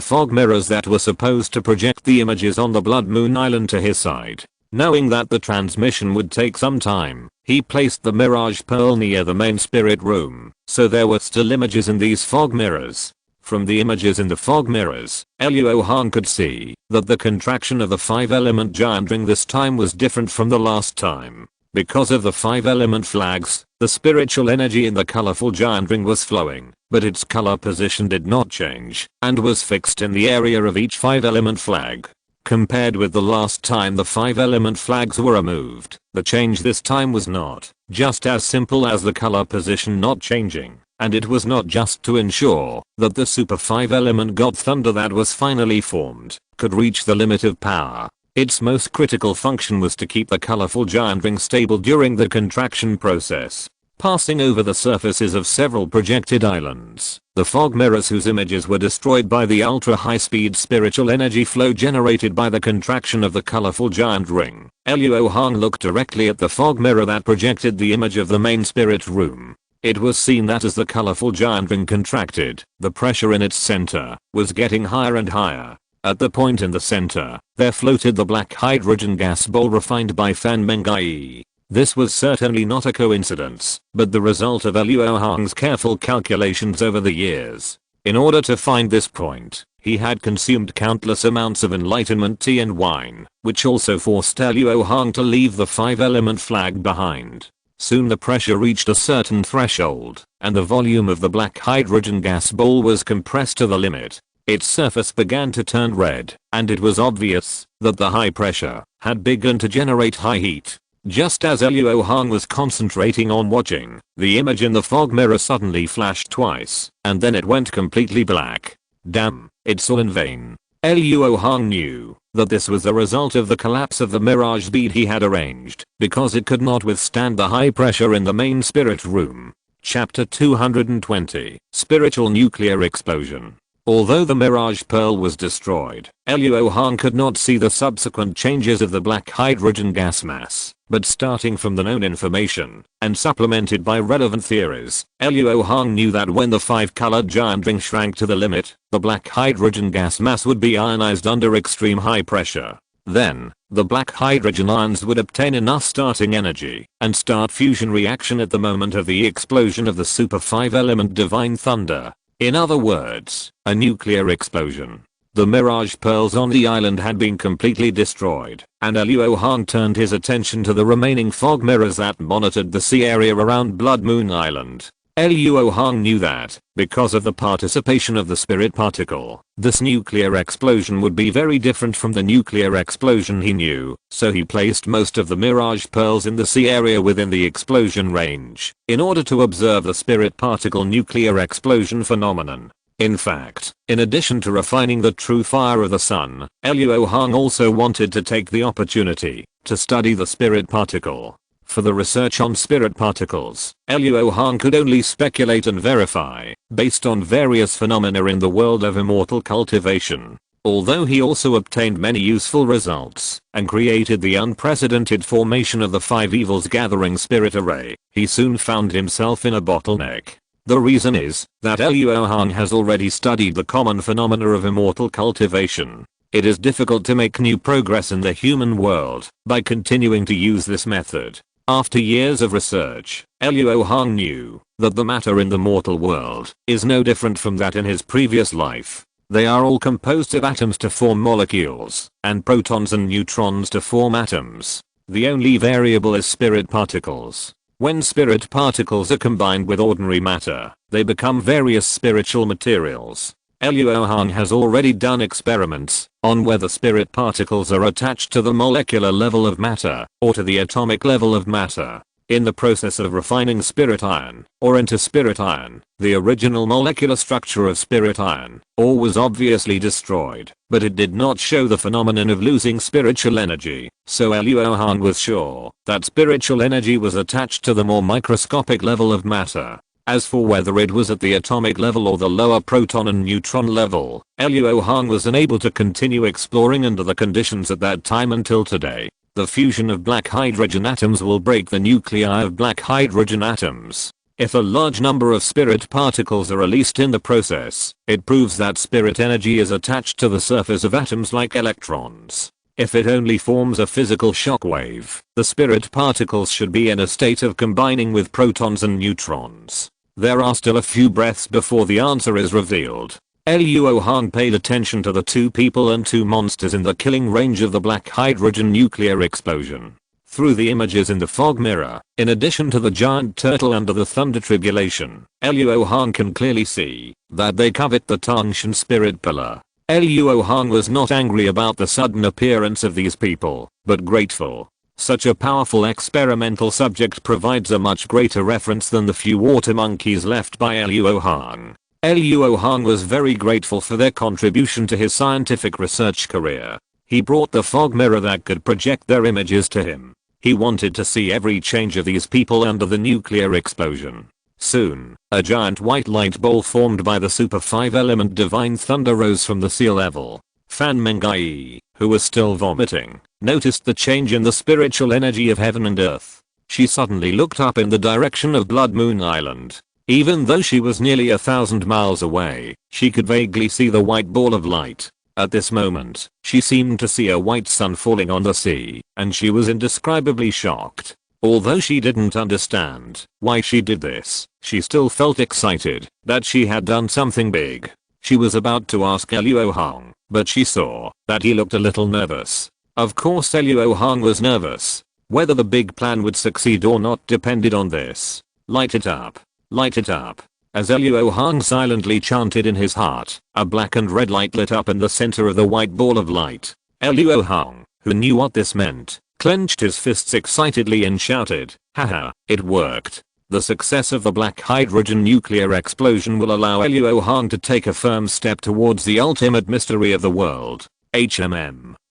fog mirrors that were supposed to project the images on the Blood Moon Island to his side. Knowing that the transmission would take some time, he placed the Mirage Pearl near the main spirit room, so there were still images in these fog mirrors. From the images in the fog mirrors, Luo Hong could see that the contraction of the 5-element giant ring this time was different from the last time. Because of the 5-element flags, the spiritual energy in the colorful giant ring was flowing, but its color position did not change and was fixed in the area of each 5-element flag. Compared with the last time the 5-element flags were removed, the change this time was not just as simple as the color position not changing, and it was not just to ensure that the super 5-element god thunder that was finally formed could reach the limit of power. Its most critical function was to keep the colorful giant ring stable during the contraction process. Passing over the surfaces of several projected islands, the fog mirrors whose images were destroyed by the ultra-high-speed spiritual energy flow generated by the contraction of the colorful giant ring. Luo Hong looked directly at the fog mirror that projected the image of the main spirit room. It was seen that as the colorful giant ring contracted, the pressure in its center was getting higher and higher. At the point in the center, there floated the black hydrogen gas ball refined by Fan Mengai. This was certainly not a coincidence, but the result of Luo Hong's careful calculations over the years. In order to find this point, he had consumed countless amounts of enlightenment tea and wine, which also forced Luo Hong to leave the 5-element flag behind. Soon the pressure reached a certain threshold, and the volume of the black hydrogen gas ball was compressed to the limit. Its surface began to turn red, and it was obvious that the high pressure had begun to generate high heat. Just as Luo Hong was concentrating on watching, the image in the fog mirror suddenly flashed twice, and then it went completely black. Damn, it's all in vain. Luo Hong knew that this was the result of the collapse of the mirage bead he had arranged, because it could not withstand the high pressure in the main spirit room. Chapter 220, Spiritual Nuclear Explosion. Although the Mirage Pearl was destroyed, Luo Hong could not see the subsequent changes of the black hydrogen gas mass, but starting from the known information, and supplemented by relevant theories, Luo Hong knew that when the 5-colored giant ring shrank to the limit, the black hydrogen gas mass would be ionized under extreme high pressure. Then, the black hydrogen ions would obtain enough starting energy, and start fusion reaction at the moment of the explosion of the super 5-element divine thunder. In other words, a nuclear explosion. The Mirage Pearls on the island had been completely destroyed, and Luo Hong turned his attention to the remaining fog mirrors that monitored the sea area around Blood Moon Island. Luo Hong knew that, because of the participation of the spirit particle, this nuclear explosion would be very different from the nuclear explosion he knew, so he placed most of the Mirage Pearls in the sea area within the explosion range, in order to observe the spirit particle nuclear explosion phenomenon. In fact, in addition to refining the true fire of the sun, Luo Hong also wanted to take the opportunity to study the spirit particle. For the research on spirit particles, Luo Hong could only speculate and verify, based on various phenomena in the world of immortal cultivation. Although he also obtained many useful results, and created the unprecedented formation of the 5 evils gathering spirit array, he soon found himself in a bottleneck. The reason is that Luo Hong has already studied the common phenomena of immortal cultivation. It is difficult to make new progress in the human world by continuing to use this method. After years of research, Luo Hong knew that the matter in the mortal world is no different from that in his previous life. They are all composed of atoms to form molecules, and protons and neutrons to form atoms. The only variable is spirit particles. When spirit particles are combined with ordinary matter, they become various spiritual materials. Luo Hong has already done experiments on whether spirit particles are attached to the molecular level of matter or to the atomic level of matter. In the process of refining spirit iron, or into spirit iron, the original molecular structure of spirit iron ore was obviously destroyed, but it did not show the phenomenon of losing spiritual energy, so Luo Hong was sure that spiritual energy was attached to the more microscopic level of matter. As for whether it was at the atomic level or the lower proton and neutron level, Luo Hong was unable to continue exploring under the conditions at that time until today. The fusion of black hydrogen atoms will break the nuclei of black hydrogen atoms. If a large number of spirit particles are released in the process, it proves that spirit energy is attached to the surface of atoms like electrons. If it only forms a physical shockwave, the spirit particles should be in a state of combining with protons and neutrons. There are still a few breaths before the answer is revealed. Luo Hong paid attention to the 2 people and 2 monsters in the killing range of the black hydrogen nuclear explosion. Through the images in the fog mirror, in addition to the giant turtle under the thunder tribulation, Luo Hong can clearly see that they covet the Tangshan spirit pillar. Luo Hong was not angry about the sudden appearance of these people, but grateful. Such a powerful experimental subject provides a much greater reference than the few water monkeys left by Luo Hong. Luo Hong was very grateful for their contribution to his scientific research career. He brought the fog mirror that could project their images to him. He wanted to see every change of these people under the nuclear explosion. Soon, a giant white light ball formed by the super 5-element divine thunder rose from the sea level. Fan Mengai, who was still vomiting, noticed the change in the spiritual energy of heaven and earth. She suddenly looked up in the direction of Blood Moon Island. Even though she was nearly 1,000 miles away, she could vaguely see the white ball of light. At this moment, she seemed to see a white sun falling on the sea, and she was indescribably shocked. Although she didn't understand why she did this, she still felt excited that she had done something big. She was about to ask Luo Hong, but she saw that he looked a little nervous. Of course Luo Hong was nervous. Whether the big plan would succeed or not depended on this. Light it up. Light it up. As Luo Hong silently chanted in his heart, a black and red light lit up in the center of the white ball of light. Luo Hong, who knew what this meant, clenched his fists excitedly and shouted, "Haha, it worked." The success of the black hydrogen nuclear explosion will allow Luo Hong to take a firm step towards the ultimate mystery of the world.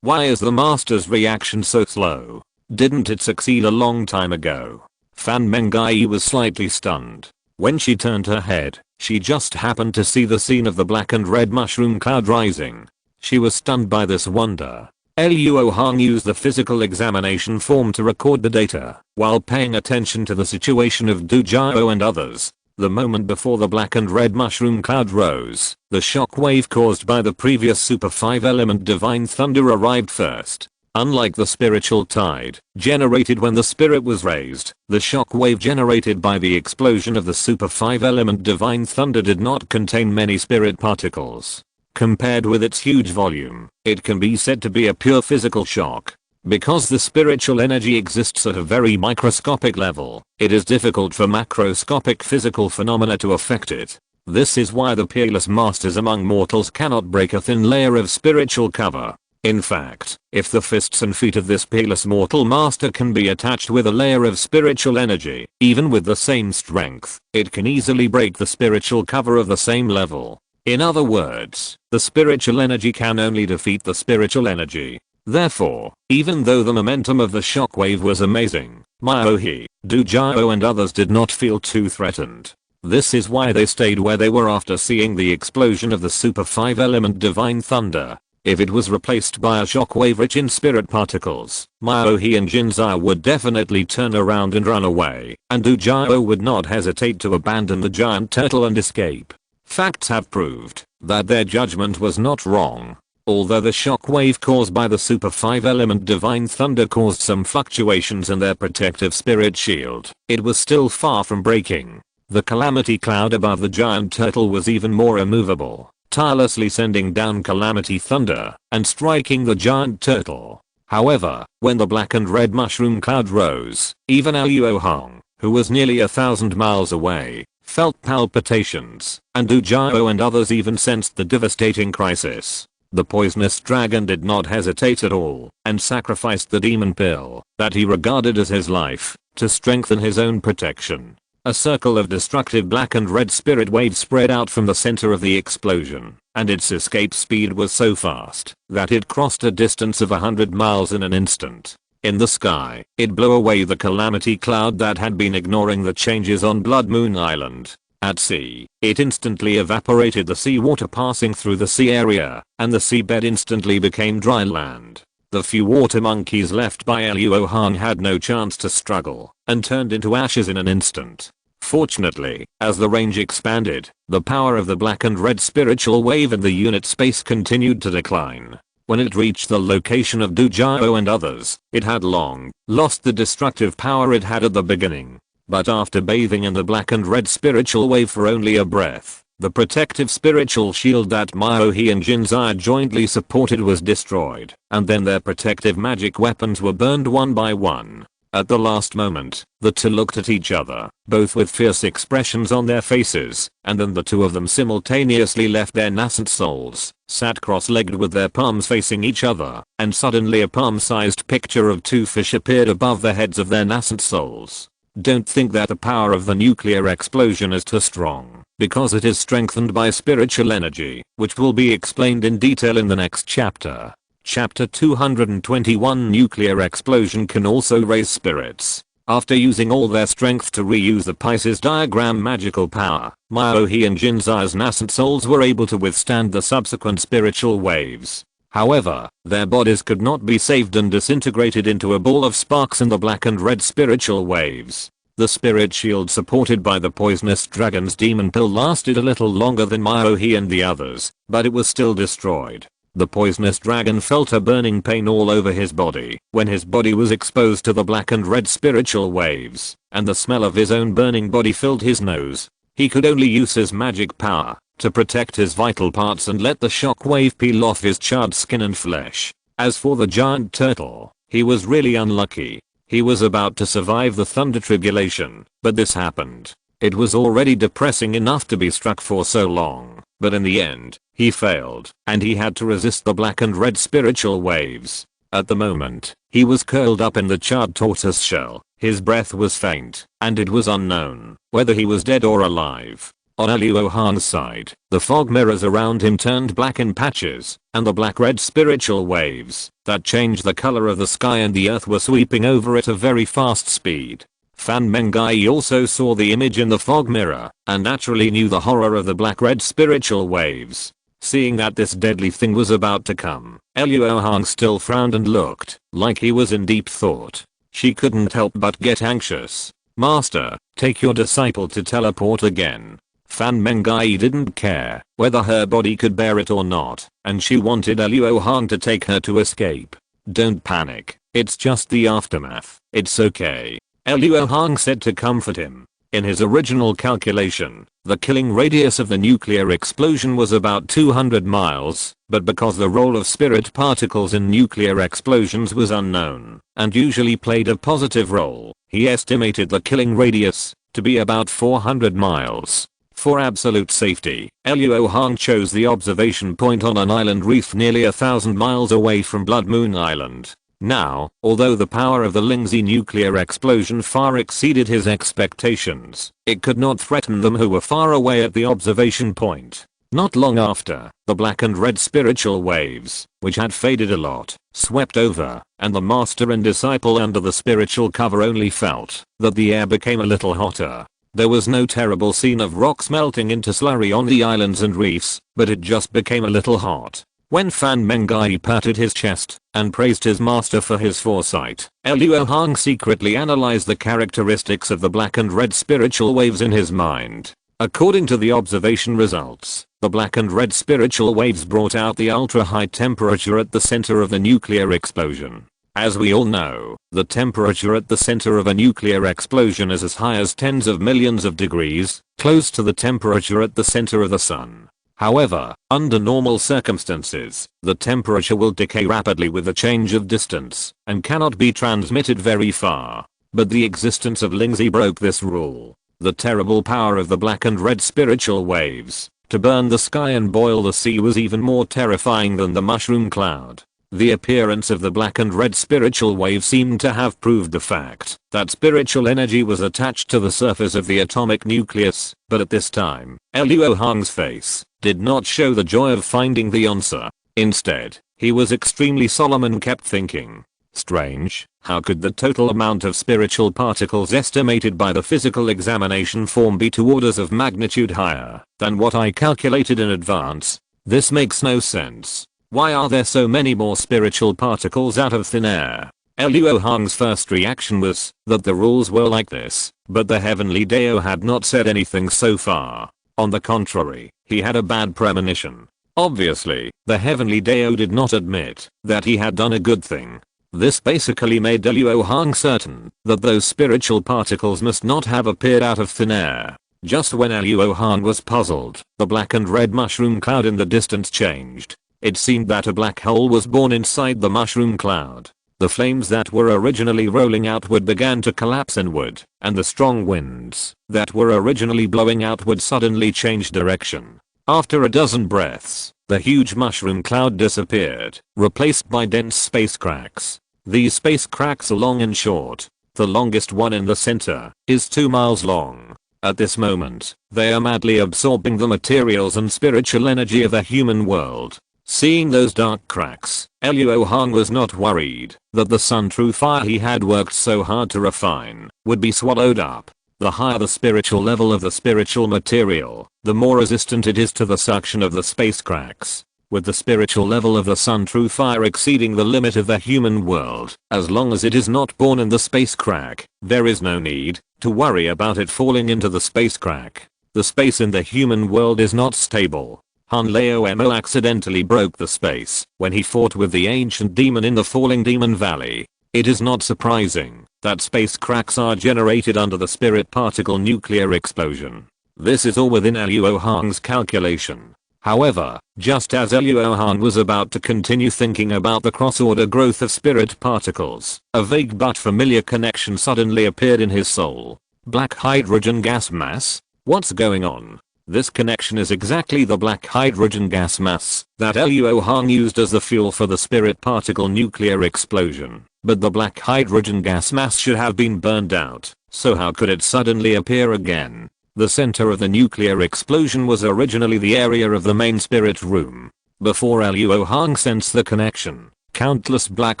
Why is the master's reaction so slow? Didn't it succeed a long time ago? Fan Mengai was slightly stunned. When she turned her head, she just happened to see the scene of the black and red mushroom cloud rising. She was stunned by this wonder. Luo Hong used the physical examination form to record the data, while paying attention to the situation of Du Jiao and others. The moment before the black and red mushroom cloud rose, the shock wave caused by the previous Super 5 element divine thunder arrived first. Unlike the spiritual tide generated when the spirit was raised, the shock wave generated by the explosion of the Super 5 element divine thunder did not contain many spirit particles. Compared with its huge volume, it can be said to be a pure physical shock. Because the spiritual energy exists at a very microscopic level, it is difficult for macroscopic physical phenomena to affect it. This is why the peerless masters among mortals cannot break a thin layer of spiritual cover. In fact, if the fists and feet of this peerless mortal master can be attached with a layer of spiritual energy, even with the same strength, it can easily break the spiritual cover of the same level. In other words, the spiritual energy can only defeat the spiritual energy. Therefore, even though the momentum of the shockwave was amazing, Miaohe, Du Jiao and others did not feel too threatened. This is why they stayed where they were after seeing the explosion of the Super 5 element divine thunder. If it was replaced by a shockwave rich in spirit particles, Miaohe and Jinzai would definitely turn around and run away, and Du Jiao would not hesitate to abandon the giant turtle and escape. Facts have proved that their judgment was not wrong. Although the shockwave caused by the Super 5 element divine thunder caused some fluctuations in their protective spirit shield, it was still far from breaking. The calamity cloud above the giant turtle was even more immovable, tirelessly sending down calamity thunder and striking the giant turtle. However, when the black and red mushroom cloud rose, even Luo Hong, who was nearly 1,000 miles away, felt palpitations, and Du Jiao and others even sensed the devastating crisis. The poisonous dragon did not hesitate at all, and sacrificed the demon pill that he regarded as his life to strengthen his own protection. A circle of destructive black and red spirit waves spread out from the center of the explosion, and its escape speed was so fast that it crossed a distance of 100 miles in an instant. In the sky, it blew away the calamity cloud that had been ignoring the changes on Blood Moon Island. At sea, it instantly evaporated the seawater passing through the sea area, and the seabed instantly became dry land. The few water monkeys left by Luo Hong had no chance to struggle, and turned into ashes in an instant. Fortunately, as the range expanded, the power of the black and red spiritual wave in the unit space continued to decline. When it reached the location of Du Jiao and others, it had long lost the destructive power it had at the beginning. But after bathing in the black and red spiritual wave for only a breath, the protective spiritual shield that Miaohe and Jinzai jointly supported was destroyed, and then their protective magic weapons were burned one by one. At the last moment, the two looked at each other, both with fierce expressions on their faces, and then the two of them simultaneously left their nascent souls, sat cross-legged with their palms facing each other, and suddenly a palm-sized picture of two fish appeared above the heads of their nascent souls. Don't think that the power of the nuclear explosion is too strong, because it is strengthened by spiritual energy, which will be explained in detail in the next chapter. Chapter 221 Nuclear explosion can also raise spirits. After using all their strength to reuse the Pisces diagram magical power, Miaohe and Jinzai's nascent souls were able to withstand the subsequent spiritual waves. However, their bodies could not be saved and disintegrated into a ball of sparks in the black and red spiritual waves. The spirit shield supported by the poisonous dragon's demon pill lasted a little longer than Miaohe and the others, but it was still destroyed. The poisonous dragon felt a burning pain all over his body when his body was exposed to the black and red spiritual waves, and the smell of his own burning body filled his nose. He could only use his magic power to protect his vital parts and let the shock wave peel off his charred skin and flesh. As for the giant turtle, he was really unlucky. He was about to survive the thunder tribulation, but this happened. It was already depressing enough to be struck for so long, but in the end, he failed, and he had to resist the black and red spiritual waves. At the moment, he was curled up in the charred tortoise shell, his breath was faint, and it was unknown whether he was dead or alive. On Luo Hong's side, the fog mirrors around him turned black in patches, and the black-red spiritual waves that changed the color of the sky and the earth were sweeping over at a very fast speed. Fan Mengai also saw the image in the fog mirror, and naturally knew the horror of the black-red spiritual waves. Seeing that this deadly thing was about to come, Luo Hong still frowned and looked like he was in deep thought. She couldn't help but get anxious. "Master, take your disciple to teleport again." Fan Mengai didn't care whether her body could bear it or not, and she wanted Luo Hong to take her to escape. "Don't panic, it's just the aftermath, it's okay," Luo Hong said to comfort him. In his original calculation, the killing radius of the nuclear explosion was about 200 miles, but because the role of spirit particles in nuclear explosions was unknown, and usually played a positive role, he estimated the killing radius to be about 400 miles. For absolute safety, Luo Hong chose the observation point on an island reef nearly 1,000 miles away from Blood Moon Island. Now, although the power of the Lingzi nuclear explosion far exceeded his expectations, it could not threaten them who were far away at the observation point. Not long after, the black and red spiritual waves, which had faded a lot, swept over, and the master and disciple under the spiritual cover only felt that the air became a little hotter. There was no terrible scene of rocks melting into slurry on the islands and reefs, but it just became a little hot. When Fan Mengai patted his chest and praised his master for his foresight, Luo Hong secretly analyzed the characteristics of the black and red spiritual waves in his mind. According to the observation results, the black and red spiritual waves brought out the ultra-high temperature at the center of the nuclear explosion. As we all know, the temperature at the center of a nuclear explosion is as high as tens of millions of degrees, close to the temperature at the center of the sun. However, under normal circumstances, the temperature will decay rapidly with a change of distance and cannot be transmitted very far. But the existence of Lingzi broke this rule. The terrible power of the black and red spiritual waves to burn the sky and boil the sea was even more terrifying than the mushroom cloud. The appearance of the black and red spiritual wave seemed to have proved the fact that spiritual energy was attached to the surface of the atomic nucleus, but at this time, Luo Hong's face did not show the joy of finding the answer. Instead, he was extremely solemn and kept thinking, "Strange, how could the total amount of spiritual particles estimated by the physical examination form be 2 orders of magnitude higher than what I calculated in advance? This makes no sense. Why are there so many more spiritual particles out of thin air?" Luo Hong's first reaction was that the rules were like this, but the Heavenly Dao had not said anything so far. On the contrary, he had a bad premonition. Obviously, the Heavenly Dao did not admit that he had done a good thing. This basically made Luo Hong certain that those spiritual particles must not have appeared out of thin air. Just when Luo Hong was puzzled, the black and red mushroom cloud in the distance changed. It seemed that a black hole was born inside the mushroom cloud. The flames that were originally rolling outward began to collapse inward, and the strong winds that were originally blowing outward suddenly changed direction. After a dozen breaths, the huge mushroom cloud disappeared, replaced by dense space cracks. These space cracks are long and short. The longest one in the center is 2 miles long. At this moment, they are madly absorbing the materials and spiritual energy of the human world. Seeing those dark cracks, Luo Hong was not worried that the sun true fire he had worked so hard to refine would be swallowed up. The higher the spiritual level of the spiritual material, the more resistant it is to the suction of the space cracks. With the spiritual level of the sun true fire exceeding the limit of the human world, as long as it is not born in the space crack, there is no need to worry about it falling into the space crack. The space in the human world is not stable. Han Laomo accidentally broke the space when he fought with the ancient demon in the Falling Demon Valley. It is not surprising that space cracks are generated under the spirit particle nuclear explosion. This is all within Luo Hong's calculation. However, just as Luo Hong was about to continue thinking about the cross-order growth of spirit particles, a vague but familiar connection suddenly appeared in his soul. Black hydrogen gas mass? What's going on? This connection is exactly the black hydrogen gas mass that Luo Hong used as the fuel for the spirit particle nuclear explosion. But the black hydrogen gas mass should have been burned out, so how could it suddenly appear again? The center of the nuclear explosion was originally the area of the main spirit room. Before Luo Hong sensed the connection, countless black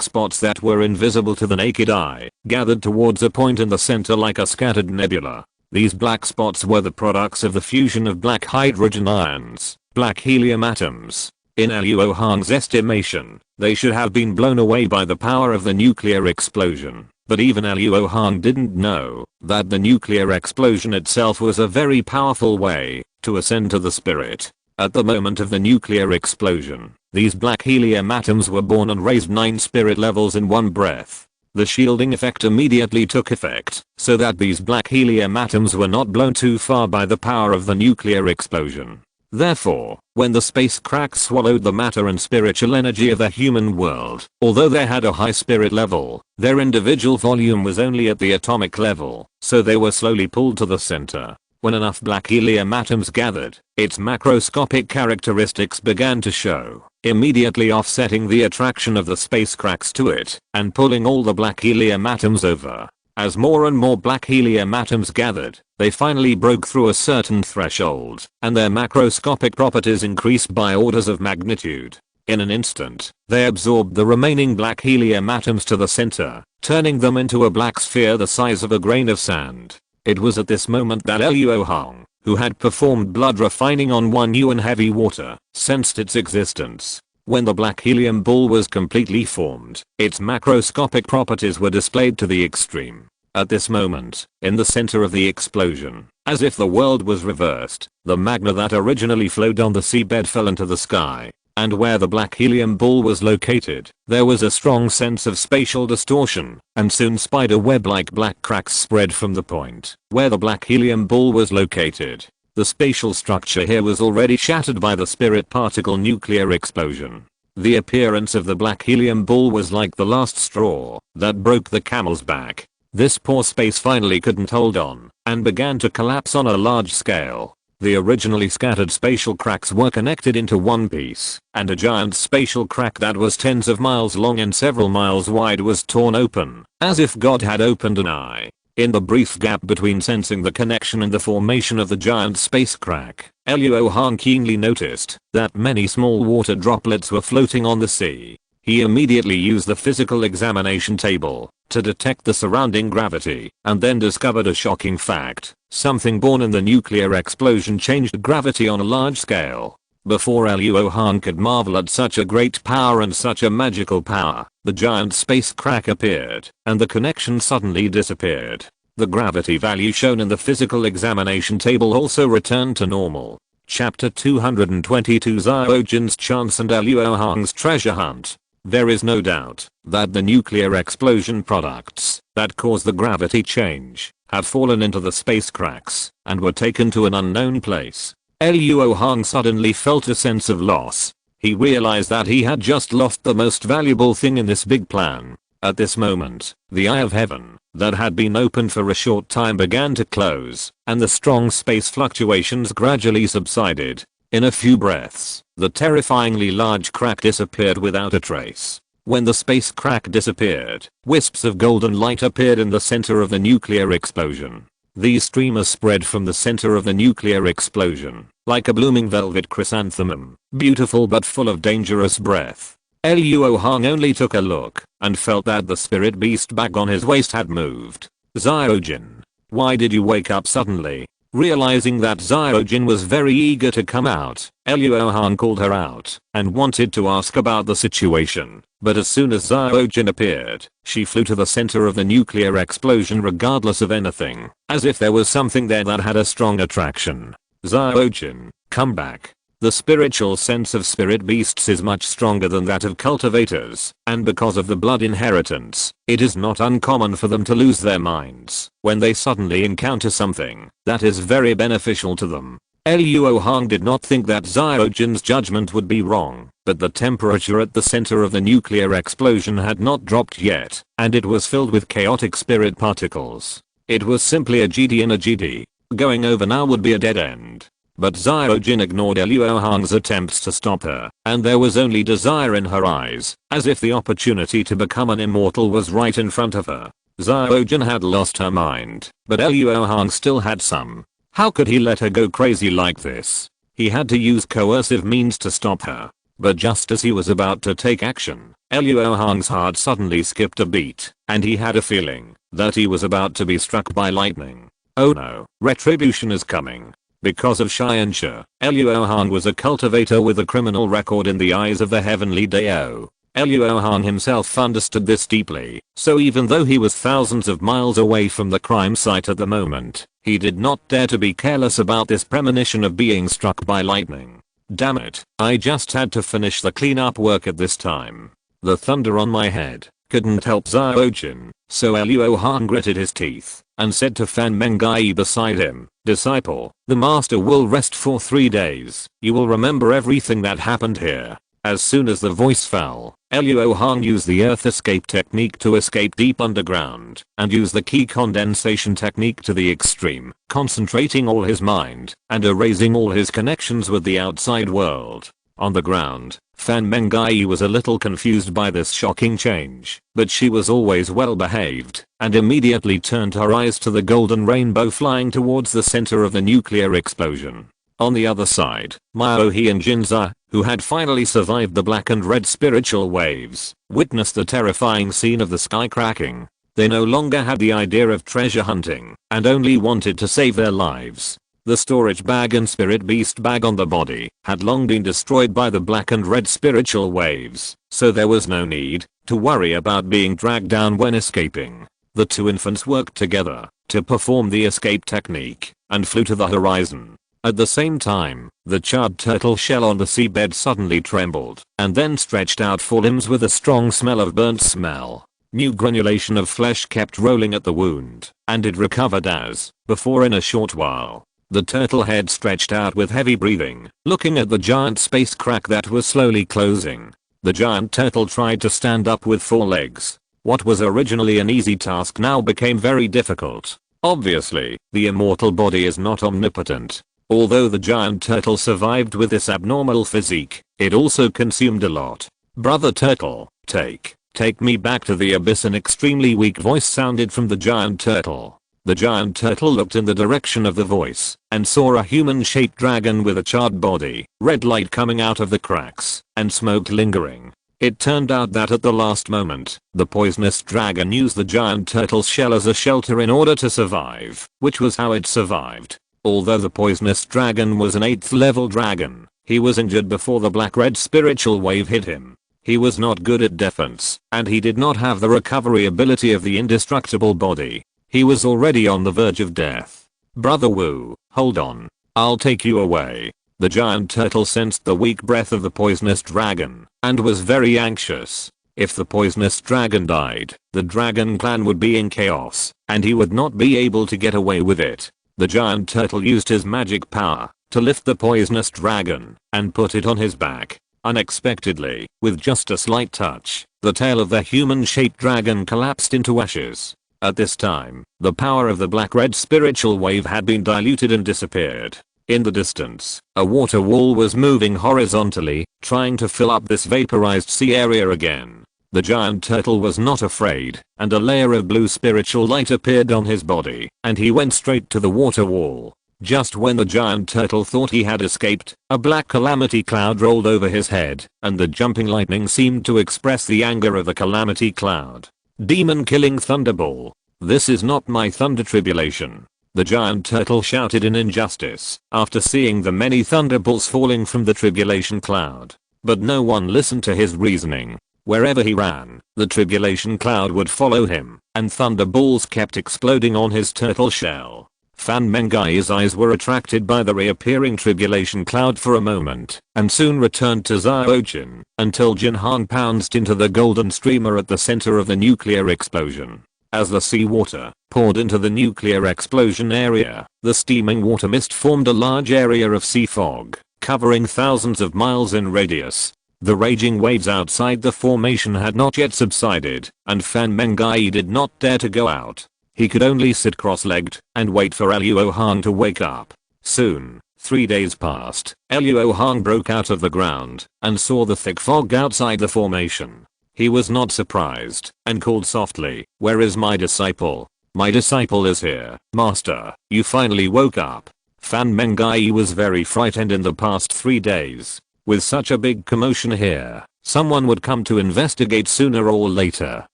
spots that were invisible to the naked eye gathered towards a point in the center like a scattered nebula. These black spots were the products of the fusion of black hydrogen ions, black helium atoms. In Luo Hong's estimation, they should have been blown away by the power of the nuclear explosion. But even Luo Hong didn't know that the nuclear explosion itself was a very powerful way to ascend to the spirit. At the moment of the nuclear explosion, these black helium atoms were born and raised 9 spirit levels in one breath. The shielding effect immediately took effect, so that these black helium atoms were not blown too far by the power of the nuclear explosion. Therefore, when the space cracks swallowed the matter and spiritual energy of the human world, although they had a high spirit level, their individual volume was only at the atomic level, so they were slowly pulled to the center. When enough black helium atoms gathered, its macroscopic characteristics began to show, immediately offsetting the attraction of the space cracks to it, and pulling all the black helium atoms over. As more and more black helium atoms gathered, they finally broke through a certain threshold, and their macroscopic properties increased by orders of magnitude. In an instant, they absorbed the remaining black helium atoms to the center, turning them into a black sphere the size of a grain of sand. It was at this moment that Luo Hong, who had performed blood refining on one yuan heavy water, sensed its existence. When the black helium ball was completely formed, its macroscopic properties were displayed to the extreme. At this moment, in the center of the explosion, as if the world was reversed, the magma that originally flowed on the seabed fell into the sky. And where the black helium ball was located, there was a strong sense of spatial distortion, and soon spider web-like black cracks spread from the point where the black helium ball was located. The spatial structure here was already shattered by the spirit particle nuclear explosion. The appearance of the black helium ball was like the last straw that broke the camel's back. This poor space finally couldn't hold on, and began to collapse on a large scale. The originally scattered spatial cracks were connected into one piece, and a giant spatial crack that was tens of miles long and several miles wide was torn open, as if God had opened an eye. In the brief gap between sensing the connection and the formation of the giant space crack, Luo Hong keenly noticed that many small water droplets were floating on the sea. He immediately used the physical examination table to detect the surrounding gravity, and then discovered a shocking fact. Something born in the nuclear explosion changed gravity on a large scale. Before Luo Hong could marvel at such a great power and such a magical power, the giant space crack appeared, and the connection suddenly disappeared. The gravity value shown in the physical examination table also returned to normal. Chapter 222 Xiaojin's Chance and Luo Hong's Treasure Hunt. There is no doubt that the nuclear explosion products that caused the gravity change have fallen into the space cracks and were taken to an unknown place. Luo Hong suddenly felt a sense of loss. He realized that he had just lost the most valuable thing in this big plan. At this moment, the eye of heaven that had been open for a short time began to close, and the strong space fluctuations gradually subsided. In a few breaths, the terrifyingly large crack disappeared without a trace. When the space crack disappeared, wisps of golden light appeared in the center of the nuclear explosion. These streamers spread from the center of the nuclear explosion, like a blooming velvet chrysanthemum, beautiful but full of dangerous breath. Luo Hong only took a look, and felt that the spirit beast bag on his waist had moved. Xiaojin, why did you wake up suddenly? Realizing that Xiaojin was very eager to come out, Luo Hong called her out and wanted to ask about the situation. But as soon as Xiaojin appeared, she flew to the center of the nuclear explosion regardless of anything, as if there was something there that had a strong attraction. Xiaojin, come back. The spiritual sense of spirit beasts is much stronger than that of cultivators, and because of the blood inheritance, it is not uncommon for them to lose their minds when they suddenly encounter something that is very beneficial to them. Luo Hong did not think that Xiaojin's judgment would be wrong, but the temperature at the center of the nuclear explosion had not dropped yet, and it was filled with chaotic spirit particles. It was simply a GD in a GD. Going over now would be a dead end. But Xiaojin ignored Luo Hong's attempts to stop her, and there was only desire in her eyes, as if the opportunity to become an immortal was right in front of her. Xiaojin had lost her mind, but Luo Hong still had some. How could he let her go crazy like this? He had to use coercive means to stop her. But just as he was about to take action, Luo Hong's heart suddenly skipped a beat, and he had a feeling that he was about to be struck by lightning. Oh no, retribution is coming. Because of Xianxia, Luo Hong was a cultivator with a criminal record in the eyes of the heavenly Dao. Luo Hong himself understood this deeply, so even though he was thousands of miles away from the crime site at the moment, he did not dare to be careless about this premonition of being struck by lightning. Damn it, I just had to finish the cleanup work at this time. The thunder on my head couldn't help Xiaojin, so Luo Hong gritted his teeth and said to Fan Mengai beside him, "Disciple, the master will rest for 3 days. You will remember everything that happened here." As soon as the voice fell, Luo Hong used the earth escape technique to escape deep underground and used the key condensation technique to the extreme, concentrating all his mind and erasing all his connections with the outside world. On the ground, Fan Mengai was a little confused by this shocking change, but she was always well behaved and immediately turned her eyes to the golden rainbow flying towards the center of the nuclear explosion. On the other side, Miaohe and Jinza, who had finally survived the black and red spiritual waves, witnessed the terrifying scene of the sky cracking. They no longer had the idea of treasure hunting and only wanted to save their lives. The storage bag and spirit beast bag on the body had long been destroyed by the black and red spiritual waves, so there was no need to worry about being dragged down when escaping. The two infants worked together to perform the escape technique and flew to the horizon. At the same time, the charred turtle shell on the seabed suddenly trembled and then stretched out for limbs with a strong smell of burnt smell. New granulation of flesh kept rolling at the wound, and it recovered as before in a short while. The turtle head stretched out with heavy breathing, looking at the giant space crack that was slowly closing. The giant turtle tried to stand up with 4 legs. What was originally an easy task now became very difficult. Obviously, the immortal body is not omnipotent. Although the giant turtle survived with this abnormal physique, it also consumed a lot. "Brother turtle, take me back to the abyss." An extremely weak voice sounded from the giant turtle. The giant turtle looked in the direction of the voice and saw a human-shaped dragon with a charred body, red light coming out of the cracks, and smoke lingering. It turned out that at the last moment, the poisonous dragon used the giant turtle's shell as a shelter in order to survive, which was how it survived. Although the poisonous dragon was an 8th level dragon, he was injured before the black-red spiritual wave hit him. He was not good at defense, and he did not have the recovery ability of the indestructible body. He was already on the verge of death. "Brother Wu, hold on. I'll take you away." The giant turtle sensed the weak breath of the poisonous dragon and was very anxious. If the poisonous dragon died, the dragon clan would be in chaos, and he would not be able to get away with it. The giant turtle used his magic power to lift the poisonous dragon and put it on his back. Unexpectedly, with just a slight touch, the tail of the human-shaped dragon collapsed into ashes. At this time, the power of the black-red spiritual wave had been diluted and disappeared. In the distance, a water wall was moving horizontally, trying to fill up this vaporized sea area again. The giant turtle was not afraid, and a layer of blue spiritual light appeared on his body, and he went straight to the water wall. Just when the giant turtle thought he had escaped, a black calamity cloud rolled over his head, and the jumping lightning seemed to express the anger of the calamity cloud. "Demon-killing thunderball. This is not my thunder tribulation," the giant turtle shouted in injustice after seeing the many thunderbolts falling from the tribulation cloud. But no one listened to his reasoning. Wherever he ran, the tribulation cloud would follow him, and thunderballs kept exploding on his turtle shell. Fan Mengai's eyes were attracted by the reappearing tribulation cloud for a moment, and soon returned to Xiaojin, until Jinhan pounced into the golden streamer at the center of the nuclear explosion. As the seawater poured into the nuclear explosion area, the steaming water mist formed a large area of sea fog, covering thousands of miles in radius. The raging waves outside the formation had not yet subsided, and Fan Mengai did not dare to go out. He could only sit cross-legged and wait for Luo Hong to wake up. Soon, 3 days passed. Luo Hong broke out of the ground and saw the thick fog outside the formation. He was not surprised and called softly, "Where is my disciple?" "My disciple is here, master. You finally woke up." Fan Mengai was very frightened in the past 3 days. With such a big commotion here, someone would come to investigate sooner or later.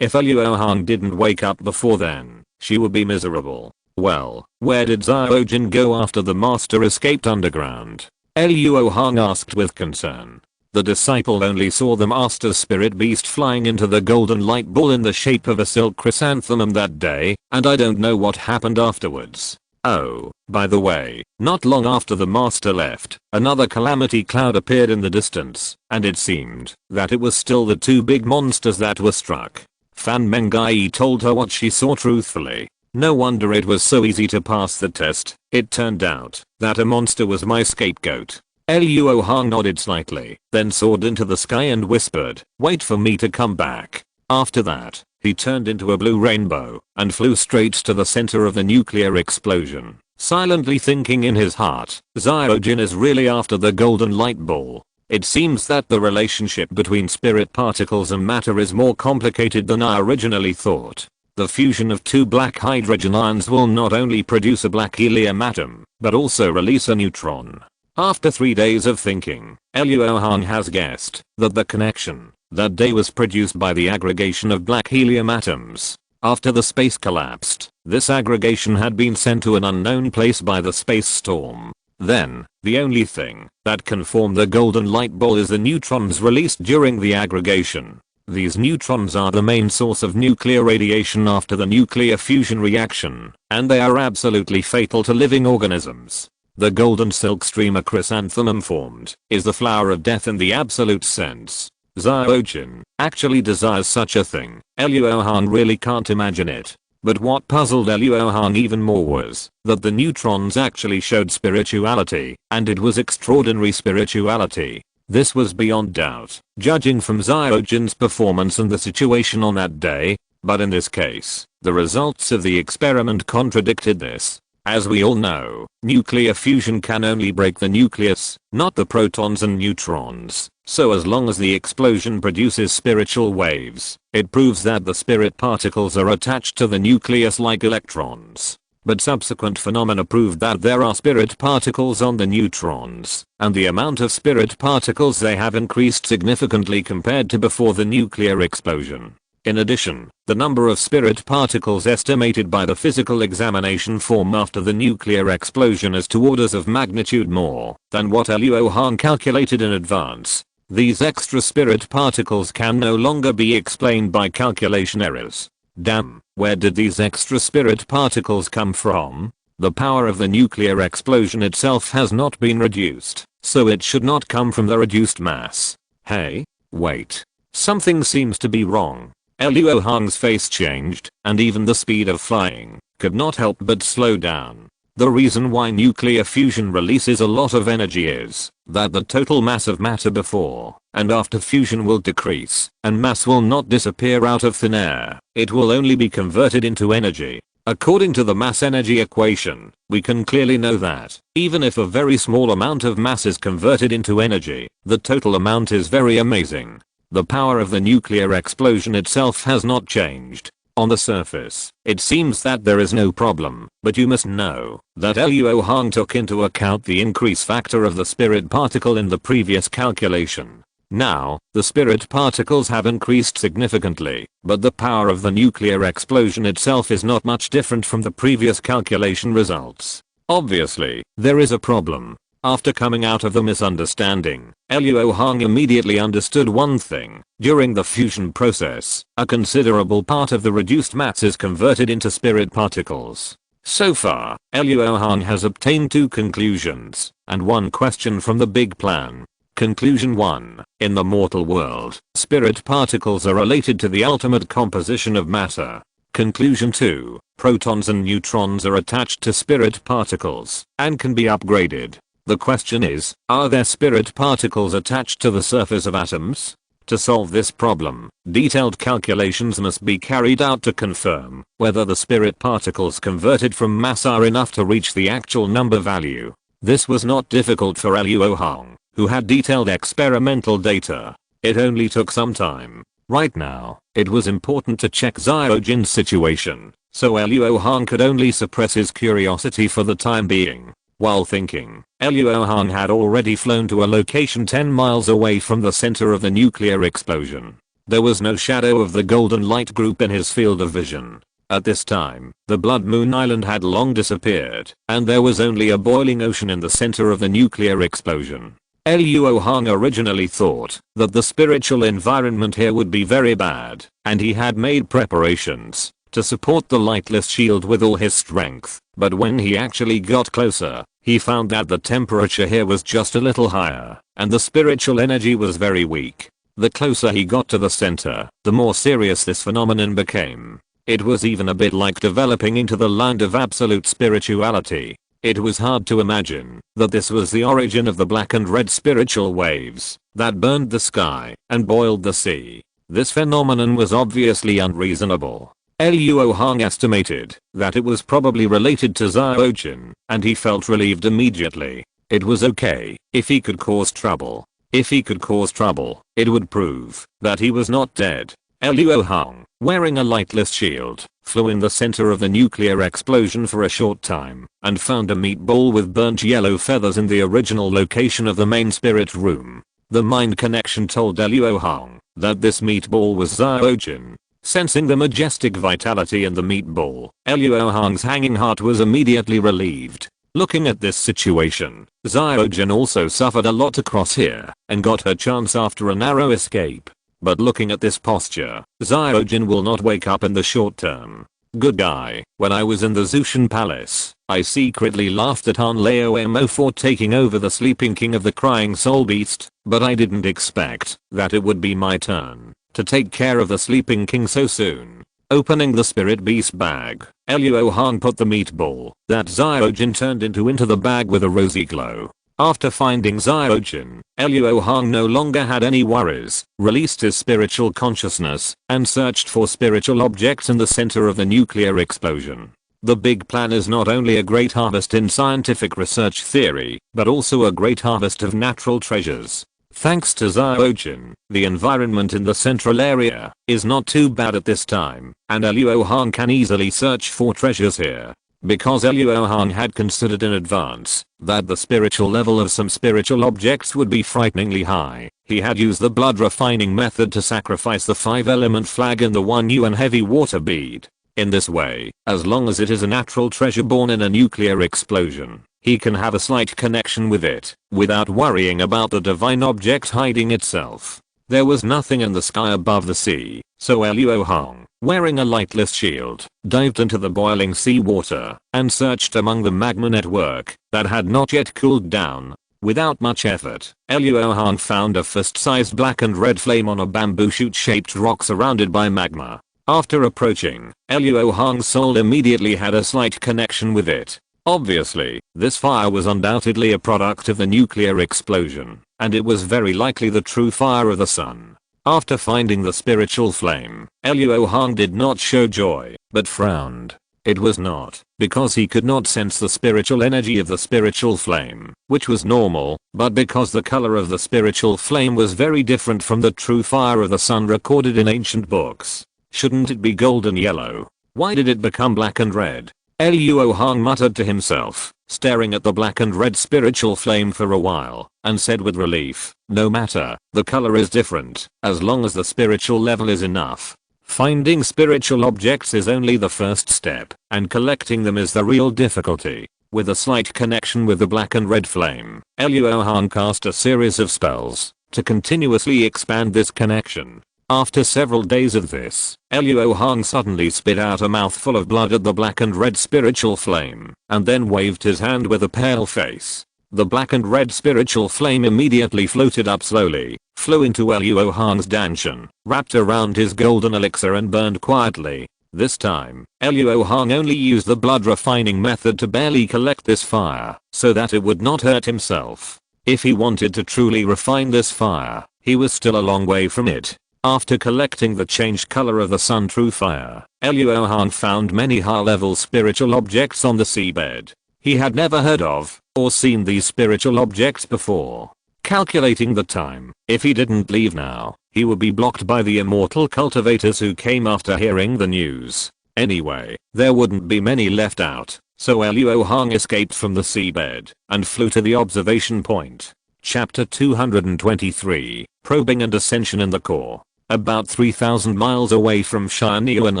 If Luo Hong didn't wake up before then, she would be miserable. Well, where did Xiaojin go after the master escaped underground? Luo Hong asked with concern. The disciple only saw the master's spirit beast flying into the golden light ball in the shape of a silk chrysanthemum that day, and I don't know what happened afterwards. Oh, by the way, not long after the master left, another calamity cloud appeared in the distance, and it seemed that it was still the 2 big monsters that were struck. Fan Mengai told her what she saw truthfully. No wonder it was so easy to pass the test. It turned out that a monster was my scapegoat. Luo Hong nodded slightly, then soared into the sky and whispered, "Wait for me to come back." After that, he turned into a blue rainbow and flew straight to the center of the nuclear explosion, silently thinking in his heart, Xiaojin is really after the golden light ball. It seems that the relationship between spirit particles and matter is more complicated than I originally thought. The fusion of 2 black hydrogen ions will not only produce a black helium atom, but also release a neutron. After 3 days of thinking, Luo Hong has guessed that the connection that day was produced by the aggregation of black helium atoms. After the space collapsed, this aggregation had been sent to an unknown place by the space storm. Then, the only thing that can form the golden light ball is the neutrons released during the aggregation. These neutrons are the main source of nuclear radiation after the nuclear fusion reaction, and they are absolutely fatal to living organisms. The golden silk streamer chrysanthemum formed is the flower of death in the absolute sense. Xiaojin actually desires such a thing. Luo Hong really can't imagine it. But what puzzled Luo Hong even more was that the neutrons actually showed spirituality, and it was extraordinary spirituality. This was beyond doubt, judging from Xiaojin's performance and the situation on that day, but in this case, the results of the experiment contradicted this. As we all know, nuclear fusion can only break the nucleus, not the protons and neutrons. So as long as the explosion produces spiritual waves, it proves that the spirit particles are attached to the nucleus like electrons. But subsequent phenomena proved that there are spirit particles on the neutrons, and the amount of spirit particles they have increased significantly compared to before the nuclear explosion. In addition, the number of spirit particles estimated by the physical examination form after the nuclear explosion is 2 orders of magnitude more than what Luo Hong calculated in advance. These extra spirit particles can no longer be explained by calculation errors. Damn, where did these extra spirit particles come from? The power of the nuclear explosion itself has not been reduced, so it should not come from the reduced mass. Hey, wait. Something seems to be wrong. Luo Hong's face changed, and even the speed of flying could not help but slow down. The reason why nuclear fusion releases a lot of energy is that the total mass of matter before and after fusion will decrease, and mass will not disappear out of thin air. It will only be converted into energy. According to the mass-energy equation, we can clearly know that even if a very small amount of mass is converted into energy, the total amount is very amazing. The power of the nuclear explosion itself has not changed. On the surface, it seems that there is no problem, but you must know that Luo Hong took into account the increase factor of the spirit particle in the previous calculation. Now, the spirit particles have increased significantly, but the power of the nuclear explosion itself is not much different from the previous calculation results. Obviously, there is a problem. After coming out of the misunderstanding, Luo Hong immediately understood one thing. During the fusion process, a considerable part of the reduced mass is converted into spirit particles. So far, Luo Hong has obtained 2 conclusions and 1 question from the big plan. Conclusion 1. In the mortal world, spirit particles are related to the ultimate composition of matter. Conclusion 2. Protons and neutrons are attached to spirit particles and can be upgraded. The question is, are there spirit particles attached to the surface of atoms? To solve this problem, detailed calculations must be carried out to confirm whether the spirit particles converted from mass are enough to reach the actual number value. This was not difficult for Luo Hong, who had detailed experimental data. It only took some time. Right now, it was important to check Xiao Jin's situation, so Luo Hong could only suppress his curiosity for the time being. While thinking, Luo Hong had already flown to a location 10 miles away from the center of the nuclear explosion. There was no shadow of the golden light group in his field of vision. At this time, the Blood Moon Island had long disappeared, and there was only a boiling ocean in the center of the nuclear explosion. Luo Hong originally thought that the spiritual environment here would be very bad, and he had made preparations to support the lightless shield with all his strength, but when he actually got closer, he found that the temperature here was just a little higher, and the spiritual energy was very weak. The closer he got to the center, the more serious this phenomenon became. It was even a bit like developing into the land of absolute spirituality. It was hard to imagine that this was the origin of the black and red spiritual waves that burned the sky and boiled the sea. This phenomenon was obviously unreasonable. Luo Hong estimated that it was probably related to Xiao Jin, and he felt relieved immediately. It was okay if he could cause trouble. If he could cause trouble, it would prove that he was not dead. Luo Hong, wearing a lightless shield, flew in the center of the nuclear explosion for a short time and found a meatball with burnt yellow feathers in the original location of the main spirit room. The mind connection told Luo Hong that this meatball was Xiao Jin. Sensing the majestic vitality in the meatball, Luo Hong's hanging heart was immediately relieved. Looking at this situation, Xiao Jin also suffered a lot across here and got her chance after a narrow escape. But looking at this posture, Xiao Jin will not wake up in the short term. Good guy, when I was in the Zushan Palace, I secretly laughed at Han Lao for taking over the sleeping king of the crying soul beast, but I didn't expect that it would be my turn to take care of the sleeping king so soon. Opening the spirit beast bag, Luo Hong put the meatball that Xiao Jin turned into the bag with a rosy glow. After finding Xiao Jin, Luo Hong no longer had any worries, released his spiritual consciousness, and searched for spiritual objects in the center of the nuclear explosion. The big plan is not only a great harvest in scientific research theory, but also a great harvest of natural treasures. Thanks to Xiao Jin, the environment in the central area is not too bad at this time, and Luo Hong can easily search for treasures here. Because Luo Hong had considered in advance that the spiritual level of some spiritual objects would be frighteningly high, he had used the blood refining method to sacrifice the 5-element flag in the 1 yuan heavy water bead. In this way, as long as it is a natural treasure born in a nuclear explosion, he can have a slight connection with it, without worrying about the divine object hiding itself. There was nothing in the sky above the sea, so Luo Hong, wearing a lightless shield, dived into the boiling sea water and searched among the magma network that had not yet cooled down. Without much effort, Luo Hong found a fist-sized black and red flame on a bamboo shoot-shaped rock surrounded by magma. After approaching, Luo Hong's soul immediately had a slight connection with it. Obviously, this fire was undoubtedly a product of the nuclear explosion, and it was very likely the true fire of the sun. After finding the spiritual flame, Luo Hong did not show joy, but frowned. It was not because he could not sense the spiritual energy of the spiritual flame, which was normal, but because the color of the spiritual flame was very different from the true fire of the sun recorded in ancient books. Shouldn't it be golden yellow? Why did it become black and red? Luo Hong muttered to himself, staring at the black and red spiritual flame for a while, and said with relief, no matter, the color is different, as long as the spiritual level is enough. Finding spiritual objects is only the first step, and collecting them is the real difficulty. With a slight connection with the black and red flame, Luo Hong cast a series of spells to continuously expand this connection. After several days of this, Luo Hong suddenly spit out a mouthful of blood at the black and red spiritual flame, and then waved his hand with a pale face. The black and red spiritual flame immediately floated up slowly, flew into Luo Hong's danshan, wrapped around his golden elixir and burned quietly. This time, Luo Hong only used the blood refining method to barely collect this fire, so that it would not hurt himself. If he wanted to truly refine this fire, he was still a long way from it. After collecting the changed color of the sun true fire, Luo Hong found many high-level spiritual objects on the seabed. He had never heard of or seen these spiritual objects before. Calculating the time, if he didn't leave now, he would be blocked by the immortal cultivators who came after hearing the news. Anyway, there wouldn't be many left out, so Luo Hong escaped from the seabed and flew to the observation point. Chapter 223, Probing and Ascension in the Core. About 3,000 miles away from Shinyuan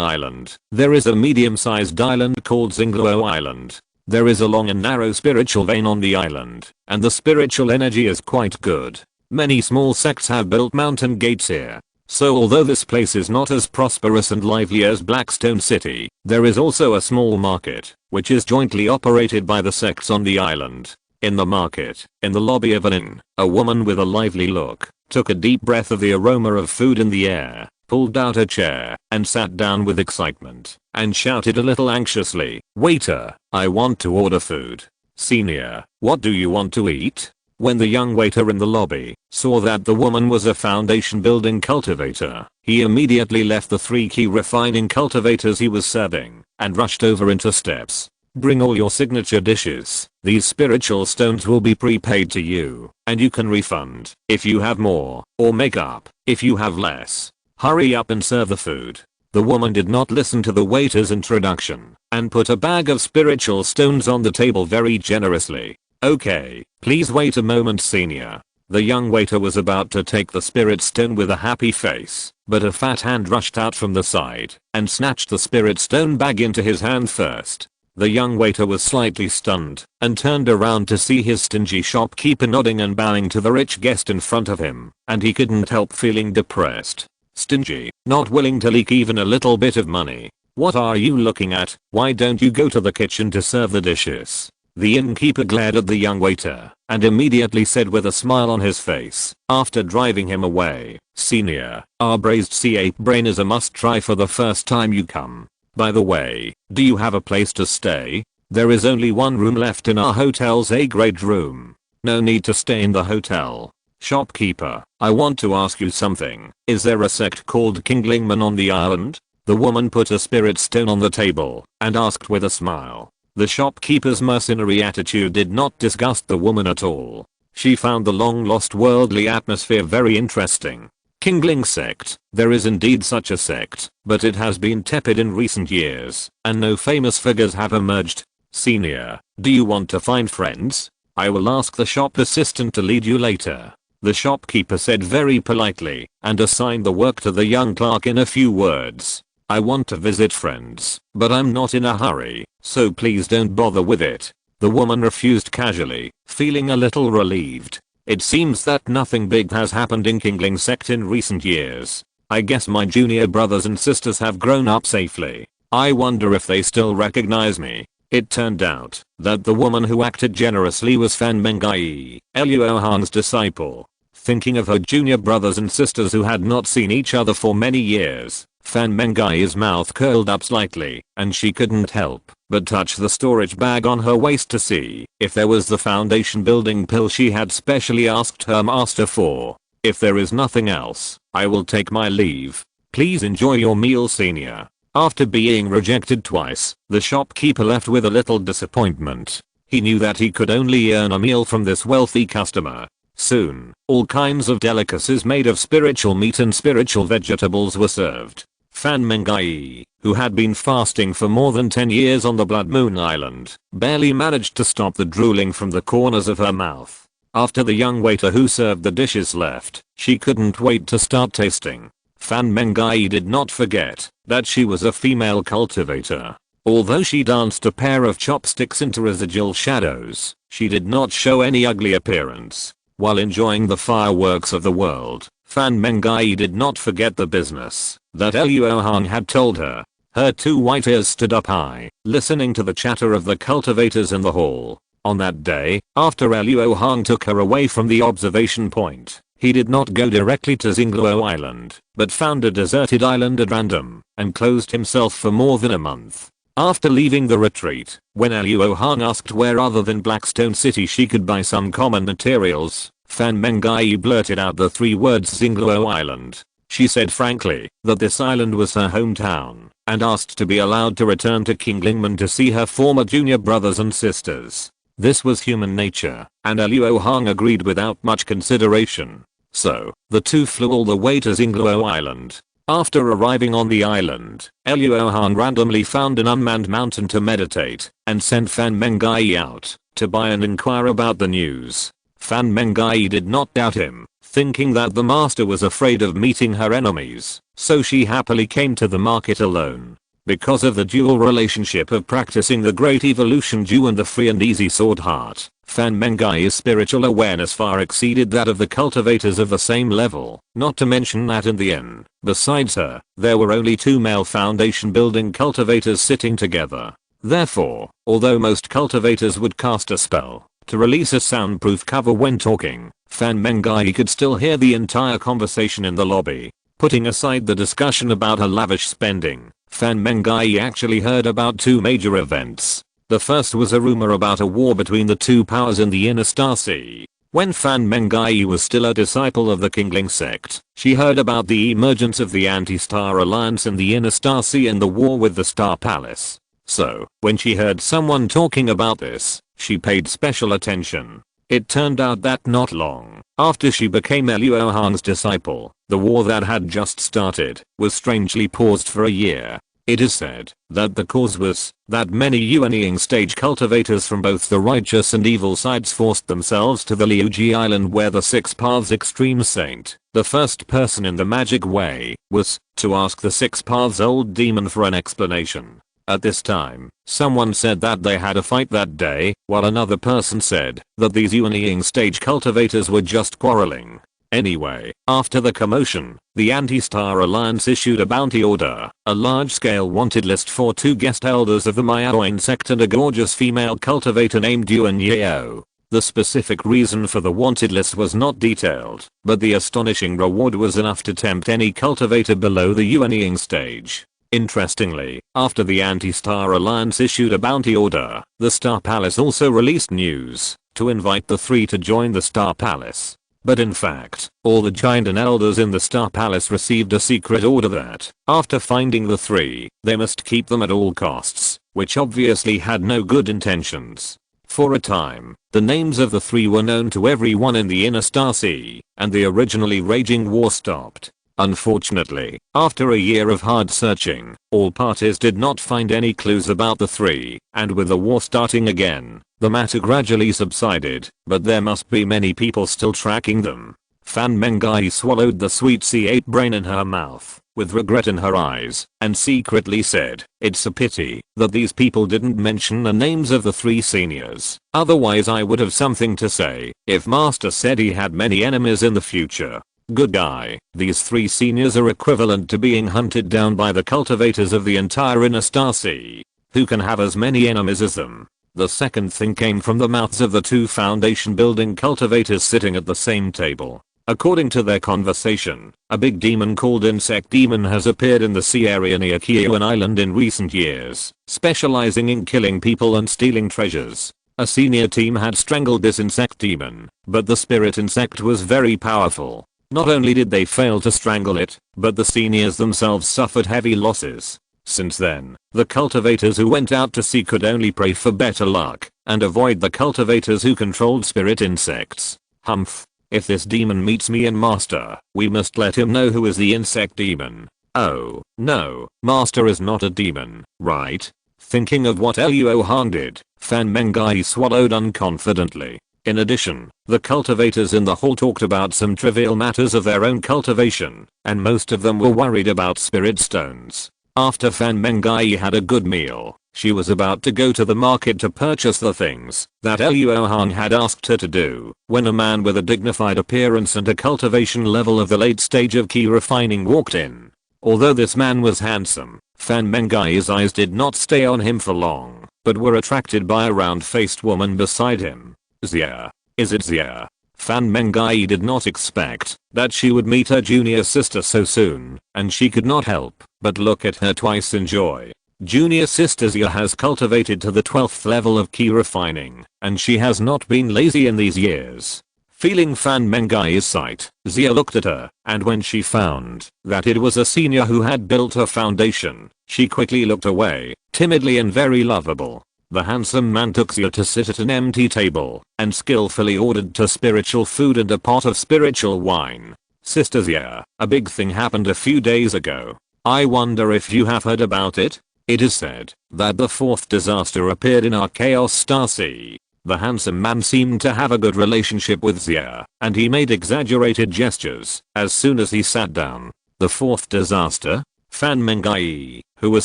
Island, there is a medium-sized island called Xingluo Island. There is a long and narrow spiritual vein on the island, and the spiritual energy is quite good. Many small sects have built mountain gates here. So although this place is not as prosperous and lively as Blackstone City, there is also a small market, which is jointly operated by the sects on the island. In the market, in the lobby of an inn, a woman with a lively look took a deep breath of the aroma of food in the air, pulled out a chair, and sat down with excitement, and shouted a little anxiously, "Waiter, I want to order food." "Senior, what do you want to eat?" When the young waiter in the lobby saw that the woman was a foundation building cultivator, he immediately left the 3 key refining cultivators he was serving, and rushed over into steps. "Bring all your signature dishes. These spiritual stones will be prepaid to you, and you can refund if you have more, or make up if you have less. Hurry up and serve the food." The woman did not listen to the waiter's introduction, and put a bag of spiritual stones on the table very generously. "Okay, please wait a moment, senior." The young waiter was about to take the spirit stone with a happy face, but a fat hand rushed out from the side, and snatched the spirit stone bag into his hand first. The young waiter was slightly stunned, and turned around to see his stingy shopkeeper nodding and bowing to the rich guest in front of him, and he couldn't help feeling depressed. Stingy, not willing to leak even a little bit of money. "What are you looking at? Why don't you go to the kitchen to serve the dishes?" The innkeeper glared at the young waiter, and immediately said with a smile on his face, after driving him away, "Senior, our braised sea ape brain is a must try for the first time you come. By the way, do you have a place to stay? There is only one room left in our hotel's A-grade room. No need to stay in the hotel." "Shopkeeper, I want to ask you something. Is there a sect called Kinglingman on the island?" The woman put a spirit stone on the table, and asked with a smile. The shopkeeper's mercenary attitude did not disgust the woman at all. She found the long-lost worldly atmosphere very interesting. Kingling sect, there is indeed such a sect, but it has been tepid in recent years, and no famous figures have emerged. "Senior, do you want to find friends? I will ask the shop assistant to lead you later." The shopkeeper said very politely, and assigned the work to the young clerk in a few words. "I want to visit friends, but I'm not in a hurry, so please don't bother with it." The woman refused casually, feeling a little relieved. "It seems that nothing big has happened in Kingling sect in recent years. I guess my junior brothers and sisters have grown up safely. I wonder if they still recognize me." It turned out that the woman who acted generously was Fan Mengai, Luo Hong's disciple. Thinking of her junior brothers and sisters who had not seen each other for many years, Fan Mengai's mouth curled up slightly, and she couldn't help but touch the storage bag on her waist to see if there was the foundation building pill she had specially asked her master for. "If there is nothing else, I will take my leave. Please enjoy your meal, senior." After being rejected twice, the shopkeeper left with a little disappointment. He knew that he could only earn a meal from this wealthy customer. Soon, all kinds of delicacies made of spiritual meat and spiritual vegetables were served. Fan Mengai, who had been fasting for more than 10 years on the Blood Moon Island, barely managed to stop the drooling from the corners of her mouth. After the young waiter who served the dishes left, she couldn't wait to start tasting. Fan Mengai did not forget that she was a female cultivator. Although she danced a pair of chopsticks into residual shadows, she did not show any ugly appearance. While enjoying the fireworks of the world, Fan Mengai did not forget the business that Luo Hong had told her. Her 2 white ears stood up high, listening to the chatter of the cultivators in the hall. On that day, after Luo Hong took her away from the observation point, he did not go directly to Xingluo Island, but found a deserted island at random, and closed himself for more than a month. After leaving the retreat, when Luo Hong asked where other than Blackstone City she could buy some common materials, Fan Mengai blurted out the 3 words Xingluo Island. She said frankly that this island was her hometown, and asked to be allowed to return to King Lingman to see her former junior brothers and sisters. This was human nature, and Luo Hong agreed without much consideration. So, the 2 flew all the way to Xingluo Island. After arriving on the island, Luo Hong randomly found an unmanned mountain to meditate, and sent Fan Mengai out to buy and inquire about the news. Fan Mengai did not doubt him, thinking that the master was afraid of meeting her enemies, so she happily came to the market alone. Because of the dual relationship of practicing the Great Evolution Dew and the Free and Easy Sword Heart, Fan Mengai's spiritual awareness far exceeded that of the cultivators of the same level, not to mention that in the inn, besides her, there were only 2 male foundation building cultivators sitting together. Therefore, although most cultivators would cast a spell to release a soundproof cover when talking, Fan Mengai could still hear the entire conversation in the lobby. Putting aside the discussion about her lavish spending, Fan Mengai actually heard about 2 major events. The first was a rumor about a war between the 2 powers in the Inner Star Sea. When Fan Mengai was still a disciple of the Kingling sect, she heard about the emergence of the Anti-Star Alliance in the Inner Star Sea and the war with the Star Palace. So, when she heard someone talking about this, she paid special attention. It turned out that not long after she became Luo Hong's disciple, the war that had just started was strangely paused for a year. It is said that the cause was that many Yuanying stage cultivators from both the righteous and evil sides forced themselves to the Liuji Island where the 6 Paths Extreme Saint, the first person in the magic way, was to ask the 6 Paths old demon for an explanation. At this time, someone said that they had a fight that day, while another person said that these Yuanying stage cultivators were just quarreling. Anyway, after the commotion, the Anti-Star Alliance issued a bounty order, a large-scale wanted list for 2 guest elders of the Mayaoin sect and a gorgeous female cultivator named Yuan Yeo. The specific reason for the wanted list was not detailed, but the astonishing reward was enough to tempt any cultivator below the Yuanying stage. Interestingly, after the Anti-Star Alliance issued a bounty order, the Star Palace also released news to invite the 3 to join the Star Palace. But in fact, all the giant and elders in the Star Palace received a secret order that, after finding the 3, they must keep them at all costs, which obviously had no good intentions. For a time, the names of the 3 were known to everyone in the Inner Star Sea, and the originally raging war stopped. Unfortunately, after a year of hard searching, all parties did not find any clues about the 3, and with the war starting again, the matter gradually subsided, but there must be many people still tracking them. Fan Mengai swallowed the sweet C8 brain in her mouth, with regret in her eyes, and secretly said, "It's a pity that these people didn't mention the names of the 3 seniors, otherwise I would have something to say if Master said he had many enemies in the future." Good guy, these 3 seniors are equivalent to being hunted down by the cultivators of the entire Inner Star Sea, who can have as many enemies as them. The second thing came from the mouths of the 2 foundation building cultivators sitting at the same table. According to their conversation, a big demon called Insect Demon has appeared in the sea area near Kyoan Island in recent years, specializing in killing people and stealing treasures. A senior team had strangled this insect demon, but the spirit insect was very powerful. Not only did they fail to strangle it, but the seniors themselves suffered heavy losses. Since then, the cultivators who went out to sea could only pray for better luck, and avoid the cultivators who controlled spirit insects. Humph. If this demon meets me and Master, we must let him know who is the insect demon. Oh, no, Master is not a demon, right? Thinking of what Luo Hong did, Fan Mengai swallowed unconfidently. In addition, the cultivators in the hall talked about some trivial matters of their own cultivation, and most of them were worried about spirit stones. After Fan Mengai had a good meal, she was about to go to the market to purchase the things that Luo Hong had asked her to do, when a man with a dignified appearance and a cultivation level of the late stage of key refining walked in. Although this man was handsome, Fan Mengai's eyes did not stay on him for long, but were attracted by a round-faced woman beside him. Xia. Is it Xia? Fan Mengai did not expect that she would meet her junior sister so soon, and she could not help but look at her twice in joy. Junior sister Xia has cultivated to the 12th level of key refining, and she has not been lazy in these years. Feeling Fan Mengai's sight, Xia looked at her, and when she found that it was a senior who had built her foundation, she quickly looked away, timidly and very lovable. The handsome man took Xia to sit at an empty table, and skillfully ordered her spiritual food and a pot of spiritual wine. Sister Xia, a big thing happened a few days ago. I wonder if you have heard about it? It is said that the fourth disaster appeared in our chaos star sea. The handsome man seemed to have a good relationship with Xia, and he made exaggerated gestures as soon as he sat down. The fourth disaster? Fan Mengai, who was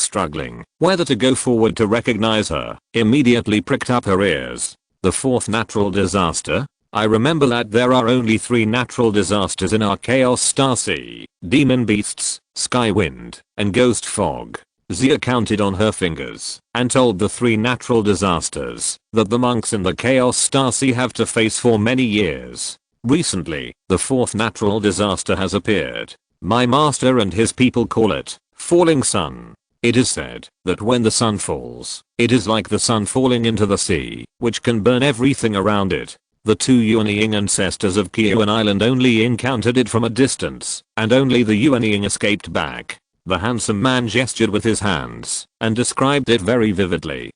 struggling whether to go forward to recognize her, immediately pricked up her ears. The fourth natural disaster? I remember that there are only 3 natural disasters in our chaos star sea: demon beasts, sky wind, and ghost fog. Xia counted on her fingers and told the 3 natural disasters that the monks in the Chaos Star Sea have to face for many years. Recently, the 4th natural disaster has appeared. My master and his people call it falling sun. It is said that when the sun falls, it is like the sun falling into the sea, which can burn everything around it. The 2 Yuanying ancestors of Kiyuan Island only encountered it from a distance, and only the Yuanying escaped back. The handsome man gestured with his hands and described it very vividly.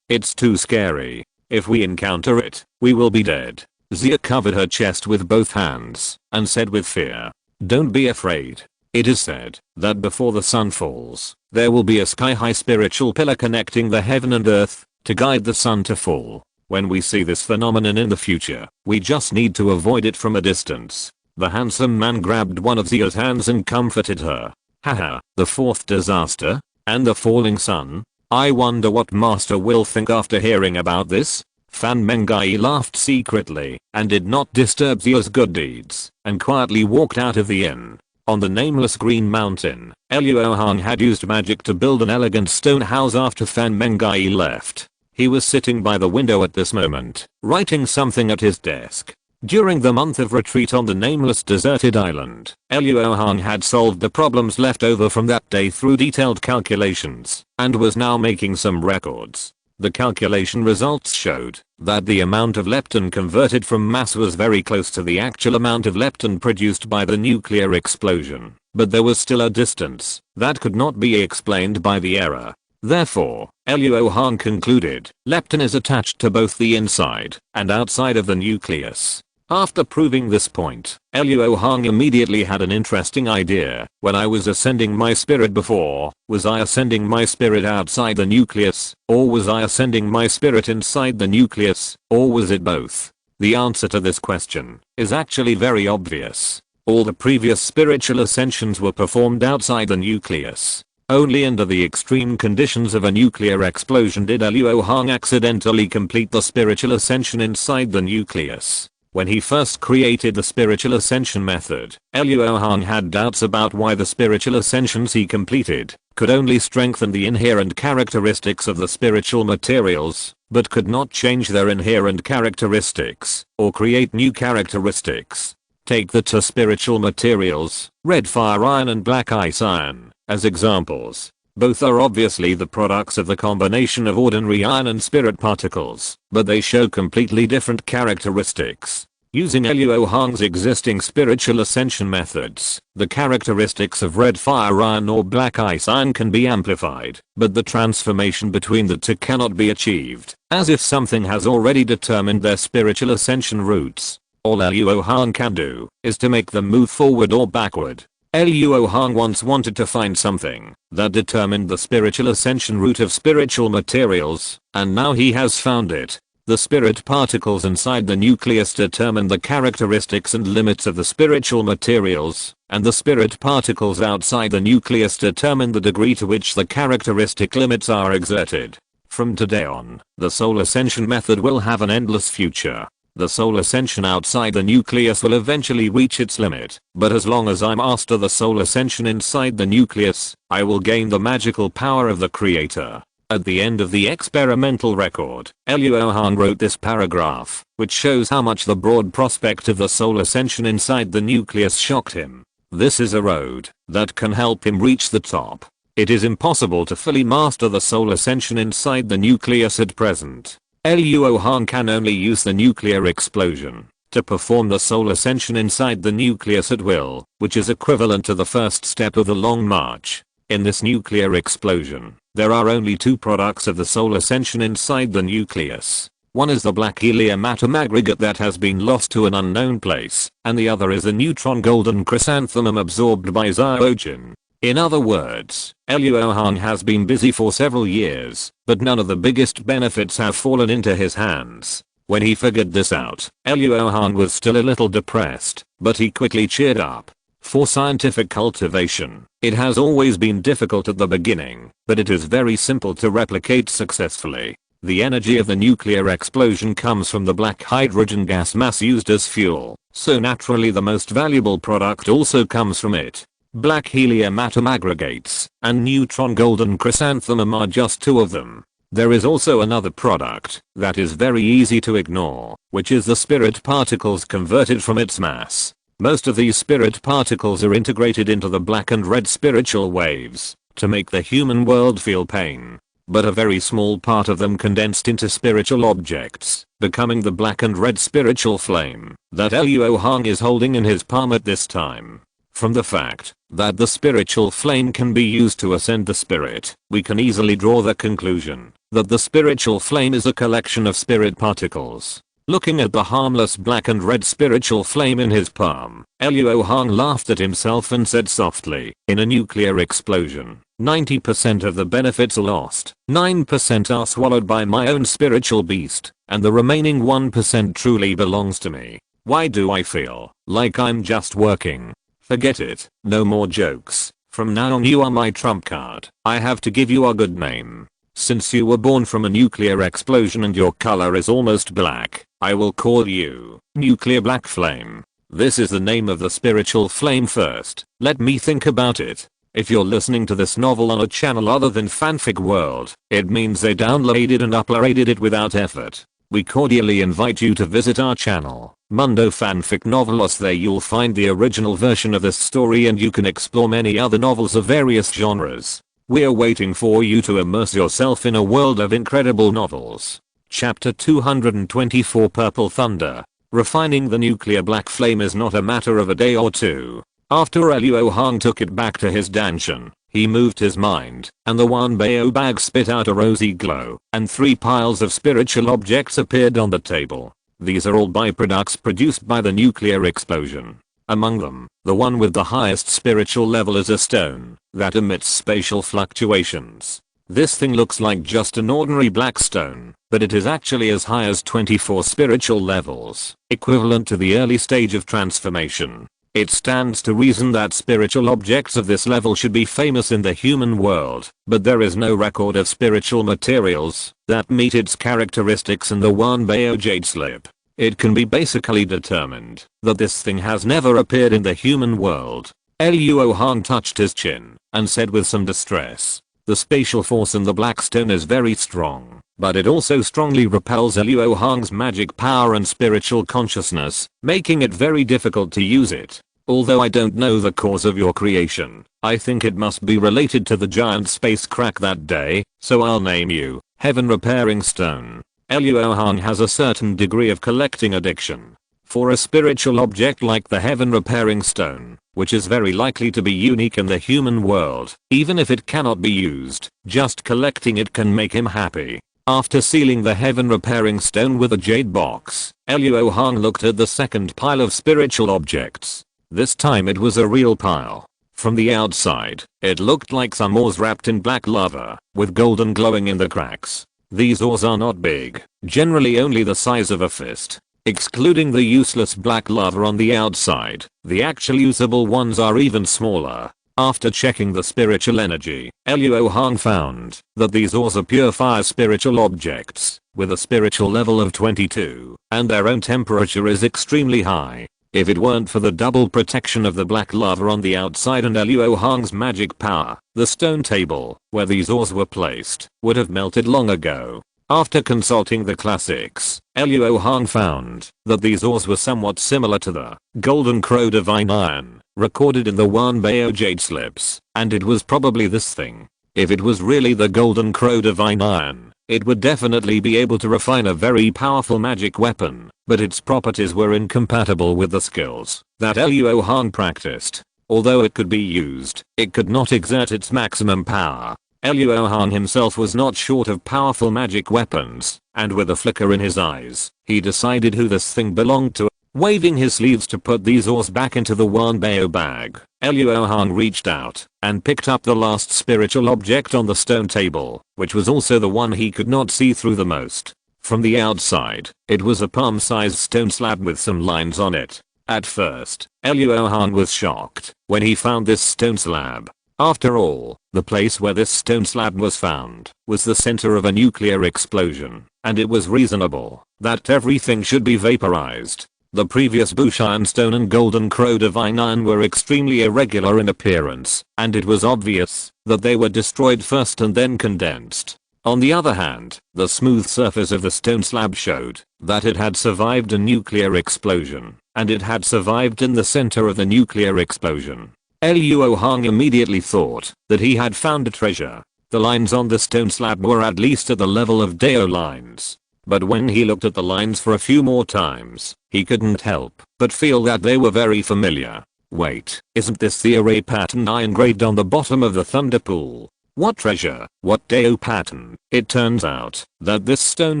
It's too scary. If we encounter it, we will be dead. Xia covered her chest with both hands and said with fear, don't be afraid. It is said that before the sun falls, there will be a sky-high spiritual pillar connecting the heaven and earth to guide the sun to fall. When we see this phenomenon in the future, we just need to avoid it from a distance. The handsome man grabbed one of Xia's hands and comforted her. Haha, the 4th disaster? And the falling sun? I wonder what master will think after hearing about this? Fan Mengai laughed secretly and did not disturb Xia's good deeds and quietly walked out of the inn. On the nameless green mountain, Luo Hong had used magic to build an elegant stone house after Fan Mengai left. He was sitting by the window at this moment, writing something at his desk. During the month of retreat on the nameless deserted island, Luo Hong had solved the problems left over from that day through detailed calculations, and was now making some records. The calculation results showed that the amount of lepton converted from mass was very close to the actual amount of lepton produced by the nuclear explosion, but there was still a distance that could not be explained by the error. Therefore, Luo Hong concluded lepton is attached to both the inside and outside of the nucleus. After proving this point, Luo Hong immediately had an interesting idea. When I was ascending my spirit before, was I ascending my spirit outside the nucleus, or was I ascending my spirit inside the nucleus, or was it both? The answer to this question is actually very obvious. All the previous spiritual ascensions were performed outside the nucleus. Only under the extreme conditions of a nuclear explosion did Luo Hong accidentally complete the spiritual ascension inside the nucleus. When he first created the spiritual ascension method, Luo Hong had doubts about why the spiritual ascensions he completed could only strengthen the inherent characteristics of the spiritual materials, but could not change their inherent characteristics or create new characteristics. Take the 2 spiritual materials, red fire iron and black ice iron, as examples. Both are obviously the products of the combination of ordinary iron and spirit particles, but they show completely different characteristics. Using Luo Hong's existing spiritual ascension methods, the characteristics of red fire iron or black ice iron can be amplified, but the transformation between the 2 cannot be achieved, as if something has already determined their spiritual ascension routes. All Luo Hong can do is to make them move forward or backward. Luo Hong once wanted to find something that determined the spiritual ascension route of spiritual materials, and now he has found it. The spirit particles inside the nucleus determine the characteristics and limits of the spiritual materials, and the spirit particles outside the nucleus determine the degree to which the characteristic limits are exerted. From today on, the soul ascension method will have an endless future. The soul ascension outside the nucleus will eventually reach its limit, but as long as I master the soul ascension inside the nucleus, I will gain the magical power of the creator. At the end of the experimental record, Luo Hong wrote this paragraph, which shows how much the broad prospect of the soul ascension inside the nucleus shocked him. This is a road that can help him reach the top. It is impossible to fully master the soul ascension inside the nucleus at present. Luo Hong can only use the nuclear explosion to perform the soul ascension inside the nucleus at will, which is equivalent to the first step of the long march. In this nuclear explosion, there are only two products of the soul ascension inside the nucleus. One is the black helium atom aggregate that has been lost to an unknown place, and the other is a neutron golden chrysanthemum absorbed by zyogin. In other words, Luo Hong has been busy for several years, but none of the biggest benefits have fallen into his hands. When he figured this out, Luo Hong was still a little depressed, but he quickly cheered up. For scientific cultivation, it has always been difficult at the beginning, but it is very simple to replicate successfully. The energy of the nuclear explosion comes from the black hydrogen gas mass used as fuel, so naturally the most valuable product also comes from it. Black helium atom aggregates and neutron golden chrysanthemum are just two of them. There is also another product that is very easy to ignore, which is the spirit particles converted from its mass. Most of these spirit particles are integrated into the black and red spiritual waves to make the human world feel pain. But a very small part of them condensed into spiritual objects, becoming the black and red spiritual flame that Luo Hong is holding in his palm at this time. From the fact that the spiritual flame can be used to ascend the spirit, we can easily draw the conclusion that the spiritual flame is a collection of spirit particles. Looking at the harmless black and red spiritual flame in his palm, Luo Hong laughed at himself and said softly, in a nuclear explosion, 90% of the benefits are lost, 9% are swallowed by my own spiritual beast, and the remaining 1% truly belongs to me. Why do I feel like I'm just working? Forget it, no more jokes. From now on you are my trump card. I have to give you a good name. Since you were born from a nuclear explosion and your color is almost black, I will call you Nuclear Black Flame. This is the name of the spiritual flame first. Let me think about it. If you're listening to this novel on a channel other than Fanfic World, it means they downloaded and uploaded it without effort. We cordially invite you to visit our channel, Mundo Fanfic Novelos. There you'll find the original version of this story and you can explore many other novels of various genres. We're waiting for you to immerse yourself in a world of incredible novels. Chapter 224 Purple Thunder. Refining the nuclear black flame is not a matter of a day or two. After Luo Hong took it back to his danshan, he moved his mind, and the Wanbao bag spit out a rosy glow, and 3 piles of spiritual objects appeared on the table. These are all byproducts produced by the nuclear explosion. Among them, the one with the highest spiritual level is a stone that emits spatial fluctuations. This thing looks like just an ordinary black stone, but it is actually as high as 24 spiritual levels, equivalent to the early stage of transformation. It stands to reason that spiritual objects of this level should be famous in the human world, but there is no record of spiritual materials that meet its characteristics in the Wanbao jade slip. It can be basically determined that this thing has never appeared in the human world. Luo Hong touched his chin and said with some distress, the spatial force in the black stone is very strong, but it also strongly repels Luo Hong's magic power and spiritual consciousness, making it very difficult to use it. Although I don't know the cause of your creation, I think it must be related to the giant space crack that day, so I'll name you Heaven Repairing Stone. Luo Hong has a certain degree of collecting addiction. For a spiritual object like the Heaven Repairing Stone, which is very likely to be unique in the human world, even if it cannot be used, just collecting it can make him happy. After sealing the Heaven Repairing Stone with a jade box, Luo Hong looked at the second pile of spiritual objects. This time it was a real pile. From the outside, it looked like some ores wrapped in black lava, with golden glowing in the cracks. These ores are not big, generally only the size of a fist. Excluding the useless black lava on the outside, the actual usable ones are even smaller. After checking the spiritual energy, Luo Hong found that these ores are pure fire spiritual objects, with a spiritual level of 22, and their own temperature is extremely high. If it weren't for the double protection of the black lava on the outside and Luo Hong's magic power, the stone table, where these ores were placed, would have melted long ago. After consulting the classics, Luo Hong found that these ores were somewhat similar to the Golden Crow Divine Iron, recorded in the Wanbao Jade Slips, and it was probably this thing. If it was really the Golden Crow Divine Iron, it would definitely be able to refine a very powerful magic weapon, but its properties were incompatible with the skills that Luo Hong practiced. Although it could be used, it could not exert its maximum power. Luo Hong himself was not short of powerful magic weapons, and with a flicker in his eyes, he decided who this thing belonged to. Waving his sleeves to put these ores back into the Wanbao bag, Luo Hong reached out and picked up the last spiritual object on the stone table, which was also the one he could not see through the most. From the outside, it was a palm-sized stone slab with some lines on it. At first, Luo Hong was shocked when he found this stone slab. After all, the place where this stone slab was found was the center of a nuclear explosion, and it was reasonable that everything should be vaporized. The previous Bush Ironstone and Golden Crow Divine Iron were extremely irregular in appearance, and it was obvious that they were destroyed first and then condensed. On the other hand, the smooth surface of the stone slab showed that it had survived a nuclear explosion, and it had survived in the center of the nuclear explosion. Luo Hong immediately thought that he had found a treasure. The lines on the stone slab were at least at the level of Dao lines. But when he looked at the lines for a few more times, he couldn't help but feel that they were very familiar. Wait, isn't this the array pattern I engraved on the bottom of the thunder pool? What treasure? What Dao pattern? It turns out that this stone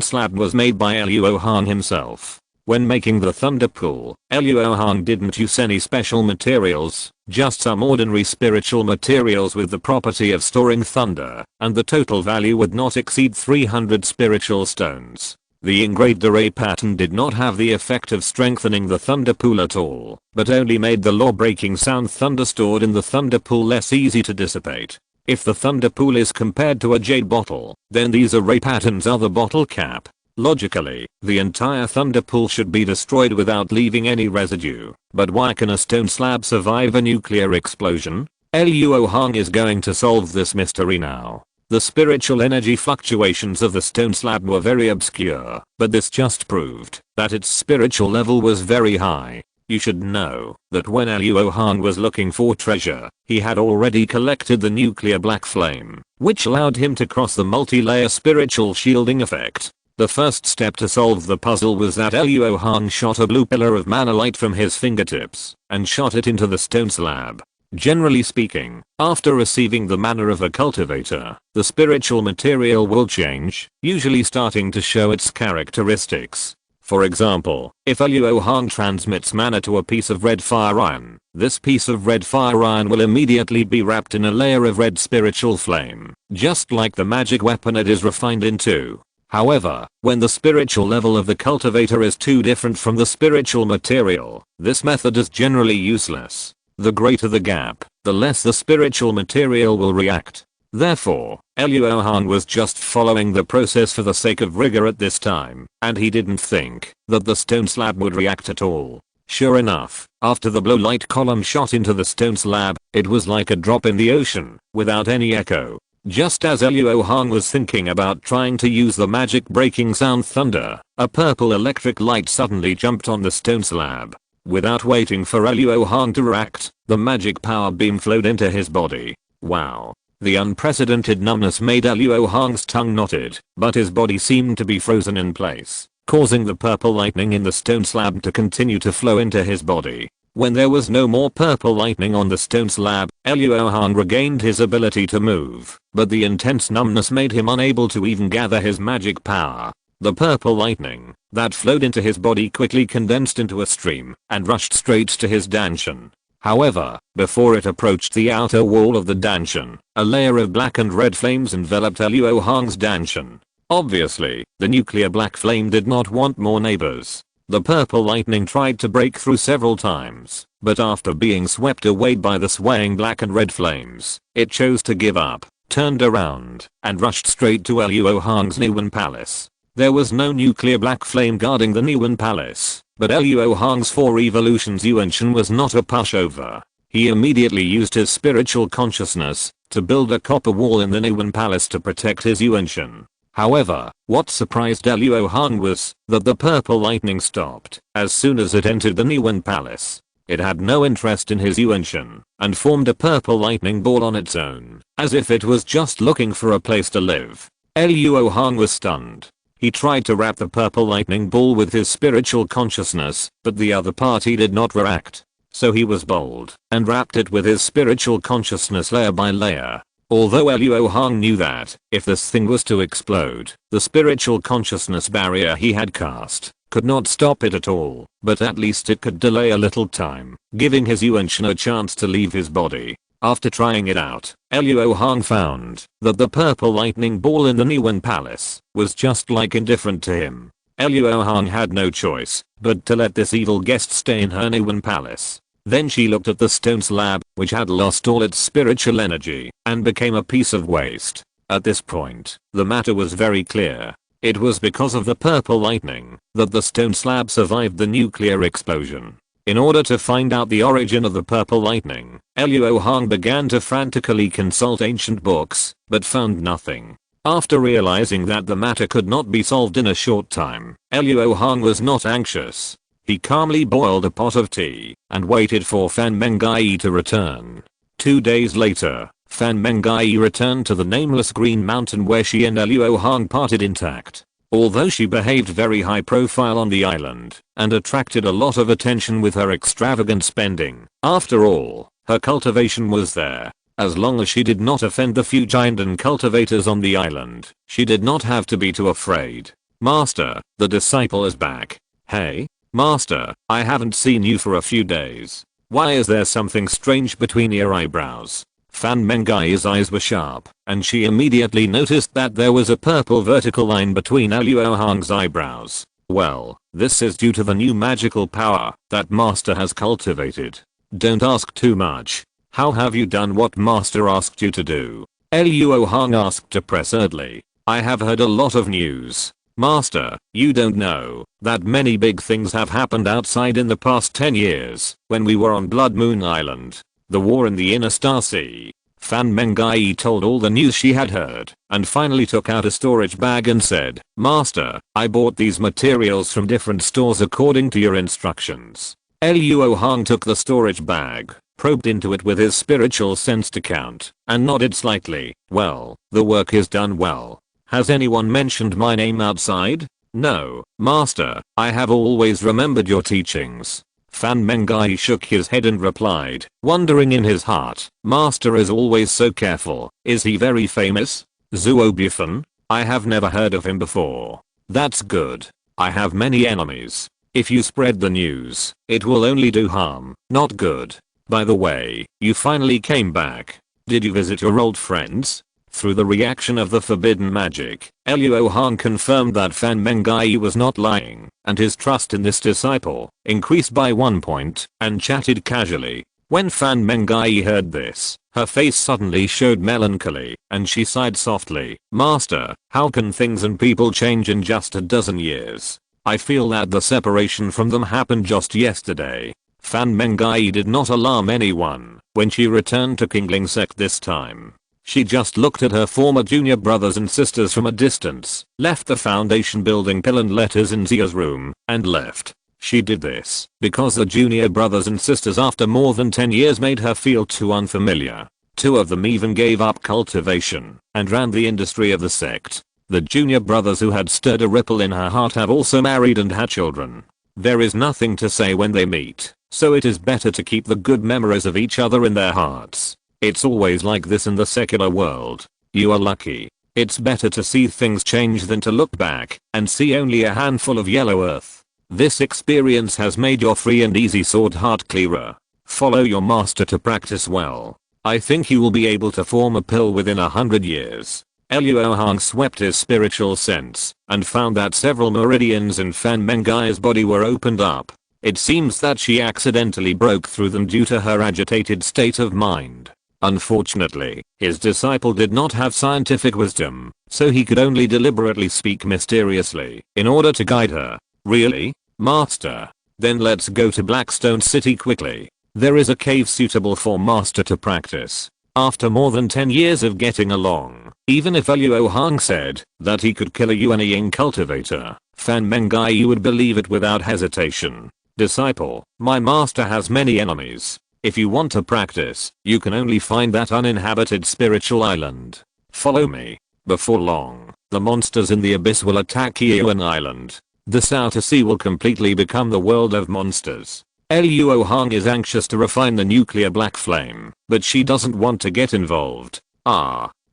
slab was made by Luo Hong himself. When making the thunder pool, Luo Hong didn't use any special materials, just some ordinary spiritual materials with the property of storing thunder, and the total value would not exceed 300 spiritual stones. The engraved array pattern did not have the effect of strengthening the thunder pool at all, but only made the law-breaking sound thunder stored in the thunder pool less easy to dissipate. If the thunder pool is compared to a jade bottle, then these array patterns are the bottle cap. Logically, the entire thunder pool should be destroyed without leaving any residue. But why can a stone slab survive a nuclear explosion? Luo Hong is going to solve this mystery now. The spiritual energy fluctuations of the stone slab were very obscure, but this just proved that its spiritual level was very high. You should know that when Luo Hong was looking for treasure, he had already collected the nuclear black flame, which allowed him to cross the multi-layer spiritual shielding effect. The first step to solve the puzzle was that Luo Hong shot a blue pillar of mana light from his fingertips and shot it into the stone slab. Generally speaking, after receiving the mana of a cultivator, the spiritual material will change, usually starting to show its characteristics. For example, if Luo Hong transmits mana to a piece of red fire iron, this piece of red fire iron will immediately be wrapped in a layer of red spiritual flame, just like the magic weapon it is refined into. However, when the spiritual level of the cultivator is too different from the spiritual material, this method is generally useless. The greater the gap, the less the spiritual material will react. Therefore, Luo Hong was just following the process for the sake of rigor at this time, and he didn't think that the stone slab would react at all. Sure enough, after the blue light column shot into the stone slab, it was like a drop in the ocean, without any echo. Just as Luo Hong was thinking about trying to use the magic breaking sound thunder, a purple electric light suddenly jumped on the stone slab. Without waiting for Luo Hong to react, the magic power beam flowed into his body. Wow. The unprecedented numbness made Luo Hong's tongue knotted, but his body seemed to be frozen in place, causing the purple lightning in the stone slab to continue to flow into his body. When there was no more purple lightning on the stone slab, Luo Hong regained his ability to move, but the intense numbness made him unable to even gather his magic power. The purple lightning that flowed into his body quickly condensed into a stream and rushed straight to his dantian. However, before it approached the outer wall of the dantian, a layer of black and red flames enveloped Luo Hong's dantian. Obviously, the nuclear black flame did not want more neighbors. The purple lightning tried to break through several times, but after being swept away by the swaying black and red flames, it chose to give up, turned around, and rushed straight to Luo Hong's Niwen Palace. There was no nuclear black flame guarding the Niwen Palace, but Luo Hong's 4 evolutions Yuanshan was not a pushover. He immediately used his spiritual consciousness to build a copper wall in the Niwen Palace to protect his Yuanshan. However, what surprised Luo Hong was that the purple lightning stopped as soon as it entered the Niwen Palace. It had no interest in his Yuanshan and formed a purple lightning ball on its own, as if it was just looking for a place to live. Luo Hong was stunned. He tried to wrap the purple lightning ball with his spiritual consciousness, but the other party did not react. So he was bold and wrapped it with his spiritual consciousness layer by layer. Although Luo Hong knew that, if this thing was to explode, the spiritual consciousness barrier he had cast could not stop it at all, but at least it could delay a little time, giving his Yuanshan a chance to leave his body. After trying it out, Luo Hong found that the purple lightning ball in the Niwen Palace was just like indifferent to him. Luo Hong had no choice but to let this evil guest stay in her Niwen Palace. Then she looked at the stone slab, which had lost all its spiritual energy and became a piece of waste. At this point, the matter was very clear. It was because of the purple lightning that the stone slab survived the nuclear explosion. In order to find out the origin of the purple lightning, Luo Hong began to frantically consult ancient books, but found nothing. After realizing that the matter could not be solved in a short time, Luo Hong was not anxious. He calmly boiled a pot of tea and waited for Fan Mengai to return. 2 days later, Fan Mengai returned to the nameless green mountain where she and Luo Hong parted intact. Although she behaved very high profile on the island and attracted a lot of attention with her extravagant spending, after all, her cultivation was there. As long as she did not offend the few giant and cultivators on the island, she did not have to be too afraid. Master, the disciple is back. Hey? Master, I haven't seen you for a few days. Why is there something strange between your eyebrows? Fan Mengai's eyes were sharp, and she immediately noticed that there was a purple vertical line between Luo Hong's eyebrows. Well, this is due to the new magical power that Master has cultivated. Don't ask too much. How have you done what Master asked you to do? Luo Hong asked depressedly. I have heard a lot of news. Master, you don't know that many big things have happened outside in the past 10 years when we were on Blood Moon Island. The war in the Inner Star Sea. Fan Mengai told all the news she had heard and finally took out a storage bag and said, Master, I bought these materials from different stores according to your instructions. Luo Hong took the storage bag, probed into it with his spiritual sense to count, and nodded slightly. Well, the work is done well. Has anyone mentioned my name outside? No, Master, I have always remembered your teachings. Fan Mengai shook his head and replied, wondering in his heart, Master is always so careful. Is he very famous? Zuo Bufan? I have never heard of him before. That's good. I have many enemies. If you spread the news, it will only do harm, not good. By the way, you finally came back. Did you visit your old friends? Through the reaction of the forbidden magic, Luo Hong confirmed that Fan Mengai was not lying, and his trust in this disciple increased by 1 point, and chatted casually. When Fan Mengai heard this, her face suddenly showed melancholy, and she sighed softly. Master, how can things and people change in just a dozen years? I feel that the separation from them happened just yesterday. Fan Mengai did not alarm anyone when she returned to Kingling Sect this time. She just looked at her former junior brothers and sisters from a distance, left the foundation building pill and letters in Zia's room, and left. She did this because the junior brothers and sisters after more than 10 years made her feel too unfamiliar. 2 of them even gave up cultivation and ran the industry of the sect. The junior brothers who had stirred a ripple in her heart have also married and had children. There is nothing to say when they meet, so it is better to keep the good memories of each other in their hearts. It's always like this in the secular world. You are lucky. It's better to see things change than to look back and see only a handful of yellow earth. This experience has made your free and easy sword heart clearer. Follow your master to practice well. I think you will be able to form a pill within 100 years. Luo Hong swept his spiritual sense and found that several meridians in Fan Mengai's body were opened up. It seems that she accidentally broke through them due to her agitated state of mind. Unfortunately, his disciple did not have scientific wisdom, so he could only deliberately speak mysteriously in order to guide her. Really? Master? Then let's go to Blackstone City quickly. There is a cave suitable for Master to practice. After more than 10 years of getting along, even if Luo Hong said that he could kill a Yuanying cultivator, Fan Mengai you would believe it without hesitation. Disciple, my master has many enemies. If you want to practice, you can only find that uninhabited spiritual island. Follow me. Before long, the monsters in the abyss will attack Yuan Island. This outer sea will completely become the world of monsters. Luo Hong is anxious to refine the nuclear black flame, but she doesn't want to get involved.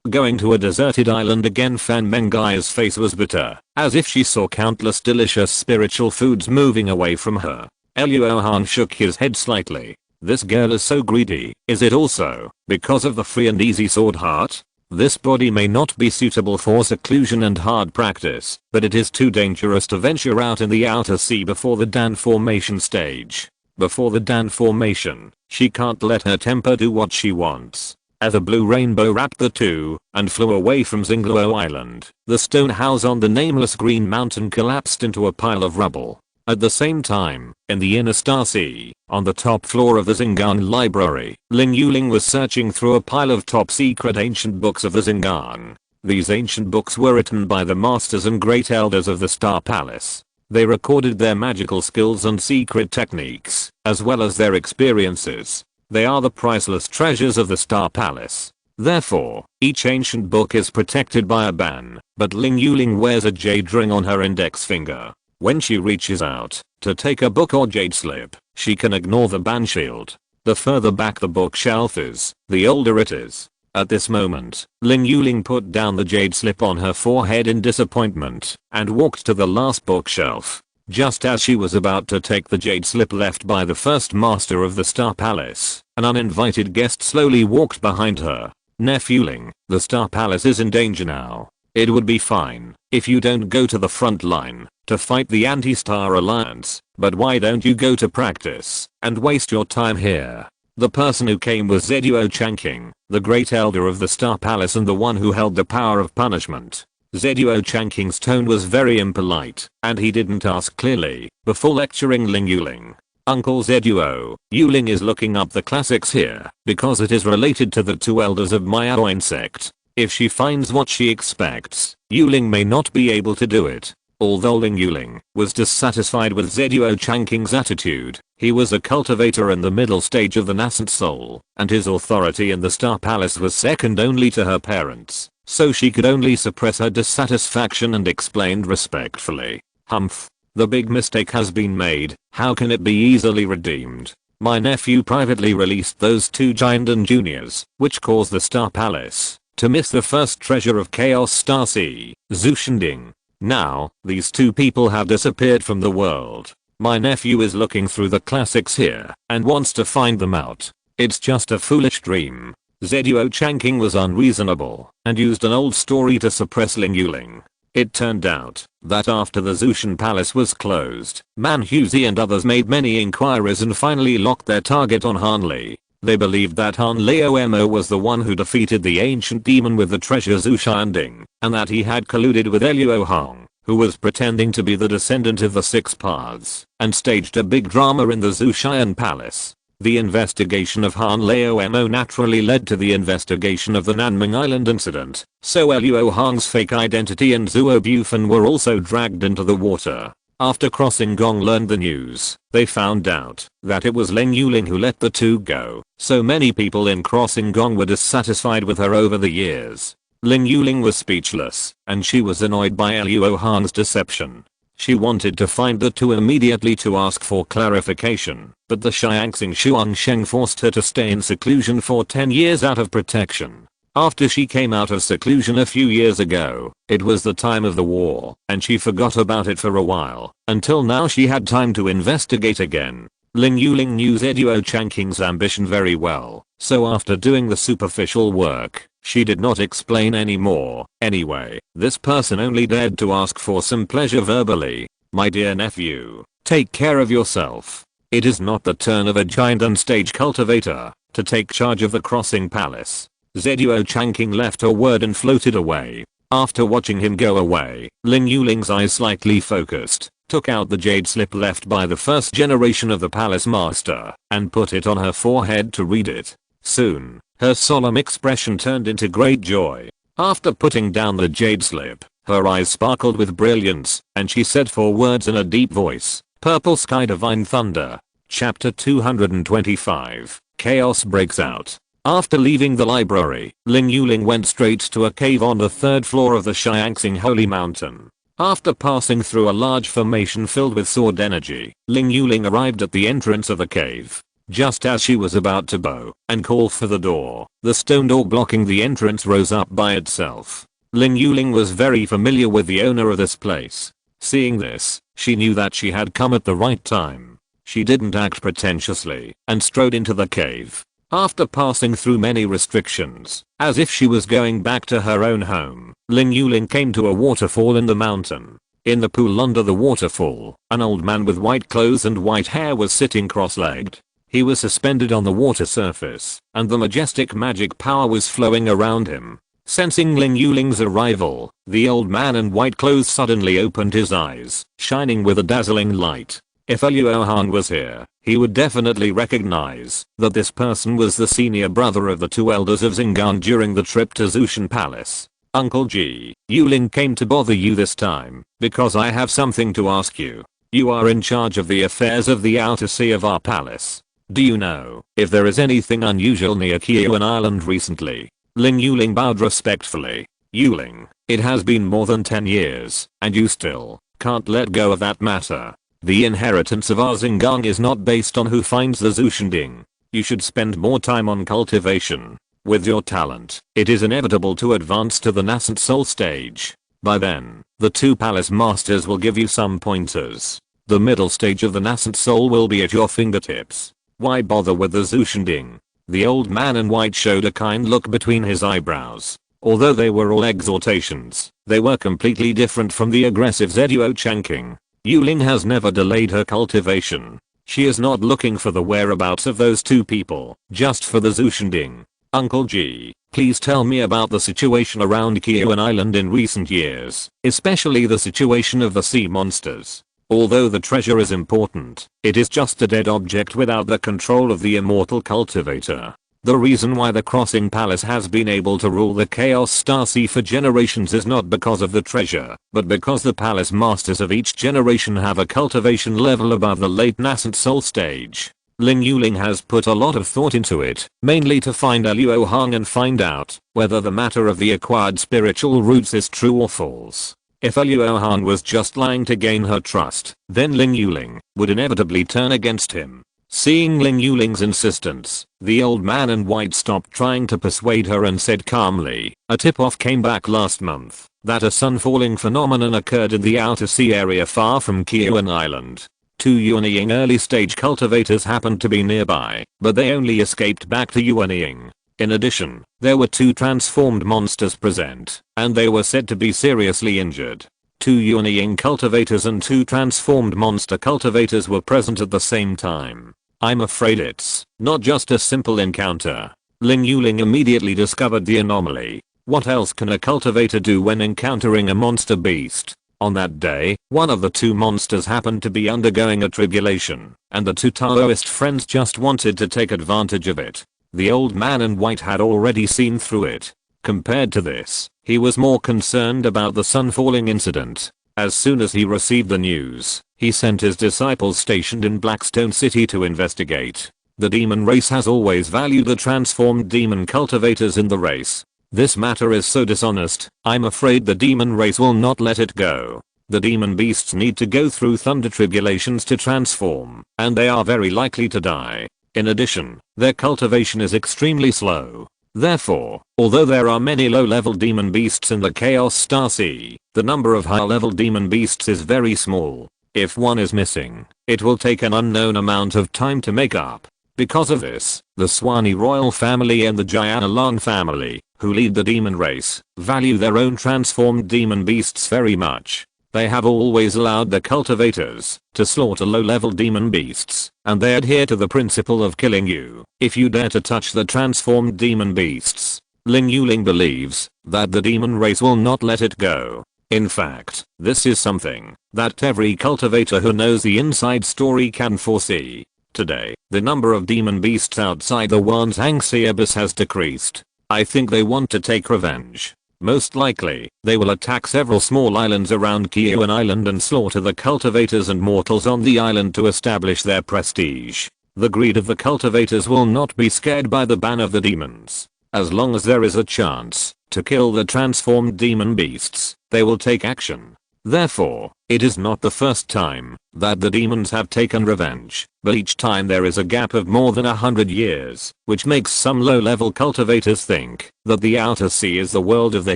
Going to a deserted island again. Fan Mengai's face was bitter, as if she saw countless delicious spiritual foods moving away from her. Luo Hong shook his head slightly. This girl is so greedy. Is it also because of the free and easy sword heart? This body may not be suitable for seclusion and hard practice, but it is too dangerous to venture out in the outer sea before the Dan formation stage. Before the Dan formation, she can't let her temper do what she wants. As a blue rainbow wrapped the two and flew away from Xingluo Island, the stone house on the nameless green mountain collapsed into a pile of rubble. At the same time, in the inner Star Sea, on the top floor of the Xingan library, Ling Yuling was searching through a pile of top secret ancient books of the Xingan. These ancient books were written by the masters and great elders of the Star Palace. They recorded their magical skills and secret techniques, as well as their experiences. They are the priceless treasures of the Star Palace. Therefore, each ancient book is protected by a ban, but Ling Yuling wears a jade ring on her index finger. When she reaches out to take a book or jade slip, she can ignore the ban shield. The further back the bookshelf is, the older it is. At this moment, Ling Yuling put down the jade slip on her forehead in disappointment and walked to the last bookshelf. Just as she was about to take the jade slip left by the first master of the Star Palace, an uninvited guest slowly walked behind her. Nephew Ling, the Star Palace is in danger now. It would be fine if you don't go to the front line to fight the Anti-Star Alliance, but why don't you go to practice and waste your time here? The person who came was Zeduo Changqing, the great elder of the Star Palace and the one who held the power of punishment. Zeduo Changqing's tone was very impolite, and he didn't ask clearly before lecturing Ling Yuling. Uncle Zeduo, Yuling is looking up the classics here because it is related to the two elders of Miaoin sect. If she finds what she expects, Yuling may not be able to do it. Although Ling Yuling was dissatisfied with Zeduo Changqing's attitude, he was a cultivator in the middle stage of the nascent soul, and his authority in the Star Palace was second only to her parents, so she could only suppress her dissatisfaction and explained respectfully. Humph. The big mistake has been made, how can it be easily redeemed? My nephew privately released those two Jiandan juniors, which caused the Star Palace to miss the first treasure of Chaos Star Sea, Zhu Shinding. Now, these two people have disappeared from the world. My nephew is looking through the classics here and wants to find them out. It's just a foolish dream. Zeduo Changqing was unreasonable and used an old story to suppress Ling Yuling. It turned out that after the Zushan Palace was closed, Man Huzi and others made many inquiries and finally locked their target on Han Li. They believed that Han Leomo was the one who defeated the ancient demon with the treasure Zhu Shanding, and that he had colluded with Luo Hong, who was pretending to be the descendant of the Six Paths, and staged a big drama in the Zushan Palace. The investigation of Han Leomo naturally led to the investigation of the Nanming Island incident, so Luo Hong's fake identity and Zuo Bufan were also dragged into the water. After Crossing Gong learned the news, they found out that it was Ling Yuling who let the two go. So many people in Crossing Gong were dissatisfied with her over the years. Ling Yuling was speechless, and she was annoyed by Luo Hong's deception. She wanted to find the two immediately to ask for clarification, but the Xiangxing Shuangsheng forced her to stay in seclusion for 10 years out of protection. After she came out of seclusion a few years ago, it was the time of the war, and she forgot about it for a while, until now she had time to investigate again. Ling Yuling knew Zeduo Changqing's ambition very well, so after doing the superficial work, She did not explain anymore. Anyway, this person only dared to ask for some pleasure verbally. My dear nephew, take care of yourself. It is not the turn of a giant unstage cultivator to take charge of the crossing palace. Zeduo Changqing left a word and floated away. After watching him go away, Ling Yuling's eyes slightly focused, took out the jade slip left by the first generation of the palace master, and put it on her forehead to read it. Soon, her solemn expression turned into great joy. After putting down the jade slip, her eyes sparkled with brilliance, and she said 4 words in a deep voice. Purple Sky Divine Thunder. Chapter 225. Chaos breaks out. After leaving the library, Ling Yuling went straight to a cave on the 3rd floor of the Xiangxing Holy Mountain. After passing through a large formation filled with sword energy, Ling Yuling arrived at the entrance of the cave. Just as she was about to bow and call for the door, the stone door blocking the entrance rose up by itself. Ling Yuling was very familiar with the owner of this place. Seeing this, she knew that she had come at the right time. She didn't act pretentiously and strode into the cave. After passing through many restrictions, as if she was going back to her own home, Ling Yuling came to a waterfall in the mountain. In the pool under the waterfall, an old man with white clothes and white hair was sitting cross-legged. He was suspended on the water surface, and the majestic magic power was flowing around him. Sensing Ling Yuling's arrival, the old man in white clothes suddenly opened his eyes, shining with a dazzling light. If Luo Hong was here, he would definitely recognize that this person was the senior brother of the 2 elders of Xingan during the trip to Zushan Palace. Uncle Ji, Yuling came to bother you this time, because I have something to ask you. You are in charge of the affairs of the outer sea of our palace. Do you know if there is anything unusual near Kiyuan Island recently? Ling Yuling bowed respectfully. Yuling, it has been more than 10 years, and you still can't let go of that matter. The inheritance of our Xingang is not based on who finds the Zushending. You should spend more time on cultivation. With your talent, it is inevitable to advance to the nascent soul stage. By then, the 2 palace masters will give you some pointers. The middle stage of the nascent soul will be at your fingertips. Why bother with the Zushending? The old man in white showed a kind look between his eyebrows. Although they were all exhortations, they were completely different from the aggressive Zeduo Changqing. Yuling has never delayed her cultivation. She is not looking for the whereabouts of those 2 people, just for the Zushending. Uncle Ji, please tell me about the situation around Kiyuan Island in recent years, especially the situation of the sea monsters. Although the treasure is important, it is just a dead object without the control of the immortal cultivator. The reason why the Crossing Palace has been able to rule the Chaos Star Sea for generations is not because of the treasure, but because the palace masters of each generation have a cultivation level above the late nascent soul stage. Ling Yuling has put a lot of thought into it, mainly to find Luo Hong and find out whether the matter of the acquired spiritual roots is true or false. If Luo Hong was just lying to gain her trust, then Ling Yuling would inevitably turn against him. Seeing Ling Yuling's insistence, the old man in white stopped trying to persuade her and said calmly, a tip-off came back last month that a sun-falling phenomenon occurred in the outer sea area far from Kiyuan Island. 2 Yuanying early-stage cultivators happened to be nearby, but they only escaped back to Yuanying. In addition, there were 2 transformed monsters present, and they were said to be seriously injured. 2 Yuanying cultivators and 2 transformed monster cultivators were present at the same time. I'm afraid it's not just a simple encounter. Ling Yuling immediately discovered the anomaly. What else can a cultivator do when encountering a monster beast? On that day, one of the 2 monsters happened to be undergoing a tribulation, and the 2 Taoist friends just wanted to take advantage of it. The old man in white had already seen through it. Compared to this, he was more concerned about the sun falling incident. As soon as he received the news, he sent his disciples stationed in Blackstone City to investigate. The demon race has always valued the transformed demon cultivators in the race. This matter is so dishonest, I'm afraid the demon race will not let it go. The demon beasts need to go through thunder tribulations to transform, and they are very likely to die. In addition, their cultivation is extremely slow. Therefore, although there are many low-level demon beasts in the Chaos Star Sea, the number of high-level demon beasts is very small. If one is missing, it will take an unknown amount of time to make up. Because of this, the Swanee royal family and the Jayanalan family, who lead the demon race, value their own transformed demon beasts very much. They have always allowed the cultivators to slaughter low-level demon beasts, and they adhere to the principle of killing you if you dare to touch the transformed demon beasts. Ling Yuling believes that the demon race will not let it go. In fact, this is something that every cultivator who knows the inside story can foresee. Today, the number of demon beasts outside the Wanzhangxi abyss has decreased. I think they want to take revenge. Most likely, they will attack several small islands around Kiyuan Island and slaughter the cultivators and mortals on the island to establish their prestige. The greed of the cultivators will not be scared by the ban of the demons. As long as there is a chance to kill the transformed demon beasts, they will take action. Therefore, it is not the first time that the demons have taken revenge, but each time there is a gap of more than 100 years, which makes some low-level cultivators think that the outer sea is the world of the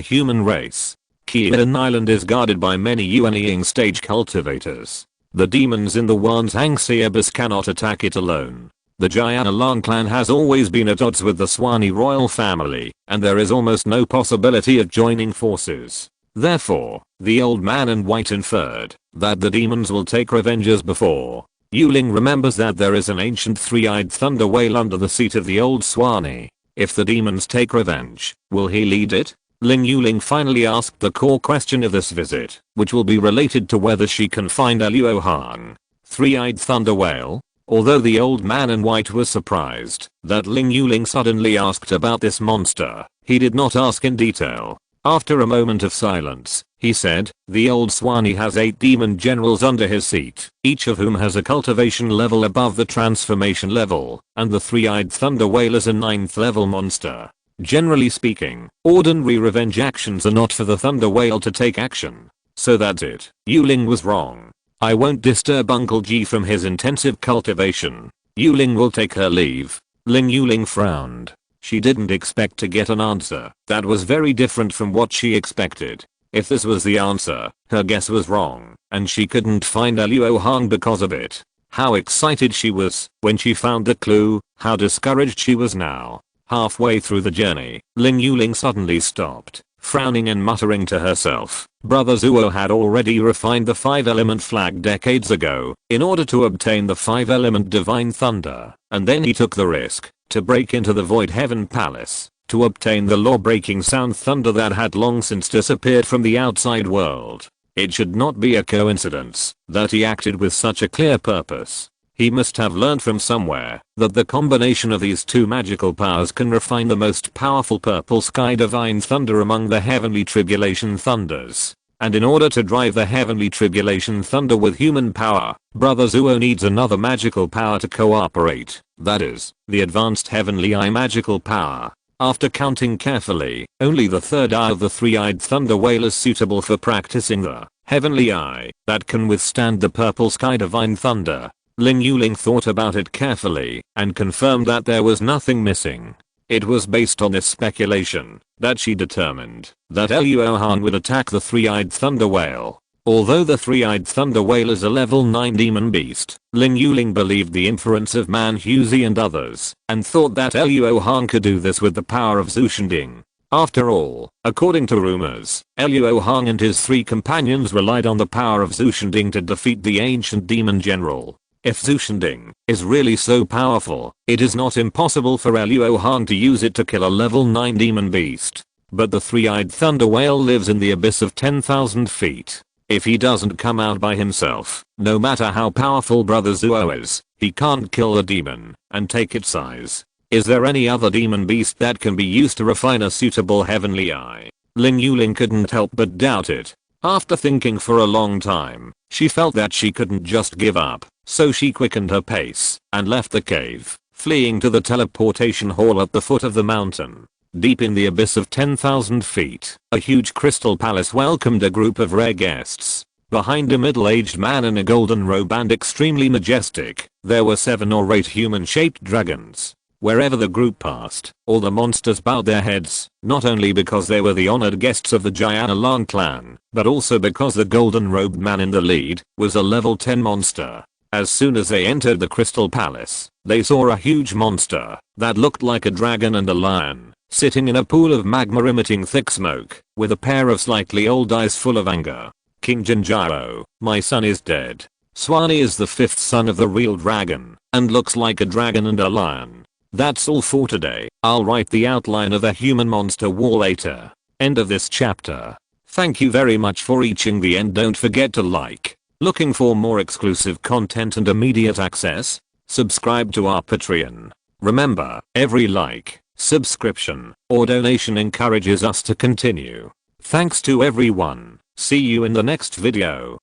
human race. Kiyuan Island is guarded by many Yuanying stage cultivators. The demons in the Wanzhangxi abyss cannot attack it alone. The Jianalang clan has always been at odds with the Swanee royal family, and there is almost no possibility of joining forces. Therefore, the old man in white inferred that the demons will take revenge as before. Yuling remembers that there is an ancient three-eyed thunder whale under the seat of the old Swanee. If the demons take revenge, will he lead it? Ling Yuling finally asked the core question of this visit, which will be related to whether she can find a Luo Hong. Three-eyed thunder whale? Although the old man in white was surprised that Ling Yuling suddenly asked about this monster, he did not ask in detail. After a moment of silence, he said, the old Swanee has 8 demon generals under his seat, each of whom has a cultivation level above the transformation level, and the three-eyed thunder whale is a 9th level monster. Generally speaking, ordinary revenge actions are not for the thunder whale to take action. So that's it. Yuling was wrong. I won't disturb Uncle G from his intensive cultivation. Yuling will take her leave. Ling Yuling frowned. She didn't expect to get an answer that was very different from what she expected. If this was the answer, her guess was wrong, and she couldn't find a Luo Hong because of it. How excited she was when she found the clue, how discouraged she was now. Halfway through the journey, Ling Yuling suddenly stopped, frowning and muttering to herself. Brother Zuo had already refined the 5-element flag decades ago in order to obtain the 5-element divine thunder, and then he took the risk to break into the Void Heaven Palace to obtain the law-breaking sound thunder that had long since disappeared from the outside world. It should not be a coincidence that he acted with such a clear purpose. He must have learned from somewhere that the combination of these two magical powers can refine the most powerful purple sky divine thunder among the heavenly tribulation thunders. And in order to drive the heavenly tribulation thunder with human power, Brother Zuo needs another magical power to cooperate, that is, the advanced heavenly eye magical power. After counting carefully, only the third eye of the three-eyed thunder whale is suitable for practicing the heavenly eye that can withstand the purple sky divine thunder. Ling Yuling thought about it carefully and confirmed that there was nothing missing. It was based on this speculation that she determined that Luo Hong would attack the three-eyed thunder whale. Although the three-eyed thunder whale is a level 9 demon beast, Ling Yuling believed the inference of Man Huzi and others, and thought that Luo Hong could do this with the power of Zushending. After all, according to rumors, Luo Hong and his 3 companions relied on the power of Zushending to defeat the ancient demon general. If Zushending is really so powerful, it is not impossible for Luo Hong to use it to kill a level 9 demon beast. But the three-eyed thunder whale lives in the abyss of 10,000 feet. If he doesn't come out by himself, no matter how powerful Brother Zuo is, he can't kill a demon and take its size. Is there any other demon beast that can be used to refine a suitable heavenly eye? Ling Yuling couldn't help but doubt it. After thinking for a long time, she felt that she couldn't just give up, so she quickened her pace and left the cave, fleeing to the teleportation hall at the foot of the mountain. Deep in the abyss of 10,000 feet, a huge crystal palace welcomed a group of rare guests. Behind a middle-aged man in a golden robe and extremely majestic, there were 7 or 8 human-shaped dragons. Wherever the group passed, all the monsters bowed their heads, not only because they were the honored guests of the Jianalang clan, but also because the golden-robed man in the lead was a level 10 monster. As soon as they entered the crystal palace, they saw a huge monster that looked like a dragon and a lion. sitting in a pool of magma emitting thick smoke, with a pair of slightly old eyes full of anger. King Jinjiro, my son is dead. Swanee is the fifth son of the real dragon, and looks like a dragon and a lion. That's all for today. I'll write the outline of a human monster war later. End of this chapter. Thank you very much for reaching the end. Don't forget to like. Looking for more exclusive content and immediate access? Subscribe to our Patreon. Remember, every like, subscription, or donation encourages us to continue. Thanks to everyone. See you in the next video.